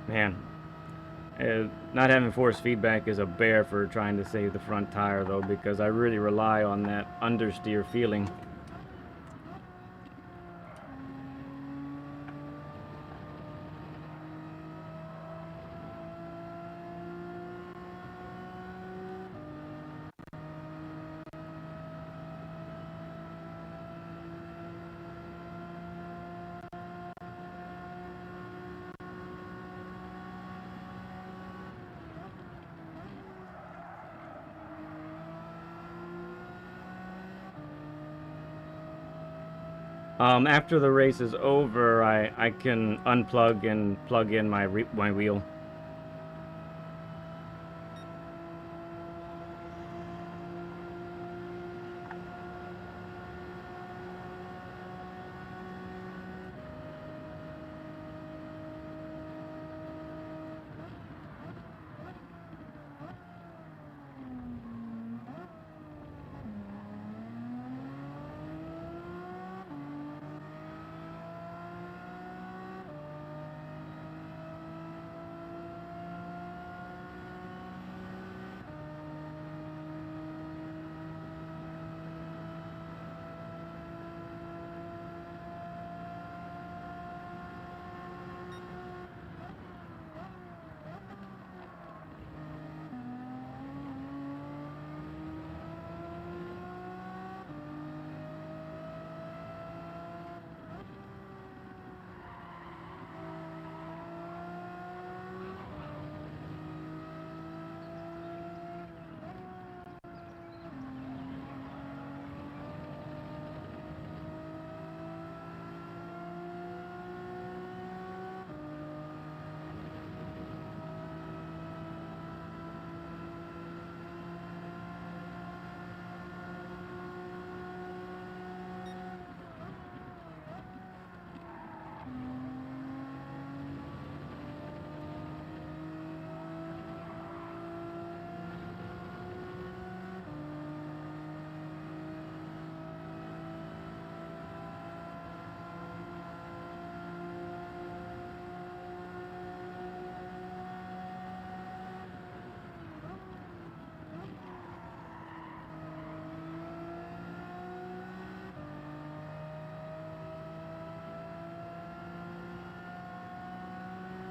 [SPEAKER 1] Man, Not having force feedback is a bear for trying to save the front tire, though, because I really rely on that understeer feeling. After the race is over, I can unplug and plug in my wheel.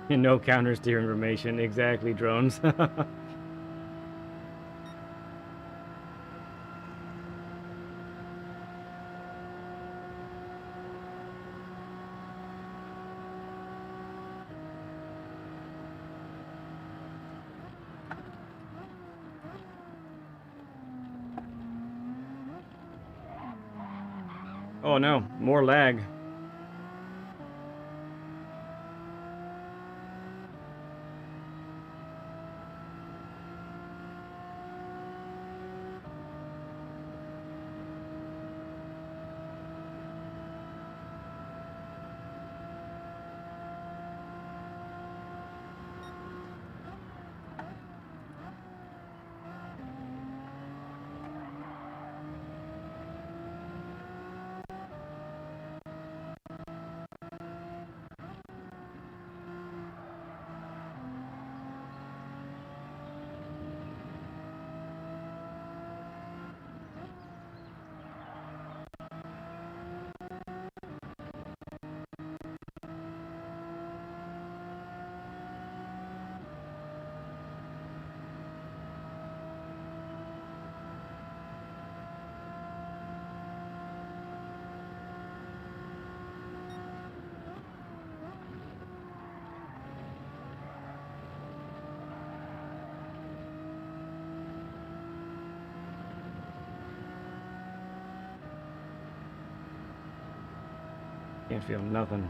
[SPEAKER 1] No counter steer information. Exactly, drones. Oh no, more lag. Can't feel nothing.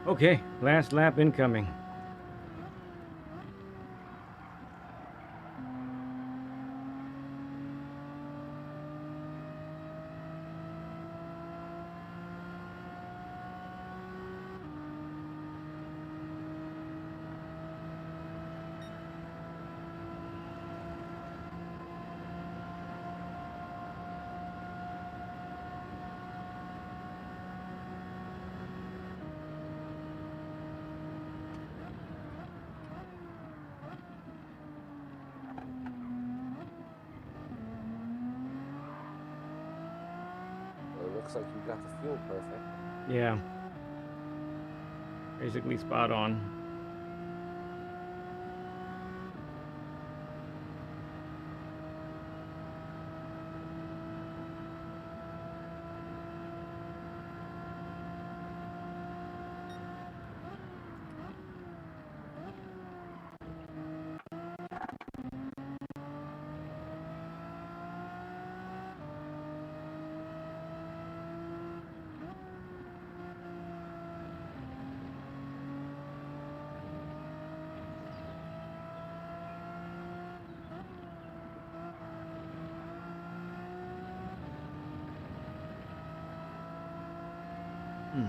[SPEAKER 1] Okay, last lap incoming.
[SPEAKER 9] looks like you got the fuel perfect.
[SPEAKER 1] Yeah. Basically spot on.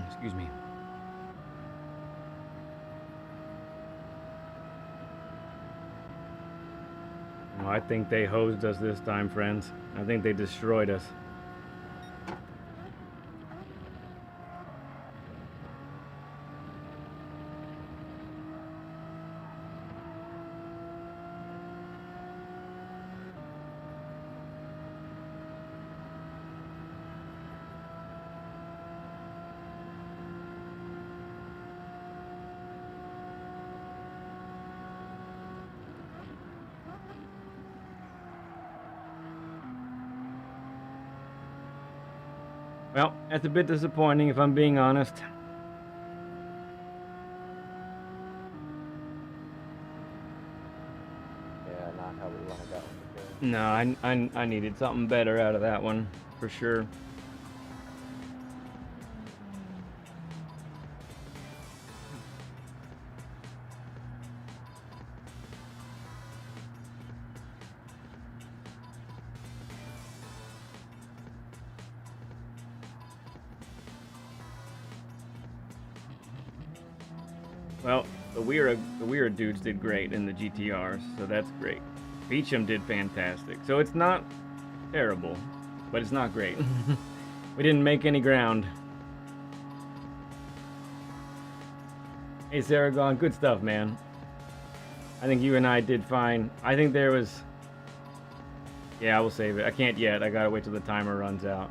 [SPEAKER 1] Excuse me. No, I think they hosed us this time, friends. I think they destroyed us. Well, that's a bit disappointing if I'm being honest.
[SPEAKER 9] Yeah, not how we wanted that one to go.
[SPEAKER 1] No, I needed something better out of that one, for sure. Well, the Weir dudes did great in the GTRs, so that's great. Beecham did fantastic. So it's not terrible, but it's not great. We didn't make any ground. Hey, Saragon, good stuff, man. I think you and I did fine. I think there was... Yeah, I will save it. I can't yet. I gotta wait till the timer runs out.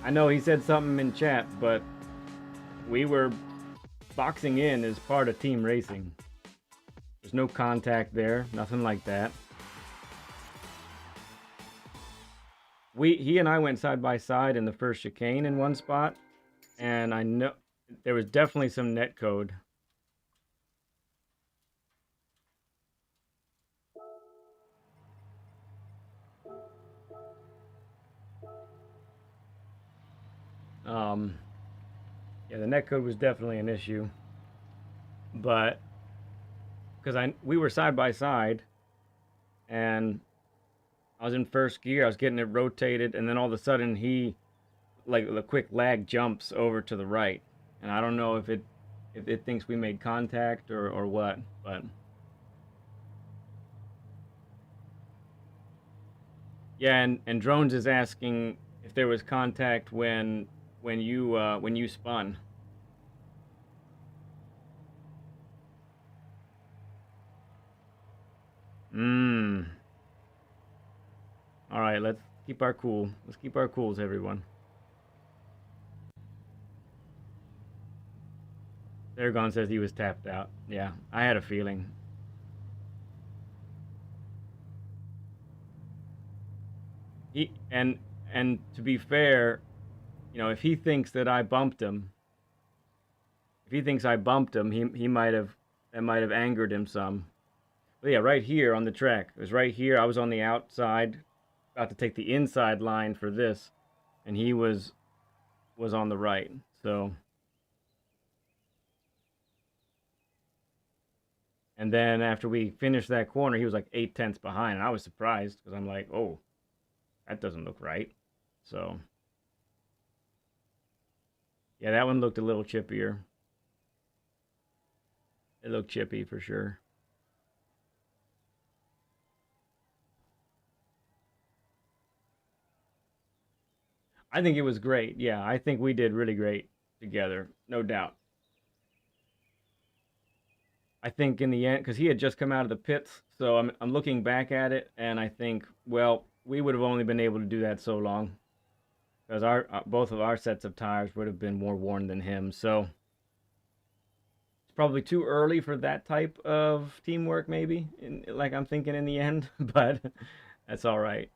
[SPEAKER 1] I know he said something in chat, but we were boxing in as part of team racing. There's no contact there, nothing like that. He and I went side by side in the first chicane in one spot, and I know there was definitely some net code. Yeah, the netcode was definitely an issue, but because we were side by side, and I was in first gear, I was getting it rotated, and then all of a sudden he, like the quick lag jumps over to the right, and I don't know if it thinks we made contact or what, but yeah, and Drones is asking if there was contact when you spun. All right, let's keep our cool. Let's keep our cools, everyone. Aragon says he was tapped out. Yeah, I had a feeling. And to be fair, you know, if he thinks that I bumped him, if he thinks I bumped him, he might have, that might have angered him some. But yeah, right here on the track. It was right here. I was on the outside, about to take the inside line for this, and he was on the right. So, and then after we finished that corner, he was like 8/10 behind, and I was surprised because I'm like, oh, that doesn't look right. So, yeah, that one looked a little chippier. It looked chippy for sure. I think it was great. Yeah, I think we did really great together, no doubt. I think in the end, because he had just come out of the pits, so I'm looking back at it, and I think, well, we would have only been able to do that so long, because our both of our sets of tires would have been more worn than him. So it's probably too early for that type of teamwork, maybe. Like I'm thinking in the end, but that's all right.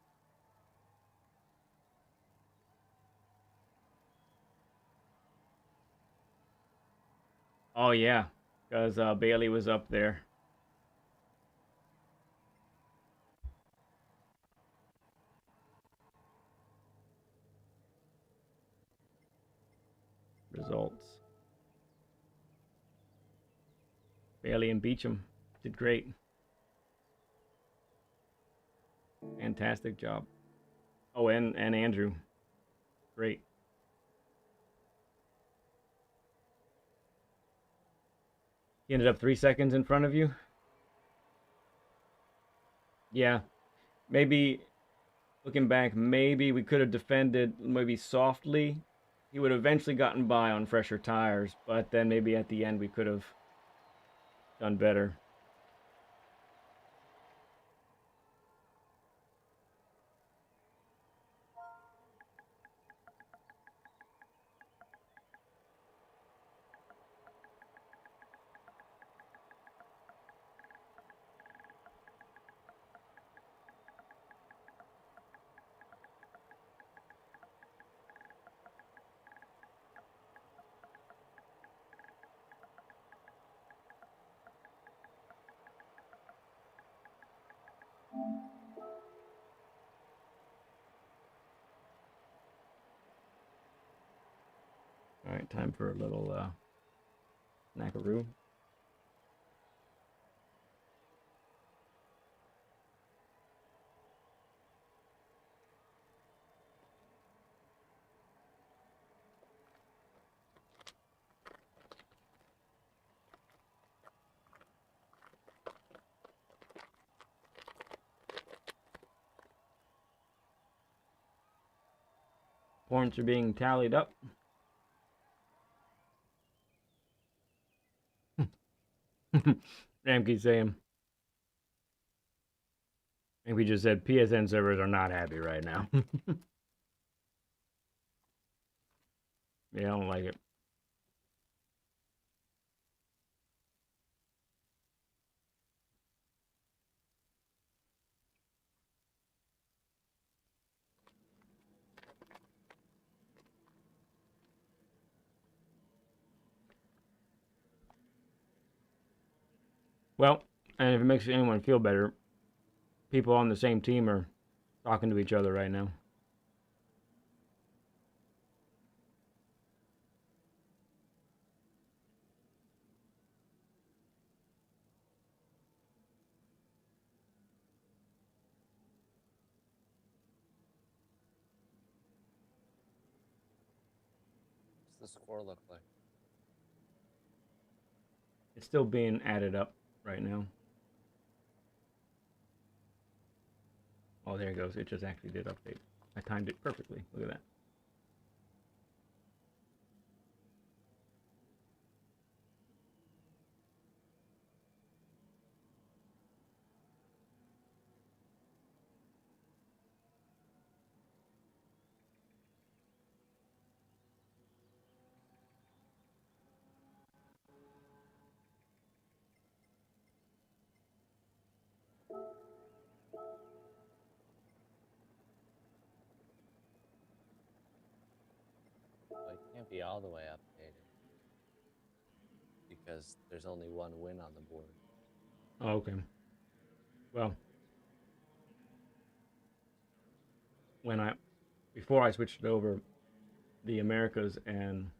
[SPEAKER 1] Oh yeah, because Bailey was up there. Results. Bailey and Beecham did great. Fantastic job. Oh, and Andrew. Great. He ended up 3 seconds in front of you. Yeah. Maybe looking back, maybe we could have defended maybe softly. He would have eventually gotten by on fresher tires, but then maybe at the end we could have done better. All right, time for a little snackaroo. Points are being tallied up. Ramkey saying, I think we just said PSN servers are not happy right now. Yeah, I don't like it. Well, and if it makes anyone feel better, people on the same team are talking to each other right now.
[SPEAKER 9] What's the score look like?
[SPEAKER 1] It's still being added up right now. Oh, there it goes. It just actually did update. I timed it perfectly. Look at that.
[SPEAKER 9] Well, it can't be all the way updated because there's only one win on the board.
[SPEAKER 1] Oh, okay. Well, before I switched it over, the Americas and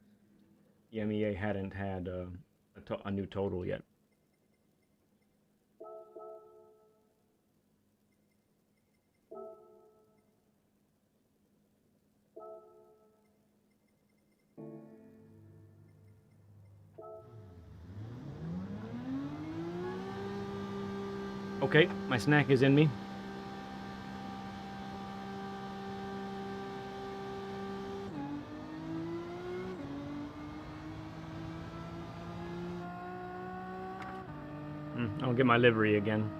[SPEAKER 1] EMEA hadn't had a new total yet. Okay, my snack is in me. I'll get my livery again.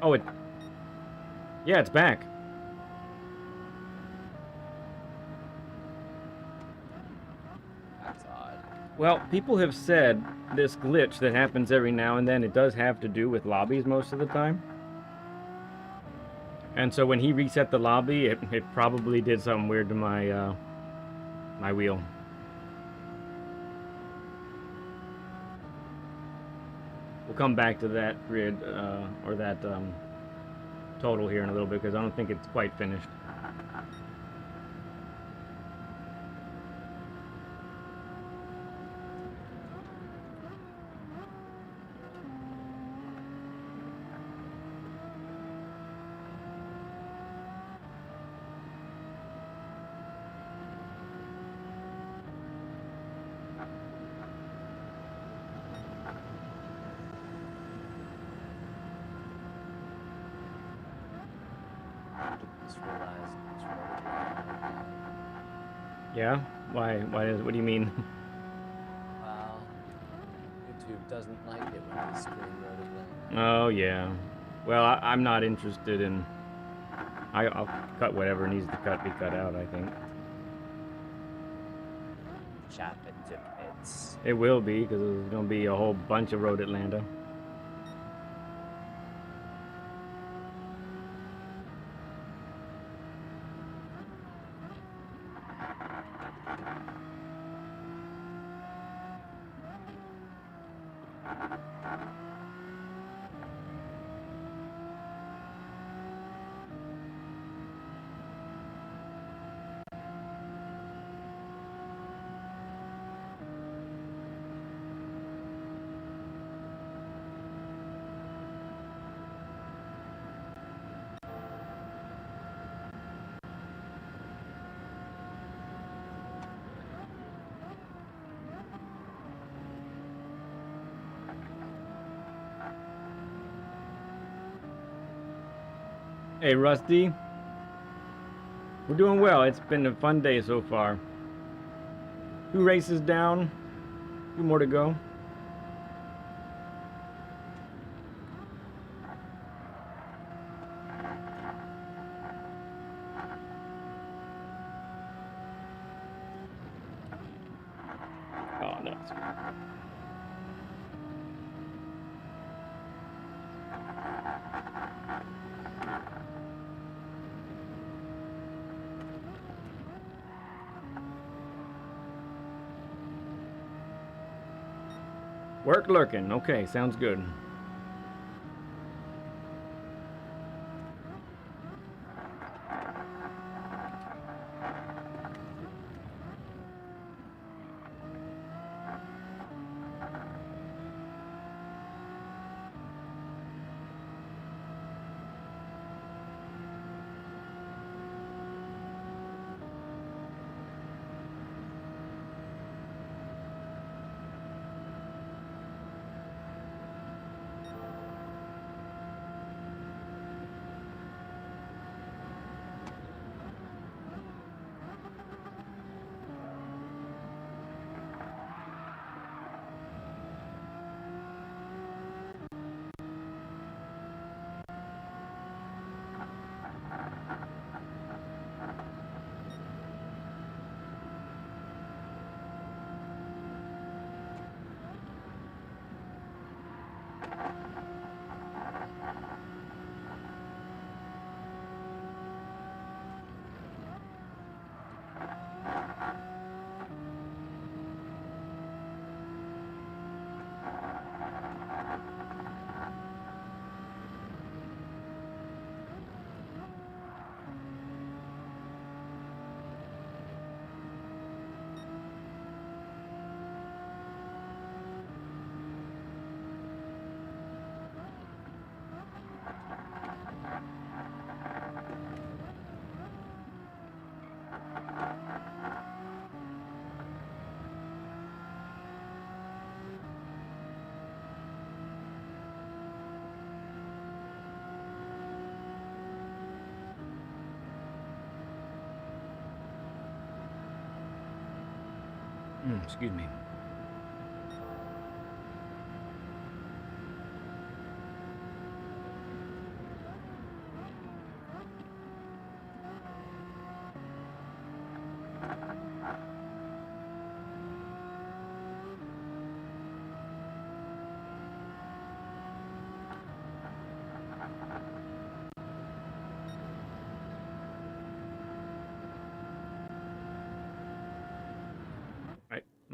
[SPEAKER 1] Oh, yeah, it's back.
[SPEAKER 9] That's odd.
[SPEAKER 1] Well, people have said this glitch that happens every now and then, it does have to do with lobbies most of the time. And so when he reset the lobby, it probably did something weird to my my wheel. We'll come back to that grid or that total here in a little bit because I don't think it's quite finished.
[SPEAKER 9] Just realized it's really
[SPEAKER 1] Yeah? Why? What do you mean?
[SPEAKER 9] Well, YouTube doesn't like it when we screen road
[SPEAKER 1] Oh, yeah. Well, I'm not interested in... I'll cut whatever needs to be cut out, I think.
[SPEAKER 9] Chop it to bits.
[SPEAKER 1] It will be, because there's going to be a whole bunch of Road Atlanta. Hey, Rusty. We're doing well. It's been a fun day so far. 2 races down. 2 more to go. Oh, no. Work lurking. Okay, sounds good. Excuse me.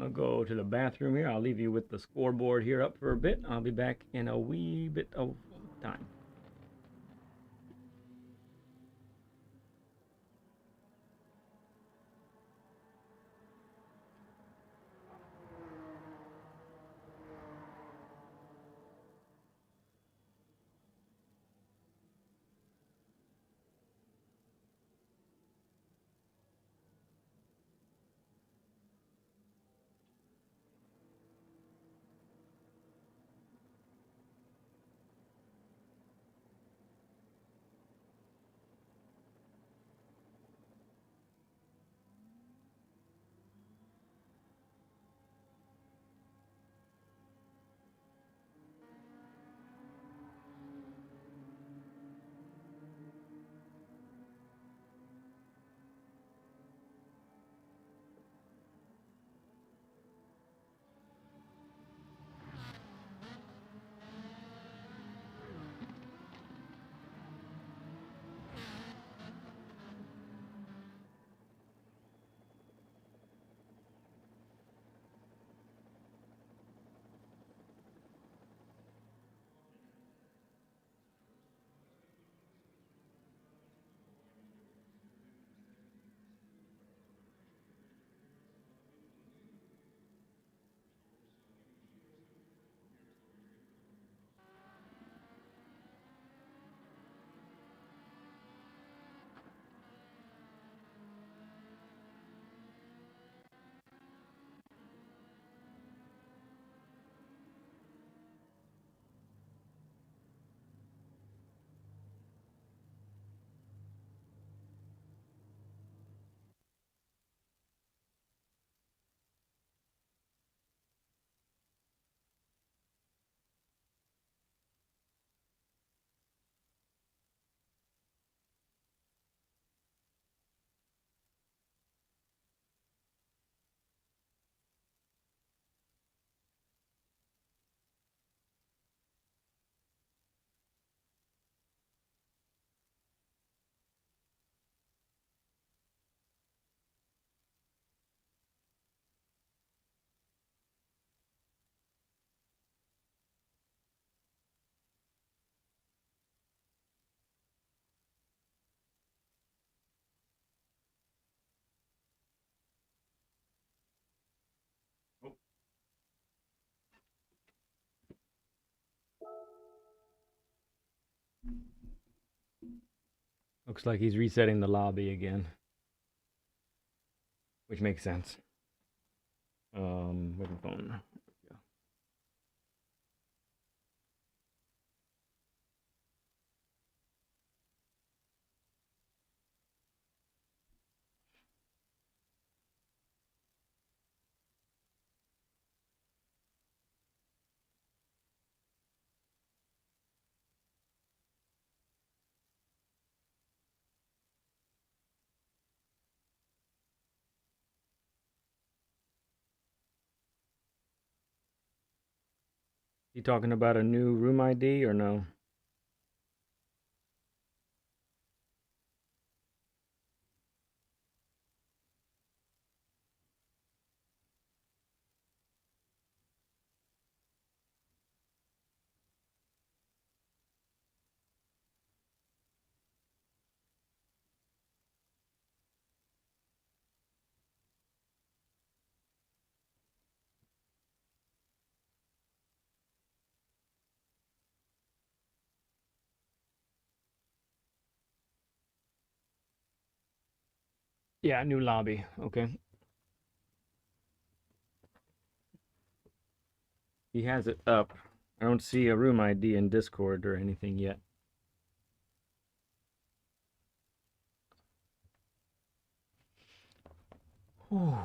[SPEAKER 1] I'll go to the bathroom here. I'll leave you with the scoreboard here up for a bit. I'll be back in a wee bit of time. Looks like he's resetting the lobby again, which makes sense. Where's the phone? Yeah. You talking about a new room ID or no? Yeah, new lobby. Okay. He has it up. I don't see a room ID in Discord or anything yet. Whew.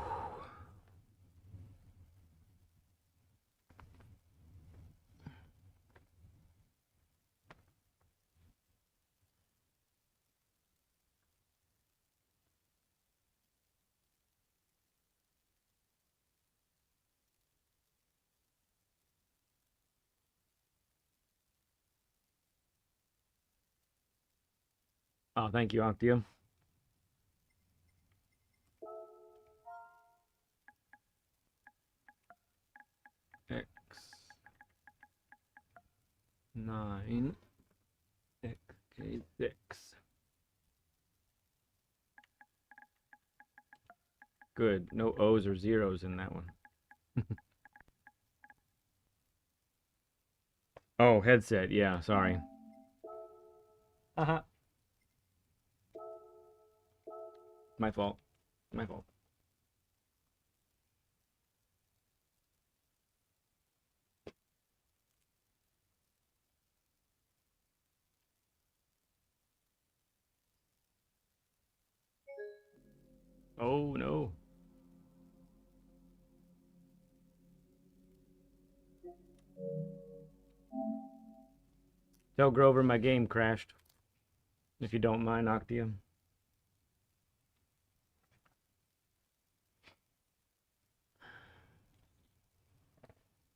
[SPEAKER 1] Oh, thank you, Octia. X9 XK6. Good. No O's or zeros in that one. Oh, headset. Yeah, sorry. Uh-huh. My fault. My fault. Oh, no. Tell Grover my game crashed. If you don't mind, Octia.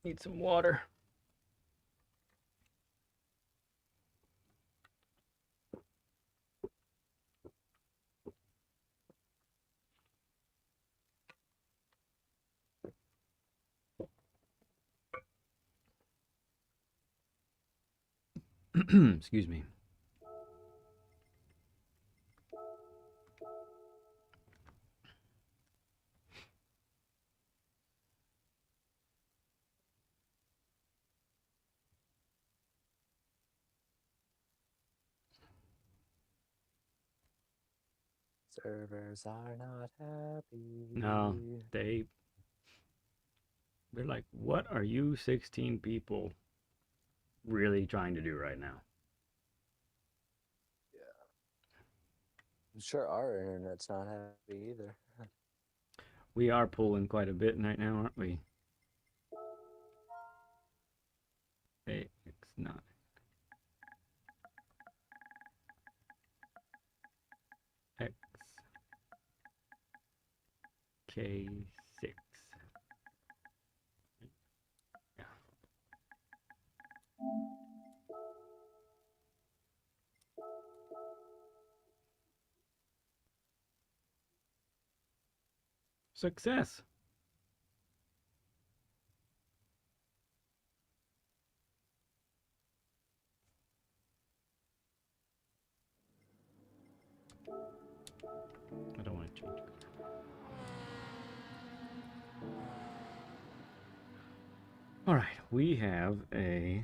[SPEAKER 1] Need some water. Excuse me.
[SPEAKER 9] Servers are not happy.
[SPEAKER 1] No, they're like, what are you 16 people really trying to do right now?
[SPEAKER 9] I'm sure our internet's not happy either.
[SPEAKER 1] We are pulling quite a bit right now, aren't we? X9. XK6. Yeah. Success. I don't want to change. All right, we have a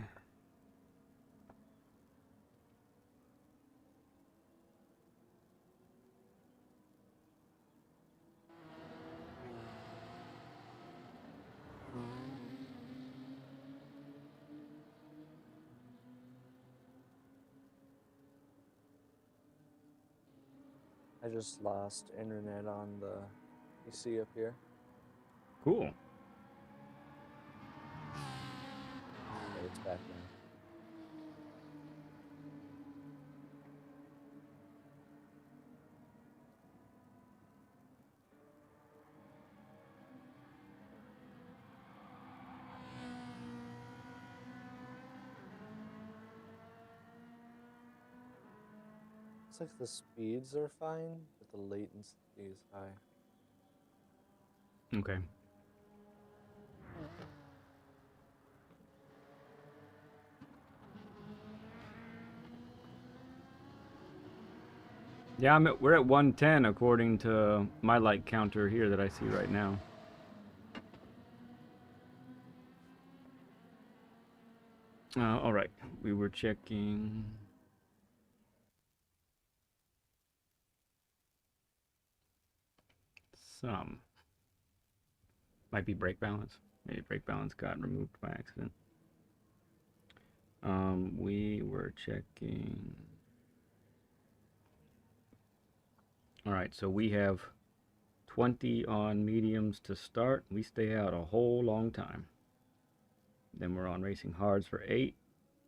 [SPEAKER 9] I just lost internet on the PC up here.
[SPEAKER 1] cool.
[SPEAKER 9] Okay, it's back now. Looks like the speeds are fine, but the latency is high.
[SPEAKER 1] Okay. Yeah, we're at 110 according to my light counter here that I see right now. All right, we were checking. Some. Might be brake balance. Maybe brake balance got removed by accident. We were checking. All right, so we have 20 on mediums to start. We stay out a whole long time. Then we're on racing hards for 8.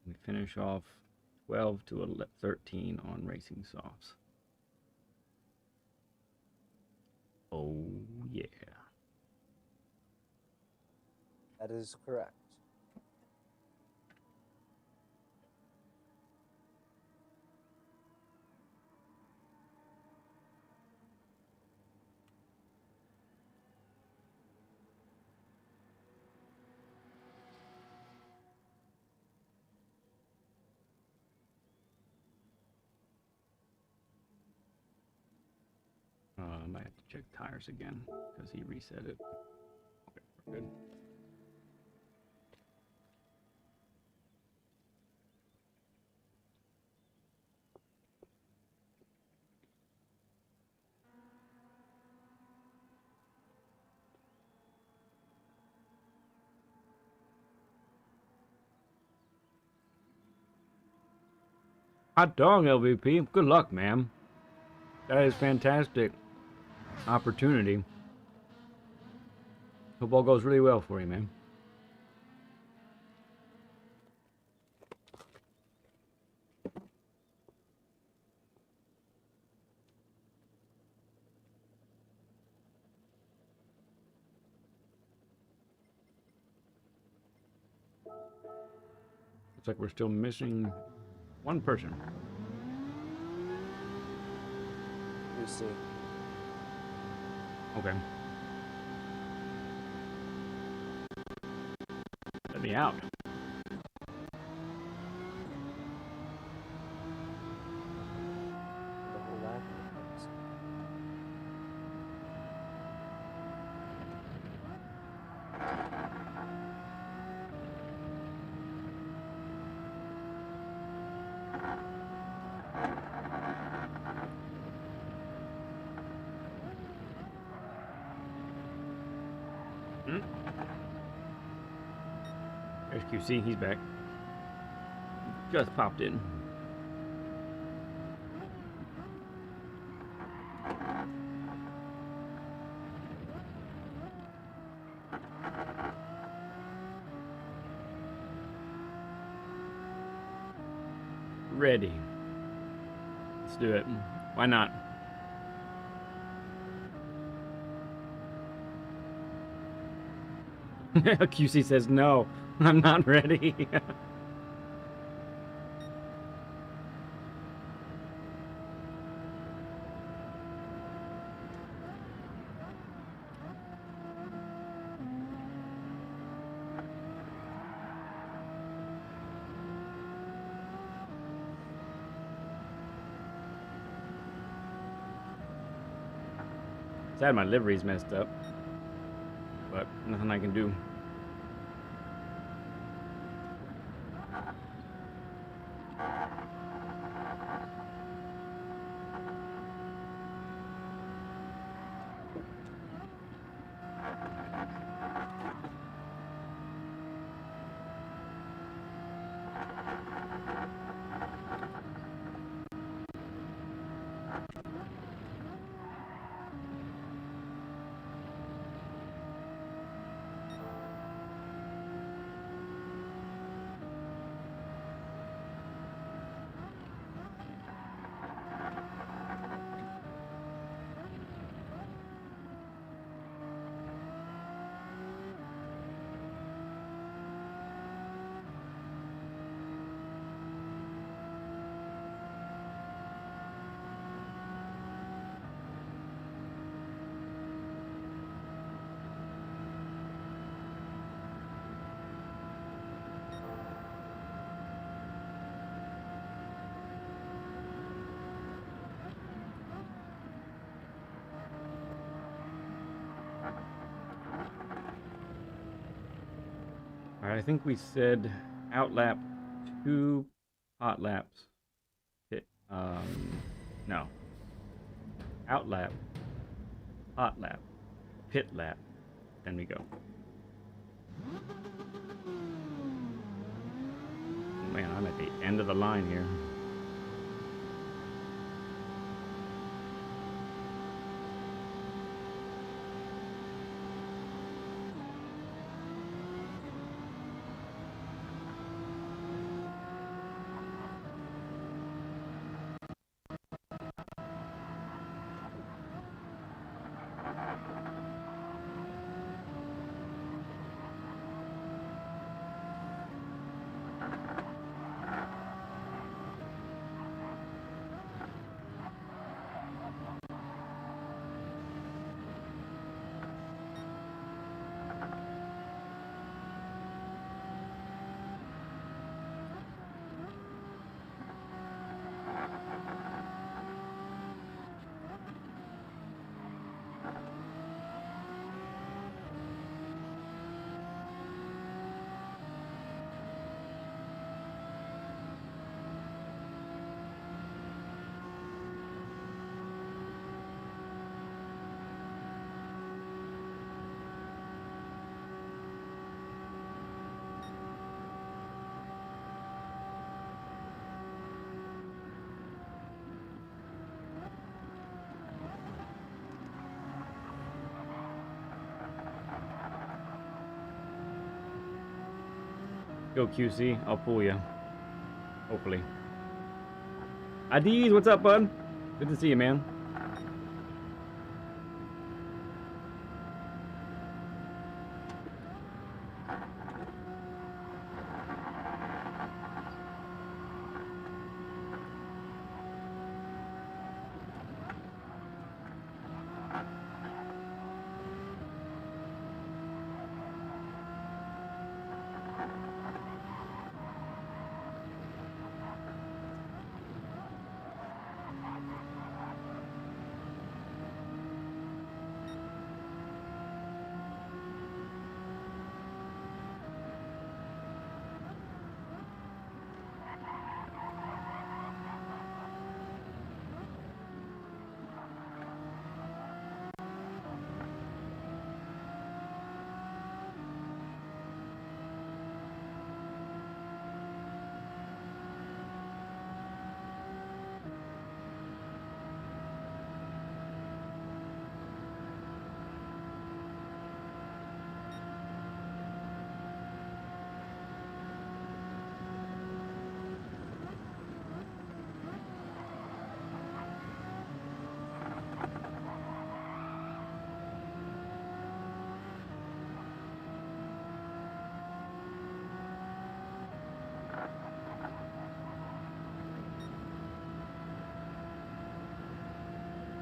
[SPEAKER 1] We finish off 12 to 13 on racing softs. Oh, yeah.
[SPEAKER 9] That is correct.
[SPEAKER 1] I might have to check tires again because he reset it. Okay, we're good. Hot dog, LVP. Good luck, ma'am. That is fantastic opportunity. Hope all goes really well for you, man. Looks like we're still missing one person.
[SPEAKER 9] You see.
[SPEAKER 1] Okay. Let me out.
[SPEAKER 9] The whole lap happens.
[SPEAKER 1] There's QC, he's back. Just popped in. Ready. Let's do it. Why not? QC says no, I'm not ready. Sad my livery's messed up, but nothing I can do. All right, I think we said outlap 2 hot laps. No. Outlap, hot lap, pit lap, then we go. Oh man, I'm at the end of the line here. Go QC. I'll pull you. Hopefully. Adiz, what's up, bud? Good to see you, man.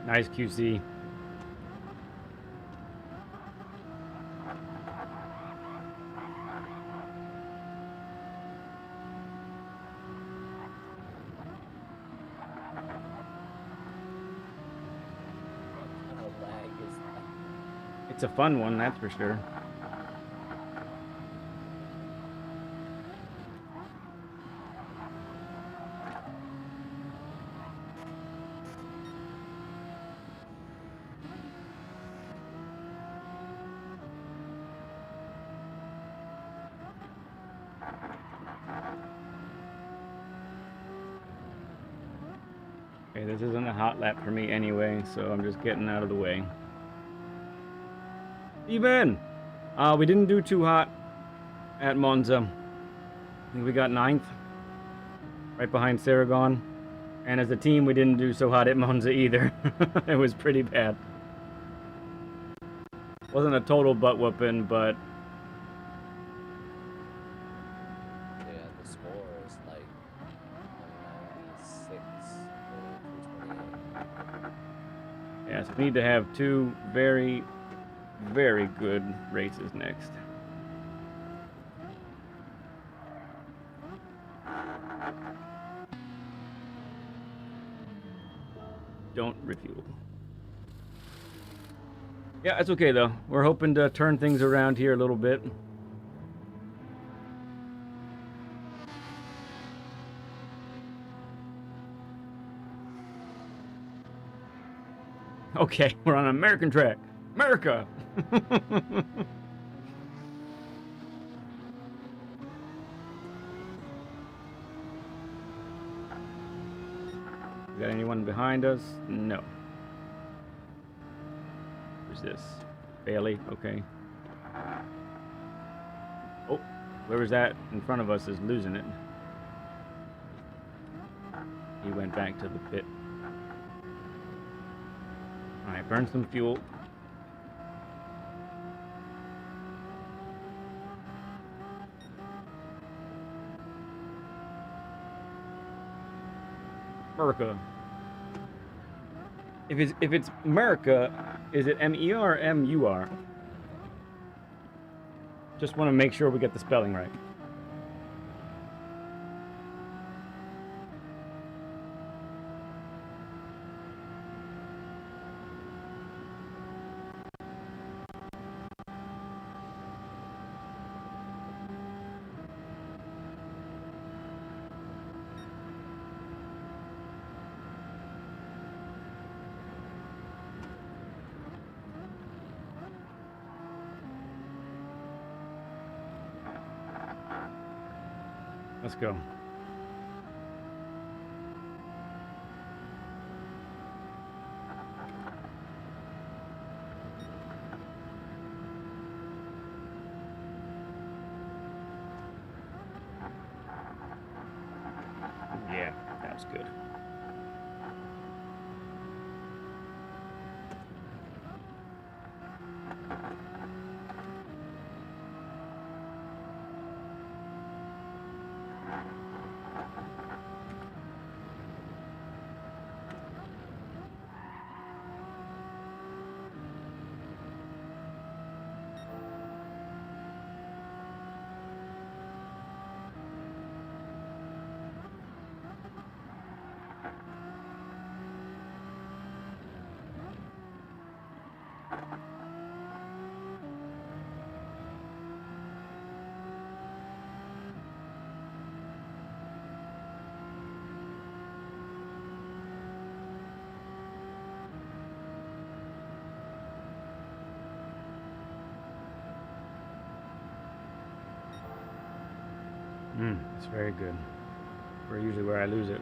[SPEAKER 1] Nice QC.
[SPEAKER 9] What kind of lag is that?
[SPEAKER 1] It's a fun one, that's for sure. Okay, this isn't a hot lap for me anyway, so I'm just getting out of the way. Steven! We didn't do too hot at Monza. I think we got 9th, right behind Saragon. And as a team, we didn't do so hot at Monza either. It was pretty bad. Wasn't a total butt whooping, but
[SPEAKER 9] Yeah, the score is like 196 or 228.
[SPEAKER 1] yeah, so we need to have 2 very, very good races next. Don't refuel. Yeah, it's okay though. We're hoping to turn things around here a little bit. Okay, we're on an American track. America! We got anyone behind us? No. Who's this? Bailey? Okay. Oh, whoever's that in front of us is losing it. He went back to the pit. Alright, burn some fuel. America. If it's America, is it MER or MUR? Just want to make sure we get the spelling right. Let's go. It's very good. We're usually where I lose it.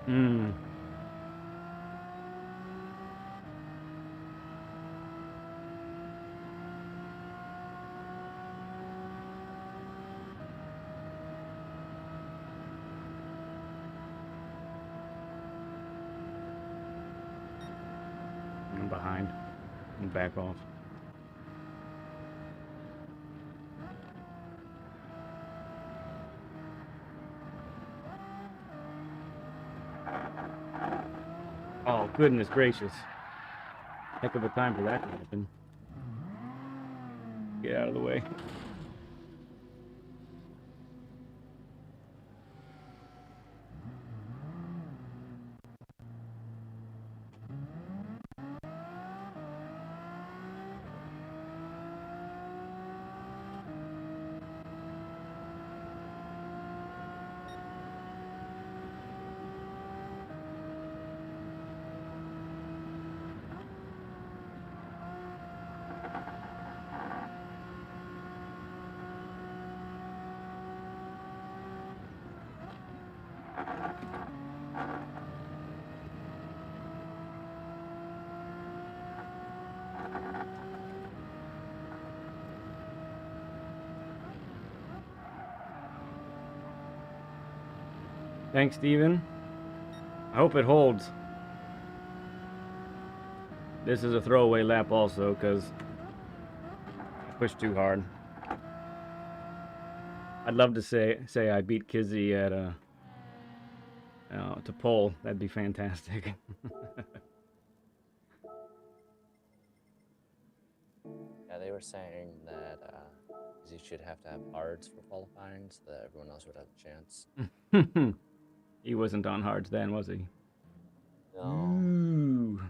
[SPEAKER 1] Hmm. I'm behind. I'm back off. Oh, goodness gracious. Heck of a time for that to happen. Get out of the way. Thanks, Steven. I hope it holds. This is a throwaway lap also, because I pushed too hard. I'd love to say I beat Kizzy at to pole. That'd be fantastic.
[SPEAKER 9] Yeah, they were saying that you should have to have hards for qualifying so that everyone else would have a chance.
[SPEAKER 1] He wasn't on hards then, was he?
[SPEAKER 9] No.
[SPEAKER 1] Ooh.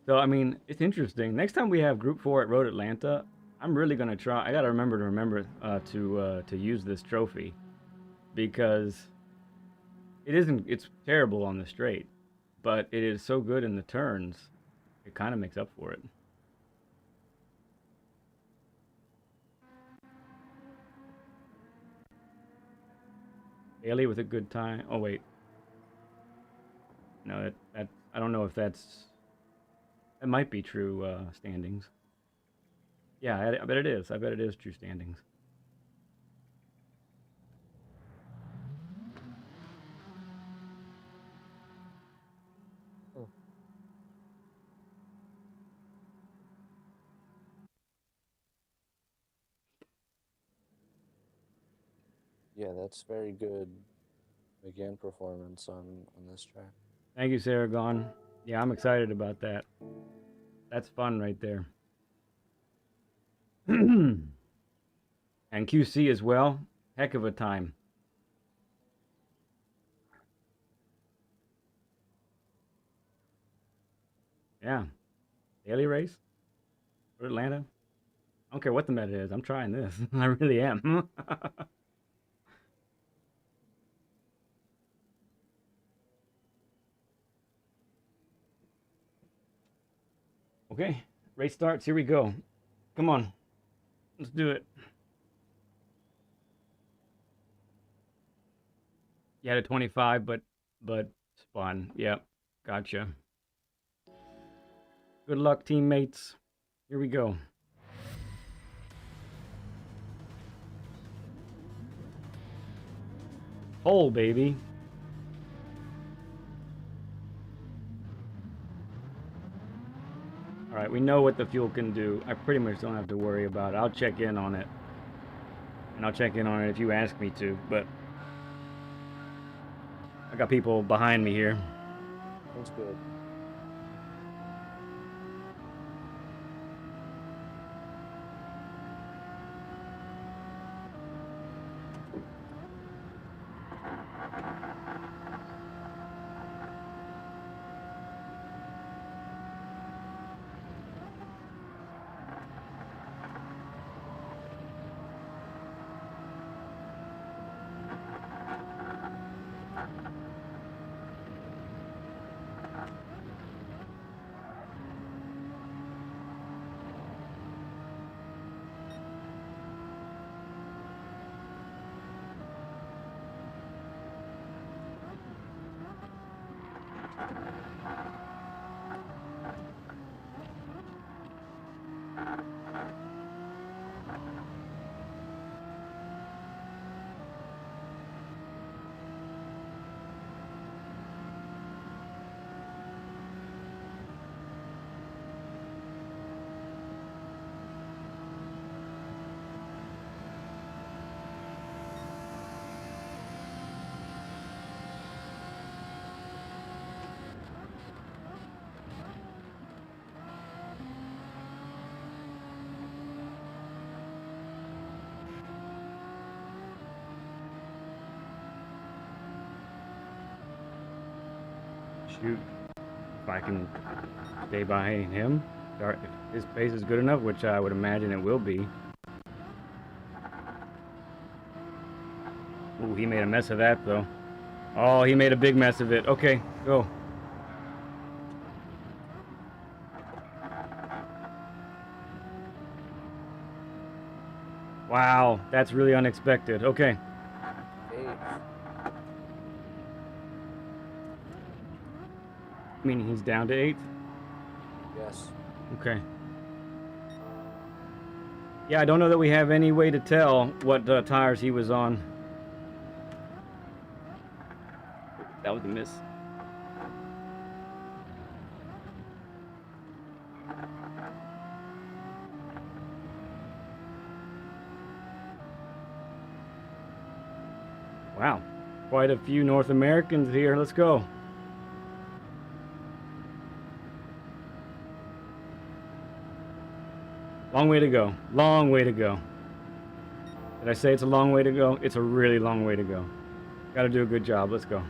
[SPEAKER 1] So, I mean, it's interesting. Next time we have Group 4 at Road Atlanta, I'm really going to try. I got to remember to use this trophy, because it's terrible on the straight, but it is so good in the turns. It kind of makes up for it. Bailey with a good time. Oh, wait. No, that I don't know if that might be true standings. Yeah, I bet it is. I bet it is true standings.
[SPEAKER 9] Yeah, that's very good, again, performance on this track.
[SPEAKER 1] Thank you, Saragon. Yeah, I'm excited about that. That's fun right there. And QC as well. Heck of a time. Yeah. Daily race for Atlanta. I don't care what the meta is. I'm trying this. I really am. Okay, race starts. Here we go. Come on. Let's do it. You had a 25, but spun. Yep. Gotcha. Good luck, teammates. Here we go. Hole, baby. Alright, we know what the fuel can do. I pretty much don't have to worry about it. I'll check in on it. And I'll check in on it if you ask me to, but I got people behind me here.
[SPEAKER 9] That's good.
[SPEAKER 1] Shoot. If I can stay behind him. If his pace is good enough, which I would imagine it will be. Ooh, he made a mess of that, though. Oh, he made a big mess of it. Okay, go. Wow, that's really unexpected. Okay.
[SPEAKER 9] Hey,
[SPEAKER 1] Meaning he's down to 8th?
[SPEAKER 9] yes.
[SPEAKER 1] Okay. Yeah, I don't know that we have any way to tell what tires he was on. That was a miss. Wow, quite a few North Americans here. Let's go. Long way to go. Long way to go. Did I say it's a long way to go? It's a really long way to go. Gotta do a good job. Let's go.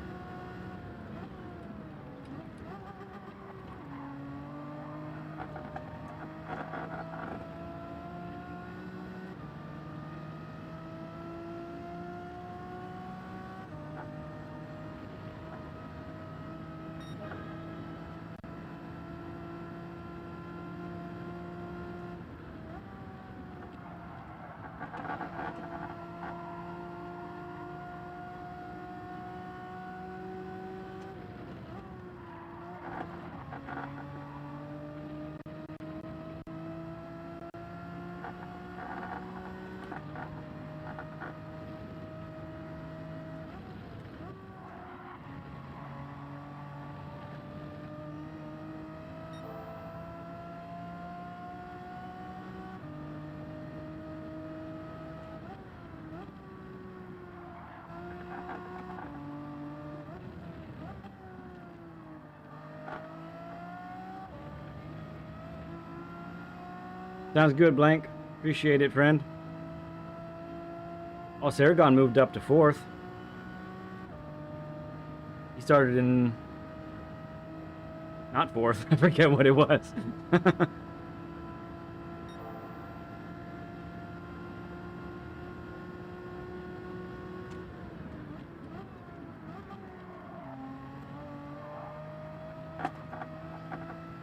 [SPEAKER 1] Sounds good, Blank. Appreciate it, friend. Oh, Saragon moved up to 4th. He started in... not 4th. I forget what it was.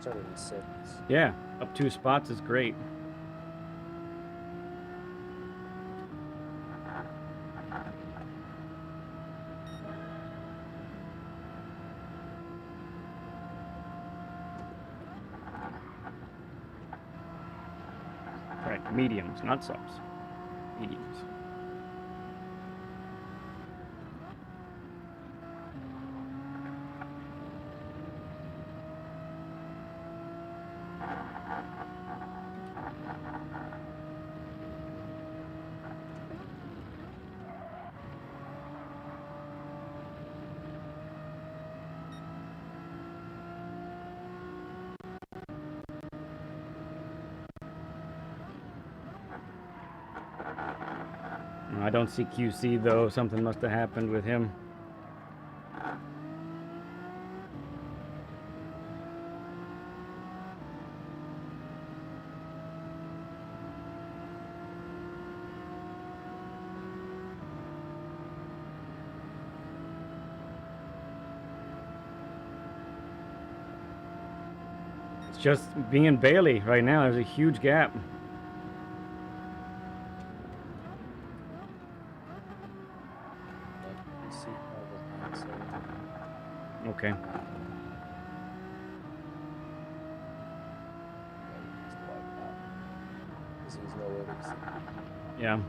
[SPEAKER 9] Started in 6.
[SPEAKER 1] Yeah, up 2 spots is great. Mediums, not subs. Mediums. I don't see QC though. Something must have happened with him. It's just me and Bailey right now. There's a huge gap. Okay. Yeah.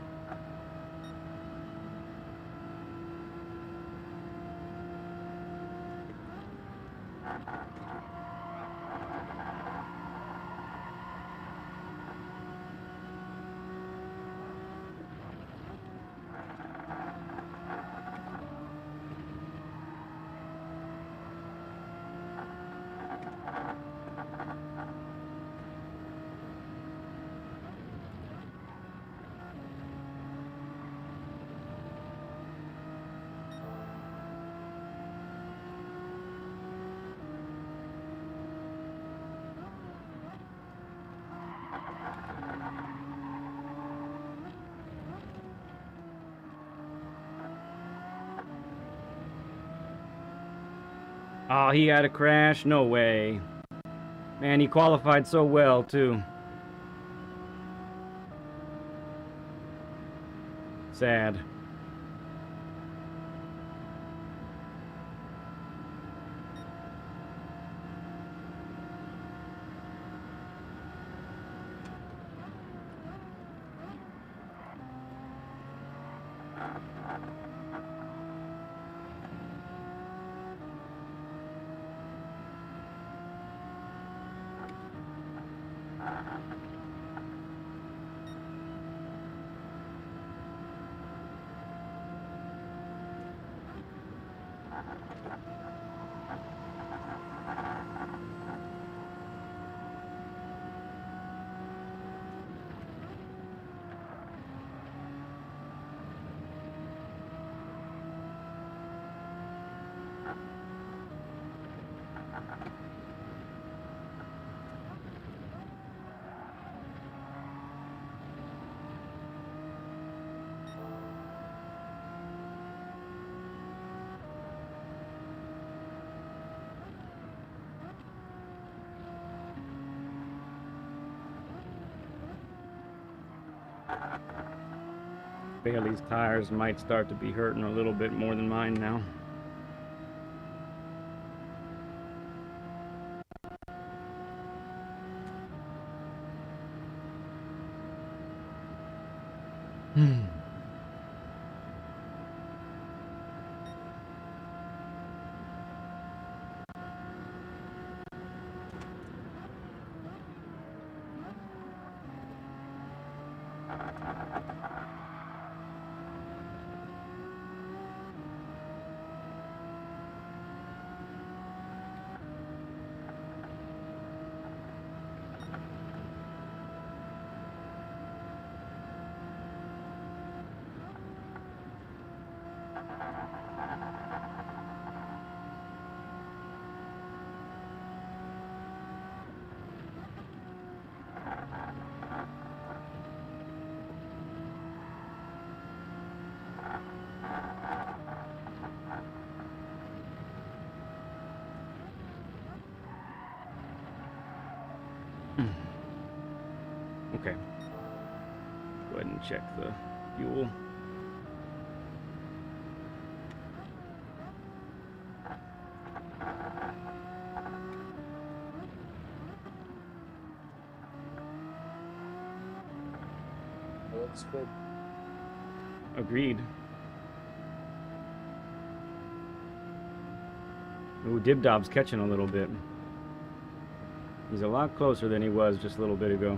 [SPEAKER 1] Oh, he had a crash? No way. Man, he qualified so well, too. Sad. Bailey's tires might start to be hurting a little bit more than mine now. Okay. Go ahead and check the fuel.
[SPEAKER 9] looks good.
[SPEAKER 1] Agreed. Ooh, Dibdob's catching a little bit. He's a lot closer than he was just a little bit ago.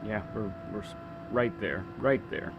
[SPEAKER 1] Yeah, we're right there, right there.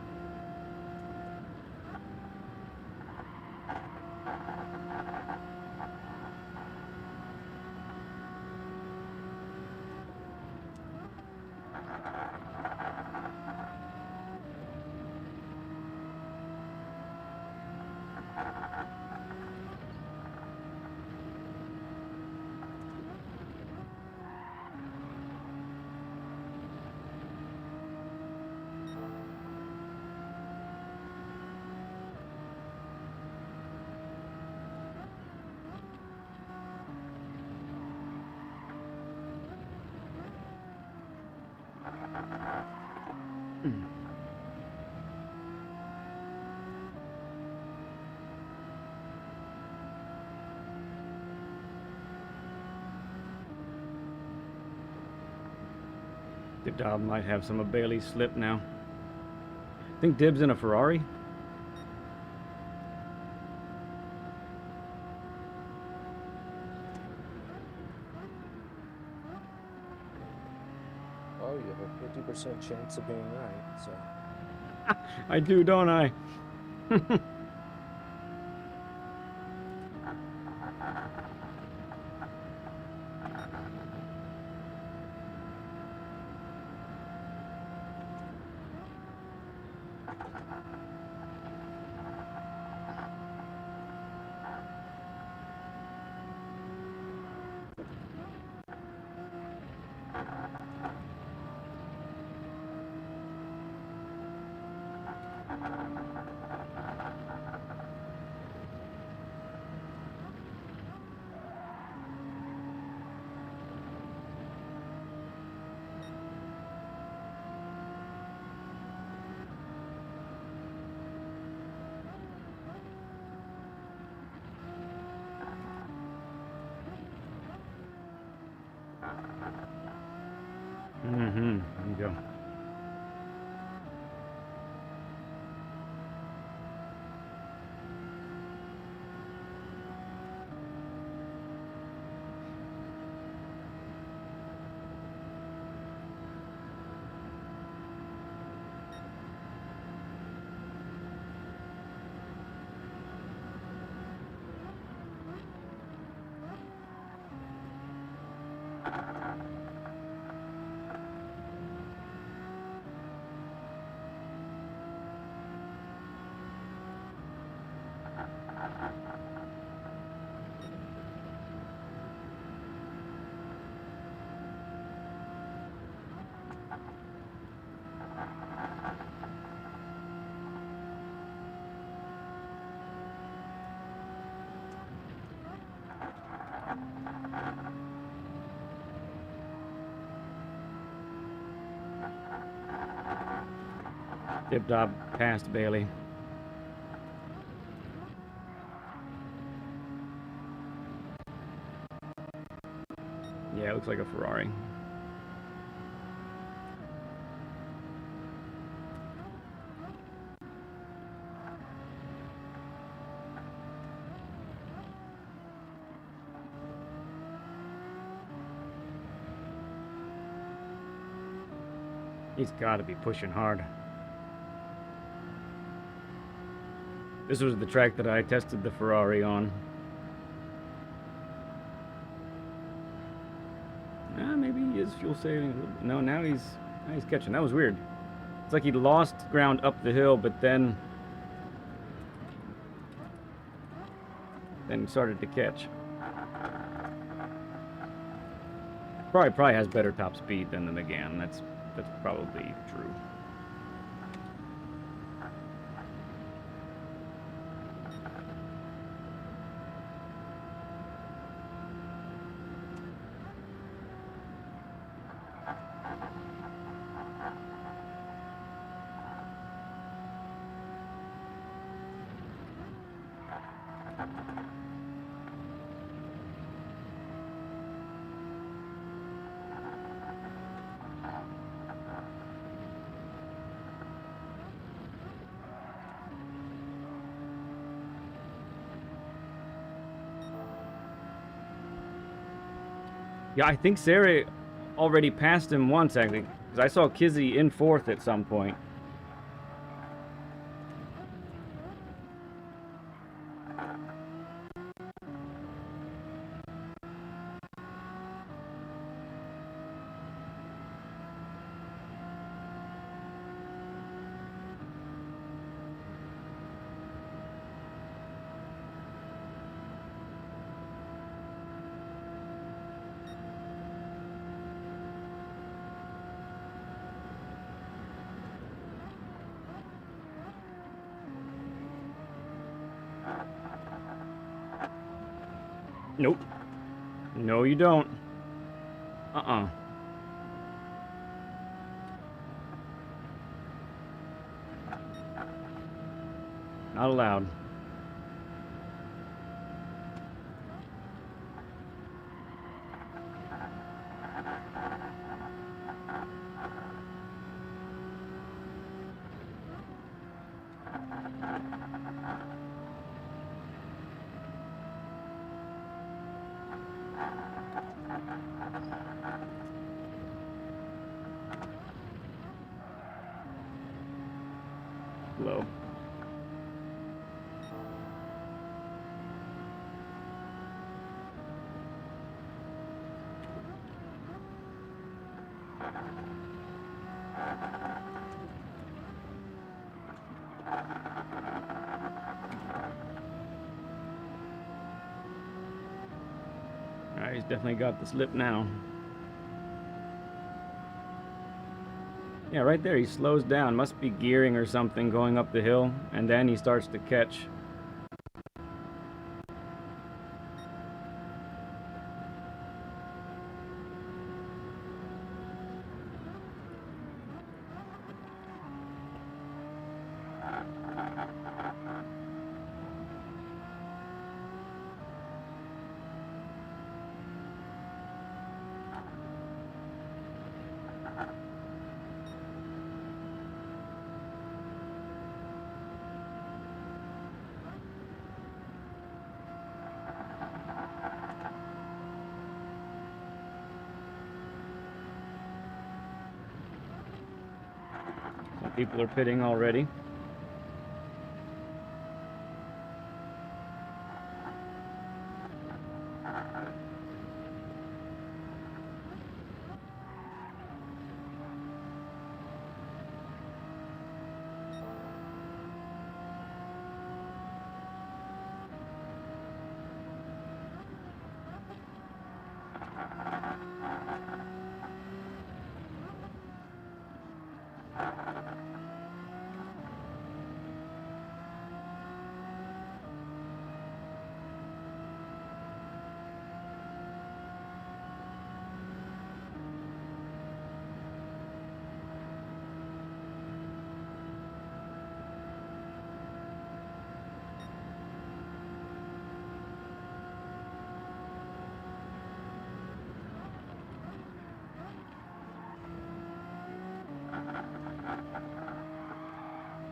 [SPEAKER 1] Dibdob might have some of Bailey's slip now. I think Dib's in a Ferrari.
[SPEAKER 9] Oh, you have a 50% chance of being right, so.
[SPEAKER 1] I do, don't I? Mm-hmm. There you go. Dibdob passed Bailey. Yeah, it looks like a Ferrari. He's got to be pushing hard. This was the track that I tested the Ferrari on. Maybe he is fuel saving. No, now he's catching. That was weird. It's like he lost ground up the hill, but then started to catch. Probably has better top speed than the McGann. That's probably true. Yeah, I think Sarah already passed him once, actually. Because I saw Kizzy in 4th at some point. Nope. No, you don't. Uh-uh. Not allowed. Low. Alright, he's definitely got the slip now. Yeah, right there, he slows down. Must be gearing or something going up the hill, and then he starts to catch. Some people are pitting already.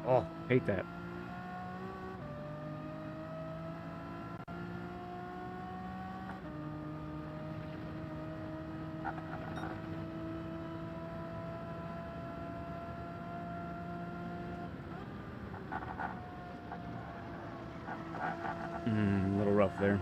[SPEAKER 1] Oh, hate that. A little rough there.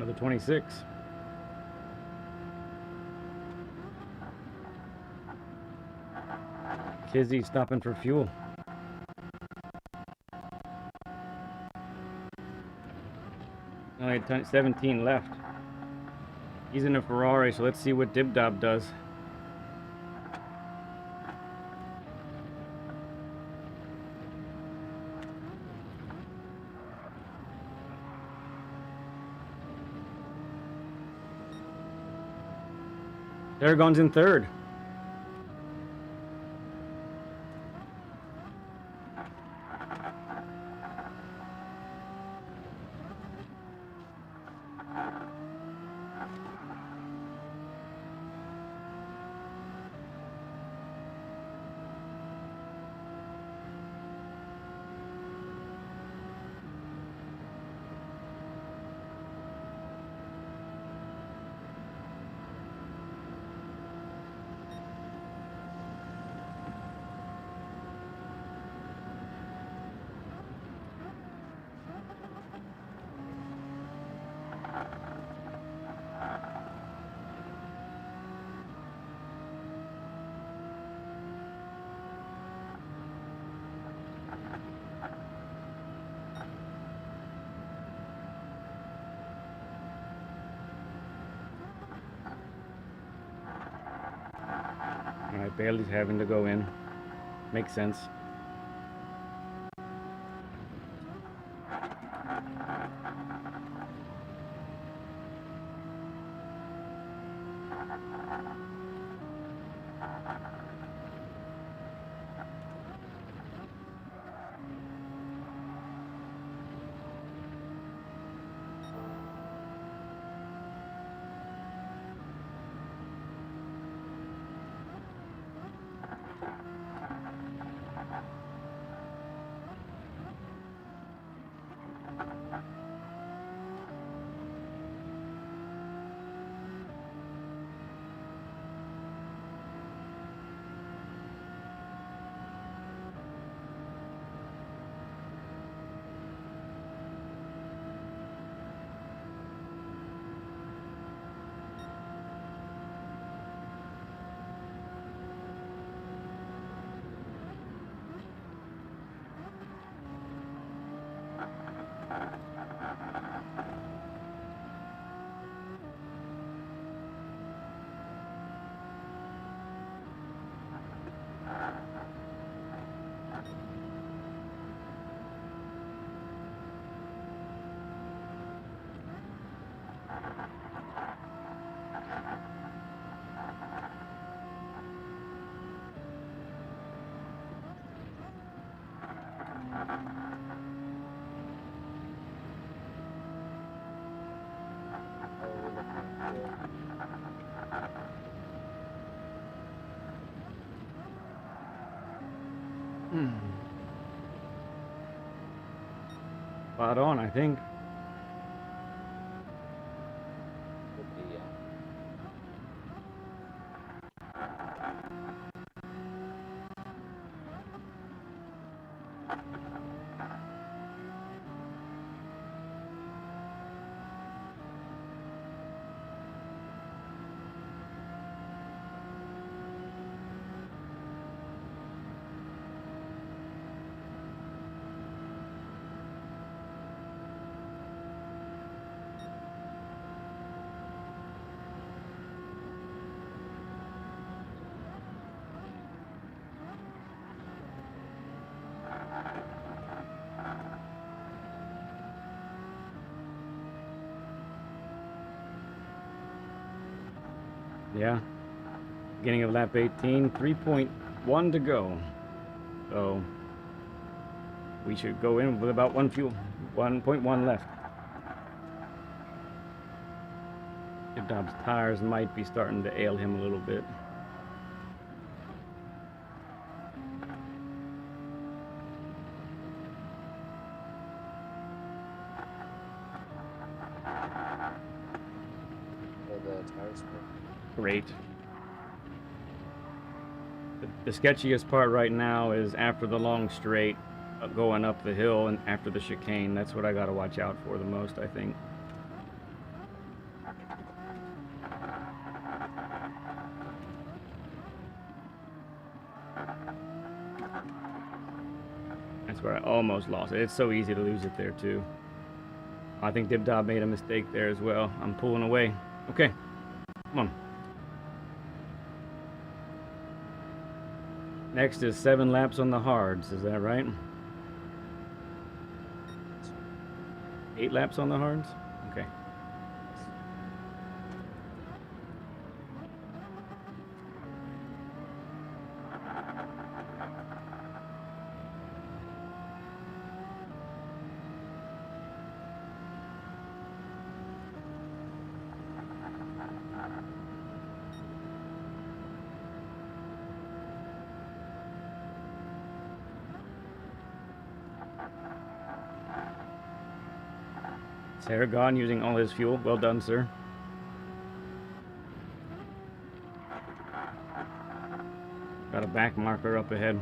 [SPEAKER 1] Another 26. Kizzy stopping for fuel. Only 17 left. He's in a Ferrari, so let's see what Dib Dob does. Aragon's in third. Alright, Bailey's having to go in. Makes sense. Spot on, I think.
[SPEAKER 9] Could be, yeah.
[SPEAKER 1] Yeah. Beginning of lap 18, 3.1 to go. So we should go in with about 1.1 left. Dob's tires might be starting to ail him a little bit.
[SPEAKER 9] The tires were
[SPEAKER 1] Great. The sketchiest part right now is after the long straight, going up the hill and after the chicane. That's what I got to watch out for the most, I think. That's where I almost lost it. It's so easy to lose it there, too. I think Dibdob made a mistake there as well. I'm pulling away. Okay. Come on. Next is 7 laps on the hards. Is that right? 8 laps on the hards? Okay. Aragon using all his fuel. Well done, sir. Got a back marker up ahead.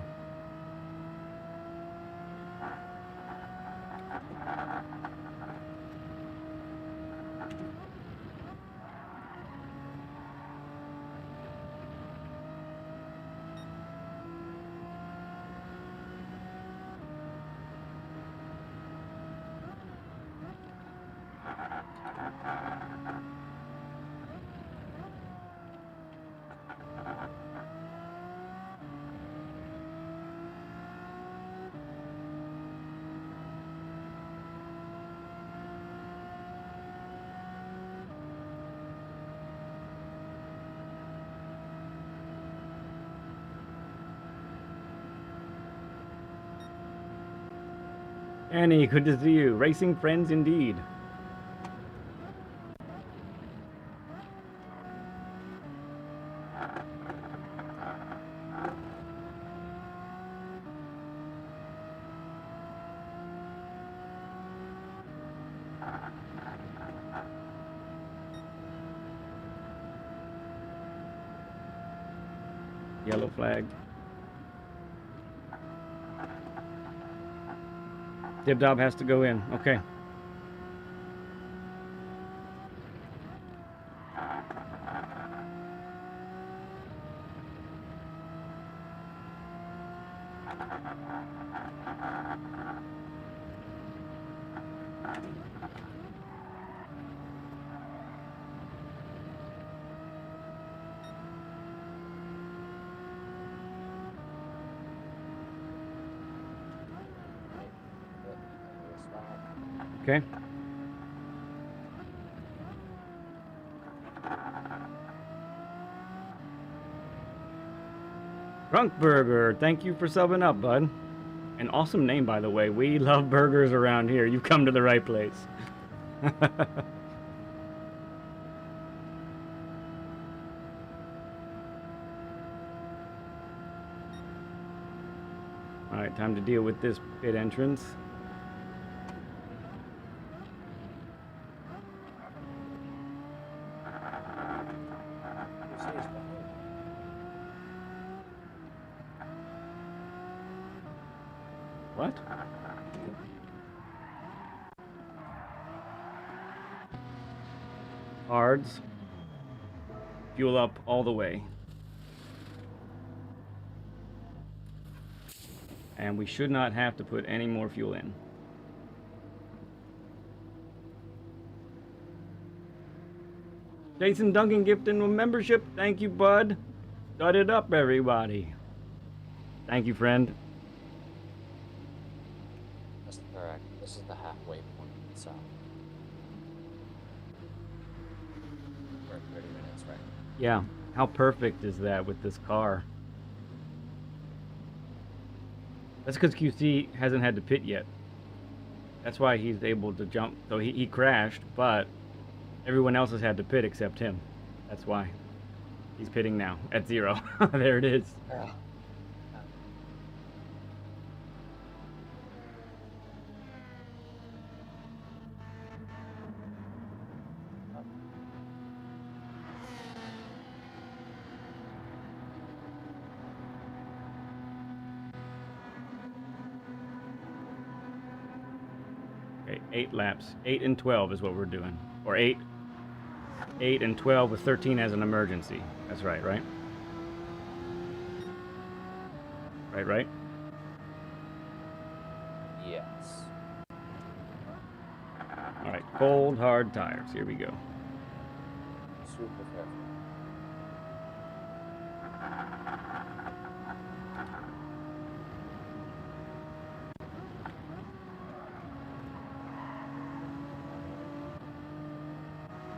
[SPEAKER 1] Annie, good to see you. Racing friends indeed. Yellow flag. Dibdob has to go in. Okay. Okay. Drunk Burger, thank you for subbing up, bud. An awesome name, by the way. We love burgers around here. You've come to the right place. All right, time to deal with this pit entrance. What? Hards. Fuel up all the way. And we should not have to put any more fuel in. Jason Duncan gifting a membership. Thank you, bud. Start it up, everybody. Thank you, friend.
[SPEAKER 9] That's correct. This is the halfway point, so we're at 30 minutes, right?
[SPEAKER 1] Yeah. How perfect is that with this car? That's because QC hasn't had to pit yet. That's why he's able to jump. So he crashed, but everyone else has had to pit except him. That's why. He's pitting now at 0. There it is.
[SPEAKER 9] Yeah.
[SPEAKER 1] Okay, 8 laps. 8 and 12 is what we're doing. Or 8 and 12 with 13 as an emergency. That's right, right? Right.
[SPEAKER 9] Yes.
[SPEAKER 1] All right, cold, hard tires. Here we go.
[SPEAKER 9] Super careful.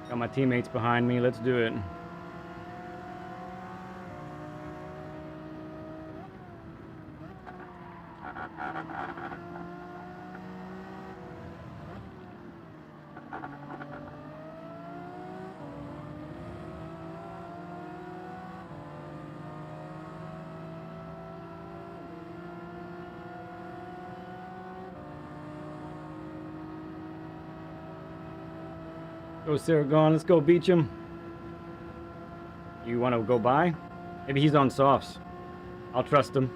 [SPEAKER 1] Got my teammates behind me. Let's do it. Go, Sarah, gone. Let's go beach him. You want to go by? Maybe he's on softs. I'll trust him.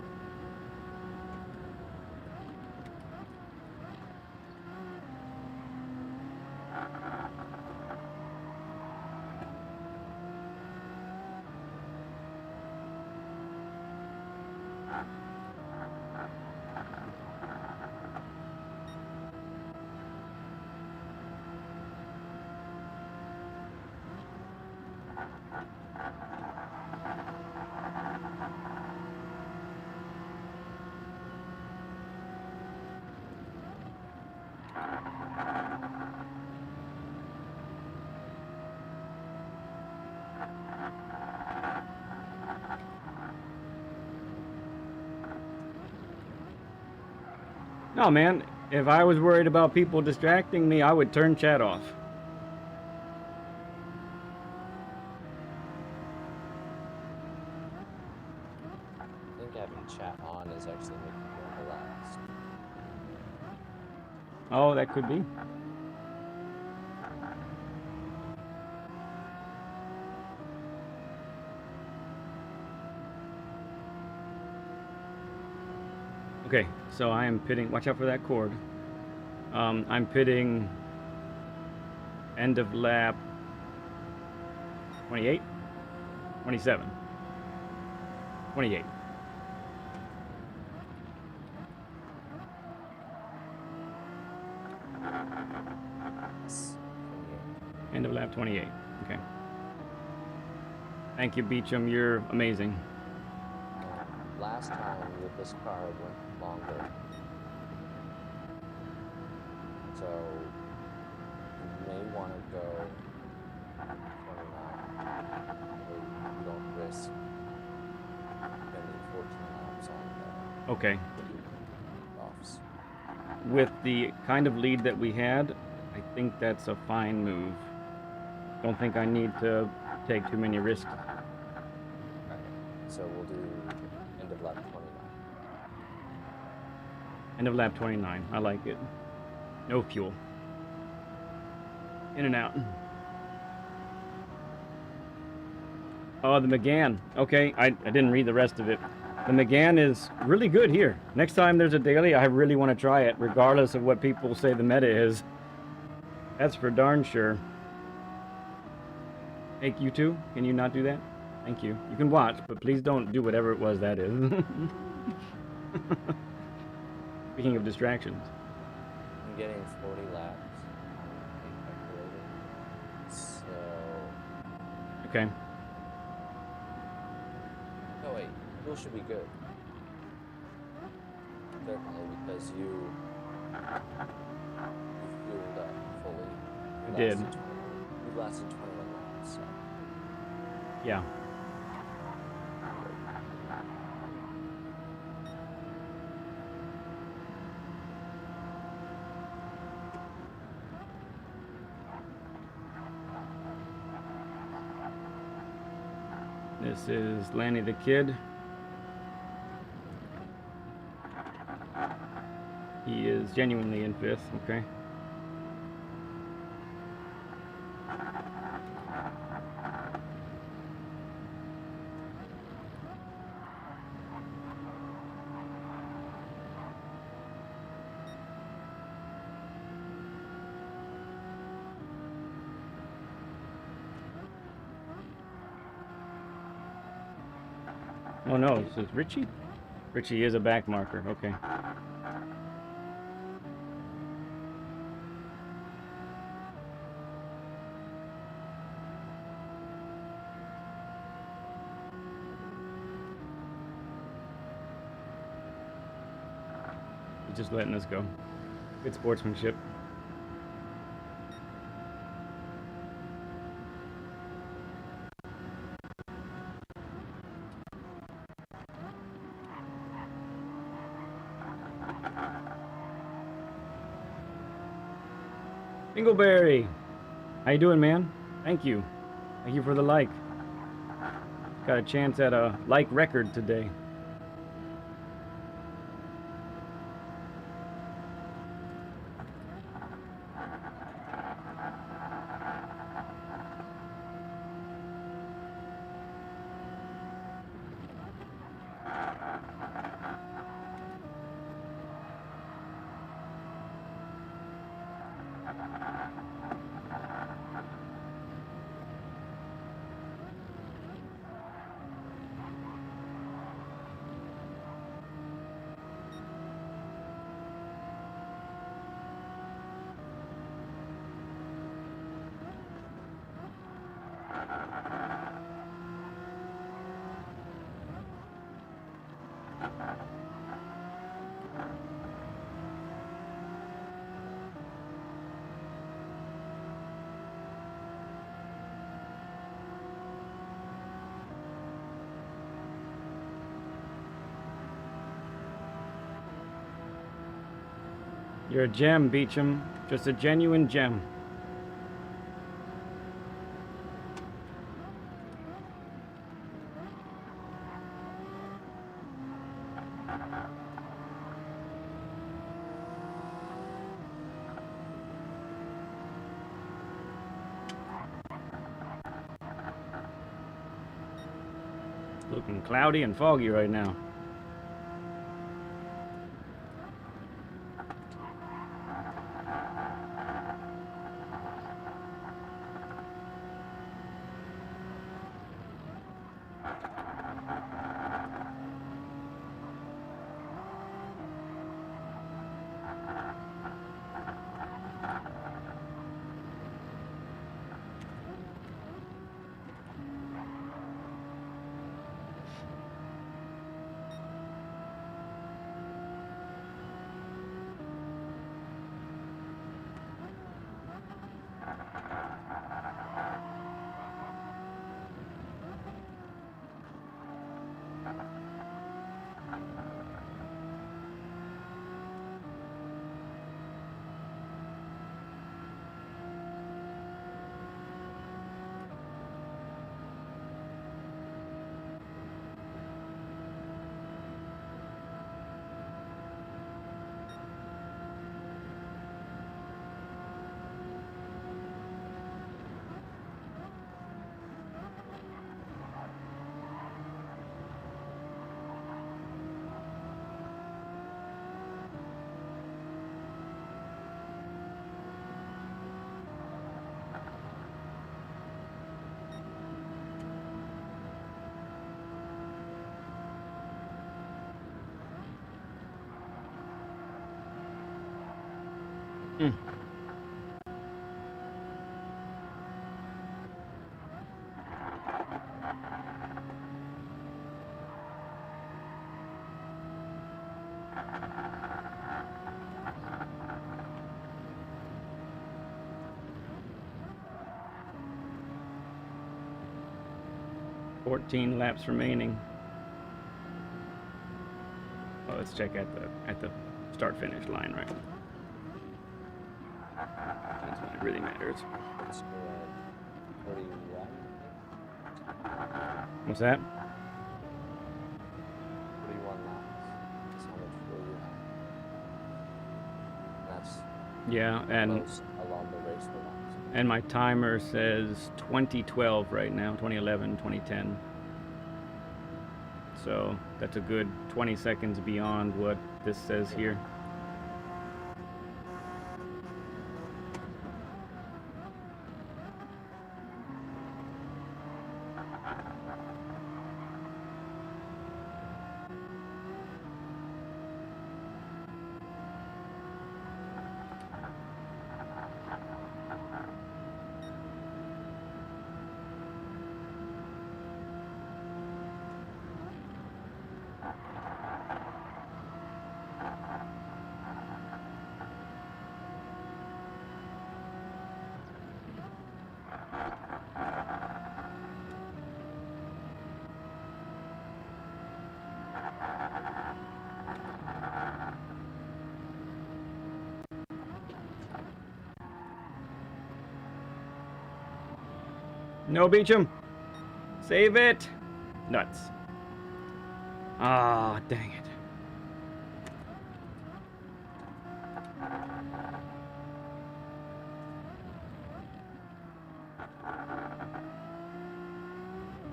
[SPEAKER 1] No, man. If I was worried about people distracting me, I would turn chat off.
[SPEAKER 9] I think having chat on is actually making you more relaxed.
[SPEAKER 1] Oh, that could be. Okay, so I am pitting. Watch out for that cord. I'm pitting end of lap 28, 27, 28. End of lap 28. Okay. Thank you, Beecham. You're amazing.
[SPEAKER 9] Last time with this car it went longer. So you may want to go 29. You don't risk spending 14 laps on the
[SPEAKER 1] Okay.
[SPEAKER 9] offs.
[SPEAKER 1] With the kind of lead that we had, I think that's a fine move. Don't think I need to take too many risks.
[SPEAKER 9] Okay. So we'll do end of lap 29.
[SPEAKER 1] End of lap 29. I like it. No fuel. In and out. Oh, the McGann. Okay, I didn't read the rest of it. The McGann is really good here. Next time there's a daily, I really want to try it, regardless of what people say the meta is. That's for darn sure. Hey, you too? Can you not do that? Thank you. You can watch, but please don't do whatever it was that is. Speaking of distractions.
[SPEAKER 9] I'm getting 40 laps. So.
[SPEAKER 1] Okay.
[SPEAKER 9] Oh wait, fuel should be good. Certainly, because you fueled up fully.
[SPEAKER 1] I did.
[SPEAKER 9] You lasted 21 laps. So.
[SPEAKER 1] Yeah. This is Lanny the Kid. He is genuinely in 5th, okay. Oh no, this is Richie? Richie is a back marker. Okay. He's just letting us go. Good sportsmanship. Dingleberry, how you doing, man? Thank you. Thank you for the like. Got a chance at a like record today. You're a gem, Beecham. Just a genuine gem. Looking cloudy and foggy right now. Mm. Fourteen laps remaining. Oh, let's check at the start finish line, right? That's when it really matters.
[SPEAKER 9] Let's go at 41.
[SPEAKER 1] What's that?
[SPEAKER 9] 41 laps. That's how much fuel you have. That's
[SPEAKER 1] Yeah, and
[SPEAKER 9] close along the race velocity.
[SPEAKER 1] and my timer says 2012 right now, 2011, 2010. So that's a good 20 seconds beyond what this says here. No, Beecham. Save it. Nuts. Ah, dang it.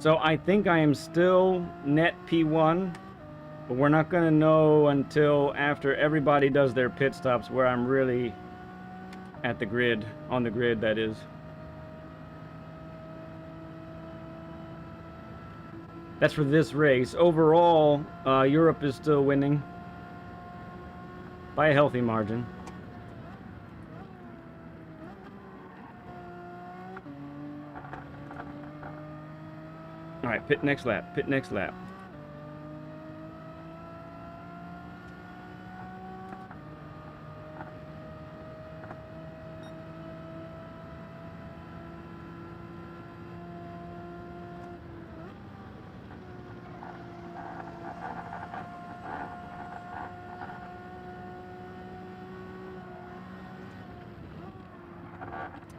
[SPEAKER 1] So I think I am still net P1, but we're not going to know until after everybody does their pit stops where I'm really at the grid, on the grid that is. That's for this race. Overall, Europe is still winning by a healthy margin. All right, pit next lap, pit next lap.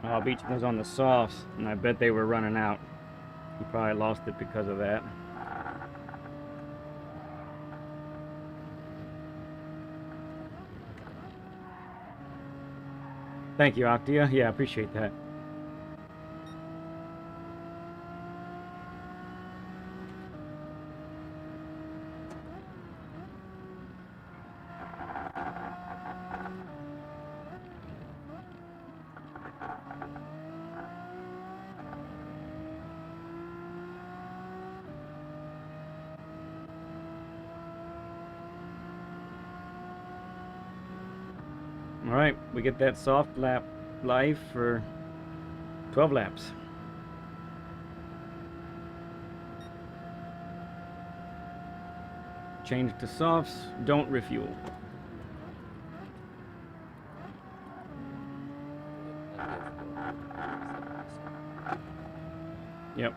[SPEAKER 1] Oh, Beecham was on the softs, and I bet they were running out. He probably lost it because of that. Thank you, Octia. Yeah, I appreciate that. All right, we get that soft lap life for 12 laps. Change to softs, don't refuel. Yep.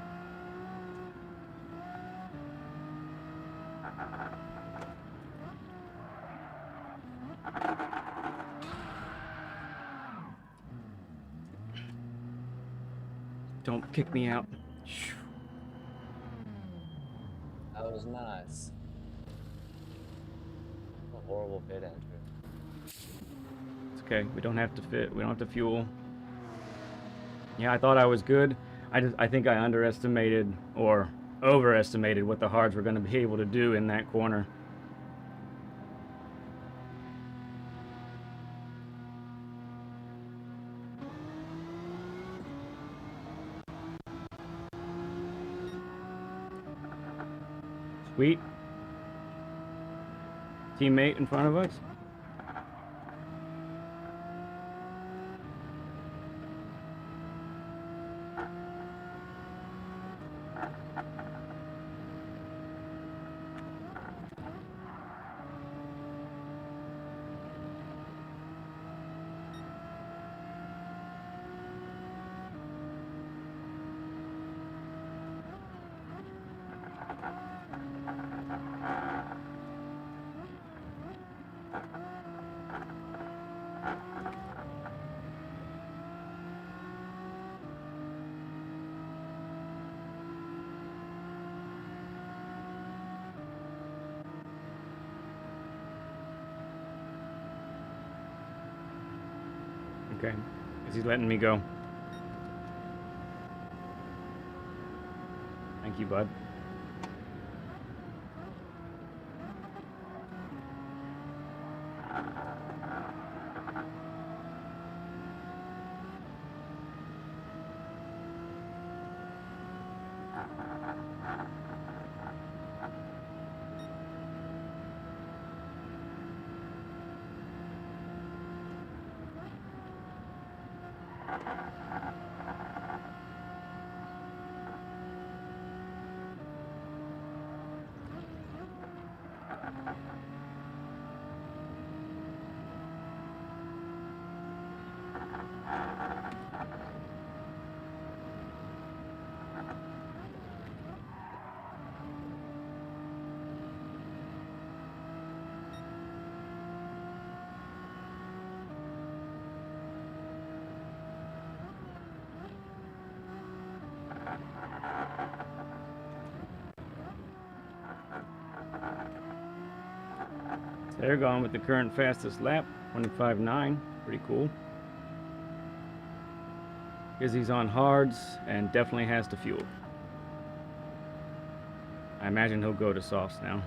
[SPEAKER 1] Don't kick me out.
[SPEAKER 9] That was nice. A horrible pit entry.
[SPEAKER 1] It's okay. We don't have to fit. We don't have to fuel. Yeah, I thought I was good. I think I underestimated or overestimated what the hards were going to be able to do in that corner. Sweet. Teammate in front of us. Okay, is he letting me go? Thank you, bud. They're gone with the current fastest lap, 25.9. Pretty cool. Izzy's on hards and definitely has to fuel. I imagine he'll go to softs now.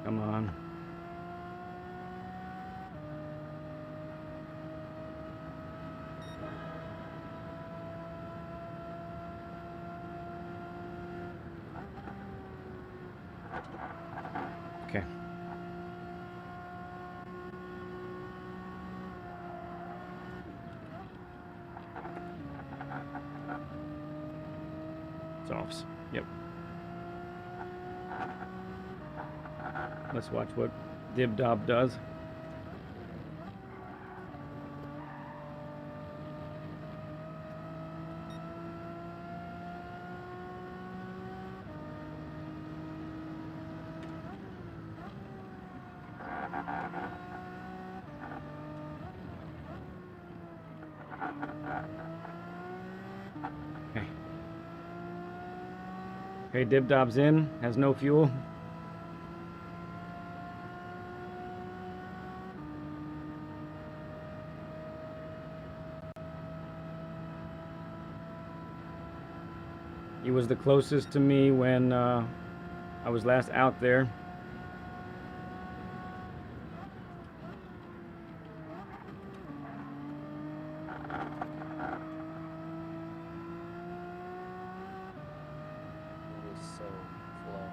[SPEAKER 1] Come on. Okay. Softs. Yep. Let's watch what Dib Dob does. Okay. Okay, Dib Dob's in, has no fuel. He was the closest to me when I was last out there.
[SPEAKER 9] He was so slow.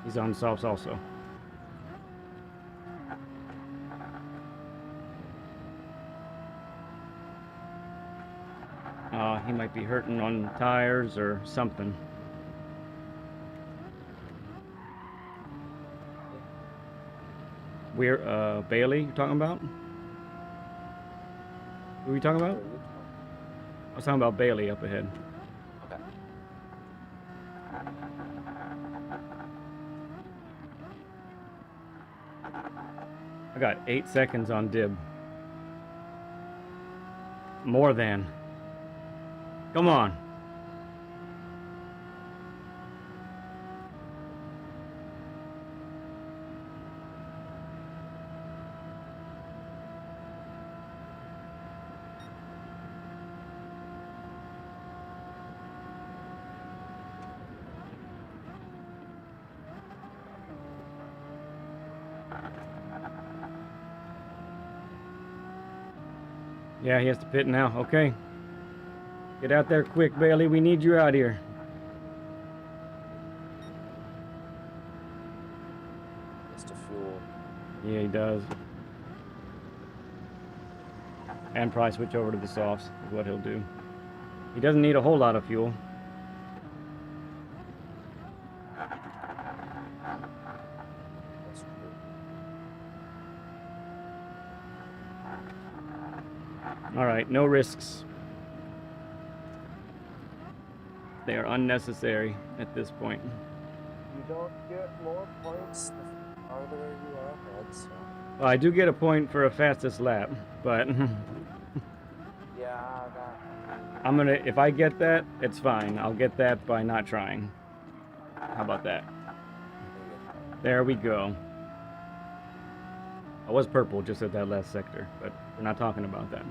[SPEAKER 1] He's on softs also. He might be hurting on tires or something. Where, Bailey, you talking about? Who are you talking about?
[SPEAKER 9] Who are you
[SPEAKER 1] I was talking about Bailey up ahead.
[SPEAKER 9] talking?
[SPEAKER 1] I got 8 seconds on Dib. More than. Come on. Yeah, he has to pit now. Okay. Get out there quick, Bailey. We need you out here.
[SPEAKER 9] It's to fuel.
[SPEAKER 1] Yeah, he does. And probably switch over to the softs is what he'll do. He doesn't need a whole lot of fuel.
[SPEAKER 9] That's true.
[SPEAKER 1] All right, no risks. They are unnecessary at this point.
[SPEAKER 9] You don't get more points the farther you are ahead, so.
[SPEAKER 1] Well, I do get a point for a fastest lap, but
[SPEAKER 9] Yeah, that.
[SPEAKER 1] I'm gonna, if I get that, it's fine. I'll get that by not trying. How about that? There we go. I was purple just at that last sector, but we're not talking about that.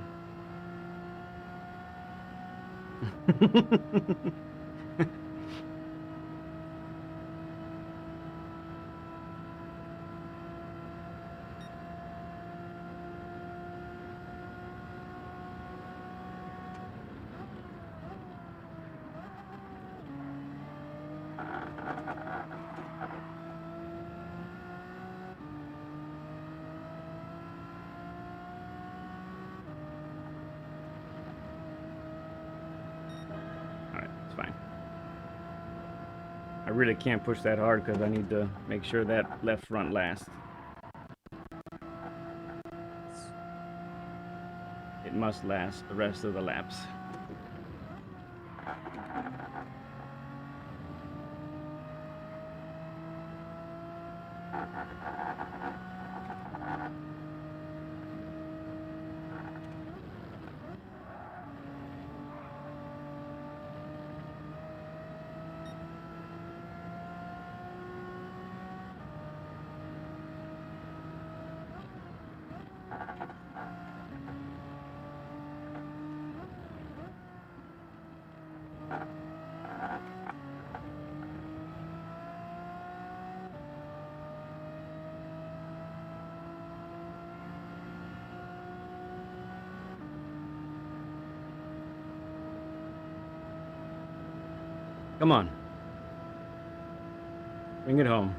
[SPEAKER 1] All right, it's fine. I really can't push that hard because I need to make sure that left front lasts. It must last the rest of the laps. Come on. Bring it home.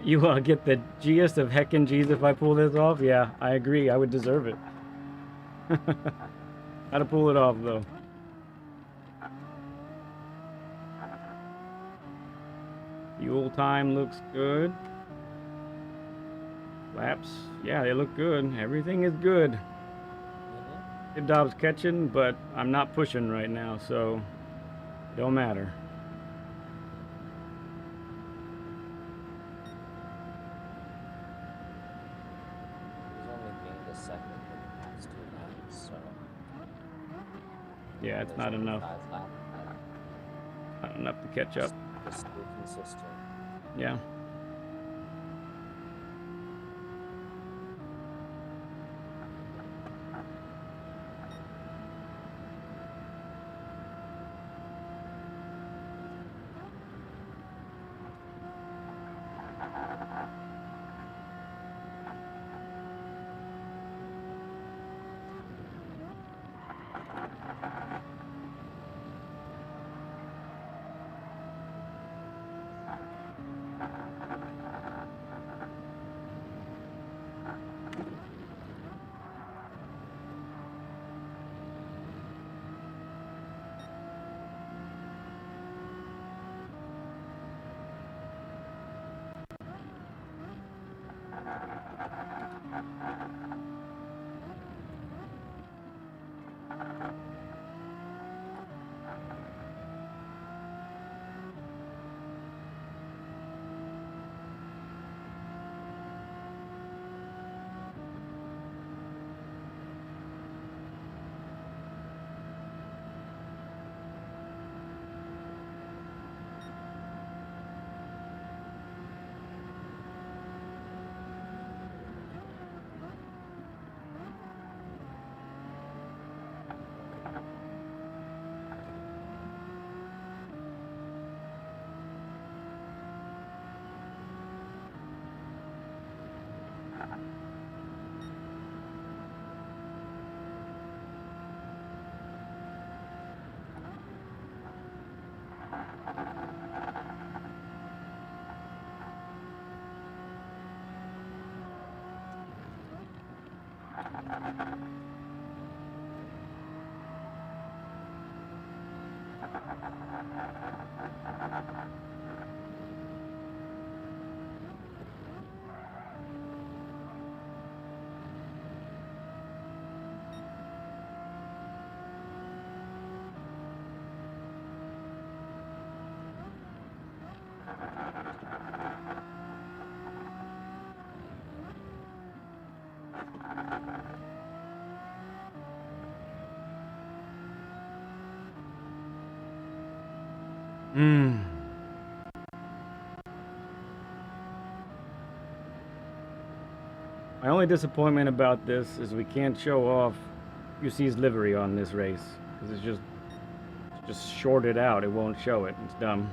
[SPEAKER 1] You get the gist of heckin' G's if I pull this off? Yeah, I agree. I would deserve it. How to pull it off, though. Fuel time looks good. Laps, yeah, they look good. Everything is good. Good Dobbs catching, but I'm not pushing right now, so don't matter. Yeah, it's not enough. Not enough to catch up.
[SPEAKER 9] Just stay consistent.
[SPEAKER 1] Yeah. Hmm. My only disappointment about this is we can't show off UC's livery on this race because it's just shorted out. It won't show it. It's dumb.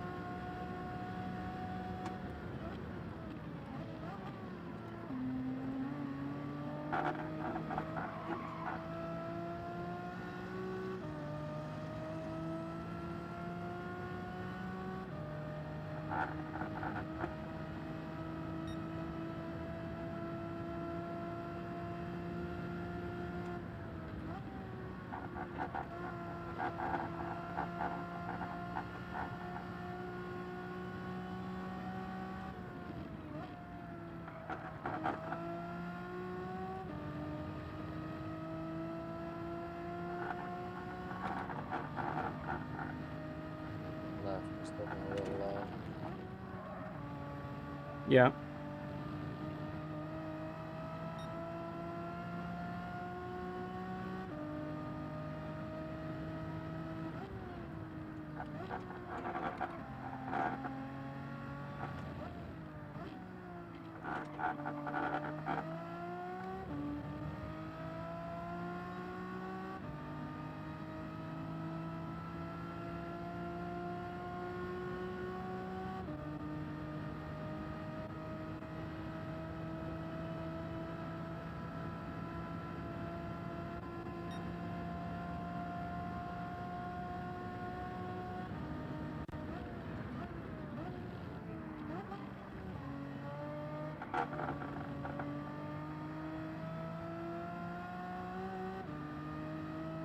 [SPEAKER 9] Left, just looking a little low.
[SPEAKER 1] Yeah.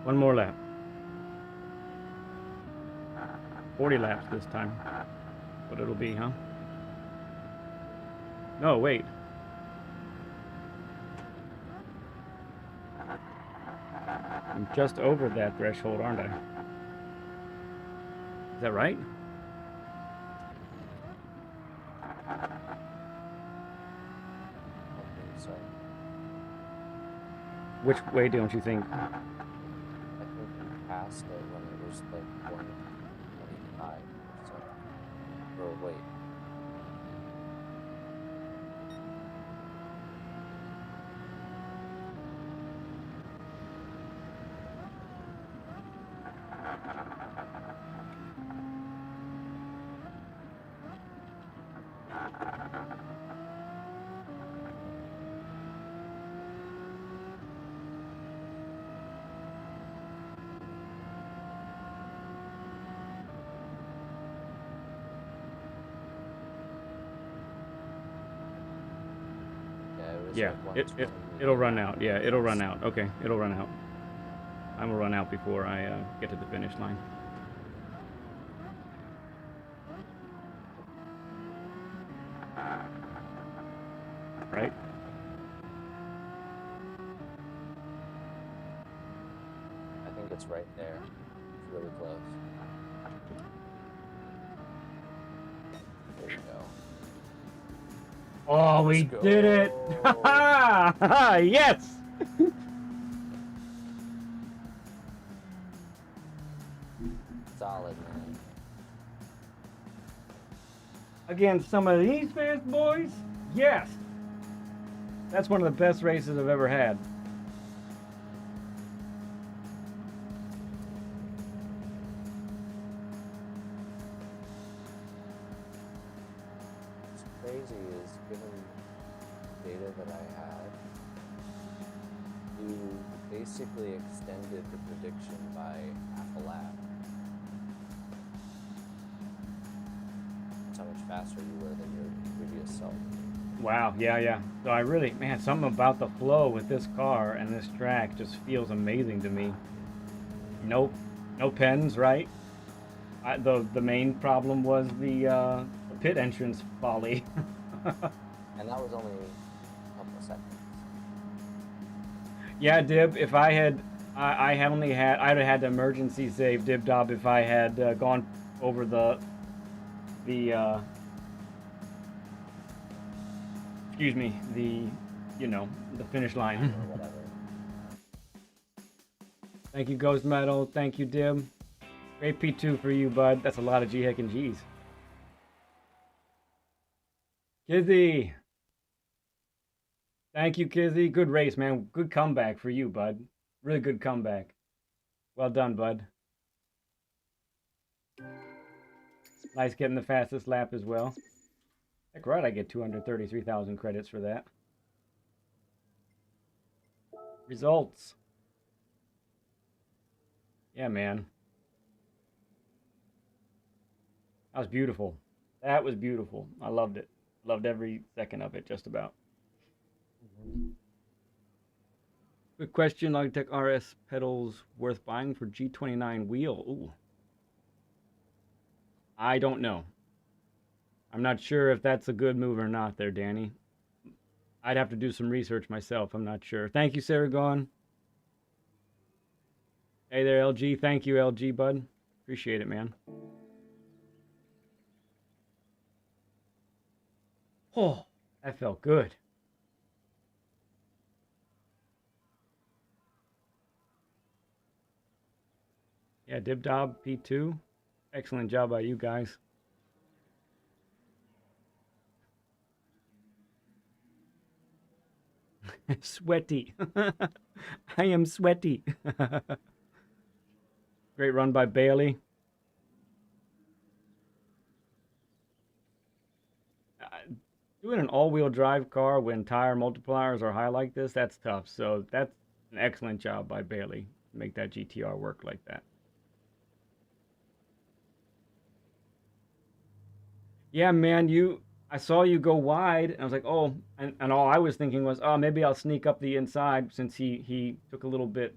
[SPEAKER 1] One more lap. 40 laps this time. What it'll be, huh? No, wait. I'm just over that threshold, aren't I? Is that right?
[SPEAKER 9] I think so.
[SPEAKER 1] Which way don't you think?
[SPEAKER 9] I think we passed it when it was like 125 or so. Or wait.
[SPEAKER 1] Yeah, it'll run out. Yeah, it'll run out. Okay, it'll run out. I'm gonna run out before I get to the finish line. Right?
[SPEAKER 9] I think it's right there. It's really close. There you go.
[SPEAKER 1] Oh, we
[SPEAKER 9] Let's
[SPEAKER 1] did it!
[SPEAKER 9] go.
[SPEAKER 1] Yes!
[SPEAKER 9] Solid, man.
[SPEAKER 1] Against some of these fast boys? Yes! That's one of the best races I've ever had.
[SPEAKER 9] What's crazy is, given data that I had, you basically extended the prediction by half a lap. That's how much faster you were than your previous self.
[SPEAKER 1] Wow, yeah. So I really, man, something about the flow with this car and this track just feels amazing to me. No pens, right? The main problem was the pit entrance folly.
[SPEAKER 9] And that was only a couple of seconds.
[SPEAKER 1] Yeah, Dib, if I had, I'd have had to emergency save Dib Dob if I had gone over excuse me, the finish line.
[SPEAKER 9] Or whatever.
[SPEAKER 1] Thank you, Ghost Metal. Thank you, Dib. Great P2 for you, bud. That's a lot of G heck and G's. Kizzy. Thank you, Kizzy. Good race, man. Good comeback for you, bud. Really good comeback. Well done, bud. Nice getting the fastest lap as well. Heck right, I get 233,000 credits for that. Results. Yeah, man. That was beautiful. That was beautiful. I loved it. Loved every second of it, just about. Good question. Logitech RS pedals worth buying for G29 wheel? Ooh. I don't know. I'm not sure if that's a good move or not there, Danny. I'd have to do some research myself. I'm not sure. Thank you, Saragon. Hey there, LG. Thank you, LG, bud. Appreciate it, man. Oh, that felt good. Yeah, Dibdob P2. Excellent job by you guys. Sweaty. I am sweaty. Great run by Bailey. Doing an all-wheel drive car when tire multipliers are high like this, that's tough. So that's an excellent job by Bailey to make that GTR work like that. Yeah, man, I saw you go wide, and I was like, oh, and all I was thinking was, oh, maybe I'll sneak up the inside since he took a little bit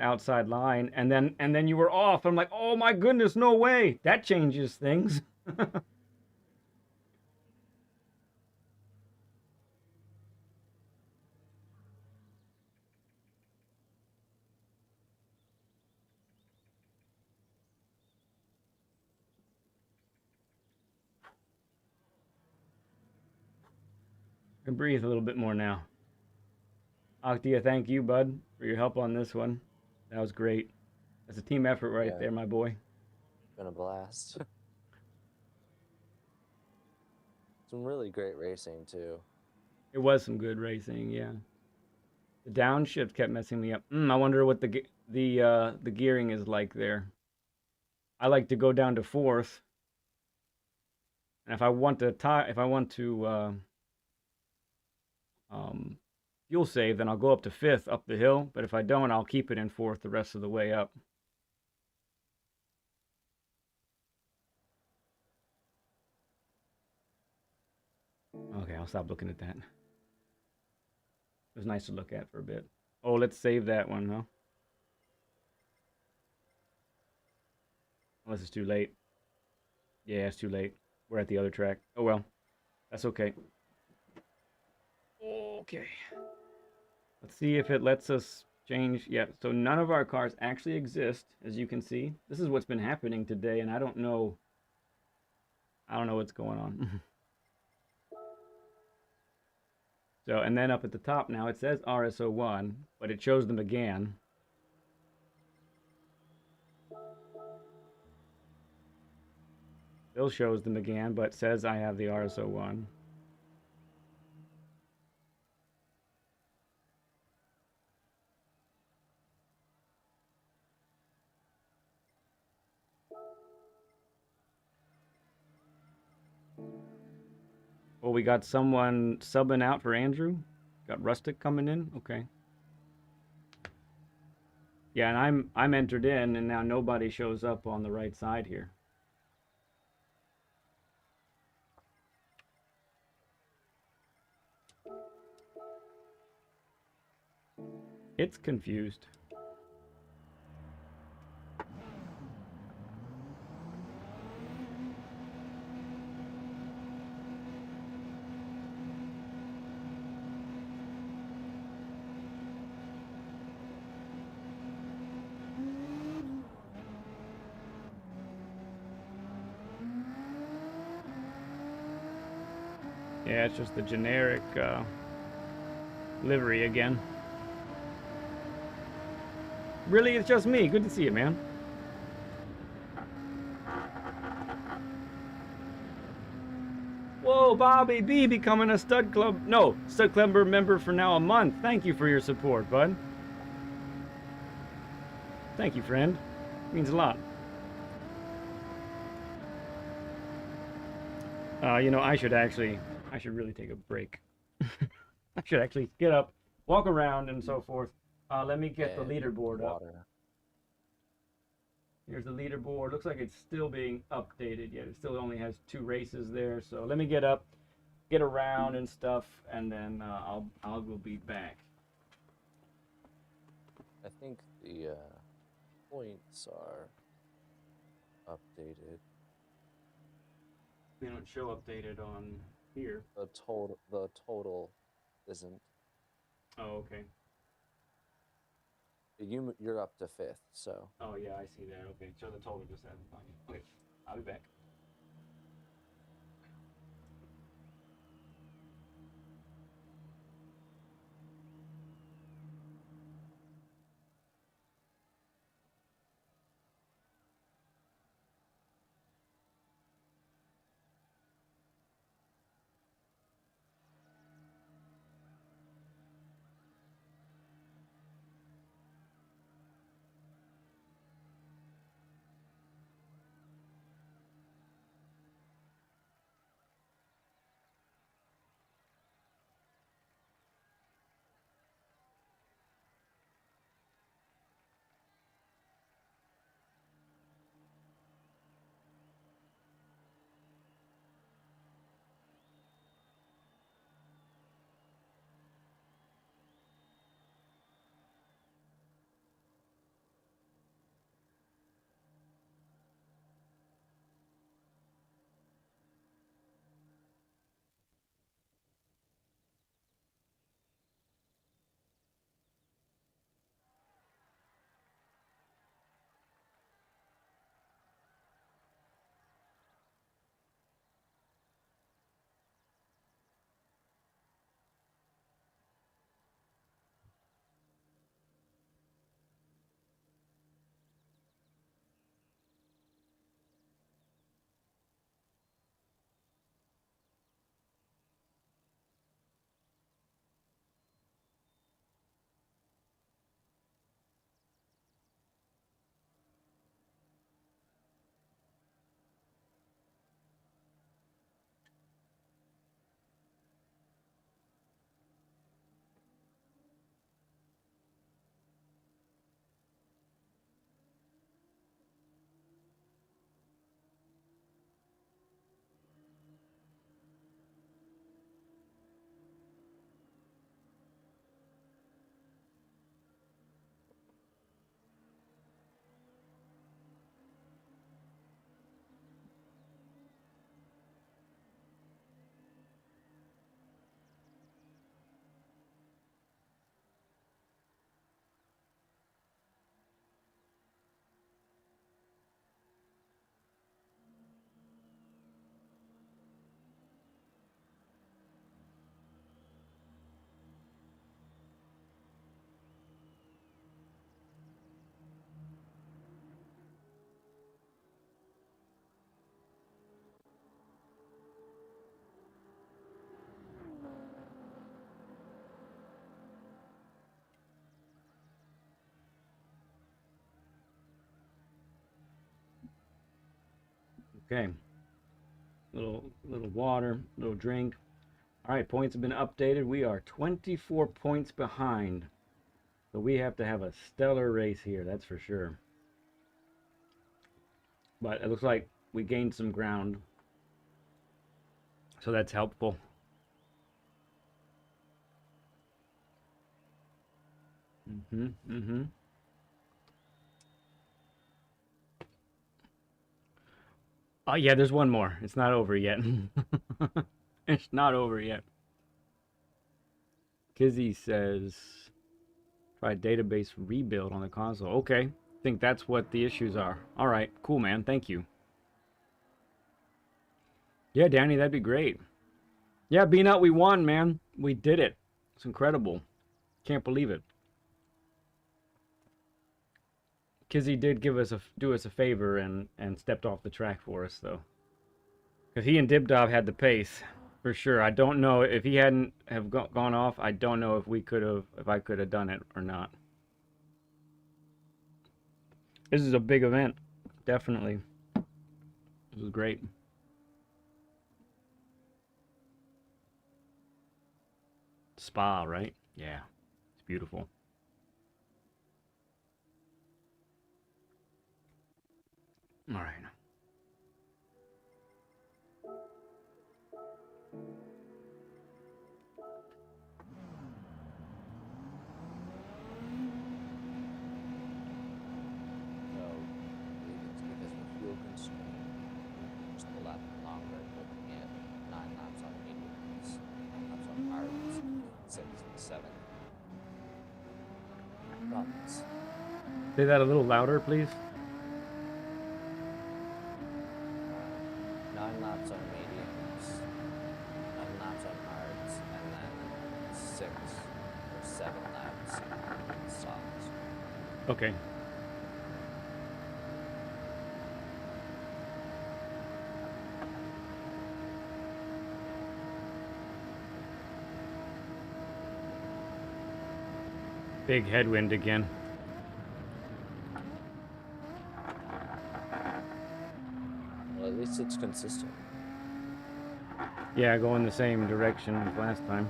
[SPEAKER 1] outside line, and then you were off. I'm like, oh my goodness, no way. That changes things. I can breathe a little bit more now. Octia, thank you, bud, for your help on this one. That was great. That's a team effort right there, my boy.
[SPEAKER 9] Been a blast. Some really great racing too.
[SPEAKER 1] It was some good racing, yeah. The downshift kept messing me up. I wonder what the gearing is like there. I like to go down to fourth, and if I want to fuel save, then I'll go up to fifth up the hill. But if I don't, I'll keep it in fourth the rest of the way up. Okay, I'll stop looking at that. It was nice to look at for a bit. Oh, let's save that one, huh? Unless it's too late. Yeah, it's too late. We're at the other track. Oh well. That's okay. Okay. Let's see if it lets us change. Yeah, so none of our cars actually exist, as you can see. This is what's been happening today, and I don't know what's going on. So, and then up at the top now, it says RS01, but it shows them again. Still shows them again, but says I have the RS01. Well, we got someone subbing out for Andrew. Got Rustic coming in. Okay. Yeah, and I'm entered in, and now nobody shows up on the right side here. It's confused. Yeah, it's just the generic livery again. Really, it's just me. Good to see you, man. Whoa, Bobby B becoming a Stud Club. No, Stud Club member for now a month. Thank you for your support, bud. Thank you, friend. Means a lot. You know, I should really take a break. I should actually get up, walk around, and so forth. Let me get the leaderboard up. Here's the leaderboard. Looks like it's still being updated yet. It still only has 2 races there. So let me get up, get around and stuff, and then we'll be back.
[SPEAKER 9] I think the points are updated.
[SPEAKER 1] They don't show updated on here.
[SPEAKER 9] The total isn't.
[SPEAKER 1] Oh, okay.
[SPEAKER 9] You're up to 5th, so.
[SPEAKER 1] Oh yeah, I see that. Okay, so the total just hasn't gone yet. Okay, I'll be back. Okay. Little water, little drink. All right, points have been updated. We are 24 points behind. So we have to have a stellar race here, that's for sure. But it looks like we gained some ground. So that's helpful. Oh yeah, there's one more. It's not over yet. It's not over yet. Kizzy says, try database rebuild on the console. Okay, I think that's what the issues are. All right, cool, man. Thank you. Yeah, Danny, that'd be great. Yeah, Beanut, we won, man. We did it. It's incredible. Can't believe it. Kizzy did do us a favor and stepped off the track for us, though. Because he and Dibdob had the pace. For sure. I don't know if he hadn't have gone off. I don't know if I could have done it or not. This is a big event, definitely. This was great. Spa, right? Yeah, it's beautiful. All right.
[SPEAKER 9] So, I believe it's because of fuel constraint. Just a lap longer, looking at 9 laps on mediums, 9 laps on hards, 6 and 7 runs.
[SPEAKER 1] Say that a little louder, please.
[SPEAKER 9] 9 laps on mediums, 9 laps on hards, and then 6 or 7 laps on softs.
[SPEAKER 1] Okay. Big headwind again.
[SPEAKER 9] Well, at least it's consistent.
[SPEAKER 1] Yeah, going the same direction as last time.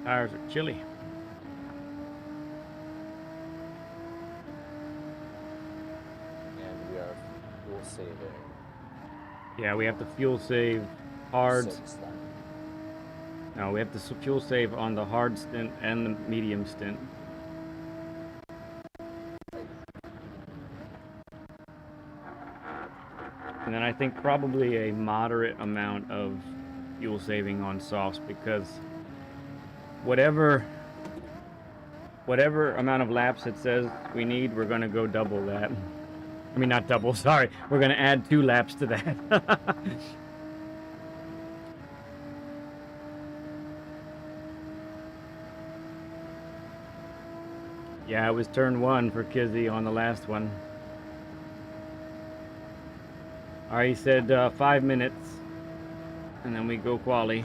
[SPEAKER 1] Tires are chilly.
[SPEAKER 9] And we are fuel saving.
[SPEAKER 1] Yeah, we have to fuel save hards.
[SPEAKER 9] 6 then.
[SPEAKER 1] No, we have to fuel save on the hard stint and the medium stint. And then I think probably a moderate amount of fuel saving on softs, because whatever amount of laps it says we need, we're gonna go double that. I mean, not double, sorry. We're gonna add 2 laps to that. Yeah, it was turn 1 for Kizzy on the last one. Alright, he said 5 minutes, and then we go quali.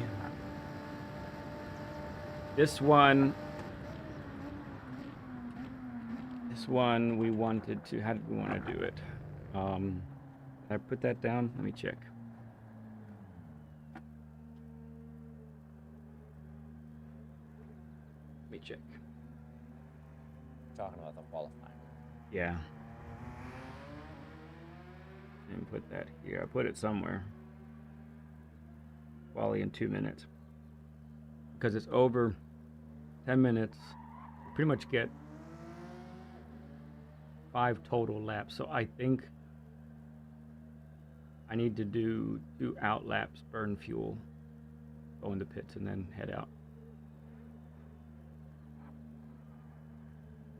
[SPEAKER 1] This one we wanted to, how did we want to do it? Did I put that down? Let me check. Let me check.
[SPEAKER 9] Talking about the qualifying.
[SPEAKER 1] Yeah. And put that here. I put it somewhere. Quali in 2 minutes. Because it's over 10 minutes. You pretty much get 5 total laps. So I think I need to do 2 out laps, burn fuel, go in the pits, and then head out.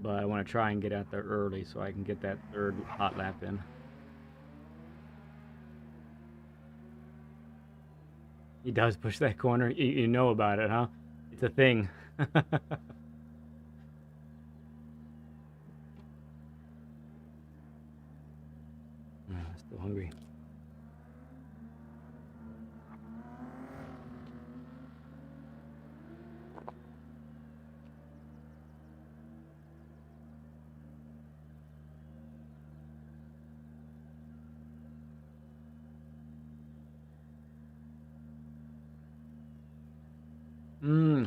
[SPEAKER 1] But I want to try and get out there early so I can get that 3rd hot lap in. He does push that corner. You know about it, huh? It's a thing. Still hungry.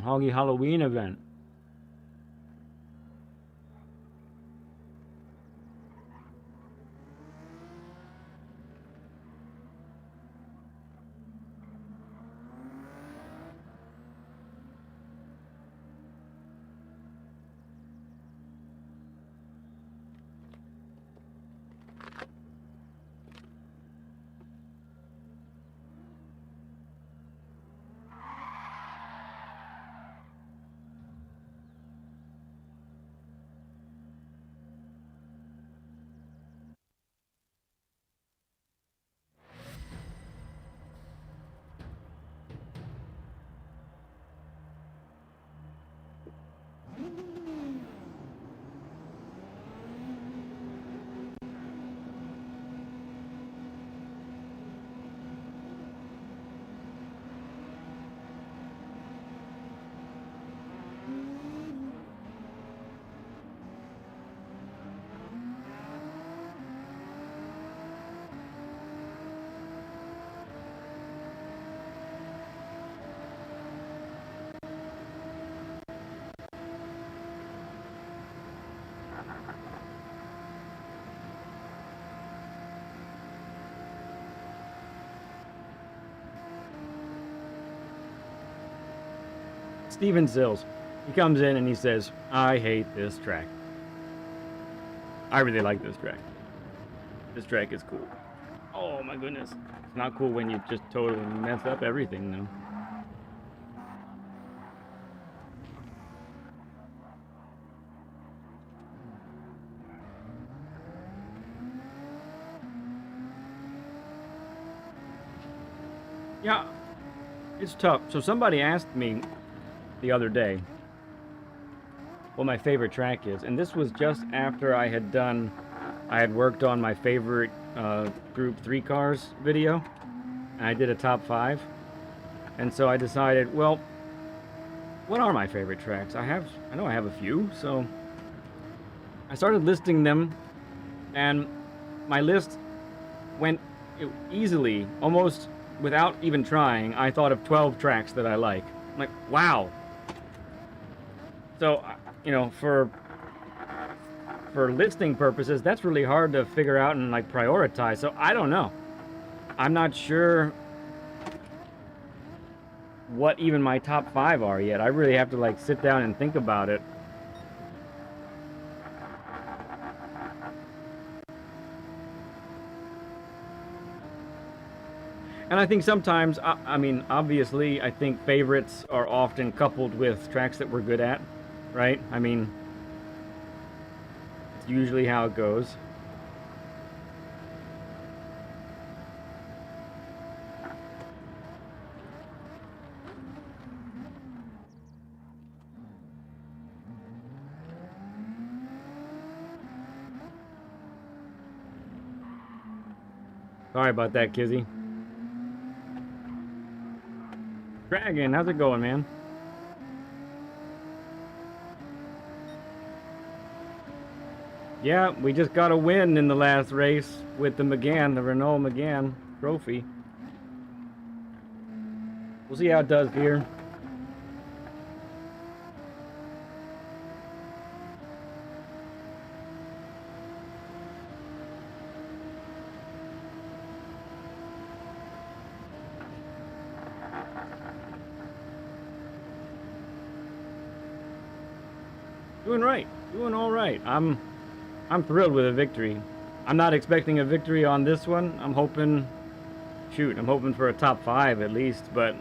[SPEAKER 1] Hoggy Halloween event. Steven Sills. He comes in and he says, I hate this track. I really like this track. This track is cool. Oh my goodness. It's not cool when you just totally mess up everything though. Yeah, it's tough. So somebody asked me the other day what my favorite track is, and this was just after I had worked on my favorite Group 3 cars video, and I did a top 5, and so I decided, well, what are my favorite tracks? I know I have a few, so I started listing them, and my list went easily, almost without even trying. I thought of 12 tracks that I like. I'm like, wow. So, you know, for listing purposes, that's really hard to figure out and like prioritize. So I don't know. I'm not sure what even my top 5 are yet. I really have to like sit down and think about it. And I think sometimes, I mean, obviously, I think favorites are often coupled with tracks that we're good at, right? I mean, it's usually how it goes. Sorry about that, Kizzy. Dragon, how's it going, man? Yeah, we just got a win in the last race with the McGann, the Renault McGann trophy. We'll see how it does here. Doing right, doing all right. I'm thrilled with a victory. I'm not expecting a victory on this one. I'm hoping for a top 5 at least, but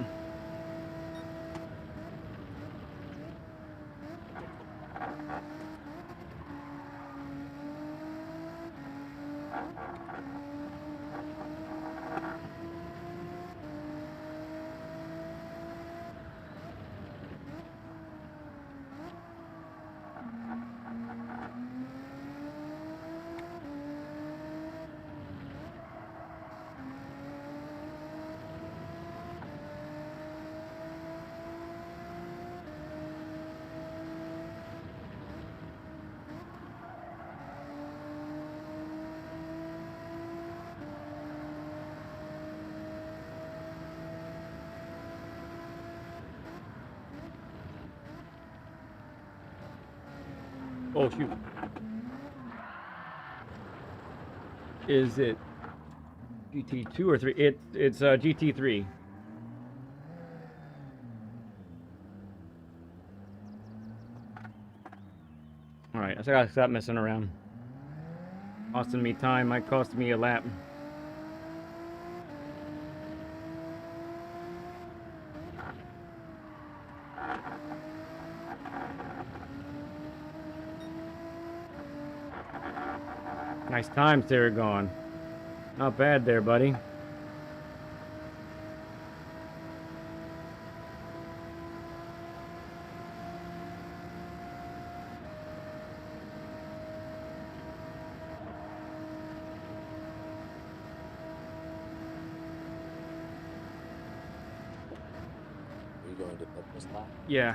[SPEAKER 1] oh shoot. Is it GT2 or 3? It's GT3. All right, I gotta stop messing around. Costing me time, might cost me a lap. Nice times there, gone. Not bad there, buddy.
[SPEAKER 9] Are you going to pit this lap?
[SPEAKER 1] Yeah.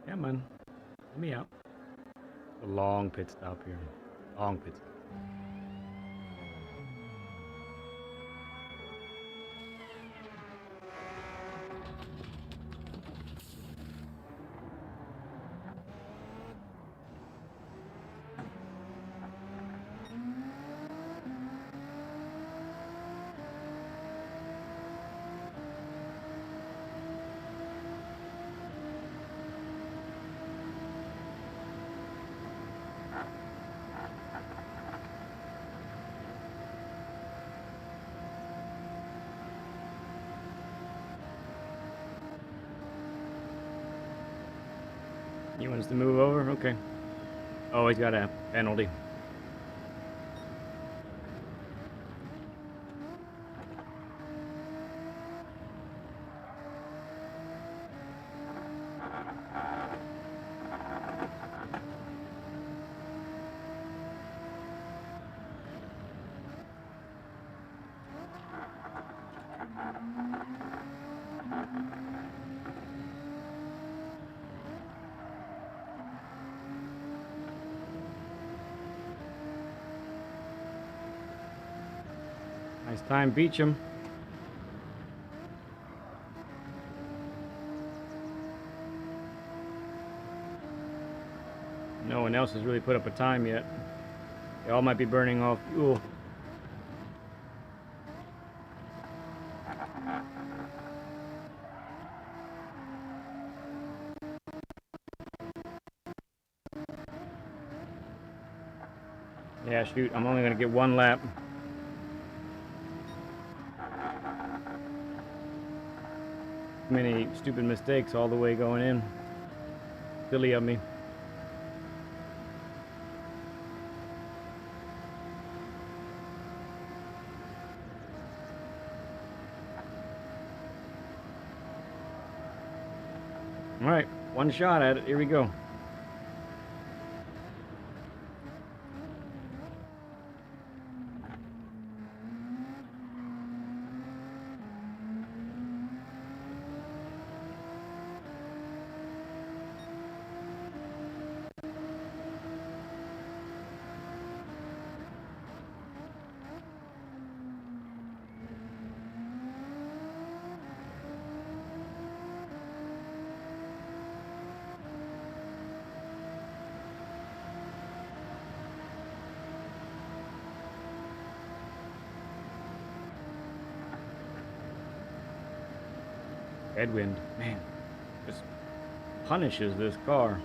[SPEAKER 1] Come on. Let me out. A long pit stop here. Long pit. He wants to move over? Okay. Oh, he's got a penalty. Nice time, beach him. No one else has really put up a time yet. They all might be burning off fuel. Yeah, shoot, I'm only gonna get one lap. Too many stupid mistakes all the way going in. Silly of me. All right, one shot at it. Here we go. Headwind, man, just punishes this car.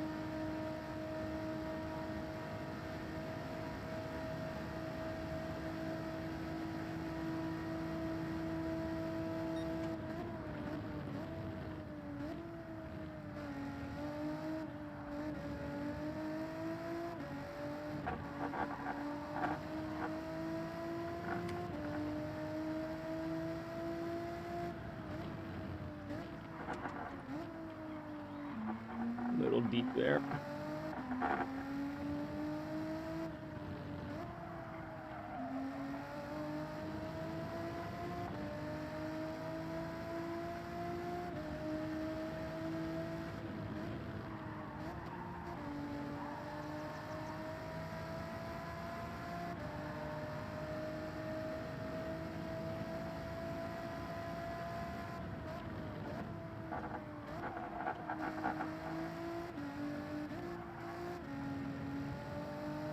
[SPEAKER 1] Little deep there.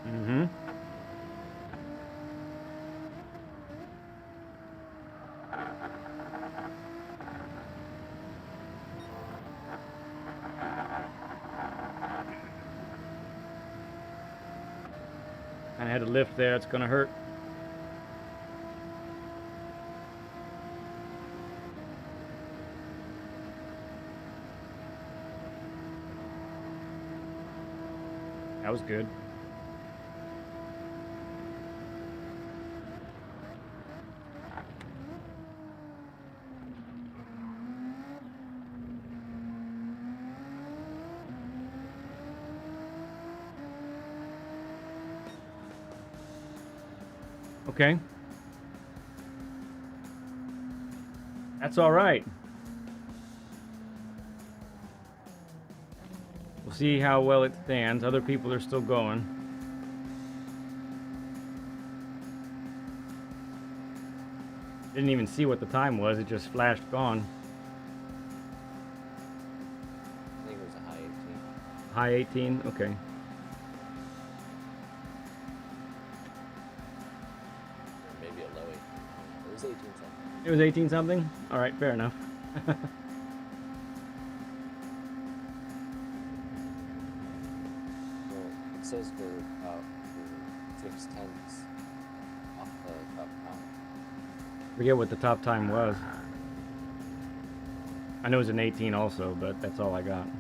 [SPEAKER 1] Mm-hmm. I had to lift there, it's gonna hurt. That was good. Okay. That's all right. We'll see how well it stands. Other people are still going. Didn't even see what the time was. It just flashed gone.
[SPEAKER 9] I think it was a high 18.
[SPEAKER 1] High 18? Okay.
[SPEAKER 9] Or maybe a low 18. It was 18 something.
[SPEAKER 1] It was 18 something? Alright, fair enough.
[SPEAKER 9] Well, it says for 6/10 off the top time.
[SPEAKER 1] Forget what the top time was. I know it was an 18 also, but that's all I got.
[SPEAKER 9] It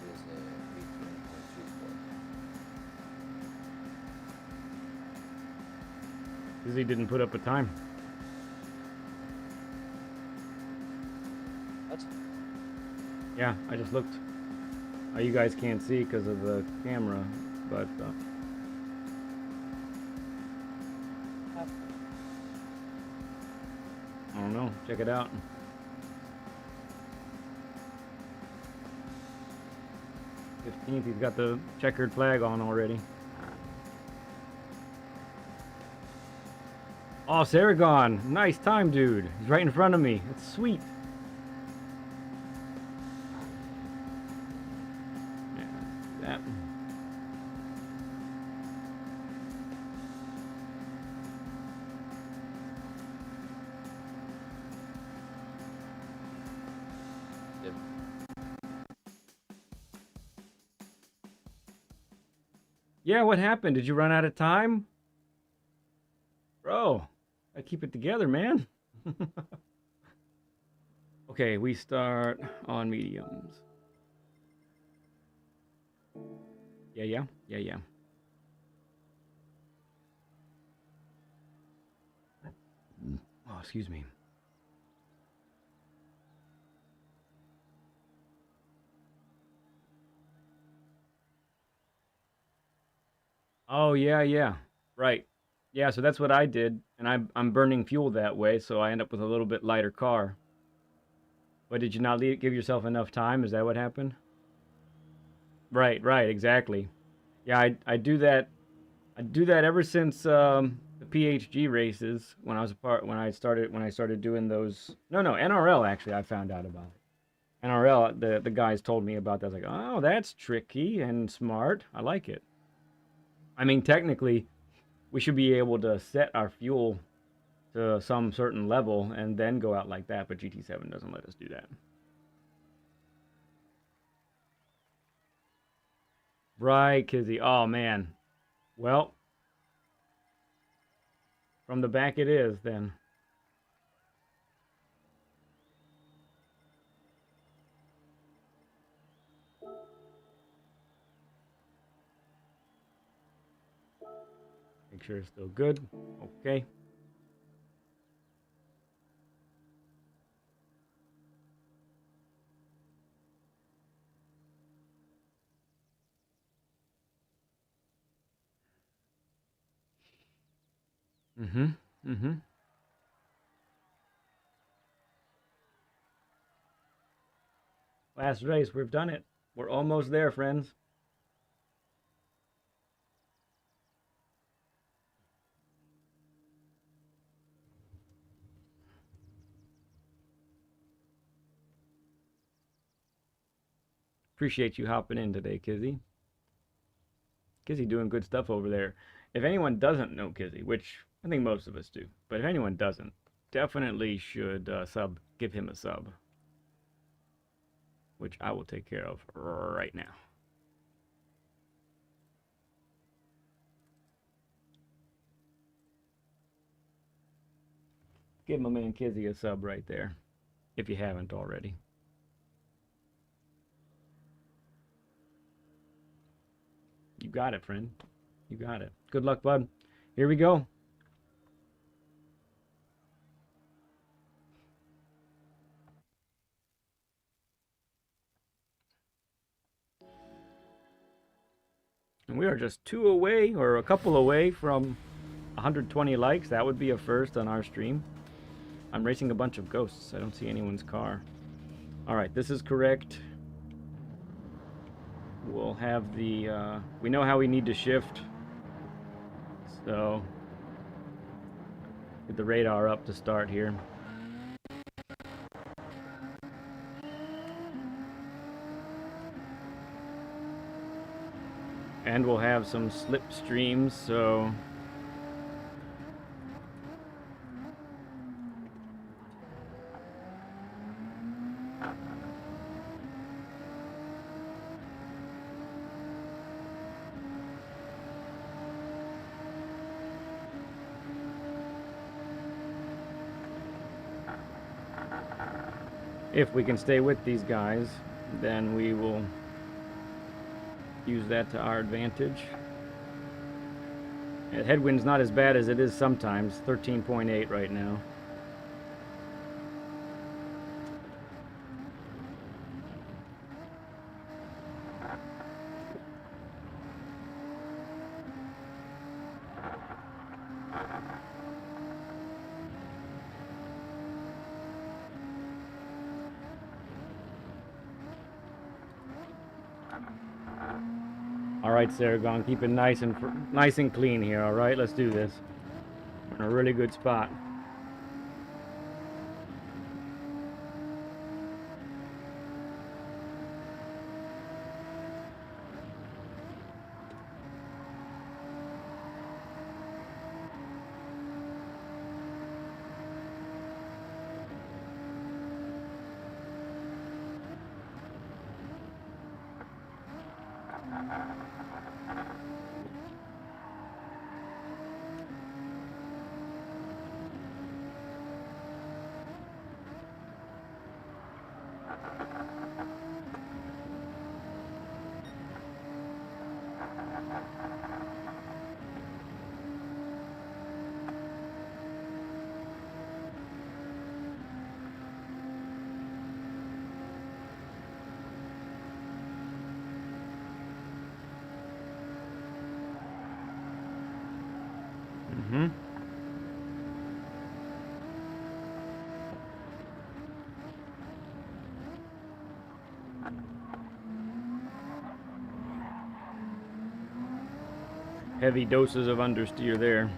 [SPEAKER 9] was 18.24.
[SPEAKER 1] Izzy didn't put up a time.
[SPEAKER 9] What?
[SPEAKER 1] Yeah, I just looked. You guys can't see because of the camera, but I don't know. Check it out. He's got the checkered flag on already. Oh, Saragon. Nice time, dude. He's right in front of me. That's sweet. Yeah, that.
[SPEAKER 9] Yep.
[SPEAKER 1] Yeah, what happened? Did you run out of time? Bro, I keep it together, man. Okay, we start on mediums. Yeah. Oh, excuse me. Oh, yeah. Right. Yeah, so that's what I did, and I'm burning fuel that way, so I end up with a little bit lighter car. But did you not give yourself enough time? Is that what happened? Right, exactly. Yeah, I do that. I do that ever since the PHG races when I started doing those. No, NRL actually I found out about it. NRL the guys told me about that. I was like, "Oh, that's tricky and smart. I like it." I mean, technically we should be able to set our fuel to some certain level and then go out like that, but GT7 doesn't let us do that. Right, Kizzy. Oh, man. Well, from the back it is, then. Make sure it's still good. Okay. Mm-hmm. Last race, we've done it. We're almost there, friends. Appreciate you hopping in today, Kizzy. Kizzy doing good stuff over there. If anyone doesn't know Kizzy, which I think most of us do, but if anyone doesn't, definitely should give him a sub, which I will take care of right now. Give my man Kizzy a sub right there, if you haven't already. You got it, friend. You got it. Good luck, bud. Here we go. And we are just 2 away, or a couple away from 120 likes. That would be a first on our stream. I'm racing a bunch of ghosts. I don't see anyone's car. Alright, this is correct. We'll have the, we know how we need to shift. So, get the radar up to start here. And we'll have some slip streams, so... If we can stay with these guys, then we will use that to our advantage. And headwind's not as bad as it is sometimes. 13.8 right now. Alright, Saragon, keep it nice and clean here, alright? Let's do this. We're in a really good spot. Heavy doses of understeer there.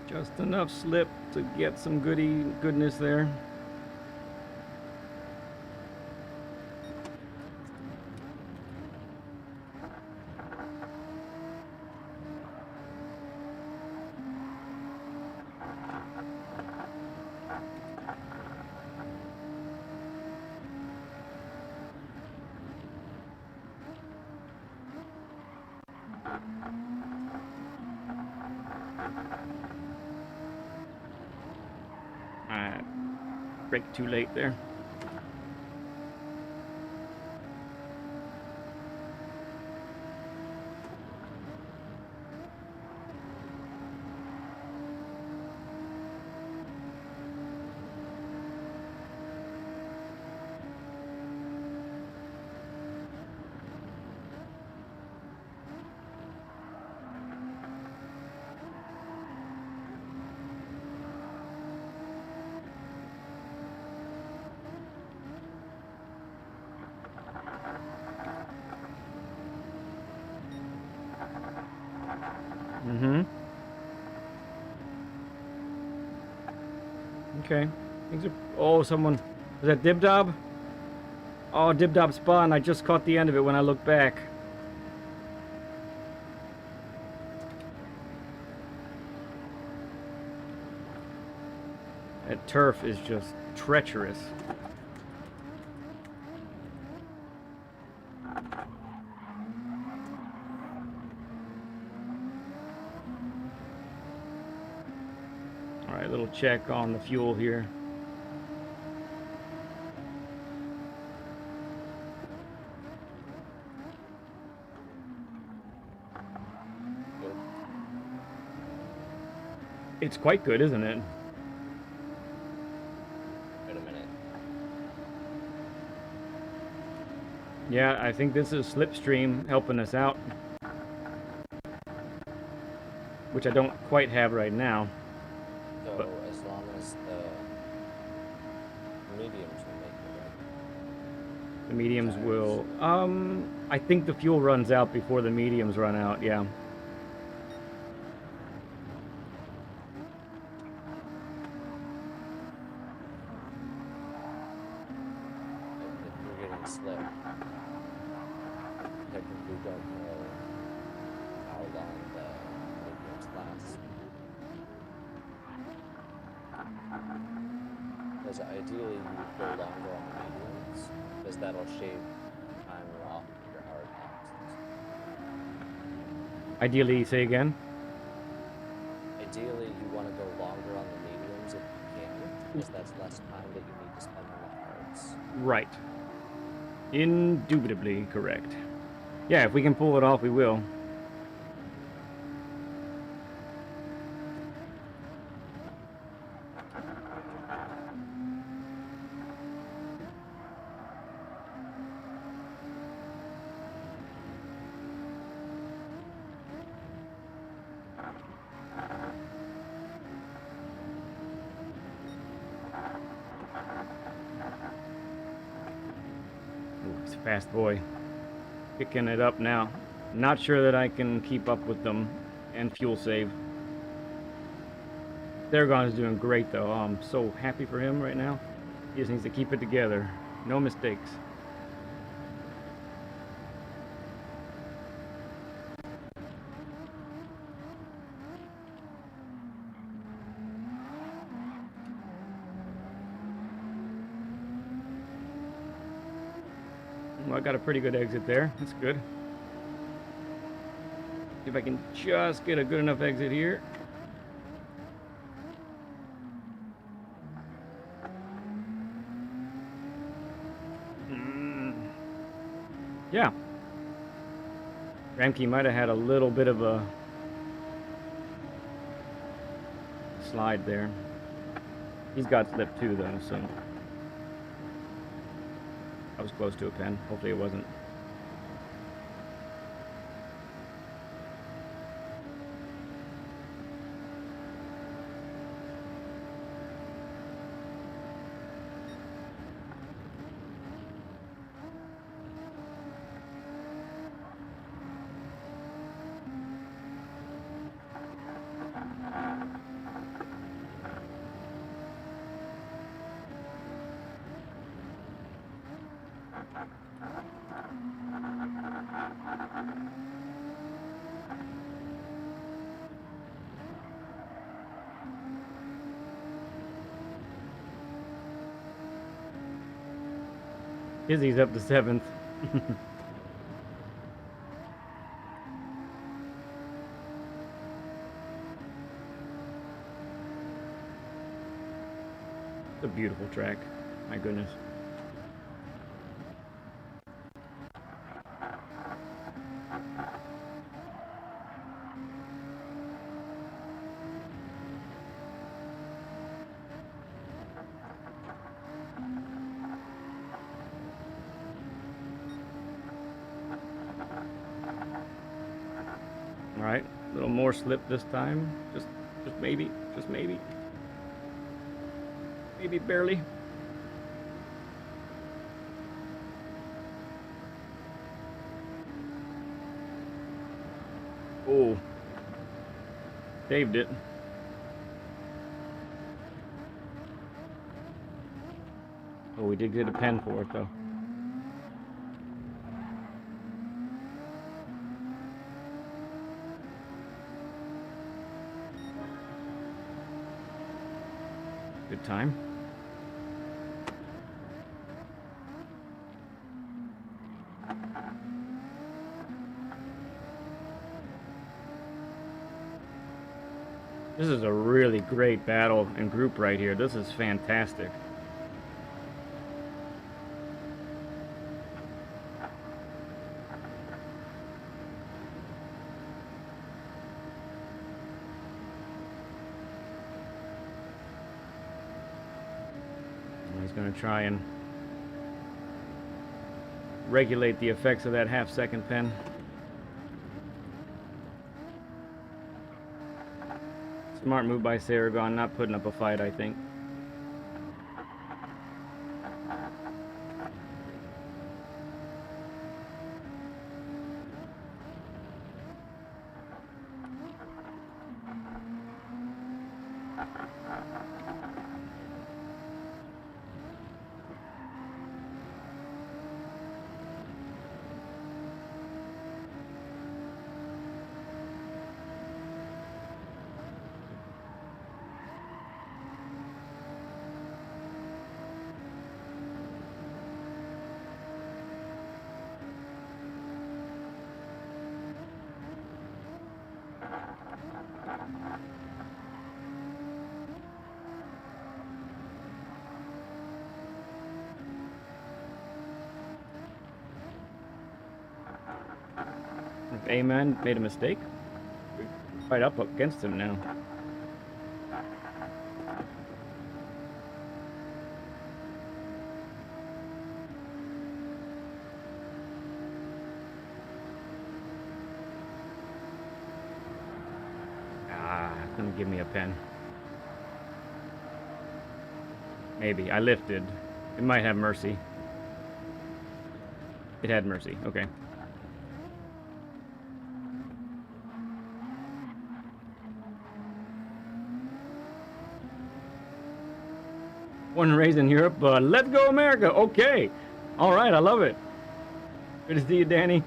[SPEAKER 1] Just enough slip to get some goodness there. Break too late there. Okay. Things are... Oh, someone... Was that Dibdob? Oh, Dibdob spawned. I just caught the end of it when I looked back. That turf is just treacherous. check on the fuel here.
[SPEAKER 9] Good.
[SPEAKER 1] It's quite good, isn't it?
[SPEAKER 9] Wait a minute.
[SPEAKER 1] Yeah, I think this is Slipstream helping us out, which I don't quite have right now.
[SPEAKER 9] So
[SPEAKER 1] But-
[SPEAKER 9] as long as the mediums will make it right.
[SPEAKER 1] The mediums
[SPEAKER 9] Tires.
[SPEAKER 1] will, I think the fuel runs out before the mediums run out, yeah.
[SPEAKER 9] If you're getting slip, technically don't know how long the mediums last. Because ideally you would go longer on the mediums, because that'll shave time off your hard laps.
[SPEAKER 1] Ideally, say again?
[SPEAKER 9] Ideally you want to go longer on the mediums if you can, because that's less time that you need to spend on the hards.
[SPEAKER 1] Right. Indubitably correct. Yeah, if we can pull it off, we will. Ooh, he's a fast boy. Picking it up now. Not sure that I can keep up with them and fuel save. Theragon is doing great though. I'm so happy for him right now. He just needs to keep it together. No mistakes. Well, I got a pretty good exit there. That's good. See if I can just get a good enough exit here. Yeah. Ramkey might have had a little bit of a slide there. He's got slip too though, so I was close to a pen. Hopefully it wasn't. Izzy's up to 7th. It's a beautiful track. My goodness. All right, a little more slip this time. Just maybe, maybe barely. Oh, saved it. Oh, we did get a pen for it though. Good time. This is a really great battle and group right here. This is fantastic. He's going to try and regulate the effects of that half-second pen. Smart move by Saragon, not putting up a fight, I think. If A-Man made a mistake, right up against him now. Couldn't give me a pen. Maybe. I lifted. It might have mercy. It had mercy. Okay. Born and raised in Europe, but let's go America. Okay. All right. I love it. Good to see you, Danny.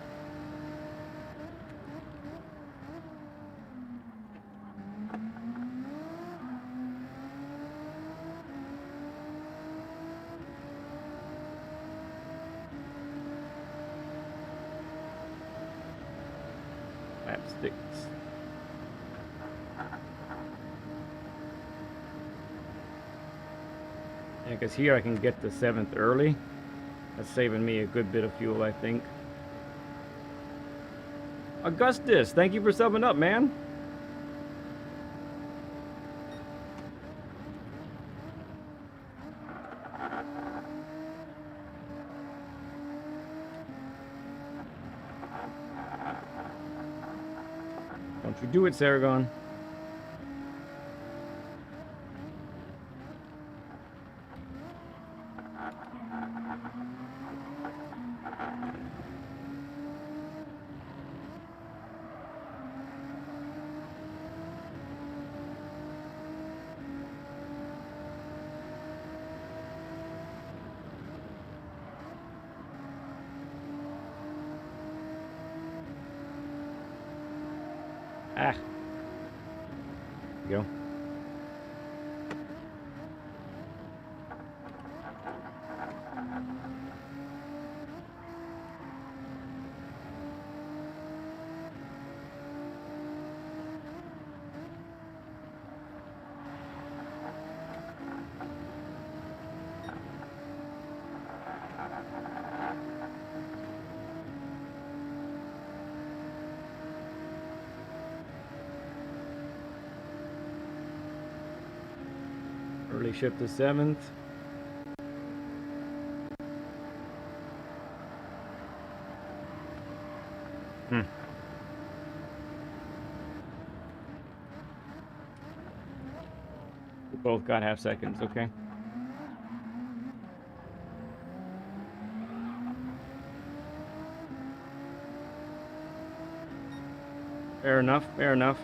[SPEAKER 1] Slapsticks. Yeah, because here I can get the 7th early. That's saving me a good bit of fuel, I think. Augustus, thank you for subbing up, man. Don't you do it, Saragon. Ah. There you go. Early ship to 7th. We both got half seconds, okay. Fair enough, fair enough.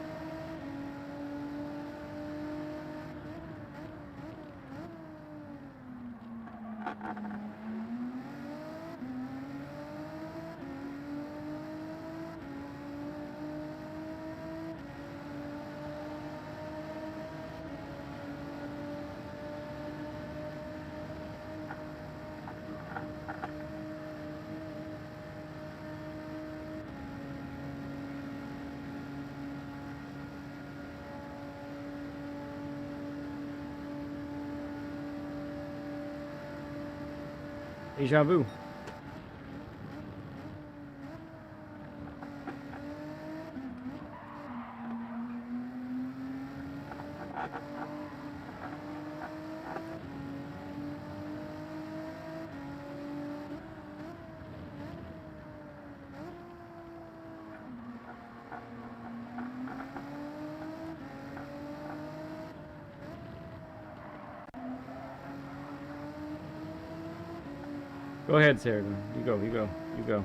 [SPEAKER 1] Deja vu. Go ahead, Sarah. You go, you go, you go.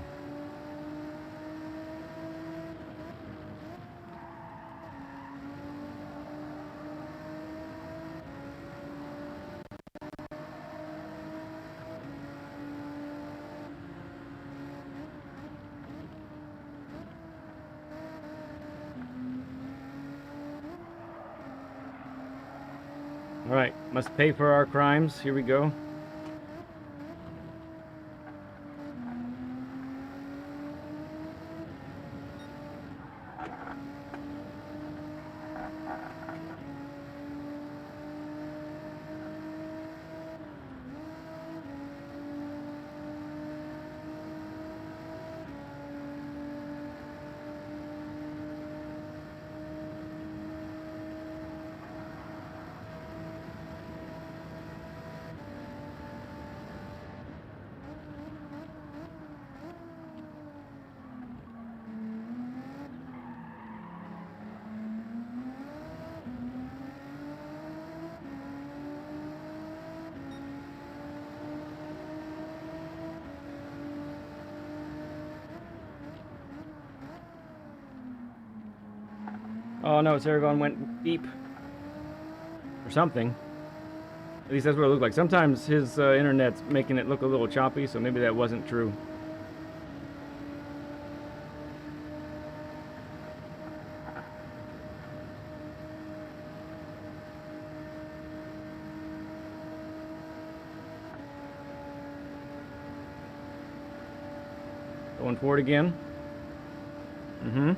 [SPEAKER 1] All right, must pay for our crimes. Here we go. Oh no, Saragon went deep. Or something. At least that's what it looked like. Sometimes his internet's making it look a little choppy, so maybe that wasn't true. Going for it again. Mm-hmm.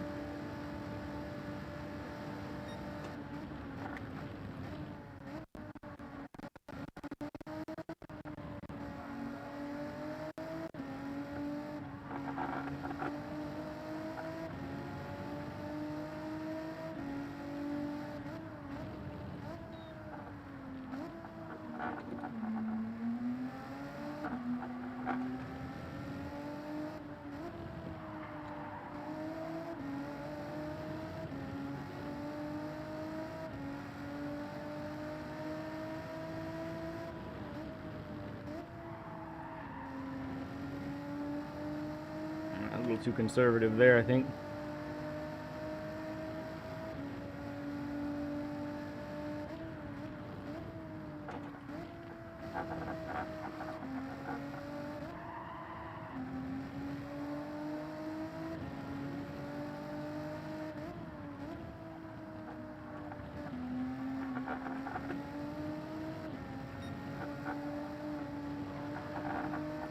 [SPEAKER 1] A little too conservative there, I think.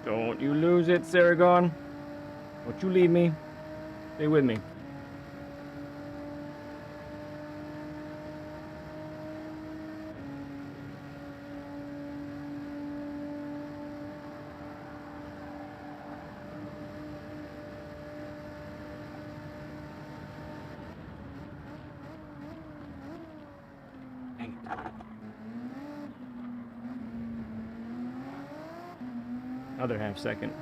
[SPEAKER 1] Don't you lose it, Saragon. Don't you leave me. Stay with me. Other half second.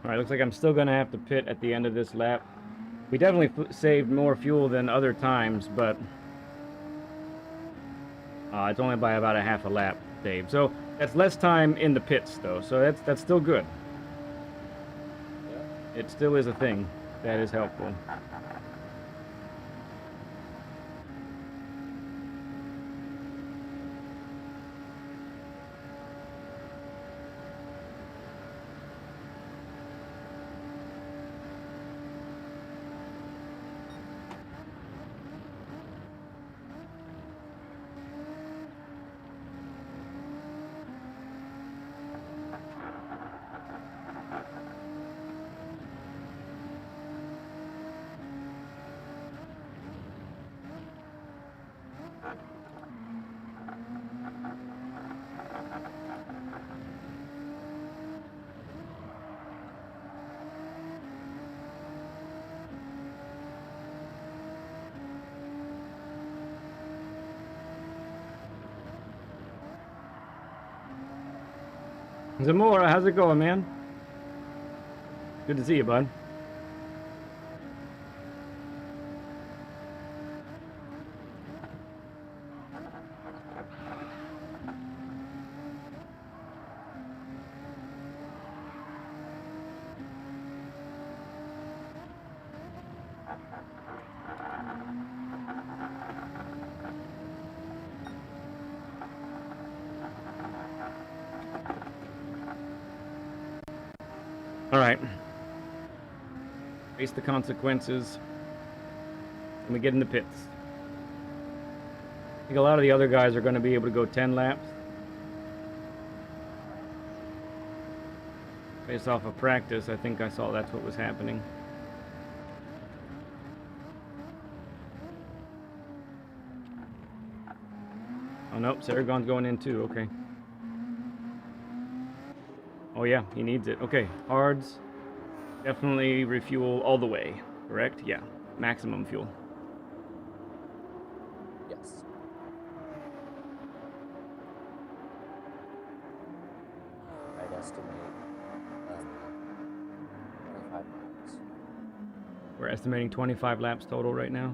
[SPEAKER 1] Alright, looks like I'm still going to have to pit at the end of this lap. We definitely saved more fuel than other times, but it's only by about a half a lap, Dave. So that's less time in the pits, though. So that's still good.
[SPEAKER 9] Yeah.
[SPEAKER 1] It still is a thing. That is helpful. Zamora, how's it going, man? Good to see you, bud. All right. Face the consequences. And we get into pits. I think a lot of the other guys are going to be able to go 10 laps. Based off of practice, I think I saw that's what was happening. Oh nope, Saragon's going in too, okay. Oh yeah, he needs it. Okay, hards. Definitely refuel all the way, correct? Yeah, maximum fuel.
[SPEAKER 9] Yes. I'd estimate 25 minutes.
[SPEAKER 1] We're estimating 25 laps total right now.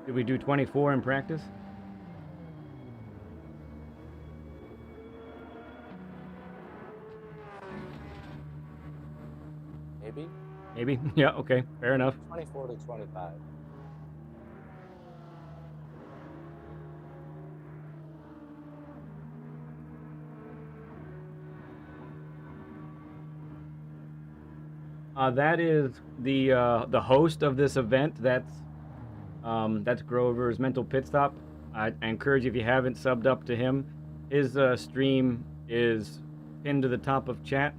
[SPEAKER 1] Did we do 24 in practice?
[SPEAKER 9] Maybe
[SPEAKER 1] Maybe. Yeah, okay, fair enough.
[SPEAKER 9] 24 to 25.
[SPEAKER 1] That is the host of this event. That's Grover's Mental Pit Stop. I encourage you, if you haven't subbed up to him, his stream is pinned to the top of chat.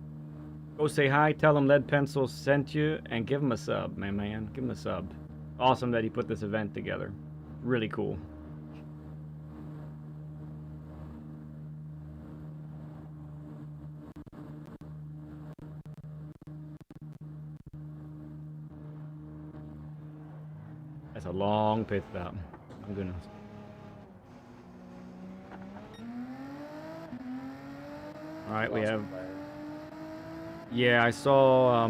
[SPEAKER 1] Go say hi, tell him Lead Pencil sent you, and give him a sub, my man. Give him a sub. Awesome that he put this event together. Really cool. That's a long pit stop. My goodness. All right, we have. Yeah, I saw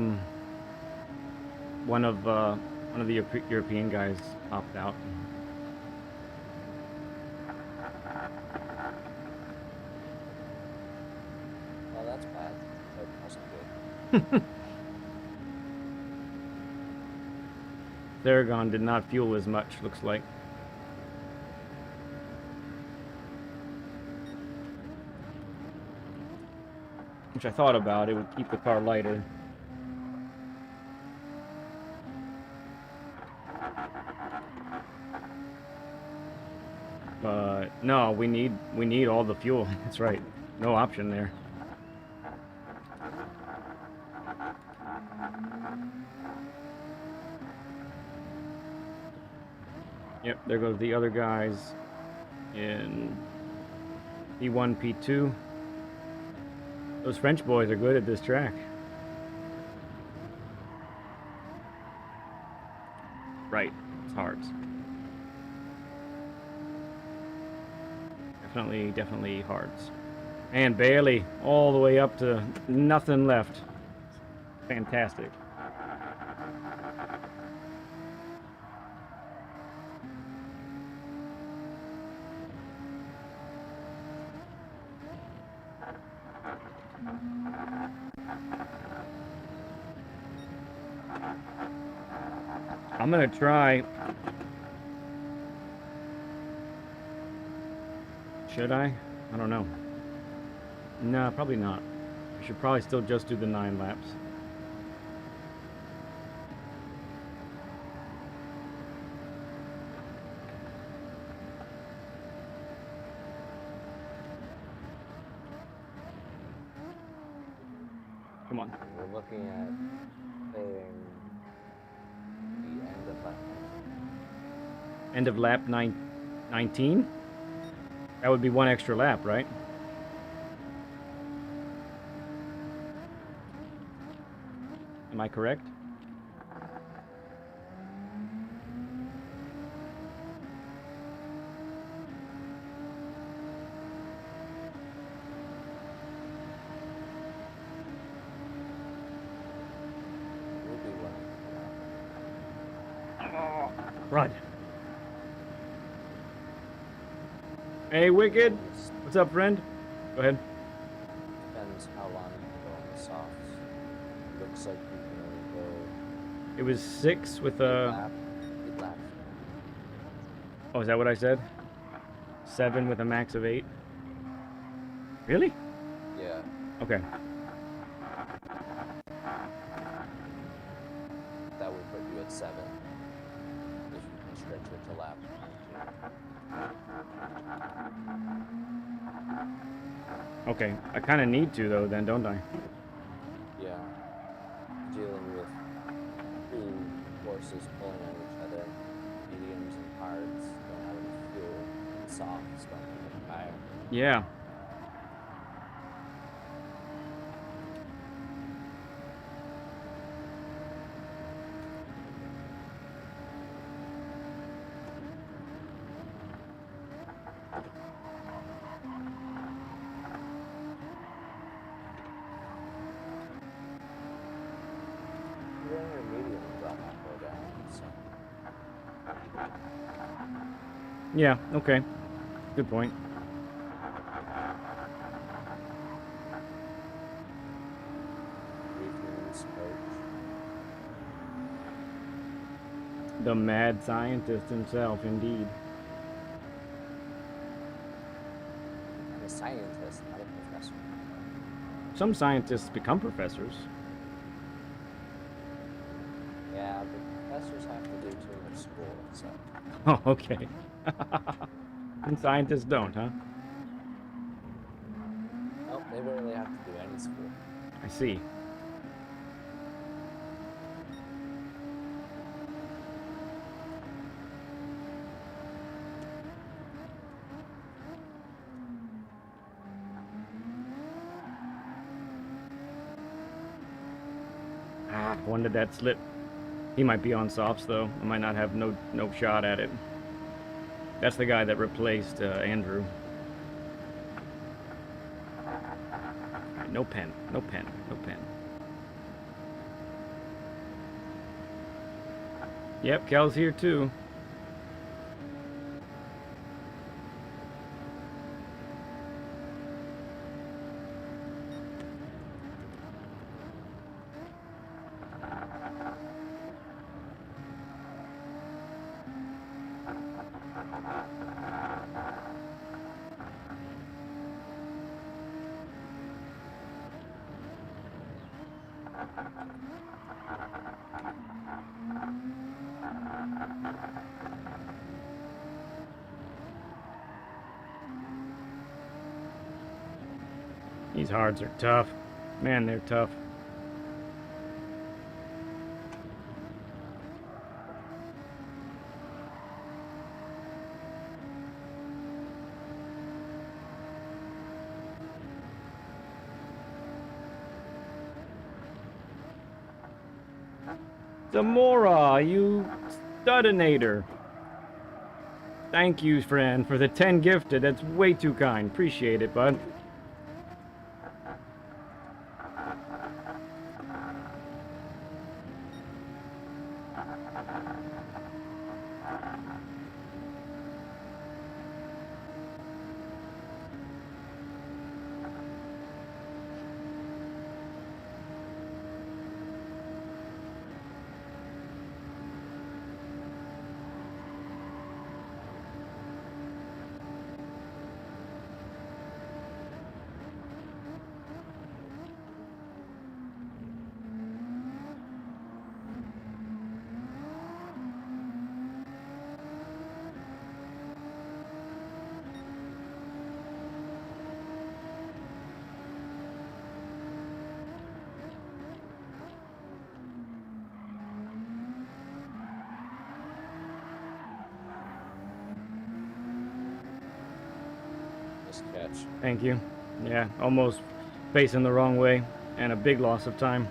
[SPEAKER 1] one of the European guys opt out.
[SPEAKER 9] Well, that's bad. But also good.
[SPEAKER 1] Theragon did not fuel as much, looks like. Which I thought about, it would keep the car lighter. But no, we need all the fuel. That's right. No option there. Yep, there goes the other guys in P1, P2. Those French boys are good at this track. Right, it's hard. Definitely hards. And Bailey, all the way up to nothing left. Fantastic. I'm gonna try. Should I? I don't know. No, probably not. I should probably still just do the 9 laps. Come on.
[SPEAKER 9] We're looking at playing the end of lap.
[SPEAKER 1] End of lap 19? That would be 1 extra lap, right? Am I correct? Run. Hey, Wicked. What's up, friend? Go ahead.
[SPEAKER 9] Depends how long you can go on the softs. Looks like you can only go
[SPEAKER 1] It was 6 with
[SPEAKER 9] 8
[SPEAKER 1] a...
[SPEAKER 9] laps.
[SPEAKER 1] Oh, is that what I said? 7 with a max of 8? Really?
[SPEAKER 9] Yeah.
[SPEAKER 1] Okay.
[SPEAKER 9] That would put you at 7 if you can stretch it to lap 22.
[SPEAKER 1] Okay. I kind of need to, though, then, don't I?
[SPEAKER 9] Yeah. Dealing with 2 horses pulling on each other, mediums and hards don't have any fuel, and softs don't have any tire.
[SPEAKER 1] Yeah.
[SPEAKER 9] You're in your medium drop that go down, so
[SPEAKER 1] Yeah, okay. Good point.
[SPEAKER 9] Reefman's coach.
[SPEAKER 1] The mad scientist himself, indeed.
[SPEAKER 9] I'm a scientist, not a professor.
[SPEAKER 1] Some scientists become professors.
[SPEAKER 9] Yeah, but professors have to do too much school, so
[SPEAKER 1] Oh, okay. And scientists don't, huh?
[SPEAKER 9] nope, they barely have to do any school.
[SPEAKER 1] I see. Ah, when did that slip? He might be on softs, though. I might not have no shot at it. That's the guy that replaced Andrew. Alright, no pen, no pen, no pen. Yep, Kel's here too. These hards are tough. Man, they're tough. Zamora, you studinator. Thank you, friend, for the 10 gifted. That's way too kind. Appreciate it, bud.
[SPEAKER 9] Nice catch.
[SPEAKER 1] Thank you. Yeah, almost facing the wrong way, and a big loss of time.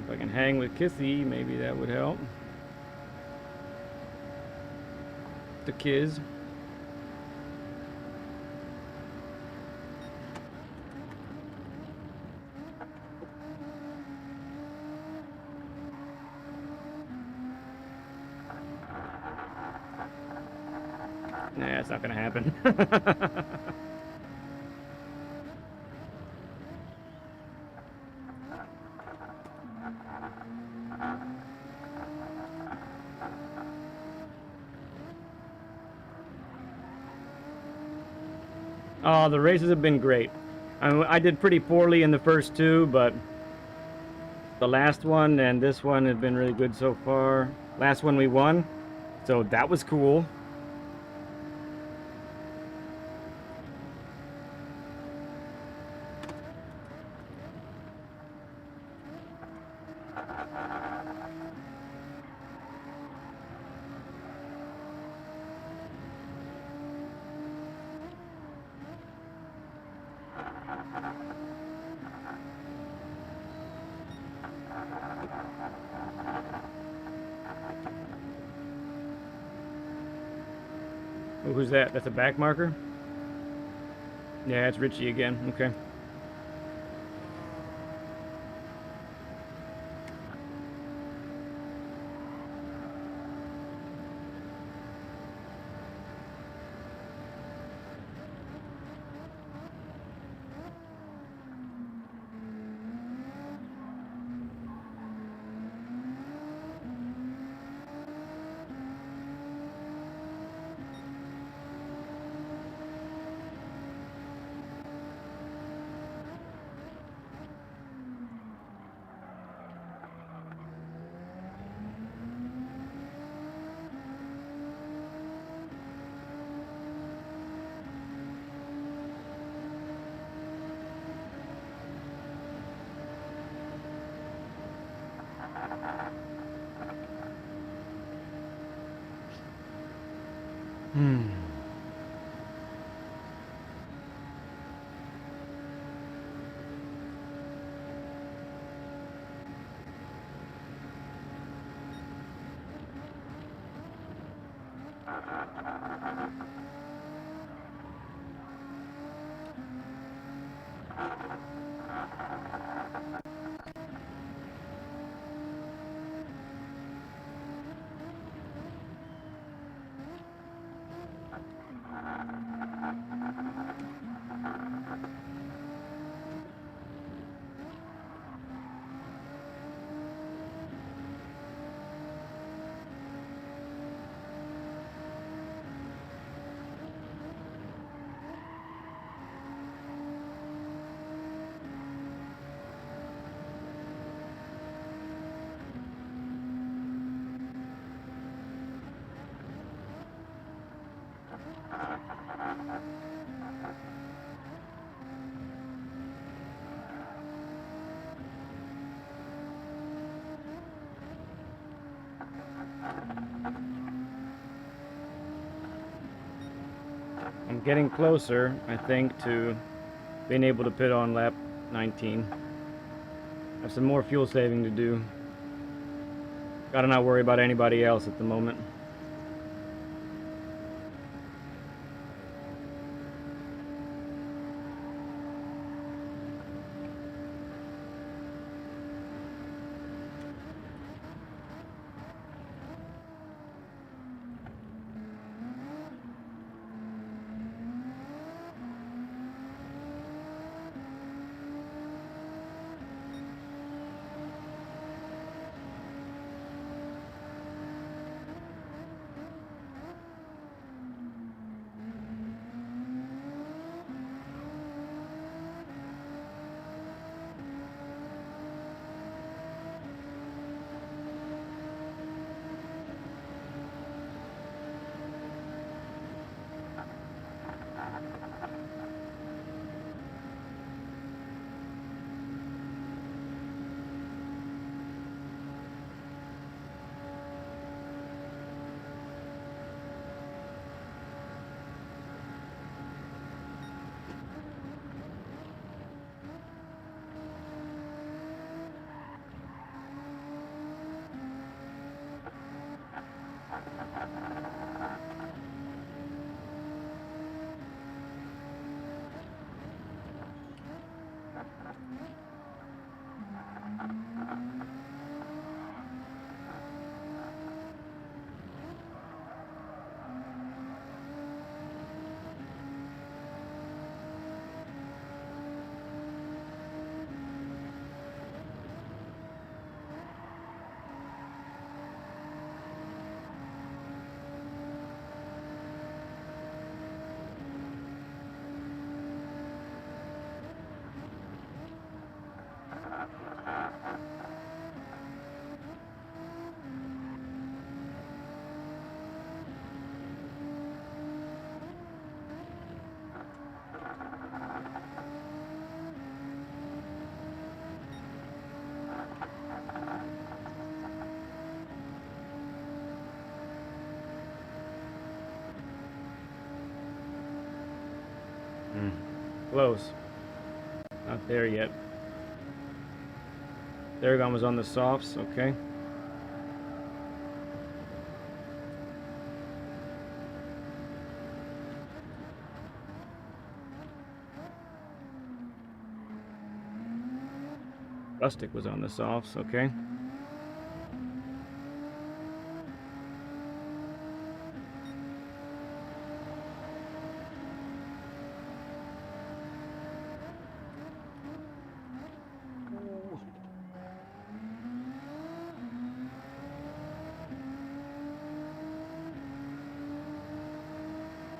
[SPEAKER 1] If I can hang with Kissy, maybe that would help. The Kiz.
[SPEAKER 10] Nah, it's not gonna happen. Oh, the races have been great. I did pretty poorly in the first two, but the last one and this one have been really good so far. Last one we won, so that was cool. Oh, who's that? That's a back marker? Yeah, it's Richie again. Okay. I'm getting closer, I think, to being able to pit on lap 19. I have some more fuel saving to do. Gotta not worry about anybody else at the moment. close. Not there yet. Aragon was on the softs, okay. Rustic was on the softs, okay.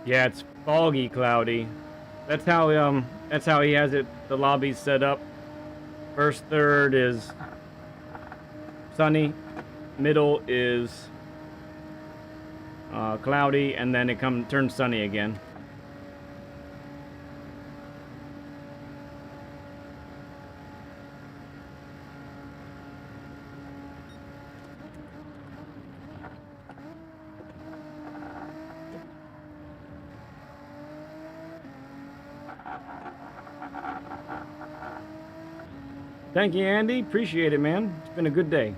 [SPEAKER 10] Yeah, it's foggy, cloudy. That's how he has it. The lobby's set up. First third is sunny, middle is cloudy, and then it turns sunny again. Thank you, Andy. Appreciate it, man. It's been a good day.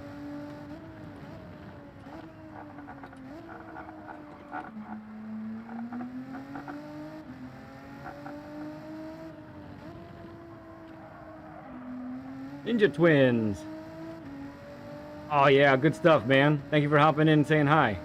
[SPEAKER 10] Ninja Twins. Oh, yeah. Good stuff, man. Thank you for hopping in and saying hi.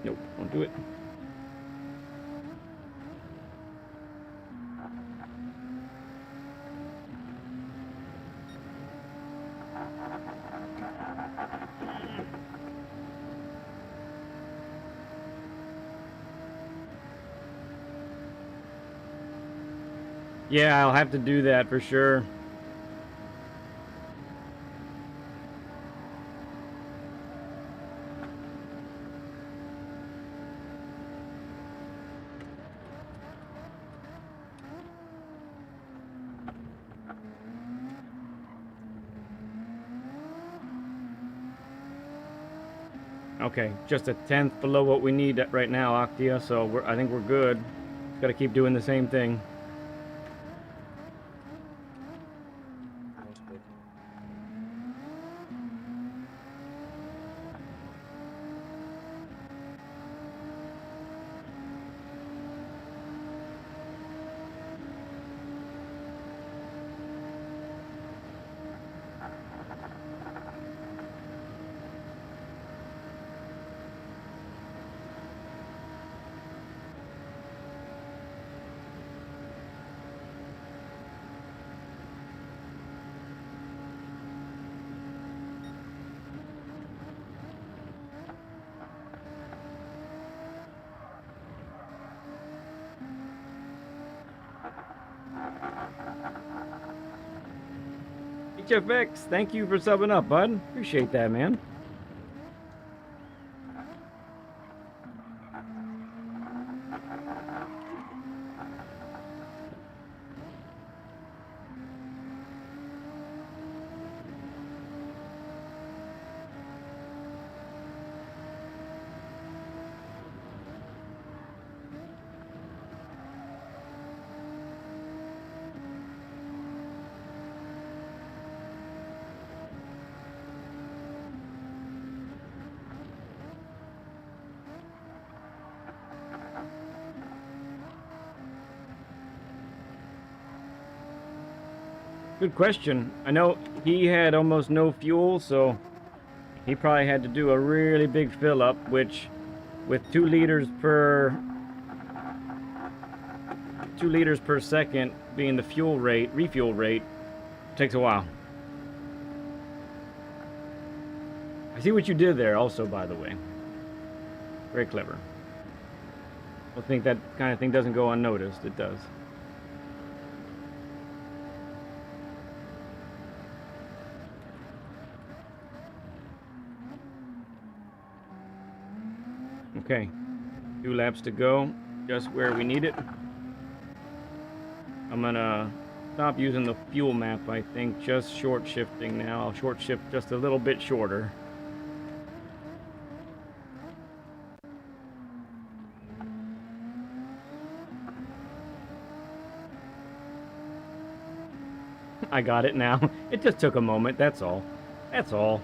[SPEAKER 10] Nope, don't do it. Yeah, I'll have to do that for sure. Okay, just a tenth below what we need right now, Octia, so I think we're good. Got to keep doing the same thing. HFX, thank you for subbing up, bud. Appreciate that, man. Good question. I know he had almost no fuel, so he probably had to do a really big fill up, which with 2 liters per second being the refuel rate, takes a while. I see what you did there also, by the way. Very clever. I think that kind of thing doesn't go unnoticed. It does. Okay, 2 laps to go, just where we need it. I'm gonna stop using the fuel map, I think, just short shifting now. I'll short shift just a little bit shorter. I got it now. It just took a moment, that's all. That's all.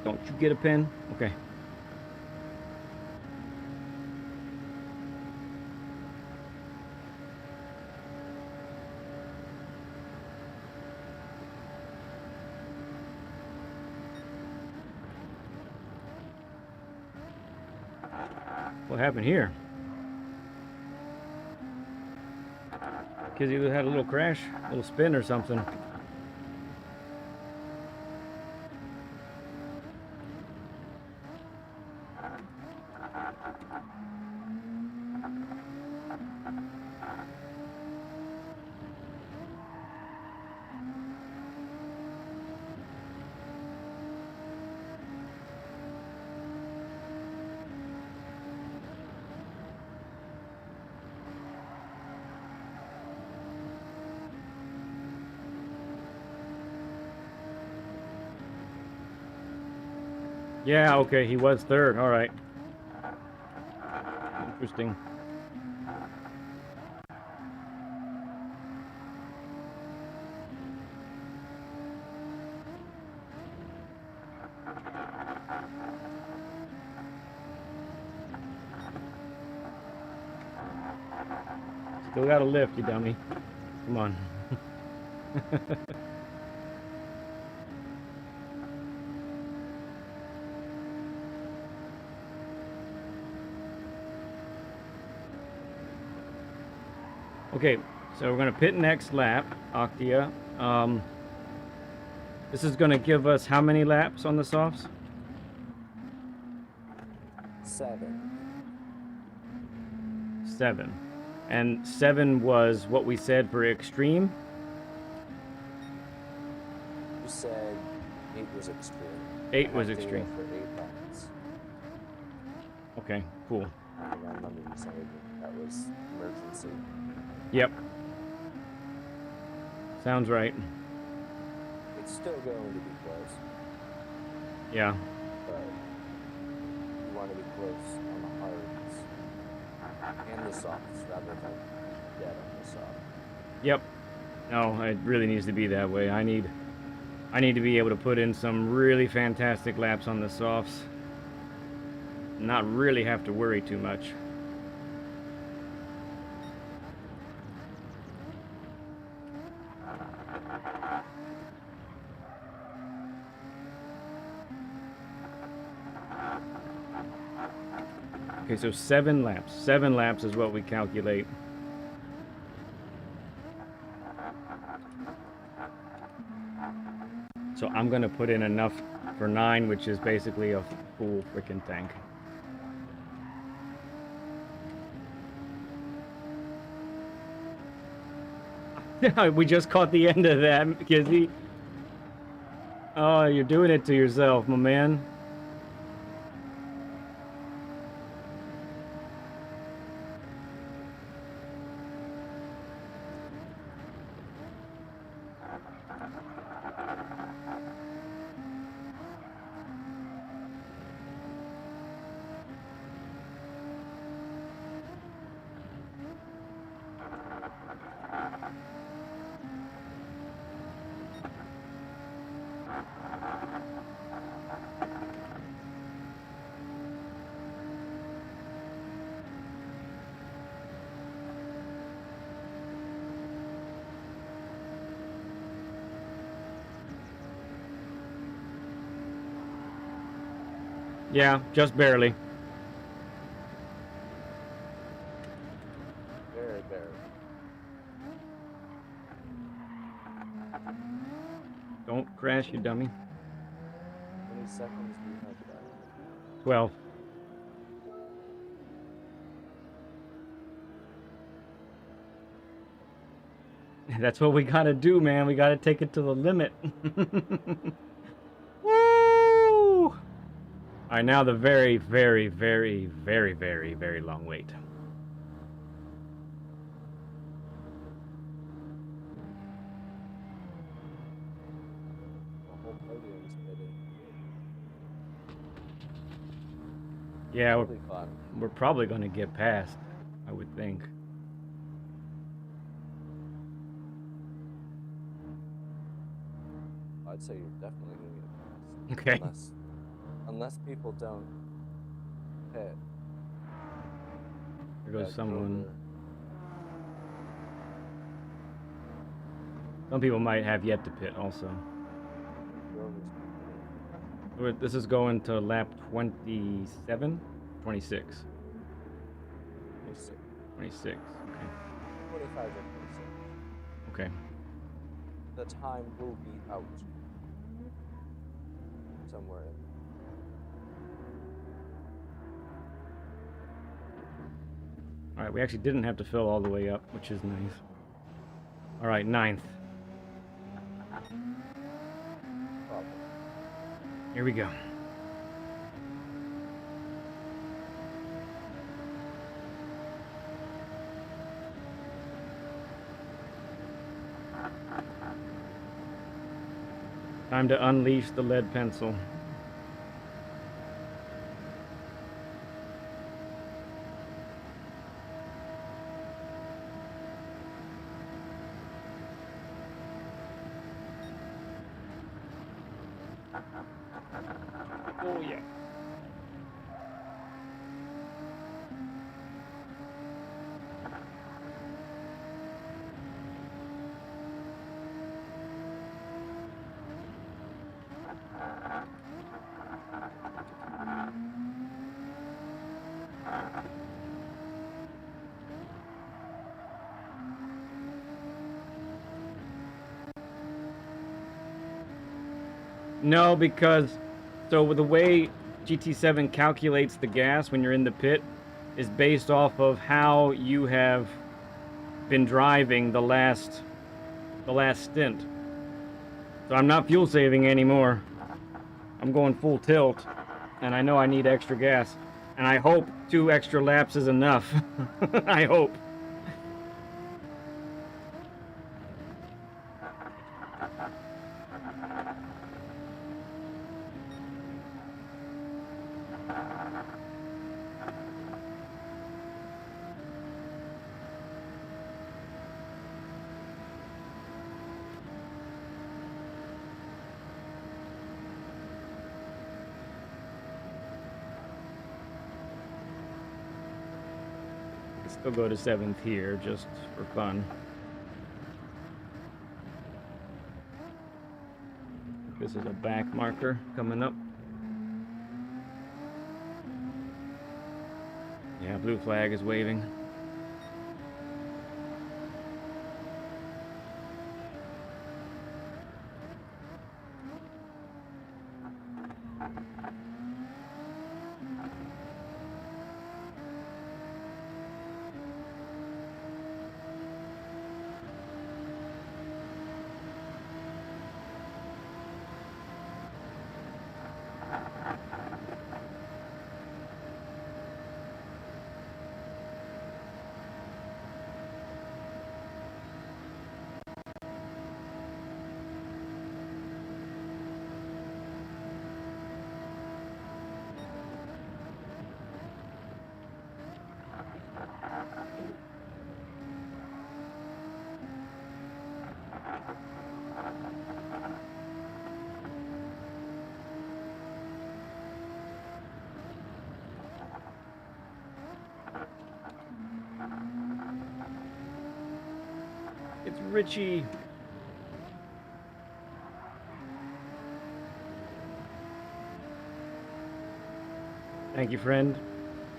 [SPEAKER 10] Don't you get a pen? Okay. What happened here? Kids either had a little crash, a little spin or something. Yeah, okay, he was third. All right. Interesting. Still got a lift, you dummy. Come on. Okay, so we're going to pit next lap, Octia. This is going to give us how many laps on the softs?
[SPEAKER 9] 7.
[SPEAKER 10] 7. And 7 was what we said for extreme?
[SPEAKER 9] You said 8 was extreme.
[SPEAKER 10] 8 was
[SPEAKER 9] I have
[SPEAKER 10] extreme.
[SPEAKER 9] data for 8 laps.
[SPEAKER 10] Okay, cool.
[SPEAKER 9] I remember you saying that was emergency.
[SPEAKER 10] Yep. Sounds right.
[SPEAKER 9] It's still going to be close,
[SPEAKER 10] Yeah.
[SPEAKER 9] but you want to be close on the hards and the softs rather than dead on the soft.
[SPEAKER 10] Yep. No, it really needs to be that way. I need to be able to put in some really fantastic laps on the softs. Not really have to worry too much. Okay, so 7 laps. 7 laps is what we calculate. So I'm going to put in enough for 9, which is basically a full freaking tank. We just caught the end of that, Kizzy. Oh, you're doing it to yourself, my man. Yeah, just barely.
[SPEAKER 9] Very, very.
[SPEAKER 10] Don't crash, you dummy.
[SPEAKER 9] How many seconds do you have left?
[SPEAKER 10] 12. That's what we gotta do, man. We gotta take it to the limit. Woo! All right, now the very, very, very, very, very, very long wait.
[SPEAKER 9] The whole podium's pitted.
[SPEAKER 10] Yeah,
[SPEAKER 9] It'll be fun.
[SPEAKER 10] we're probably gonna get past, I would think.
[SPEAKER 9] I'd say you're definitely gonna get past.
[SPEAKER 10] Okay.
[SPEAKER 9] Unless people don't pit.
[SPEAKER 10] There goes
[SPEAKER 9] Yeah,
[SPEAKER 10] someone.
[SPEAKER 9] Grover.
[SPEAKER 10] Some people might have yet to pit also.
[SPEAKER 9] Grover's
[SPEAKER 10] This is going to lap 27? 26.
[SPEAKER 9] 26.
[SPEAKER 10] 26.
[SPEAKER 9] 25 or 26.
[SPEAKER 10] Okay.
[SPEAKER 9] The time will be out. Somewhere in.
[SPEAKER 10] Alright, we actually didn't have to fill all the way up, which is nice. Alright, 9th.
[SPEAKER 9] Probably.
[SPEAKER 10] Here we go. Time to unleash the lead pencil. Oh yeah. No, because so with the way GT7 calculates the gas when you're in the pit is based off of how you have been driving the last stint. So I'm not fuel saving anymore. I'm going full tilt, and I know I need extra gas, and I hope 2 extra laps is enough. I hope. Still go to 7th here, just for fun. This is a back marker coming up. Yeah, blue flag is waving. It's Richie. Thank you, friend.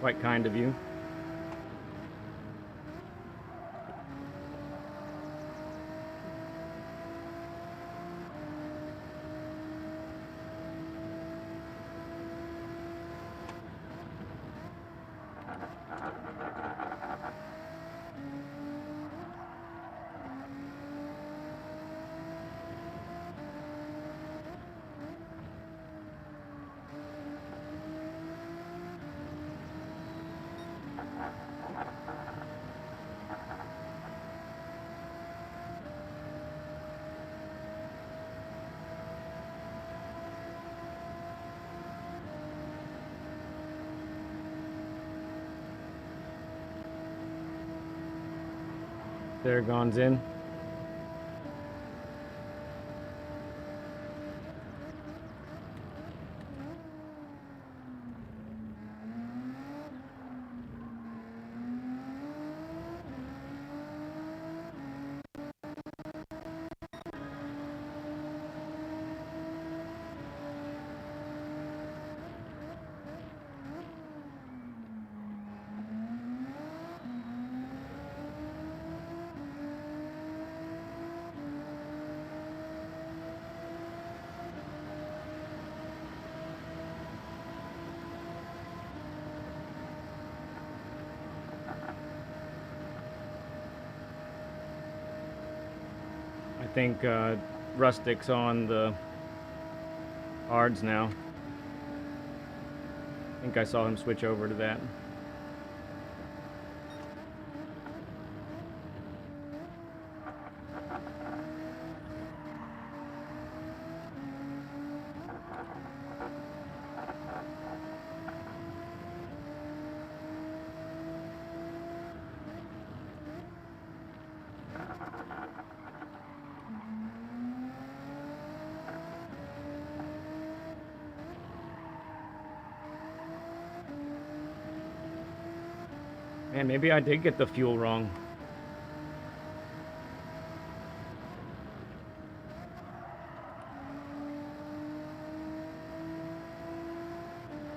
[SPEAKER 10] Quite kind of you. Aragon's in. I think Rustic's on the hards now. I think I saw him switch over to that. Man, maybe I did get the fuel wrong.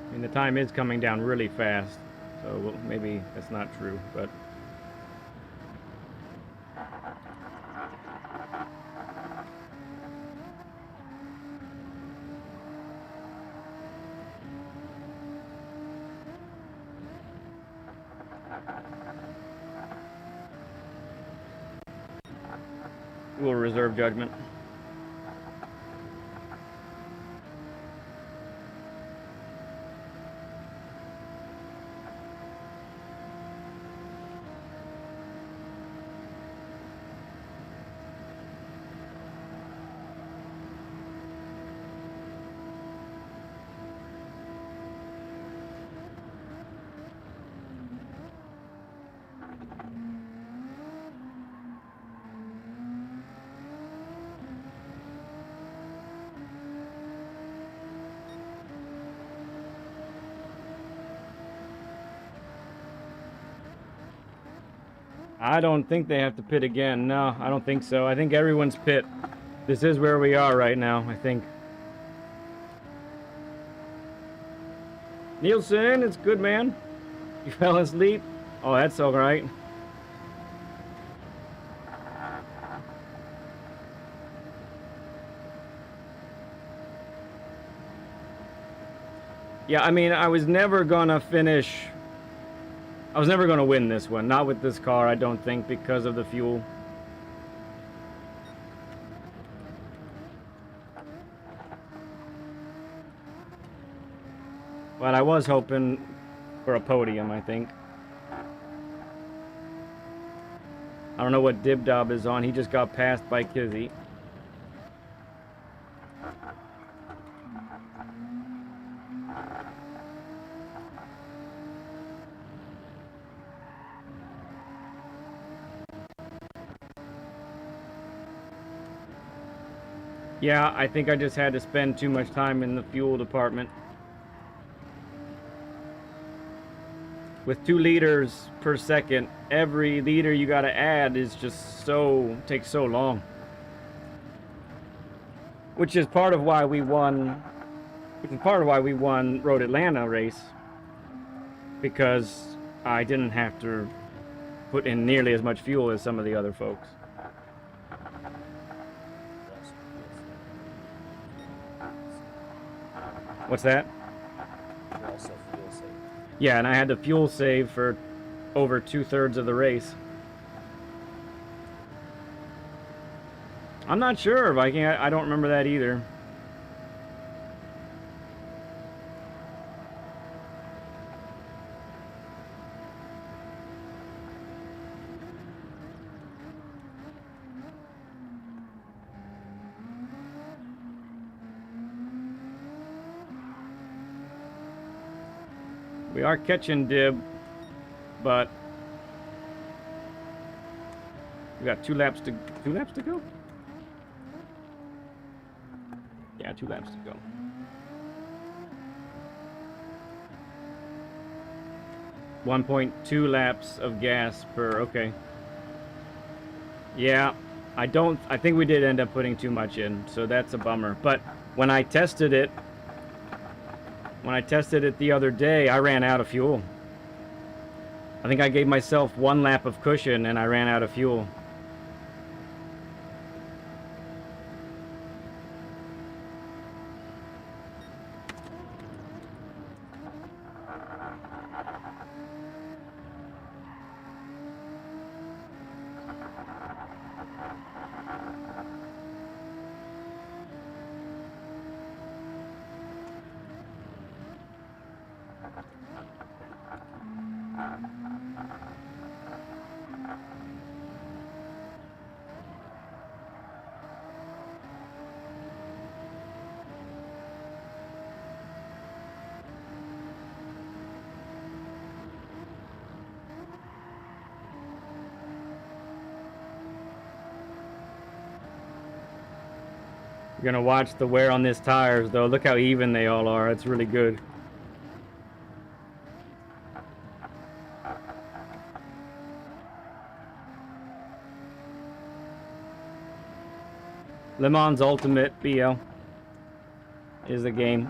[SPEAKER 10] I mean, the time is coming down really fast, so well, maybe that's not true, but... We'll reserve judgment. I don't think they have to pit again. No, I don't think so. I think everyone's pit. This is where we are right now, I think. Nielsen, it's good, man. You fell asleep? Oh, that's all right. Yeah, I mean, I was never gonna finish... I was never gonna win this one. Not with this car, I don't think, because of the fuel. But I was hoping for a podium, I think. I don't know what Dibdob is on. He just got passed by Kizzy. Yeah, I think I just had to spend too much time in the fuel department. With 2 liters per second, every liter you gotta add is just takes so long. Which is part of why we won Road Atlanta race. Because I didn't have to put in nearly as much fuel as some of the other folks. What's that?
[SPEAKER 9] You're also fuel safe.
[SPEAKER 10] Yeah, and I had to fuel save for over 2/3 of the race. I'm not sure, Viking. I don't remember that either. We are catching Dib, but We got 2 laps to go? Yeah, 2 laps to go. $1.2 laps of gas per, okay. Yeah, I think we did end up putting too much in, so that's a bummer. But when I tested it the other day, I ran out of fuel. I think I gave myself 1 lap of cushion and I ran out of fuel. You're gonna watch the wear on these tires, though. Look how even they all are. It's really good. Le Mans Ultimate BL is the game.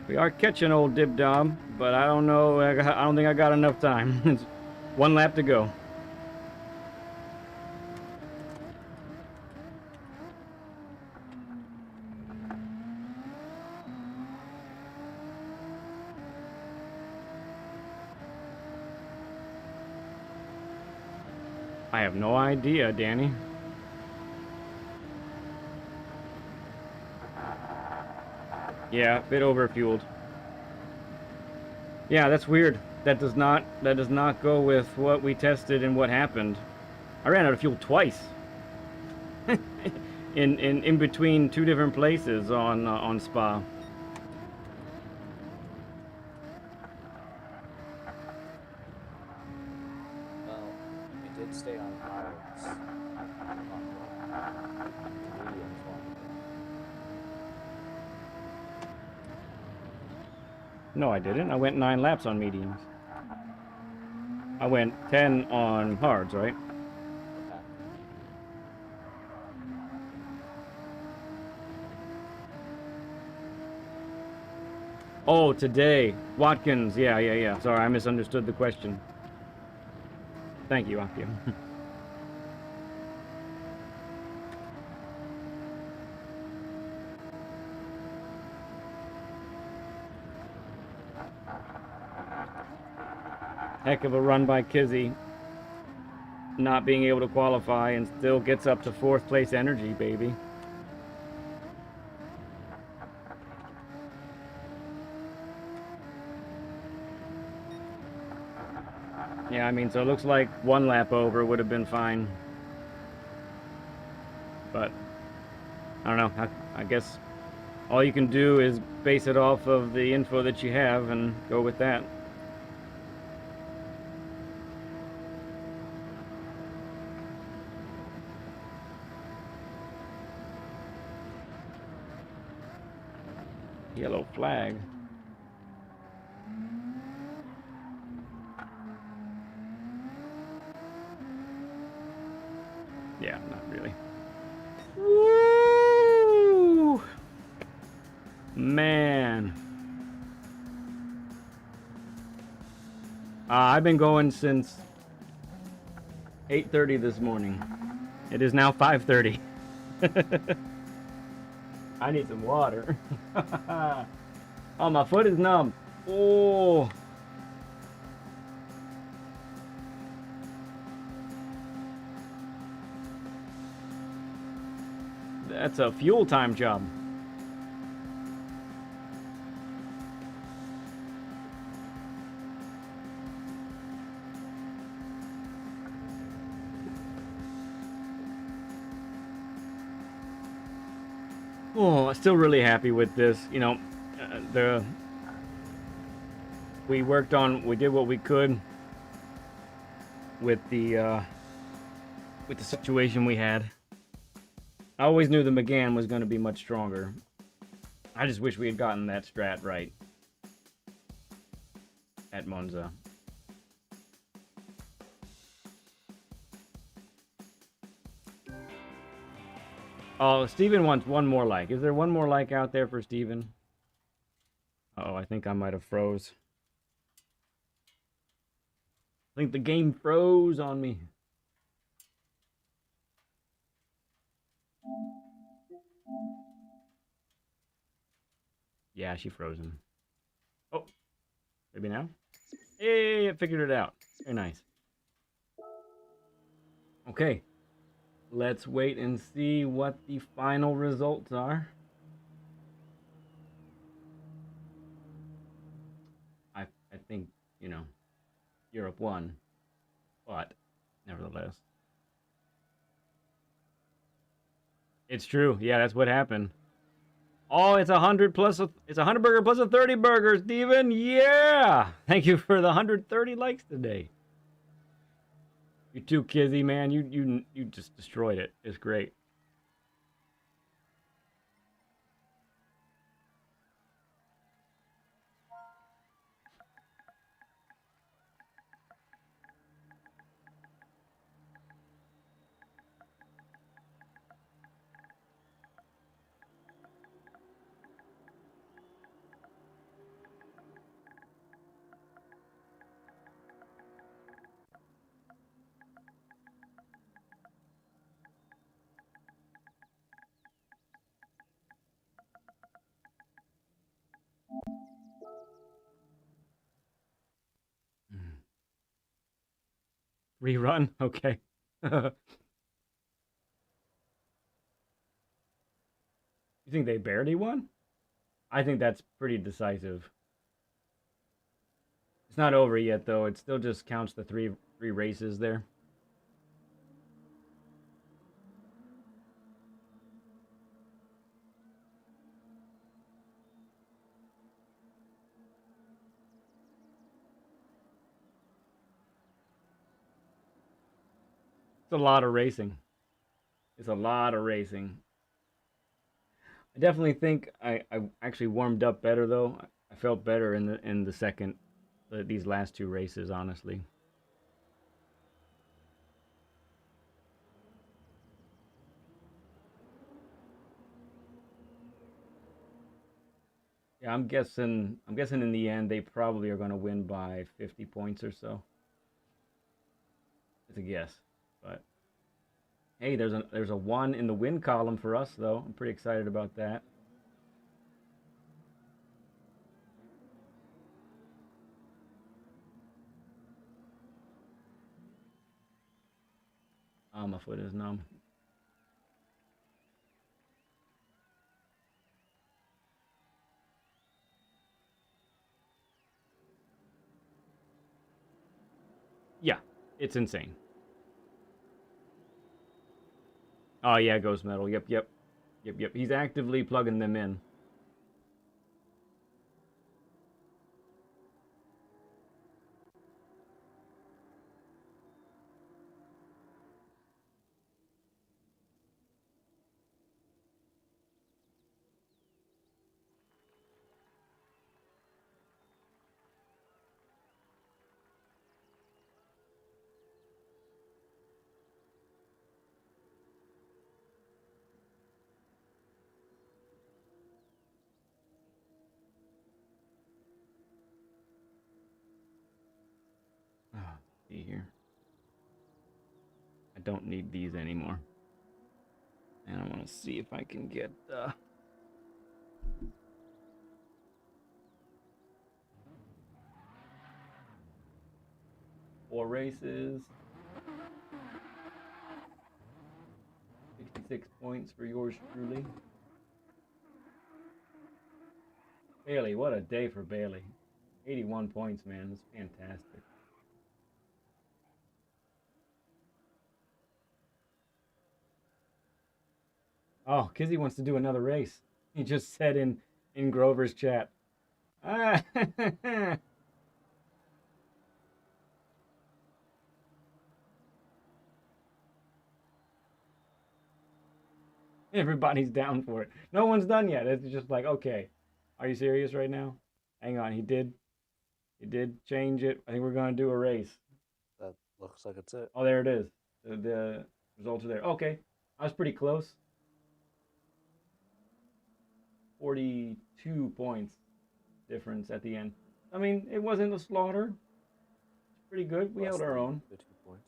[SPEAKER 10] We are catching old Dib Dob, but I don't know. I don't think I got enough time. It's 1 lap to go. I have no idea, Danny. Yeah, bit overfueled. Yeah, that's weird. That does not go with what we tested and what happened. I ran out of fuel twice. in between 2 different places on Spa.
[SPEAKER 9] Well, we did stay on hards. Mediums one.
[SPEAKER 10] No, I didn't. I went 9 laps on mediums. I went 10 on hards, right?
[SPEAKER 9] Okay.
[SPEAKER 10] Oh, today. Watkins. Yeah. Sorry, I misunderstood the question. Thank you, Akio. Heck of a run by Kizzy. Not being able to qualify and still gets up to 4th place energy, baby. Yeah, I mean, so it looks like 1 lap over would have been fine. But, I don't know. I guess all you can do is base it off of the info that you have and go with that. Yellow flag. Yeah, not really. Woo! Man. I've been going since 8:30 this morning. It is now 5:30. I need some water. Oh, my foot is numb. Oh. that's a fuel time job. Oh, I'm still really happy with this. You know, we did what we could with the situation we had. I always knew the McGann was going to be much stronger. I just wish we had gotten that strat right at Monza. Oh, Steven wants one more like. Is there one more like out there for Steven? Uh-oh, I think I might have froze. I think the game froze on me. Yeah, she froze him. Oh, maybe now? Hey, I figured it out. Very nice. Okay. Let's wait and see what the final results are. I think, you know, Europe won, but nevertheless. It's true. Yeah, that's what happened. Oh, it's 100 plus it's 100 burger plus a 30 burger, Steven. Yeah. Thank you for the 130 likes today. You too, Kizzy, man. You just destroyed it. It's great. Rerun? Okay. You think they barely won? I think that's pretty decisive. It's not over yet, though. It still just counts the three races there. It's a lot of racing. It's a lot of racing. I definitely think I actually warmed up better though. I felt better in the second these last two races, honestly. Yeah, I'm guessing in the end they probably are going to win by 50 points or so. It's a guess, but hey, there's a 1 in the win column for us though. I'm pretty excited about that. Oh, my foot is numb. Yeah, it's insane. Oh yeah, Ghost Metal. Yep. He's actively plugging them in. See here. I don't need these anymore. And I want to see if I can get 4 races.
[SPEAKER 1] 86 points for yours truly. Bailey, what a day for Bailey. 81 points, man. That's fantastic. Oh, Kizzy wants to do another race. He just said in Grover's chat. Ah, everybody's down for it. No one's done yet. It's just like, okay, are you serious right now? Hang on, he did change it. I think we're gonna do a race.
[SPEAKER 9] That looks like it's it.
[SPEAKER 1] Oh, there it is. The results are there. Okay, I was pretty close. 42 points difference at the end. I mean, it wasn't a slaughter. It's pretty good. We held our own.
[SPEAKER 9] 2 points.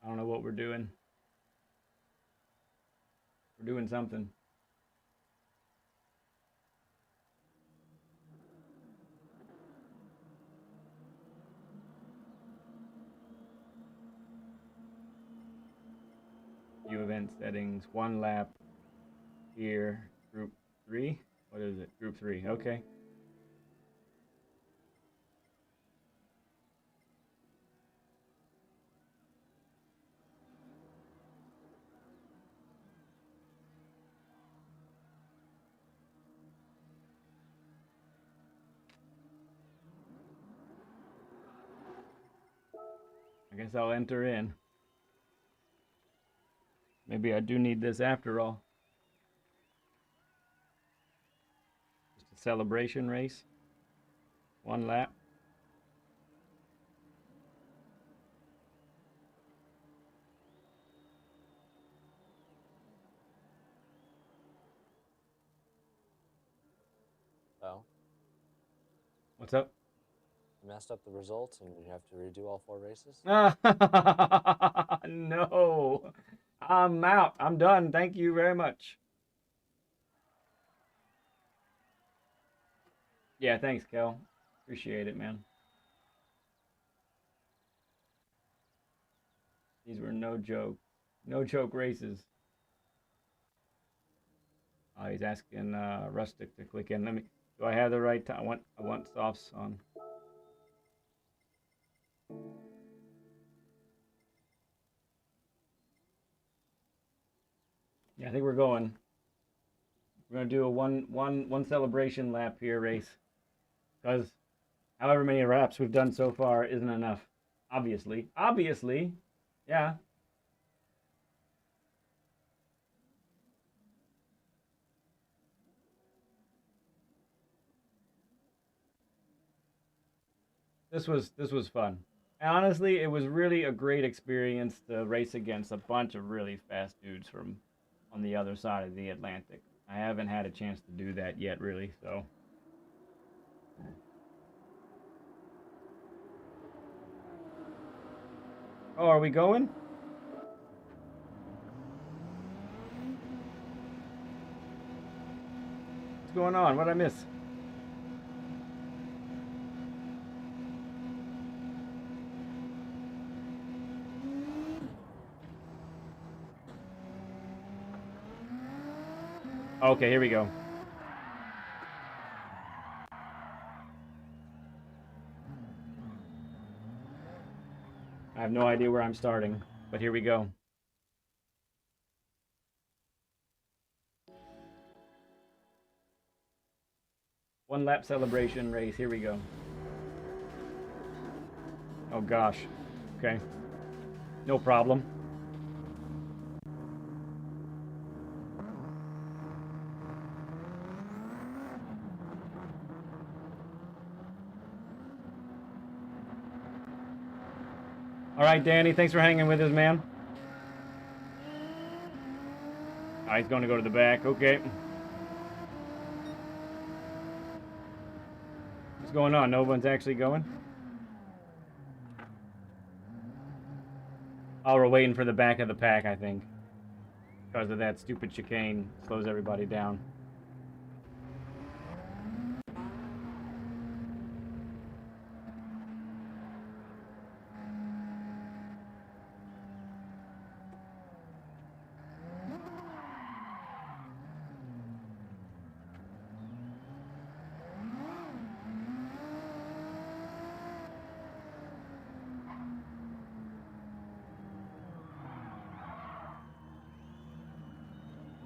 [SPEAKER 1] I don't know what we're doing. We're doing something. View event settings, 1 lap here, group 3. What is it? Group 3. Okay. I guess I'll enter in. Maybe I do need this after all. Just a celebration race. 1 lap.
[SPEAKER 9] Oh.
[SPEAKER 1] What's up?
[SPEAKER 9] You messed up the results and you have to redo all 4 races?
[SPEAKER 1] No. I'm out. I'm done. Thank you very much. Yeah, thanks, Kel. Appreciate it, man. These were no joke. No joke races. Oh, he's asking Rustic to click in. Do I have the right time? I want softs on. Yeah, I think we're going. We're gonna do a one celebration lap here race, because however many laps we've done so far isn't enough. Obviously, yeah. This was fun. And honestly, it was really a great experience to race against a bunch of really fast dudes from on the other side of the Atlantic. I haven't had a chance to do that yet, really, so. Oh, are we going? What's going on? What'd I miss? Okay, here we go. I have no idea where I'm starting, but here we go. One lap celebration race, here we go. Oh gosh, okay. No problem. All right, Danny, thanks for hanging with us, man. Oh, he's going to go to the back. Okay. What's going on? No one's actually going? Oh, we're waiting for the back of the pack, I think.
[SPEAKER 10] because of that stupid chicane. Slows everybody down.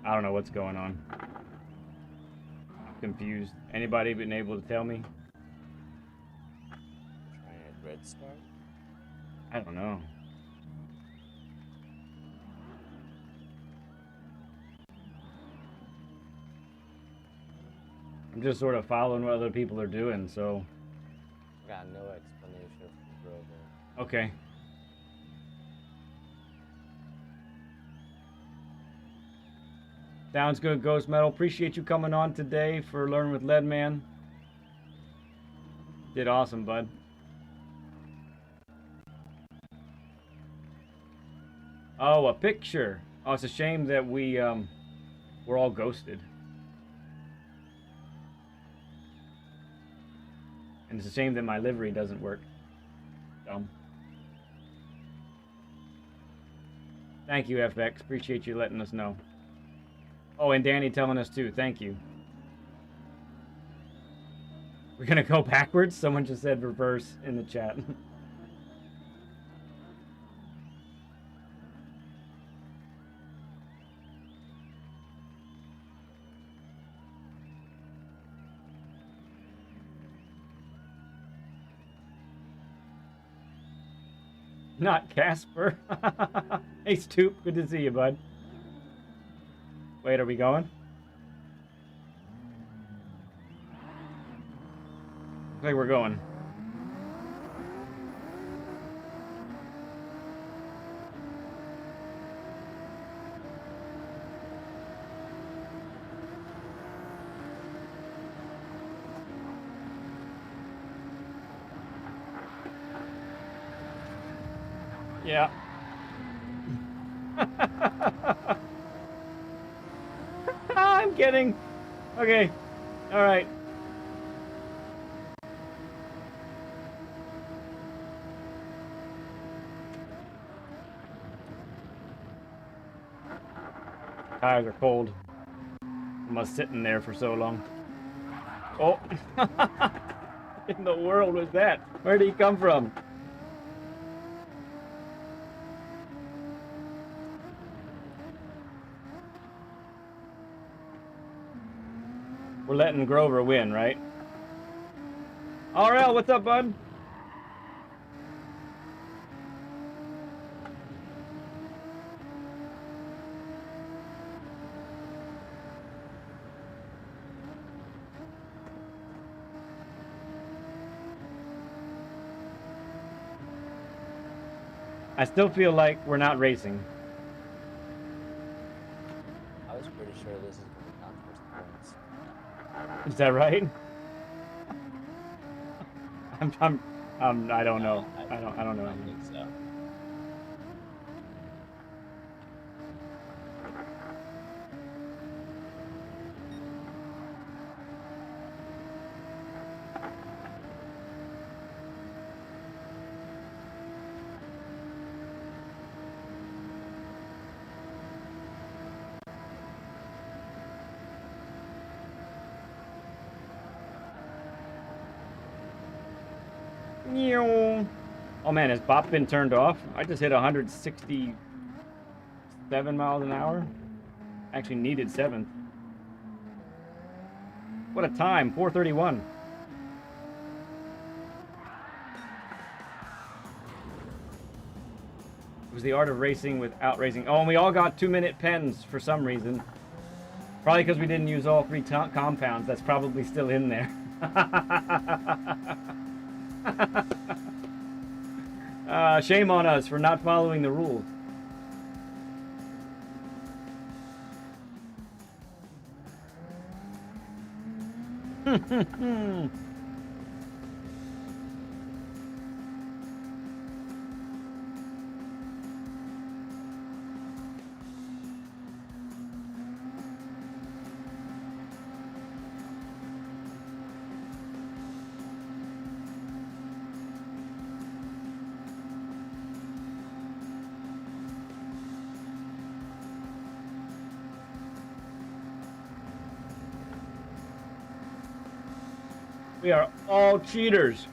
[SPEAKER 10] I don't know what's going on. I'm confused. Anybody been able to tell me?
[SPEAKER 9] Trying a red start?
[SPEAKER 10] I don't know. I'm just sort of following what other people are doing, so.
[SPEAKER 9] I got no explanation from Grover.
[SPEAKER 10] Okay. Sounds good, Ghost Metal. Appreciate you coming on today for Learn with Leadman. Did awesome, bud. Oh, a picture. Oh, it's a shame that we're all ghosted. And it's a shame that my livery doesn't work. Dumb. Thank you, FX. Appreciate you letting us know. Oh, and Danny telling us too. Thank you. We're gonna go backwards? Someone just said reverse in the chat. Not Casper. Hey, Stoop. Good to see you, bud. Wait, are we going? Looks like we're going. Yeah. I'm kidding. Okay. All right. Tires are cold. From us sitting there for so long. Oh. What in the world was that? Where did he come from? We're letting Grover win, right? RL, what's up, bud? I still feel like we're not racing.
[SPEAKER 9] I was pretty sure this is going to count for points.
[SPEAKER 10] Is that right? I don't know. I don't know.
[SPEAKER 9] I don't think so.
[SPEAKER 10] Oh man, has Bop been turned off? I just hit 167 miles an hour. Actually needed 7th. What a time, 4:31. It was the art of racing without racing. Oh, and we all got 2-minute pens for some reason. Probably because we didn't use all 3 compounds. That's probably still in there. Shame on us for not following the rules. We are all cheaters.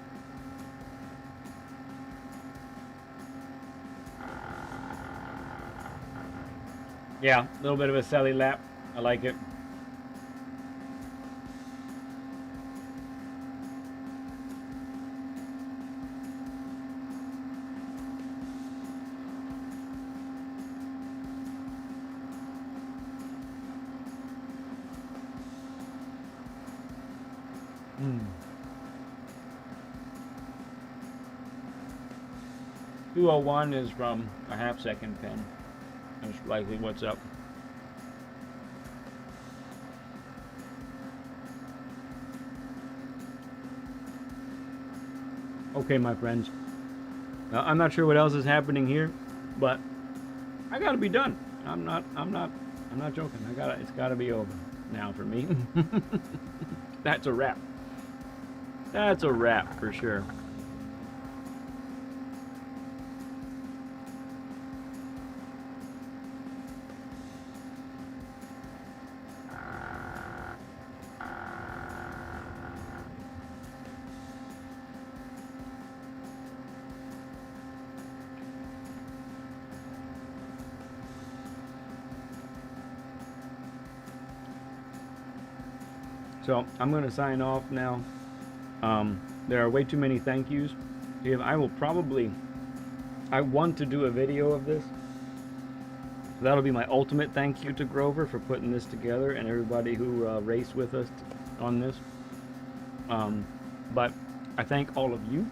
[SPEAKER 10] Yeah, a little bit of a silly lap. I like it. Hmm. 201 is from a half-second pen. That's likely what's up. Okay, my friends. Now, I'm not sure what else is happening here, but I gotta be done. I'm not joking. It's gotta be over now for me. That's a wrap. That's a wrap for sure. So I'm going to sign off now. There are way too many thank yous. I want to do a video of this. That'll be my ultimate thank you to Grover for putting this together and everybody who raced with us on this. But I thank all of you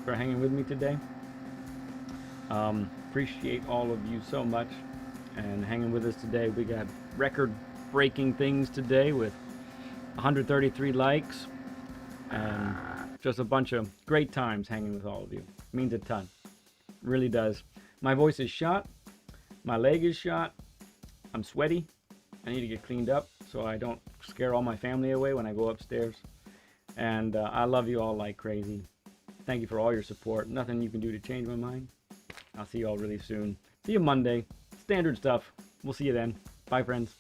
[SPEAKER 10] for hanging with me today. Appreciate all of you so much and hanging with us today. We got record-breaking things today with 133 likes and just a bunch of great times hanging with all of you. It means a ton. It really does. My voice is shot. My leg is shot. I'm sweaty. I need to get cleaned up so I don't scare all my family away when I go upstairs. And I love you all like crazy. Thank you for all your support. Nothing you can do to change my mind. I'll see you all really soon. See you Monday. Standard stuff. We'll see you then. Bye, friends.